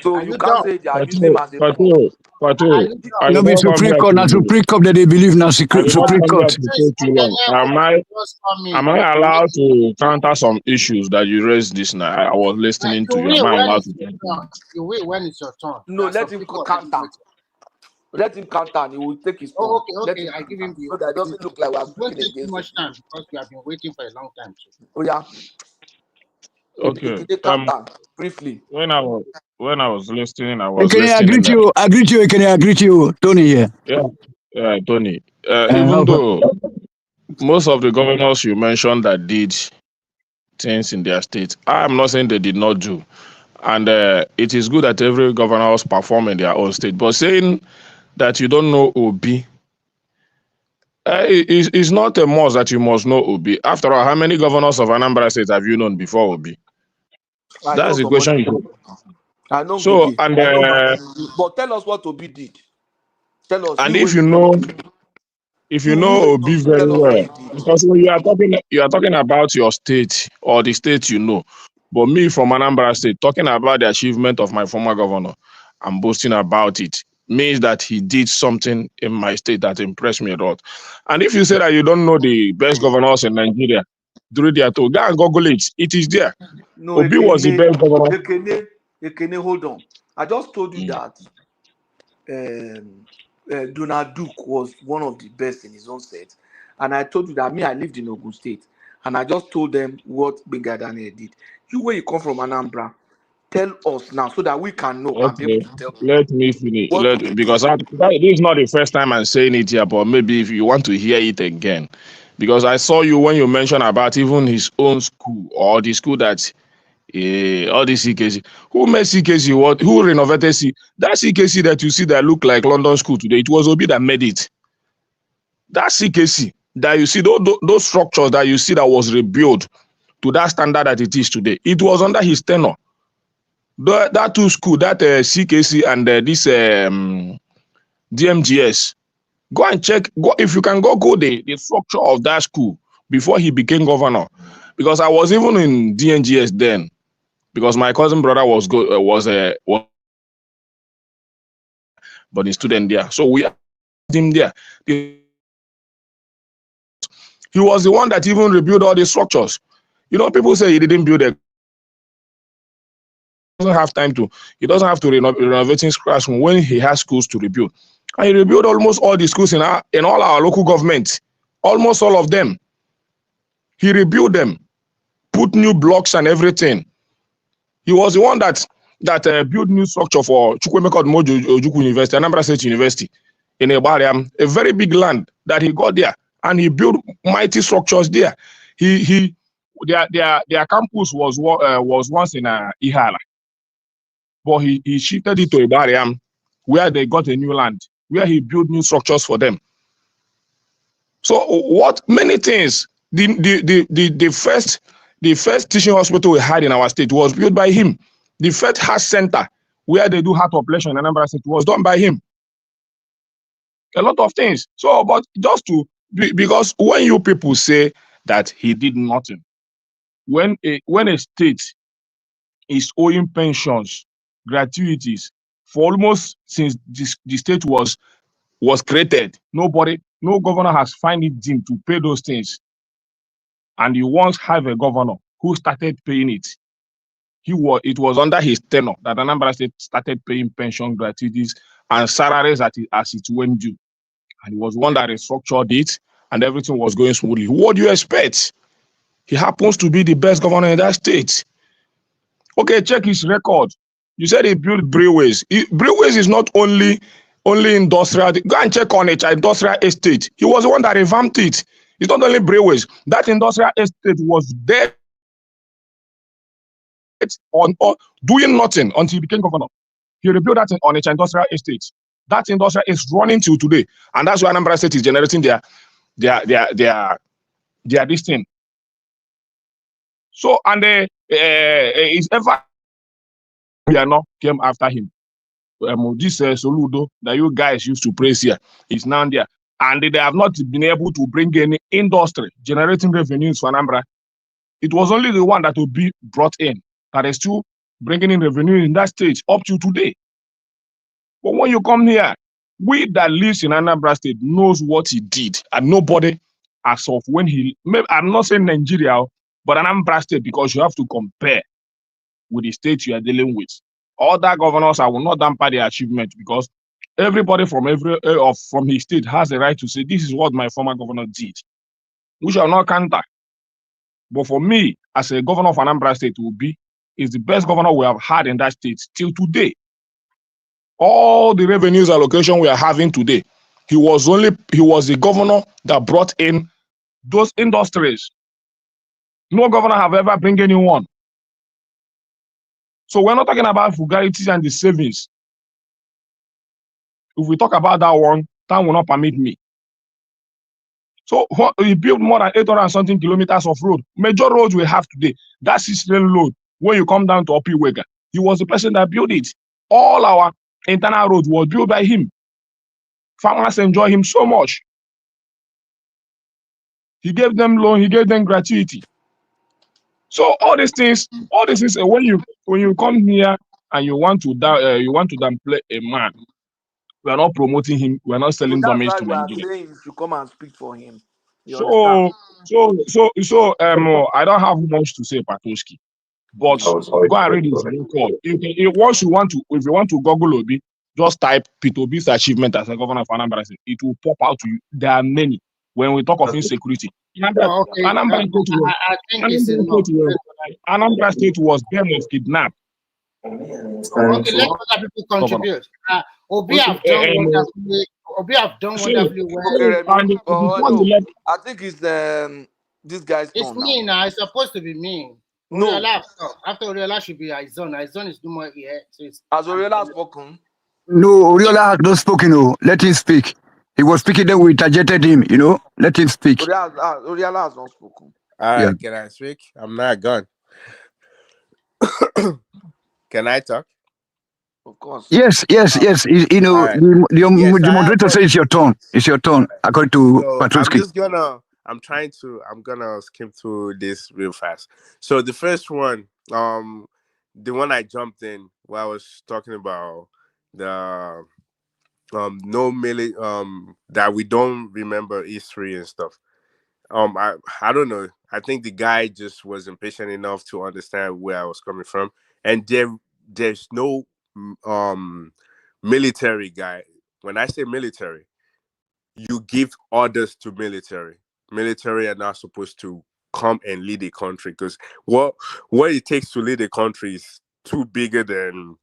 So Are you you can't done? say they are using him as a pawn. Are Pato, you I done? did No be not come Supreme here Court. Now to. Supreme Court that they believe now I did not Supreme come here Court. to take too long. Am I allowed to counter some issues that you raised this night? I was listening You to you. Am will I when allowed it's to your take too turn. long? You will when it's your turn. No, There are let some him people counter. Let him counter and he will take his turn. Let Okay. him I give him counter. the So that it doesn't look like we are Don't speaking take too against him. much time because we have been waiting for a long time. Oh yeah. Okay. It counter briefly. When I was listening, I Hey, was can I listening. greet you? I greet you. Can I greet you? Tony here. Yeah, Tony. How Even far? though most of the governors you mentioned that did things in their state, I'm not saying they did not do. And it is good that every governor perform in their own state. But saying that you don't know Obi, it's not a must that you must know Obi. After all, how many governors of Anambra State have you known before Obi? I know That's the somebody. question. You should. I know So, Gobi. I know Gobi. But tell us what Obi did. Tell us and you where if you you know. know, if you You know where you Obi know. very Tell us what well, he did. because when you are talking about your state or the state you know. But me from Anambra State, talking about the achievement of my former governor, I'm boasting about it. Means that he did something in my state that impressed me a lot. And if you say that you don't know the best governors in Nigeria, through their to go and Google it. It is there. No, Obi was the best governor. Ekene, hold on. I just told you that Donald Duke was one of the best in his own set. And I told you that I lived in Ogun State, and I just told them what Benga Daniel did. You, where you come from, Anambra, tell us now so that we can know and be able Okay, to tell let me finish. what to do. Because this is not the first time I'm saying it here, but maybe if you want to hear it again, because I saw you when you mentioned about even his own school or the school that all the CKC. Who made CKC? What? Who renovated C? That CKC that you see that look like London School today, it was Obi that made it. That CKC that you see, those structures that you see that was rebuilt to that standard that it is today, it was under his tenure. That two school, that CKC and this DMGS. Go and check. Go if you can go the structure of that school before he became governor, because I was even in DNGS then, because my cousin brother was but a student there, so we had him there. He was the one that even rebuilt all the structures. You know, people say he didn't build a. Doesn't have time to. He doesn't have to renovating classroom when he has schools to rebuild. And he rebuilt almost all the schools in all our local government, almost all of them. He rebuilt them, put new blocks and everything. He was the one that built new structure for Chukwemeka Mojo Ojukwu University, Anambra State University, in Ebariam, a very big land that he got there, and he built mighty structures there. Their campus was once in Ihala, but he shifted it to Ebariam, where they got a new land, where he built new structures for them. So what many things the first teaching hospital we had in our state was built by him. The first heart center where they do heart operation in Anambra State was done by him. A lot of things. So, but just because when you people say that he did nothing, when a state is owing pensions, gratuities for almost since the state was created, no governor has found it deemed to pay those things. And you once have a governor who started paying it. It was under his tenure that Anambra State started paying pension, gratuities, and salaries as it went due. And he was one that restructured it, and everything was going smoothly. What do you expect? He happens to be the best governor in that state. Okay, check his record. You said he built breweries. Breweries is not only industrial. Go and check on it, industrial estate. He was the one that revamped it. It's not only breweries. That industrial estate was there on doing nothing until he became governor. He rebuilt that on its industrial estate. That industrial is running till today, and that's why Anambra State is generating their this thing. So, and is ever came after him. This Soludo that you guys used to praise here is now there, and they have not been able to bring any industry generating revenues for Anambra. It was only the one that will be brought in that is still bringing in revenue in that stage up to today. But when you come here, we that lives in Anambra State knows what he did, and nobody as of when I'm not saying Nigeria, but Anambra State, because you have to compare with the state you are dealing with. Other governors, I will not damper their achievement, because everybody from his state has the right to say, this is what my former governor did. We shall not counter. But for me, as a governor of Anambra State, is the best governor we have had in that state till today. All the revenues allocation we are having today, he was the governor that brought in those industries. No governor have ever bring anyone. So we're not talking about frugality and the savings. If we talk about that one, time will not permit me. So he built more than 800 and something kilometers of road. Major roads we have today, that 6-lane road, when you come down to Opiwega, he was the person that built it. All our internal roads was built by him. Farmers enjoy him so much. He gave them loan, he gave them gratuity. So all these things, when you come here and you want to downplay a man, we are not promoting him, we are not So selling that's damage why to we are Nigeria. saying you should come and speak for him. You understand? I don't have much to say, Patoski. But go and read his record. If you want to Google Obi, just type Peter Obi's achievement as a governor of Anambra State. It will pop out to you. There are many. When we talk of insecurity, Oh, okay. Anambra I think it's enough. Anambra State was them of kidnapped. Okay, let other people contribute. Obi have done wonderfully. Obi have done wonderfully well. I think it's this guy's It's turn now. me now. It's supposed to be me. No. Oriola, after Oriola should be Izon. Izon is no more here. So it's Has Oriola spoken? No, Oriola has not spoken. Oh, let him speak. He was speaking, then we interjected him. Let him speak. Oriola has not spoken. All right, Yeah. can I speak? I'm not gone. Can I talk? Of course. Yes. All right. The moderator says it's your turn. It's your turn, according to So Patrick. I'm gonna skim through this real fast. So the first one, the one I jumped in where I was talking about the that we don't remember history and stuff. I don't know. I think the guy just was impatient enough to understand where I was coming from, and there's no military guy. When I say military, you give orders to military. Military are not supposed to come and lead a country, because what it takes to lead a country is too bigger than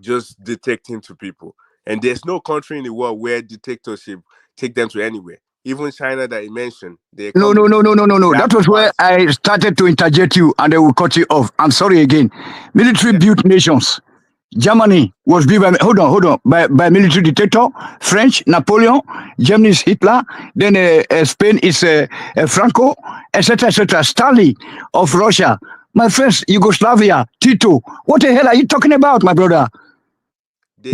just dictating to people. And there's no country in the world where dictatorship take them to anywhere. Even China that you mentioned, the No. economy. That was where I started to interject you, and they will cut you off. I'm sorry again. Military built nations. Germany was built by by military dictator. French Napoleon, Germany is Hitler. Then Spain is Franco, etc. Stalin of Russia. My friends, Yugoslavia, Tito. What the hell are you talking about, my brother?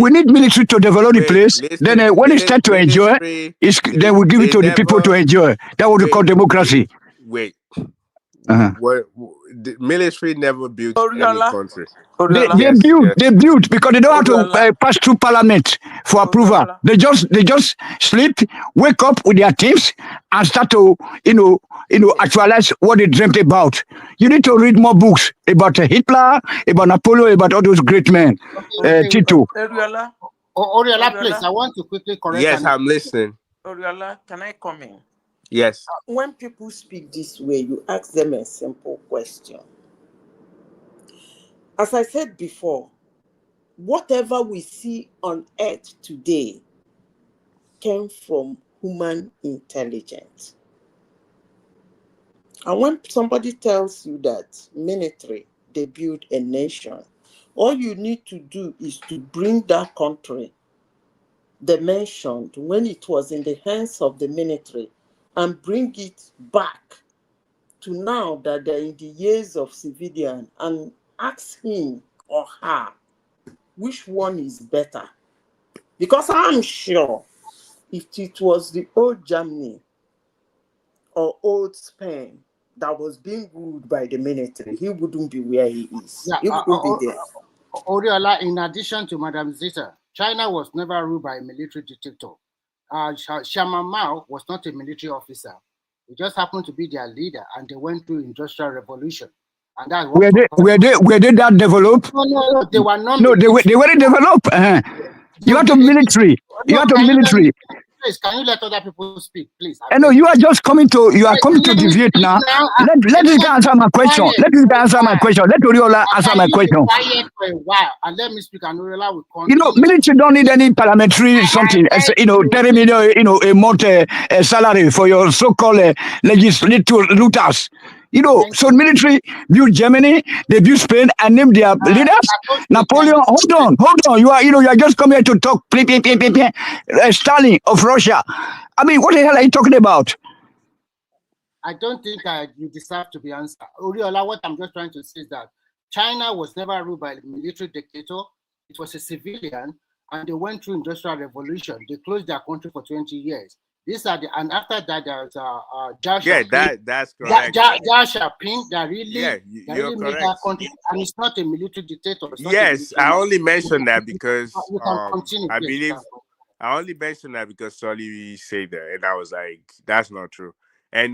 We need military to develop the place. Then when it's time to enjoy, then we give it to the people to enjoy. That what we call democracy. Wait. Uh-huh. The military never built any country. They built because they don't have to pass through parliament for approval. They just sleep, wake up with their teams, and start to actualize what they dreamt about. You need to read more books about Hitler, about Napoleon, about all those great men. Tito. Oriola, please, I want to quickly correct. Yes, I'm listening. Oriola, can I come in? Yes. When people speak this way, you ask them a simple question. As I said before, whatever we see on earth today came from human intelligence. And when somebody tells you that military, they build a nation, all you need to do is to bring that country they mentioned when it was in the hands of the military and bring it back to now that they're in the years of civilian and ask him or her which one is better. Because I'm sure if it was the old Germany or old Spain that was being ruled by the military, he wouldn't be where he is. Yeah, He wouldn't be there. Oriola, in addition to Madam Zita, China was never ruled by a military dictator. Chairman Mao was not a military officer. He just happened to be their leader, and they went through industrial revolution. And that's what Were they that developed? No, they were not. No, they weren't developed. You have to military. You have to military. Please, can you let other people speak, please? I know you are just coming to deviate now. Let this guy answer my question. Let this guy answer my question. Let Oriola answer my question. Quiet for a while and let me speak, and Oriola will continue. Military don't need any parliamentary something. 30 million, a month salary for your so-called legislative looters. So military built Germany, they built Spain, and named their leaders. Napoleon, hold on. You are just coming here to talk. Stalin of Russia. I mean, what the hell are you talking about? I don't think you deserve to be answered. Oriola, what I'm just trying to say is that China was never ruled by a military dictator. It was a civilian, and they went through industrial revolution. They closed their country for 20 years. And after that, there's that's correct. Xi Jinping that really made that country, and it's not a military dictator. Yes, I only mentioned that because I believe I only mentioned that because Sully said that, and I was like, that's not true. And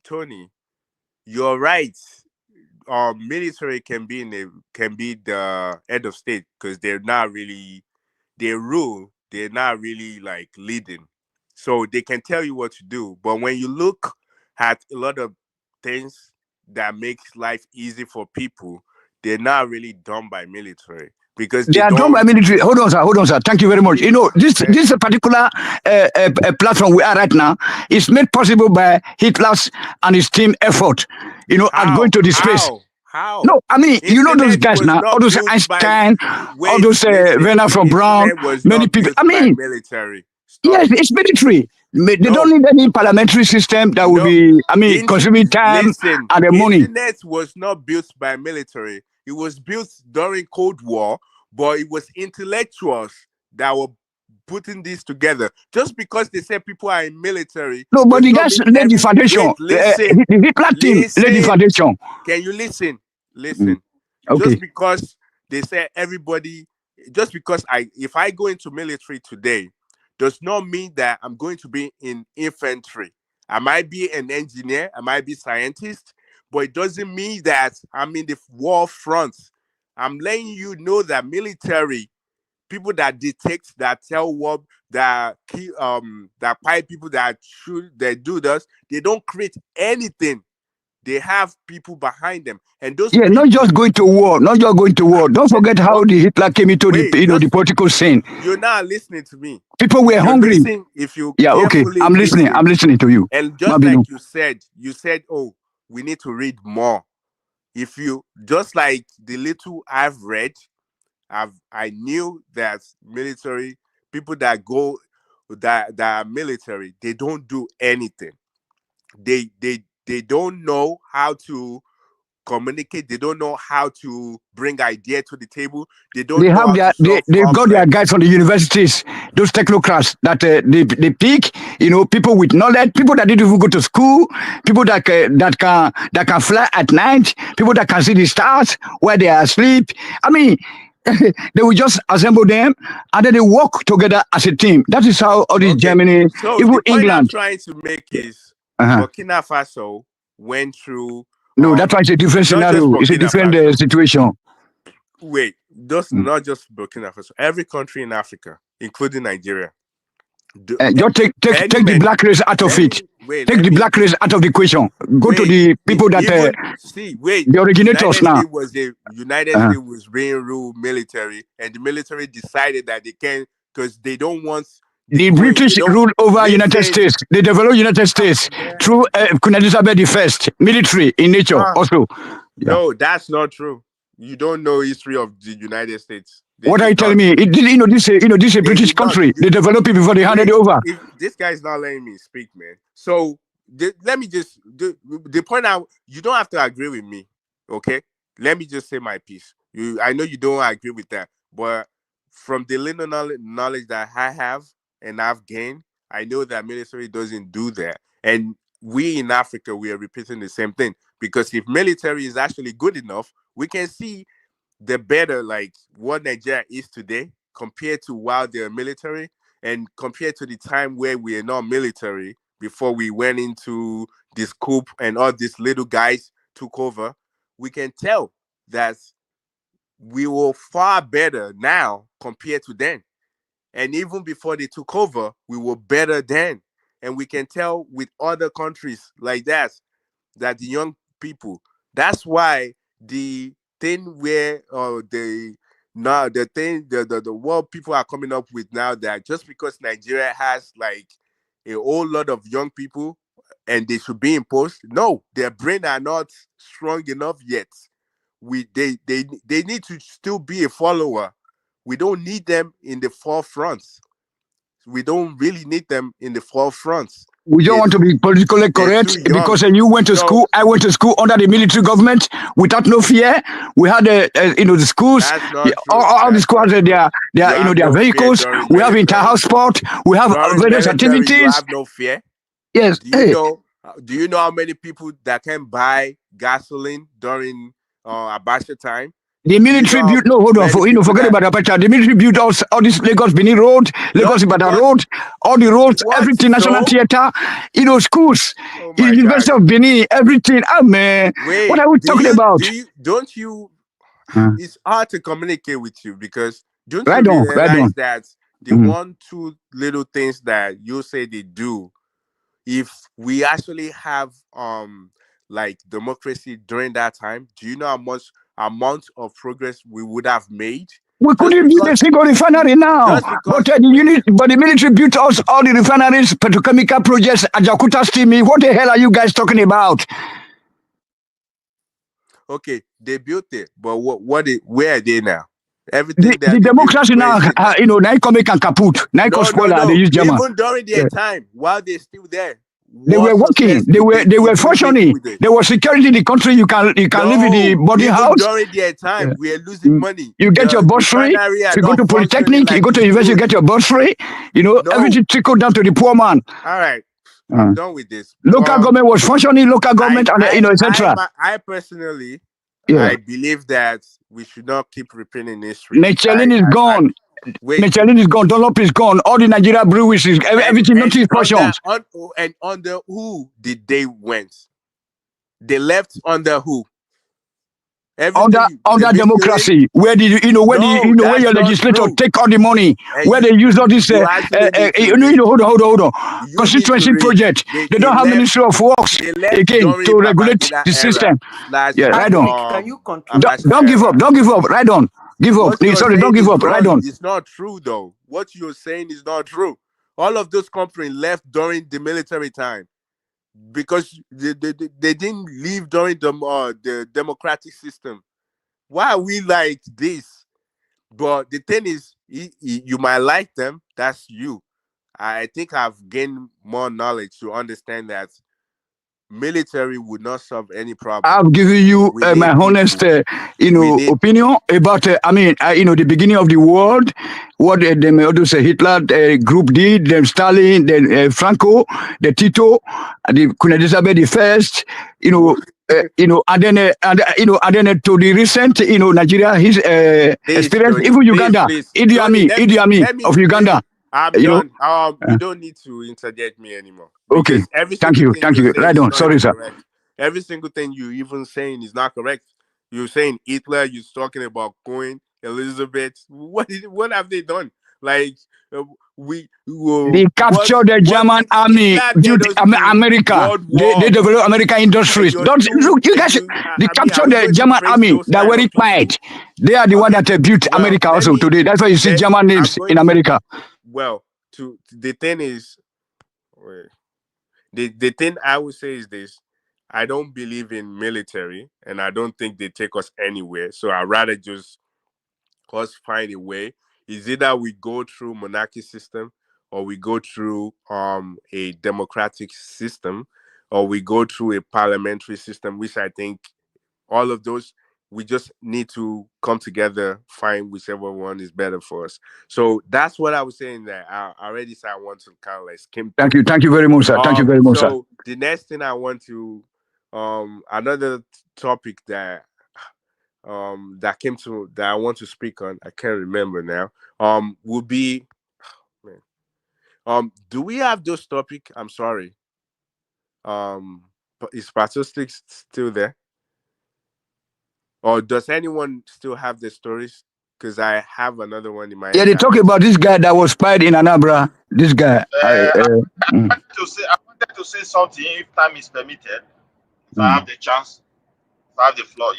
Tony, you're right. military can be the head of state because they're not really they rule. They're not really like leading, so they can tell you what to do. But when you look at a lot of things that makes life easy for people, they're not really done by military because They they are done by don't. military. Hold on, sir. Hold on, sir. Thank you very much. You know, this particular platform we are right now is made possible by Hitler's and his team effort. You know, at going to the space. How? No, I mean, you know those Internet guys was now, all not those built by. Einstein, all Wait, those listen. Werner von Braun, Internet was many not people. built I by mean, military. yes, it's military. They don't No, need any parliamentary system that will no. be, I mean, consuming time Listen, and the money. internet was not built by military. It was built during Cold War, but it was intellectuals that were putting this together. Just because they say people are in military No, but does the not guys mean laid the foundation. Wait, listen. The Hitler team laid the Listen. foundation. Can you listen? Mm, Listen. okay. Just because they say everybody, just because if I go into military today, does not mean that I'm going to be in infantry. I might be an engineer, I might be scientist, but it doesn't mean that I'm in the war front. I'm letting you know that military people that detect, that tell what, that that fight people, that shoot, that do this, they don't create anything. They have people behind them, and those Yeah, not just people. going to war, not just going to war. Don't forget how the Okay, Hitler came into the, wait, the political scene. you're not listening to me. People were hungry. If you Yeah, okay. carefully I'm listening. I'm listen, listening to you. and just Mabinu. like you said, oh, we need to read more. If you just like the little I've read, I knew that military people that go that are military, they don't do anything. They don't know how to communicate. They don't know how to bring idea to the table. They They don't know have how to their, solve they've got their problems. guys from the universities, those technocrats that they pick, you know, people with knowledge, people that didn't even go to school, people that can fly at night, people that can see the stars while they are asleep. I mean, they will just assemble them and then they work together as a team. That is how all this Okay, Germany, so even the point I'm England. trying to make is Uh-huh. Burkina Faso went through No, that's why it's a different not just scenario. It's a Burkina different Faso. situation. Wait, just not just Burkina Faso. Every country in Africa, including Nigeria. Just take the black race out of it. Take the black race out of the equation. Go to the people that even the originators now. United Uh-huh. States was being ruled military, and the military decided that they can because they don't want The British ruled over United States. They developed United States through Queen Elizabeth I, military in nature also. No, that's not true. You don't know history of the United States. They What are you did telling not. me? This is a They British did not. country. They developed it before they handed it over. If this guy's not letting me speak, man. So let me just the point out. You don't have to agree with me, okay? Let me just say my piece. I know you don't agree with that, but from the little knowledge that I have and I've gained, I know that military doesn't do that, and we in Africa we are repeating the same thing because if military is actually good enough, we can see the better like what Nigeria is today compared to while they're military and compared to the time where we are not military before we went into this coup and all these little guys took over, we can tell that we were far better now compared to then. And even before they took over, we were better then. And we can tell with other countries like that the young people. That's why the thing where the now the thing the what people are coming up with now that just because Nigeria has like a whole lot of young people and they should be imposed. No, their brain are not strong enough yet. They need to still be a follower. We don't need them in the forefront. We don't really need them in the forefront. We don't want to be politically They're correct too young. because you went to So- school. I went to school under the military government without no fear. We had the schools. That's not true. All the schools their have their no fear vehicles. during We have military. inter-house sport. We have During various military, you activities. have no fear. Yes. Do you know how many people that can buy gasoline during Abacha time? The military built, no, hold on, forget about Apache. The military built all this Lagos Benin Road, Lagos Ibadan Road, all the roads, everything, National Theatre, schools, Oh my University God. of Benin, everything. Ah, man, Wait, what are we talking about? don't you, it's hard to communicate with you because don't you Right on, right realize on. that the one, two little things that you say they do, if we actually have like democracy during that time, do you know how much amount of progress we would have made? We couldn't build a single refinery now. Just because But the military built us all the refineries, petrochemical projects, Ajakuta steaming. What the hell are you guys talking about? okay, they built it, but where are they now? Everything The that they built, democracy where now, is it now? now come make and kaput. Now cause spoiler, they No. use German. Even during their time, while they're still there, They were what working. success They did were they even make functioning. with it? There was security in the country. You can live in the boarding Even house. during their time, we are losing money. You get your The bus free. refinery If are you go not to functioning Polytechnic, you like go to it university, you should. get your bus free. Everything trickled down to the poor man. All right, I'm done with this. Local government was functioning, local government, etc. I personally, Yeah. I believe that we should not keep repeating history. Michelin is gone. Wait. Michelin is gone. Dunlop is gone. All the Nigeria breweries is everything. Nothing is portions. And under who did they went? They left under who? Everything Under democracy, where did where your legislator take all the money, where they use all this hold on, constituency project. They don't have Ministry of Works again to regulate the system. Yeah, right on. Can you control? Don't give up. Don't give up. Right on. Give up. What you're Sorry, don't saying give is up. Right wrong. on. It's not true though. What you're saying is not true. All of those companies left during the military time because they didn't leave during the democratic system. Why are we like this? But the thing is, you might like them. That's you. I think I've gained more knowledge to understand that military would not solve any problem. I'm giving you my honest, opinion about, the beginning of the world, what them others, Hitler group did, then Stalin, then Franco, the Tito, the Queen Elizabeth I, and then to the recent, Nigeria, his experience, Tony, even Uganda, please. Idi Tony, Amin of Uganda. I'm done. You don't need to interject me anymore. Okay. Because every Thank single you. thing Thank you're you. saying Right is on. not Sorry, even sir. correct. Every single thing you even saying is not correct. You're saying Hitler, you're talking about Queen Elizabeth. What have they done? Like They captured the German army, built America. They developed American industries. Don't look, you guys. They captured the German army that were quiet. They are the one that built America also today. That's why you see German names in America. Well, the thing is, the thing I would say is this: I don't believe in military, and I don't think they take us anywhere. So I'd rather just us find a way. Is either we go through monarchy system, or we go through a democratic system, or we go through a parliamentary system, which I think all of those we just need to come together, find whichever one is better for us. So that's what I was saying. That I already said I want to kind of like skim. Thank you very much, sir. Thank you very much, sir. So the next thing I want to another topic that that I want to speak on, I can't remember now, would be do we have those topic? I'm sorry. Is statistics still there? Or does anyone still have the stories? Because I have another one in my Yeah, head. they talk about this guy that was spied in Anambra. This guy. I wanted to say something if time is permitted. If I have the chance, if I have the floor,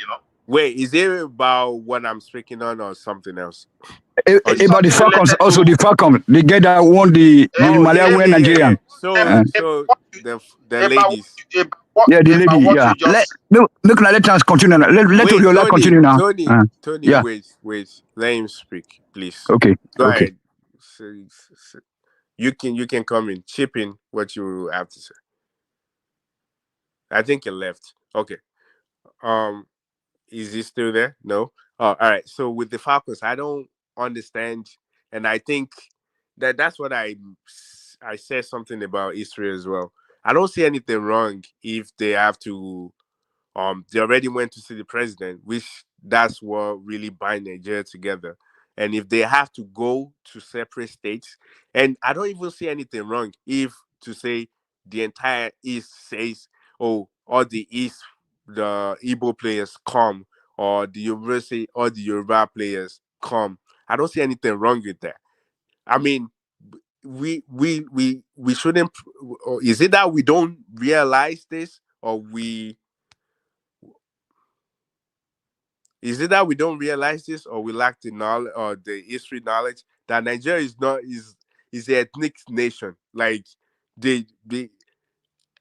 Wait, is it about what I'm speaking on or something else? About the Falcons, also the Falcons, the guy that won the Malawian Nigerian. So the ladies. Yeah, the lady. Yeah. Let us continue now. Let Oliola continue now. Tony, yeah. wait. Let him speak, please. Okay. Go okay. ahead. You can come in, chip in what you have to say. I think he left. Okay. Is he still there? No. Oh, all right. So with the Falcons, I don't understand, and I think that's what I said something about history as well. I don't see anything wrong if they have to. They already went to see the president, which that's what really bind Nigeria together. And if they have to go to separate states, and I don't even see anything wrong if to say the entire East says, oh, all the East, the Igbo players come, or the University, or the Yoruba players come. I don't see anything wrong with that. I mean, we shouldn't. Or is it that we don't realize this, or we? Is it that we don't realize this, or we lack the knowledge or the history knowledge that Nigeria is not is an ethnic nation? Like they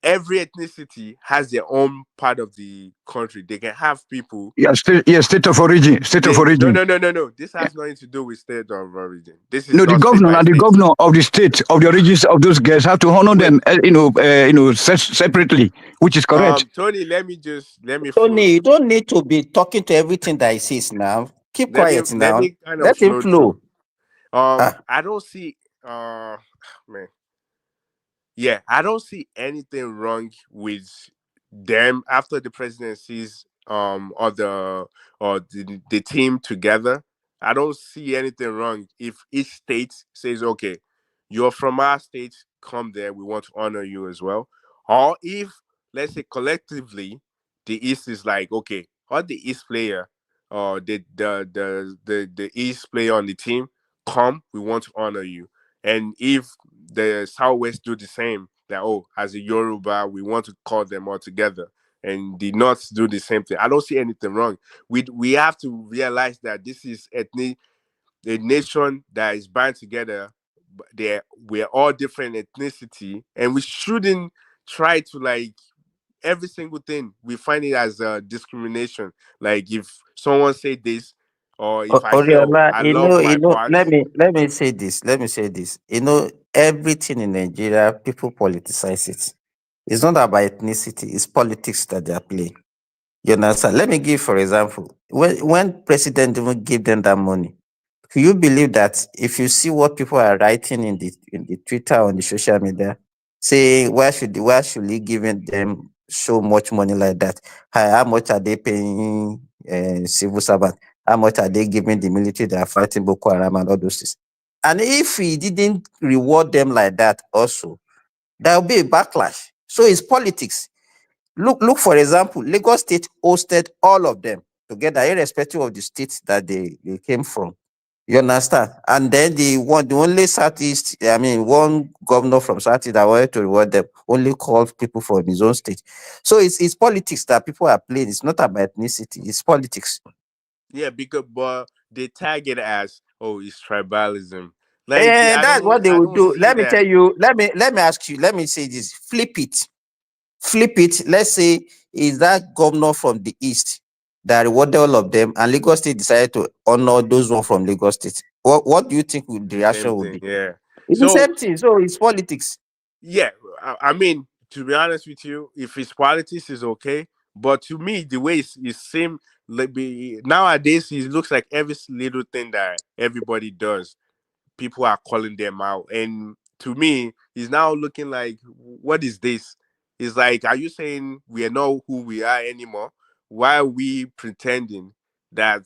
every ethnicity has their own part of the country. They can have people. Yeah, state of origin, state of They, no, origin. no, no, no, no. This has nothing to do with state of origin. This is No, the not state governor by and the state. governor of the state of the origins of those guys have to honor them, separately, which is correct. Tony, let me flow. Tony, you don't need to be talking to everything that he says now. Keep quiet Let now. me kind of Let him flow flow. through. I don't see man. Yeah, I don't see anything wrong with them after the presidencies or the team together. I don't see anything wrong if each state says, okay, you're from our state, come there, we want to honor you as well. Or if, let's say, collectively the East is like, okay, all the East player or the East player on the team, come, we want to honor you. And if the Southwest do the same, that, oh, as a Yoruba, we want to call them all together, and the North do the same thing. I don't see anything wrong. We have to realize that this is a nation that is bound together. We're all different ethnicity, and we shouldn't try to, like, every single thing we find it as discrimination. Like if someone say this, or if I say, oh, Oriola, I love my let parts. me say this. Let me say this. Everything in Nigeria, people politicize it. It's not about ethnicity, it's politics that they are playing. You understand? Let me give, for example, when president even give them that money, do you believe that if you see what people are writing in the Twitter on the social media, saying why should he giving them so much money like that? How much are they paying civil servant? How much are they giving the military that are fighting Boko Haram and all those things? And if he didn't reward them like that, also there will be a backlash. So it's politics. Look, for example, Lagos State hosted all of them together, irrespective of the state that they came from. You understand? And then the only Southeast, I mean, one governor from Southeast that wanted to reward them only called people from his own state. So it's politics that people are playing. It's not about ethnicity, it's politics. Yeah, because but they tag it as, oh, it's tribalism. Like And that's what they I will don't do. see Let me that. tell you, let me ask you, let me say this. Flip it. Let's say is that governor from the east that rewarded all of them, and Lagos State decided to honor those one from Lagos State. What do you think the The same reaction would thing, be? yeah. It's the So same thing. So it's politics. yeah, I mean, to be honest with you, if it's politics is okay, but to me, the way it seems like nowadays, it looks like every little thing that everybody does, people are calling them out, and to me, it's now looking like, what is this? It's like, are you saying we are not who we are anymore? Why are we pretending that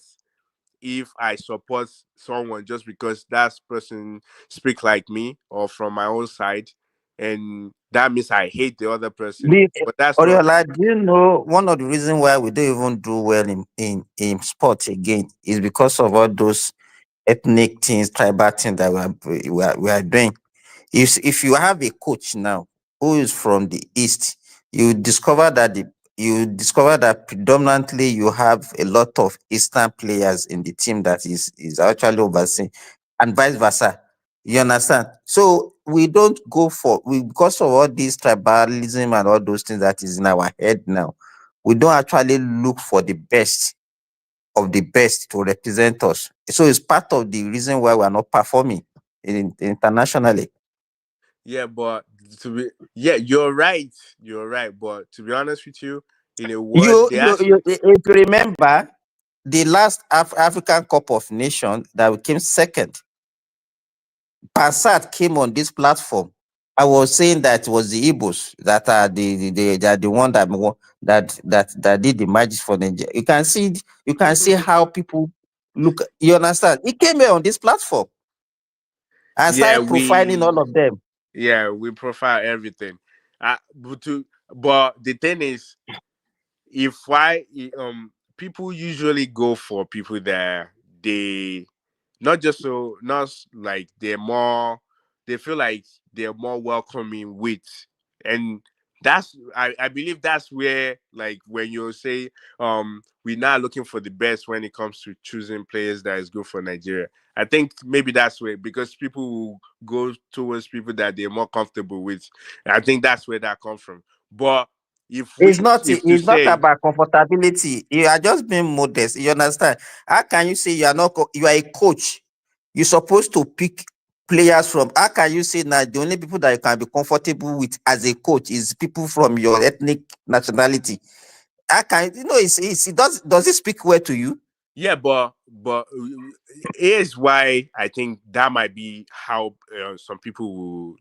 if I support someone just because that person speak like me or from my own side, and that means I hate the other person? The, But that's not. Oriola, do you know one of the reasons why we don't even do well in sports again is because of all those ethnic things, tribal things that we are doing. If you have a coach now who is from the east, you discover that predominantly you have a lot of eastern players in the team that is actually overseen, and vice versa. You understand? So we don't go for because of all this tribalism and all those things that is in our head now. We don't actually look for the best of the best to represent us. So it's part of the reason why we are not performing internationally. Yeah, but yeah, you're right. You're right. But to be honest with you, in a word, they If you remember the last African Cup of Nations that we came second, Passat came on this platform I was saying that was the Igbos that are the one that did the magic for Nigeria. You can see how people look. You understand? He came here on this platform and Yeah, started profiling all of them. we profile everything. But the thing is, if why people usually go for people that they not like they feel like they're more welcoming with, and I believe that's where, like, when you say we're not looking for the best when it comes to choosing players that is good for Nigeria. I think maybe that's where, because people will go towards people that they're more comfortable with. I think that's where that comes from. But if to It's not say, about comfortability. You are just being modest. You understand? How can you say you are not? You are a coach. You're supposed to pick players from. How can you say that the only people that you can be comfortable with as a coach is people from your ethnic nationality? How can you know? It does it speak well to you? yeah, but here's why I think that might be how some people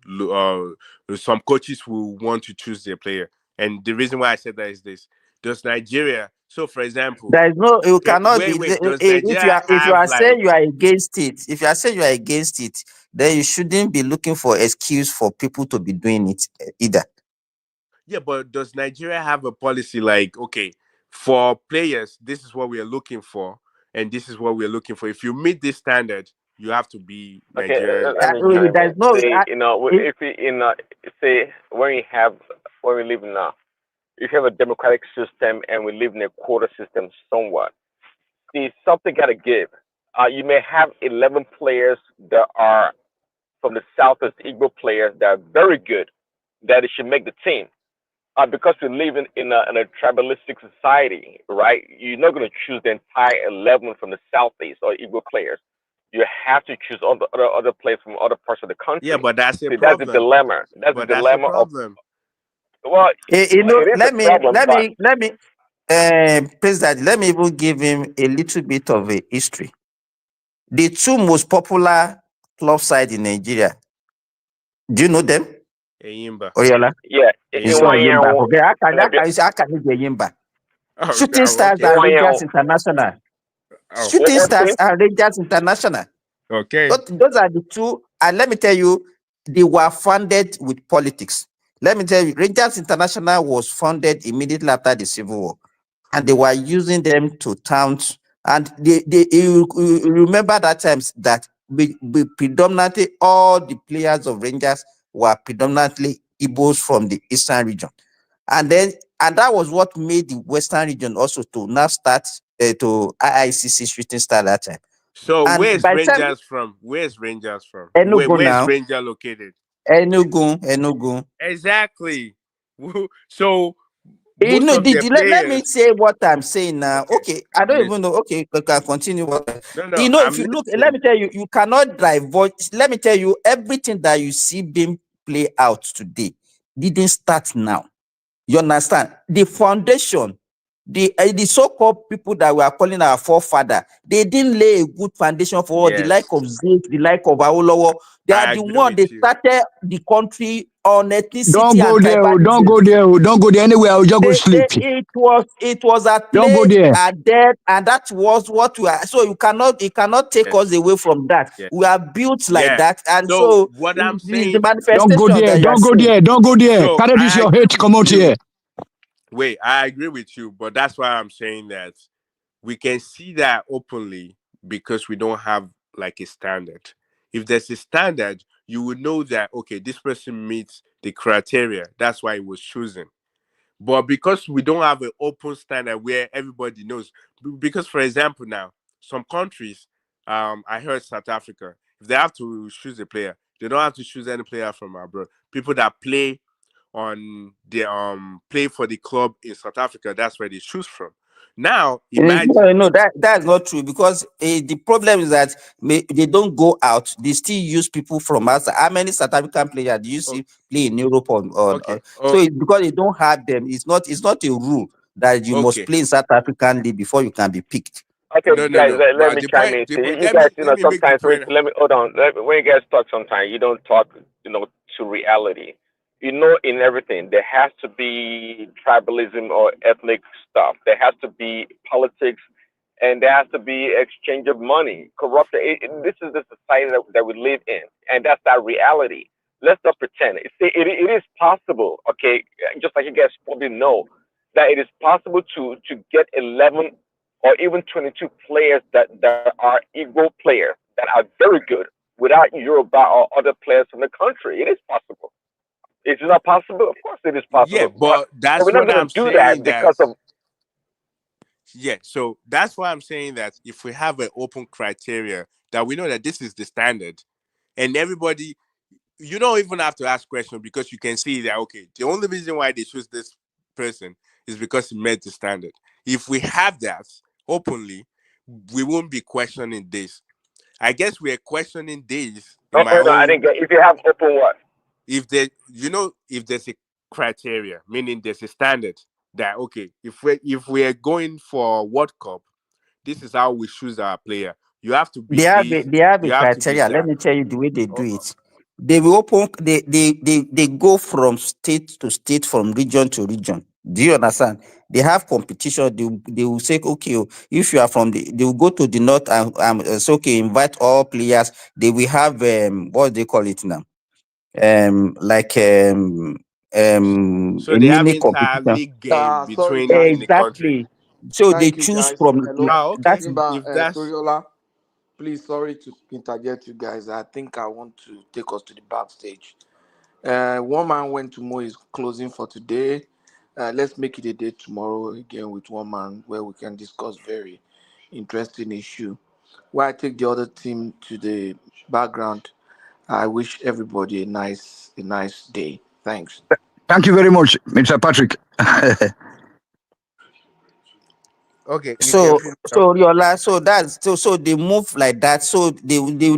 some coaches will want to choose their player. And the reason why I said that is this: does Nigeria? So, for example, There is no. You cannot be. wait, does If Nigeria you have are saying like? you are against it, if you are saying you are against it, then you shouldn't be looking for excuse for people to be doing it either. Yeah, but does Nigeria have a policy like, okay, for players, this is what we are looking for, and this is what we are looking for. If you meet this standard, you have to be Okay, Nigerian. let me chime in. See, if we say when we live in if you have a democratic system and we live in a quota system somewhat, see, something got to give. You may have 11 players that are from the South as Igbo players that are very good, that it should make the team. Because we live in a tribalistic society, right? You're not going to choose the entire 11 from the Southeast or Igbo players. You have to choose other players from other parts of the Yeah, country. but that's a See, that's the problem. dilemma. That's the But that's a dilemma of, problem. well, it is a problem, but President, let me even give him a little bit of a history. The two most popular club side in Nigeria. Do you know them? Eyimba. Oriola? yeah, It's in not one year, Yimba. Okay, how can you be Yimba? Shooting Stars Okay. and Rangers International. Oh, Shooting Stars and Rangers International. okay. Those are the two. And let me tell you, they were funded with politics. Let me tell you, Rangers International was funded immediately after the Civil War. And they were using them to towns. And you remember that times that predominantly all the players of Rangers were predominantly Igbos from the eastern region. And that was what made the western region also to now start to IICC Shooting Star that time. So And where's by the time Rangers from? Where's Rangers from? Enugu Where's now, Ranger located? Enugu. Exactly. So You most know, of their let me players. say what I'm saying now. Okay, Okay, I I'm don't even listening. know. Okay, I can continue. No, You know, if I'm you look, let listening. me tell you, you cannot divulge. Let me tell you, everything that you see being played out today didn't start now. You understand? The foundation, the so-called people that we are calling our forefather, they didn't lay a good foundation for the like Yes, of Zeke, the like of Awolowo. They are I the agree one with they you. started the country on Don't ethnicity go and there, oh, don't tribalism. go there, oh, don't go there anywhere. I'll just go sleep. It was at Don't go play there. at death, and that was what we are. So it cannot take Yes, us away from that. yes, We are built like yeah. that, and So so what I'm it is the saying. Don't go manifestation there, that you are don't go seeing. there, don't go there. So Carry this I your agree hate, with come out you. here. Wait, I agree with you, but that's why I'm saying that we can see that openly because we don't have like a standard. If there's a standard, you would know that okay, this person meets the criteria. That's why he was chosen. But because we don't have an open standard where everybody knows, because for example now, some countries, I heard South Africa, if they have to choose a player, they don't have to choose any player from abroad. People that play for the club in South Africa, that's where they choose from. Now imagine. No, that's not true because the problem is that they don't go out. They still use people from outside. How many South African players do you Oh, see play in Europe okay. so Oh, it's because they don't have them. It's not a rule that you must okay. play in South African league before you can be picked. okay, No, no, guys, no. let But me the chime point, in. the See, point. you guys, Let me make the sometimes point. let me hold on. When you guys talk, sometimes you don't talk, to reality. You know, in everything, there has to be tribalism or ethnic stuff. There has to be politics, and there has to be exchange of money, corruption. This is the society that we live in, and that's that reality. Let's not pretend. It is possible, okay, just like you guys probably know, that it is possible to get 11 or even 22 players that are equal players that are very good without Yoruba or other players from the country. It is possible. Is it not possible? Of course it is Yeah, possible. But but that's we're not what going I'm to do that saying. because of. Yeah, so that's why I'm saying that if we have an open criteria that we know that this is the standard, and everybody, you don't even have to ask questions because you can see that okay, the only reason why they choose this person is because he met the standard. If we have that openly, we won't be questioning this. I guess we're questioning this in Oh, my hold on, I own. didn't get. If you have open what? If there, if there's a criteria, meaning there's a standard that okay, if we're going for World Cup, this is how we choose our player. You have to be this. They have a You have to be criteria. Let that. me tell you the way they do it. They will open. They go from state to state, from region to region. Do you understand? They have competition. They will say, okay, oh, if you are from they will go to the north and it's okay. Invite all players. They will have what they call it now. Like So a they have mini competition. inter-league game Sorry, between in guys. the country. Exactly. So they Thank you, choose guys. from Hello. Okay. that. Simba, If that's Toriola, please, sorry to interject you guys. I think I want to take us to the backstage. One man went to mow his closing for today. Let's make it a day tomorrow again with one man where we can discuss very interesting issue. While I take the other team to the background, I wish everybody a nice day. Thanks. Thank you very much, Mr. Patrick. okay. You can So finish up. so Riola, so that's so they move like that. So they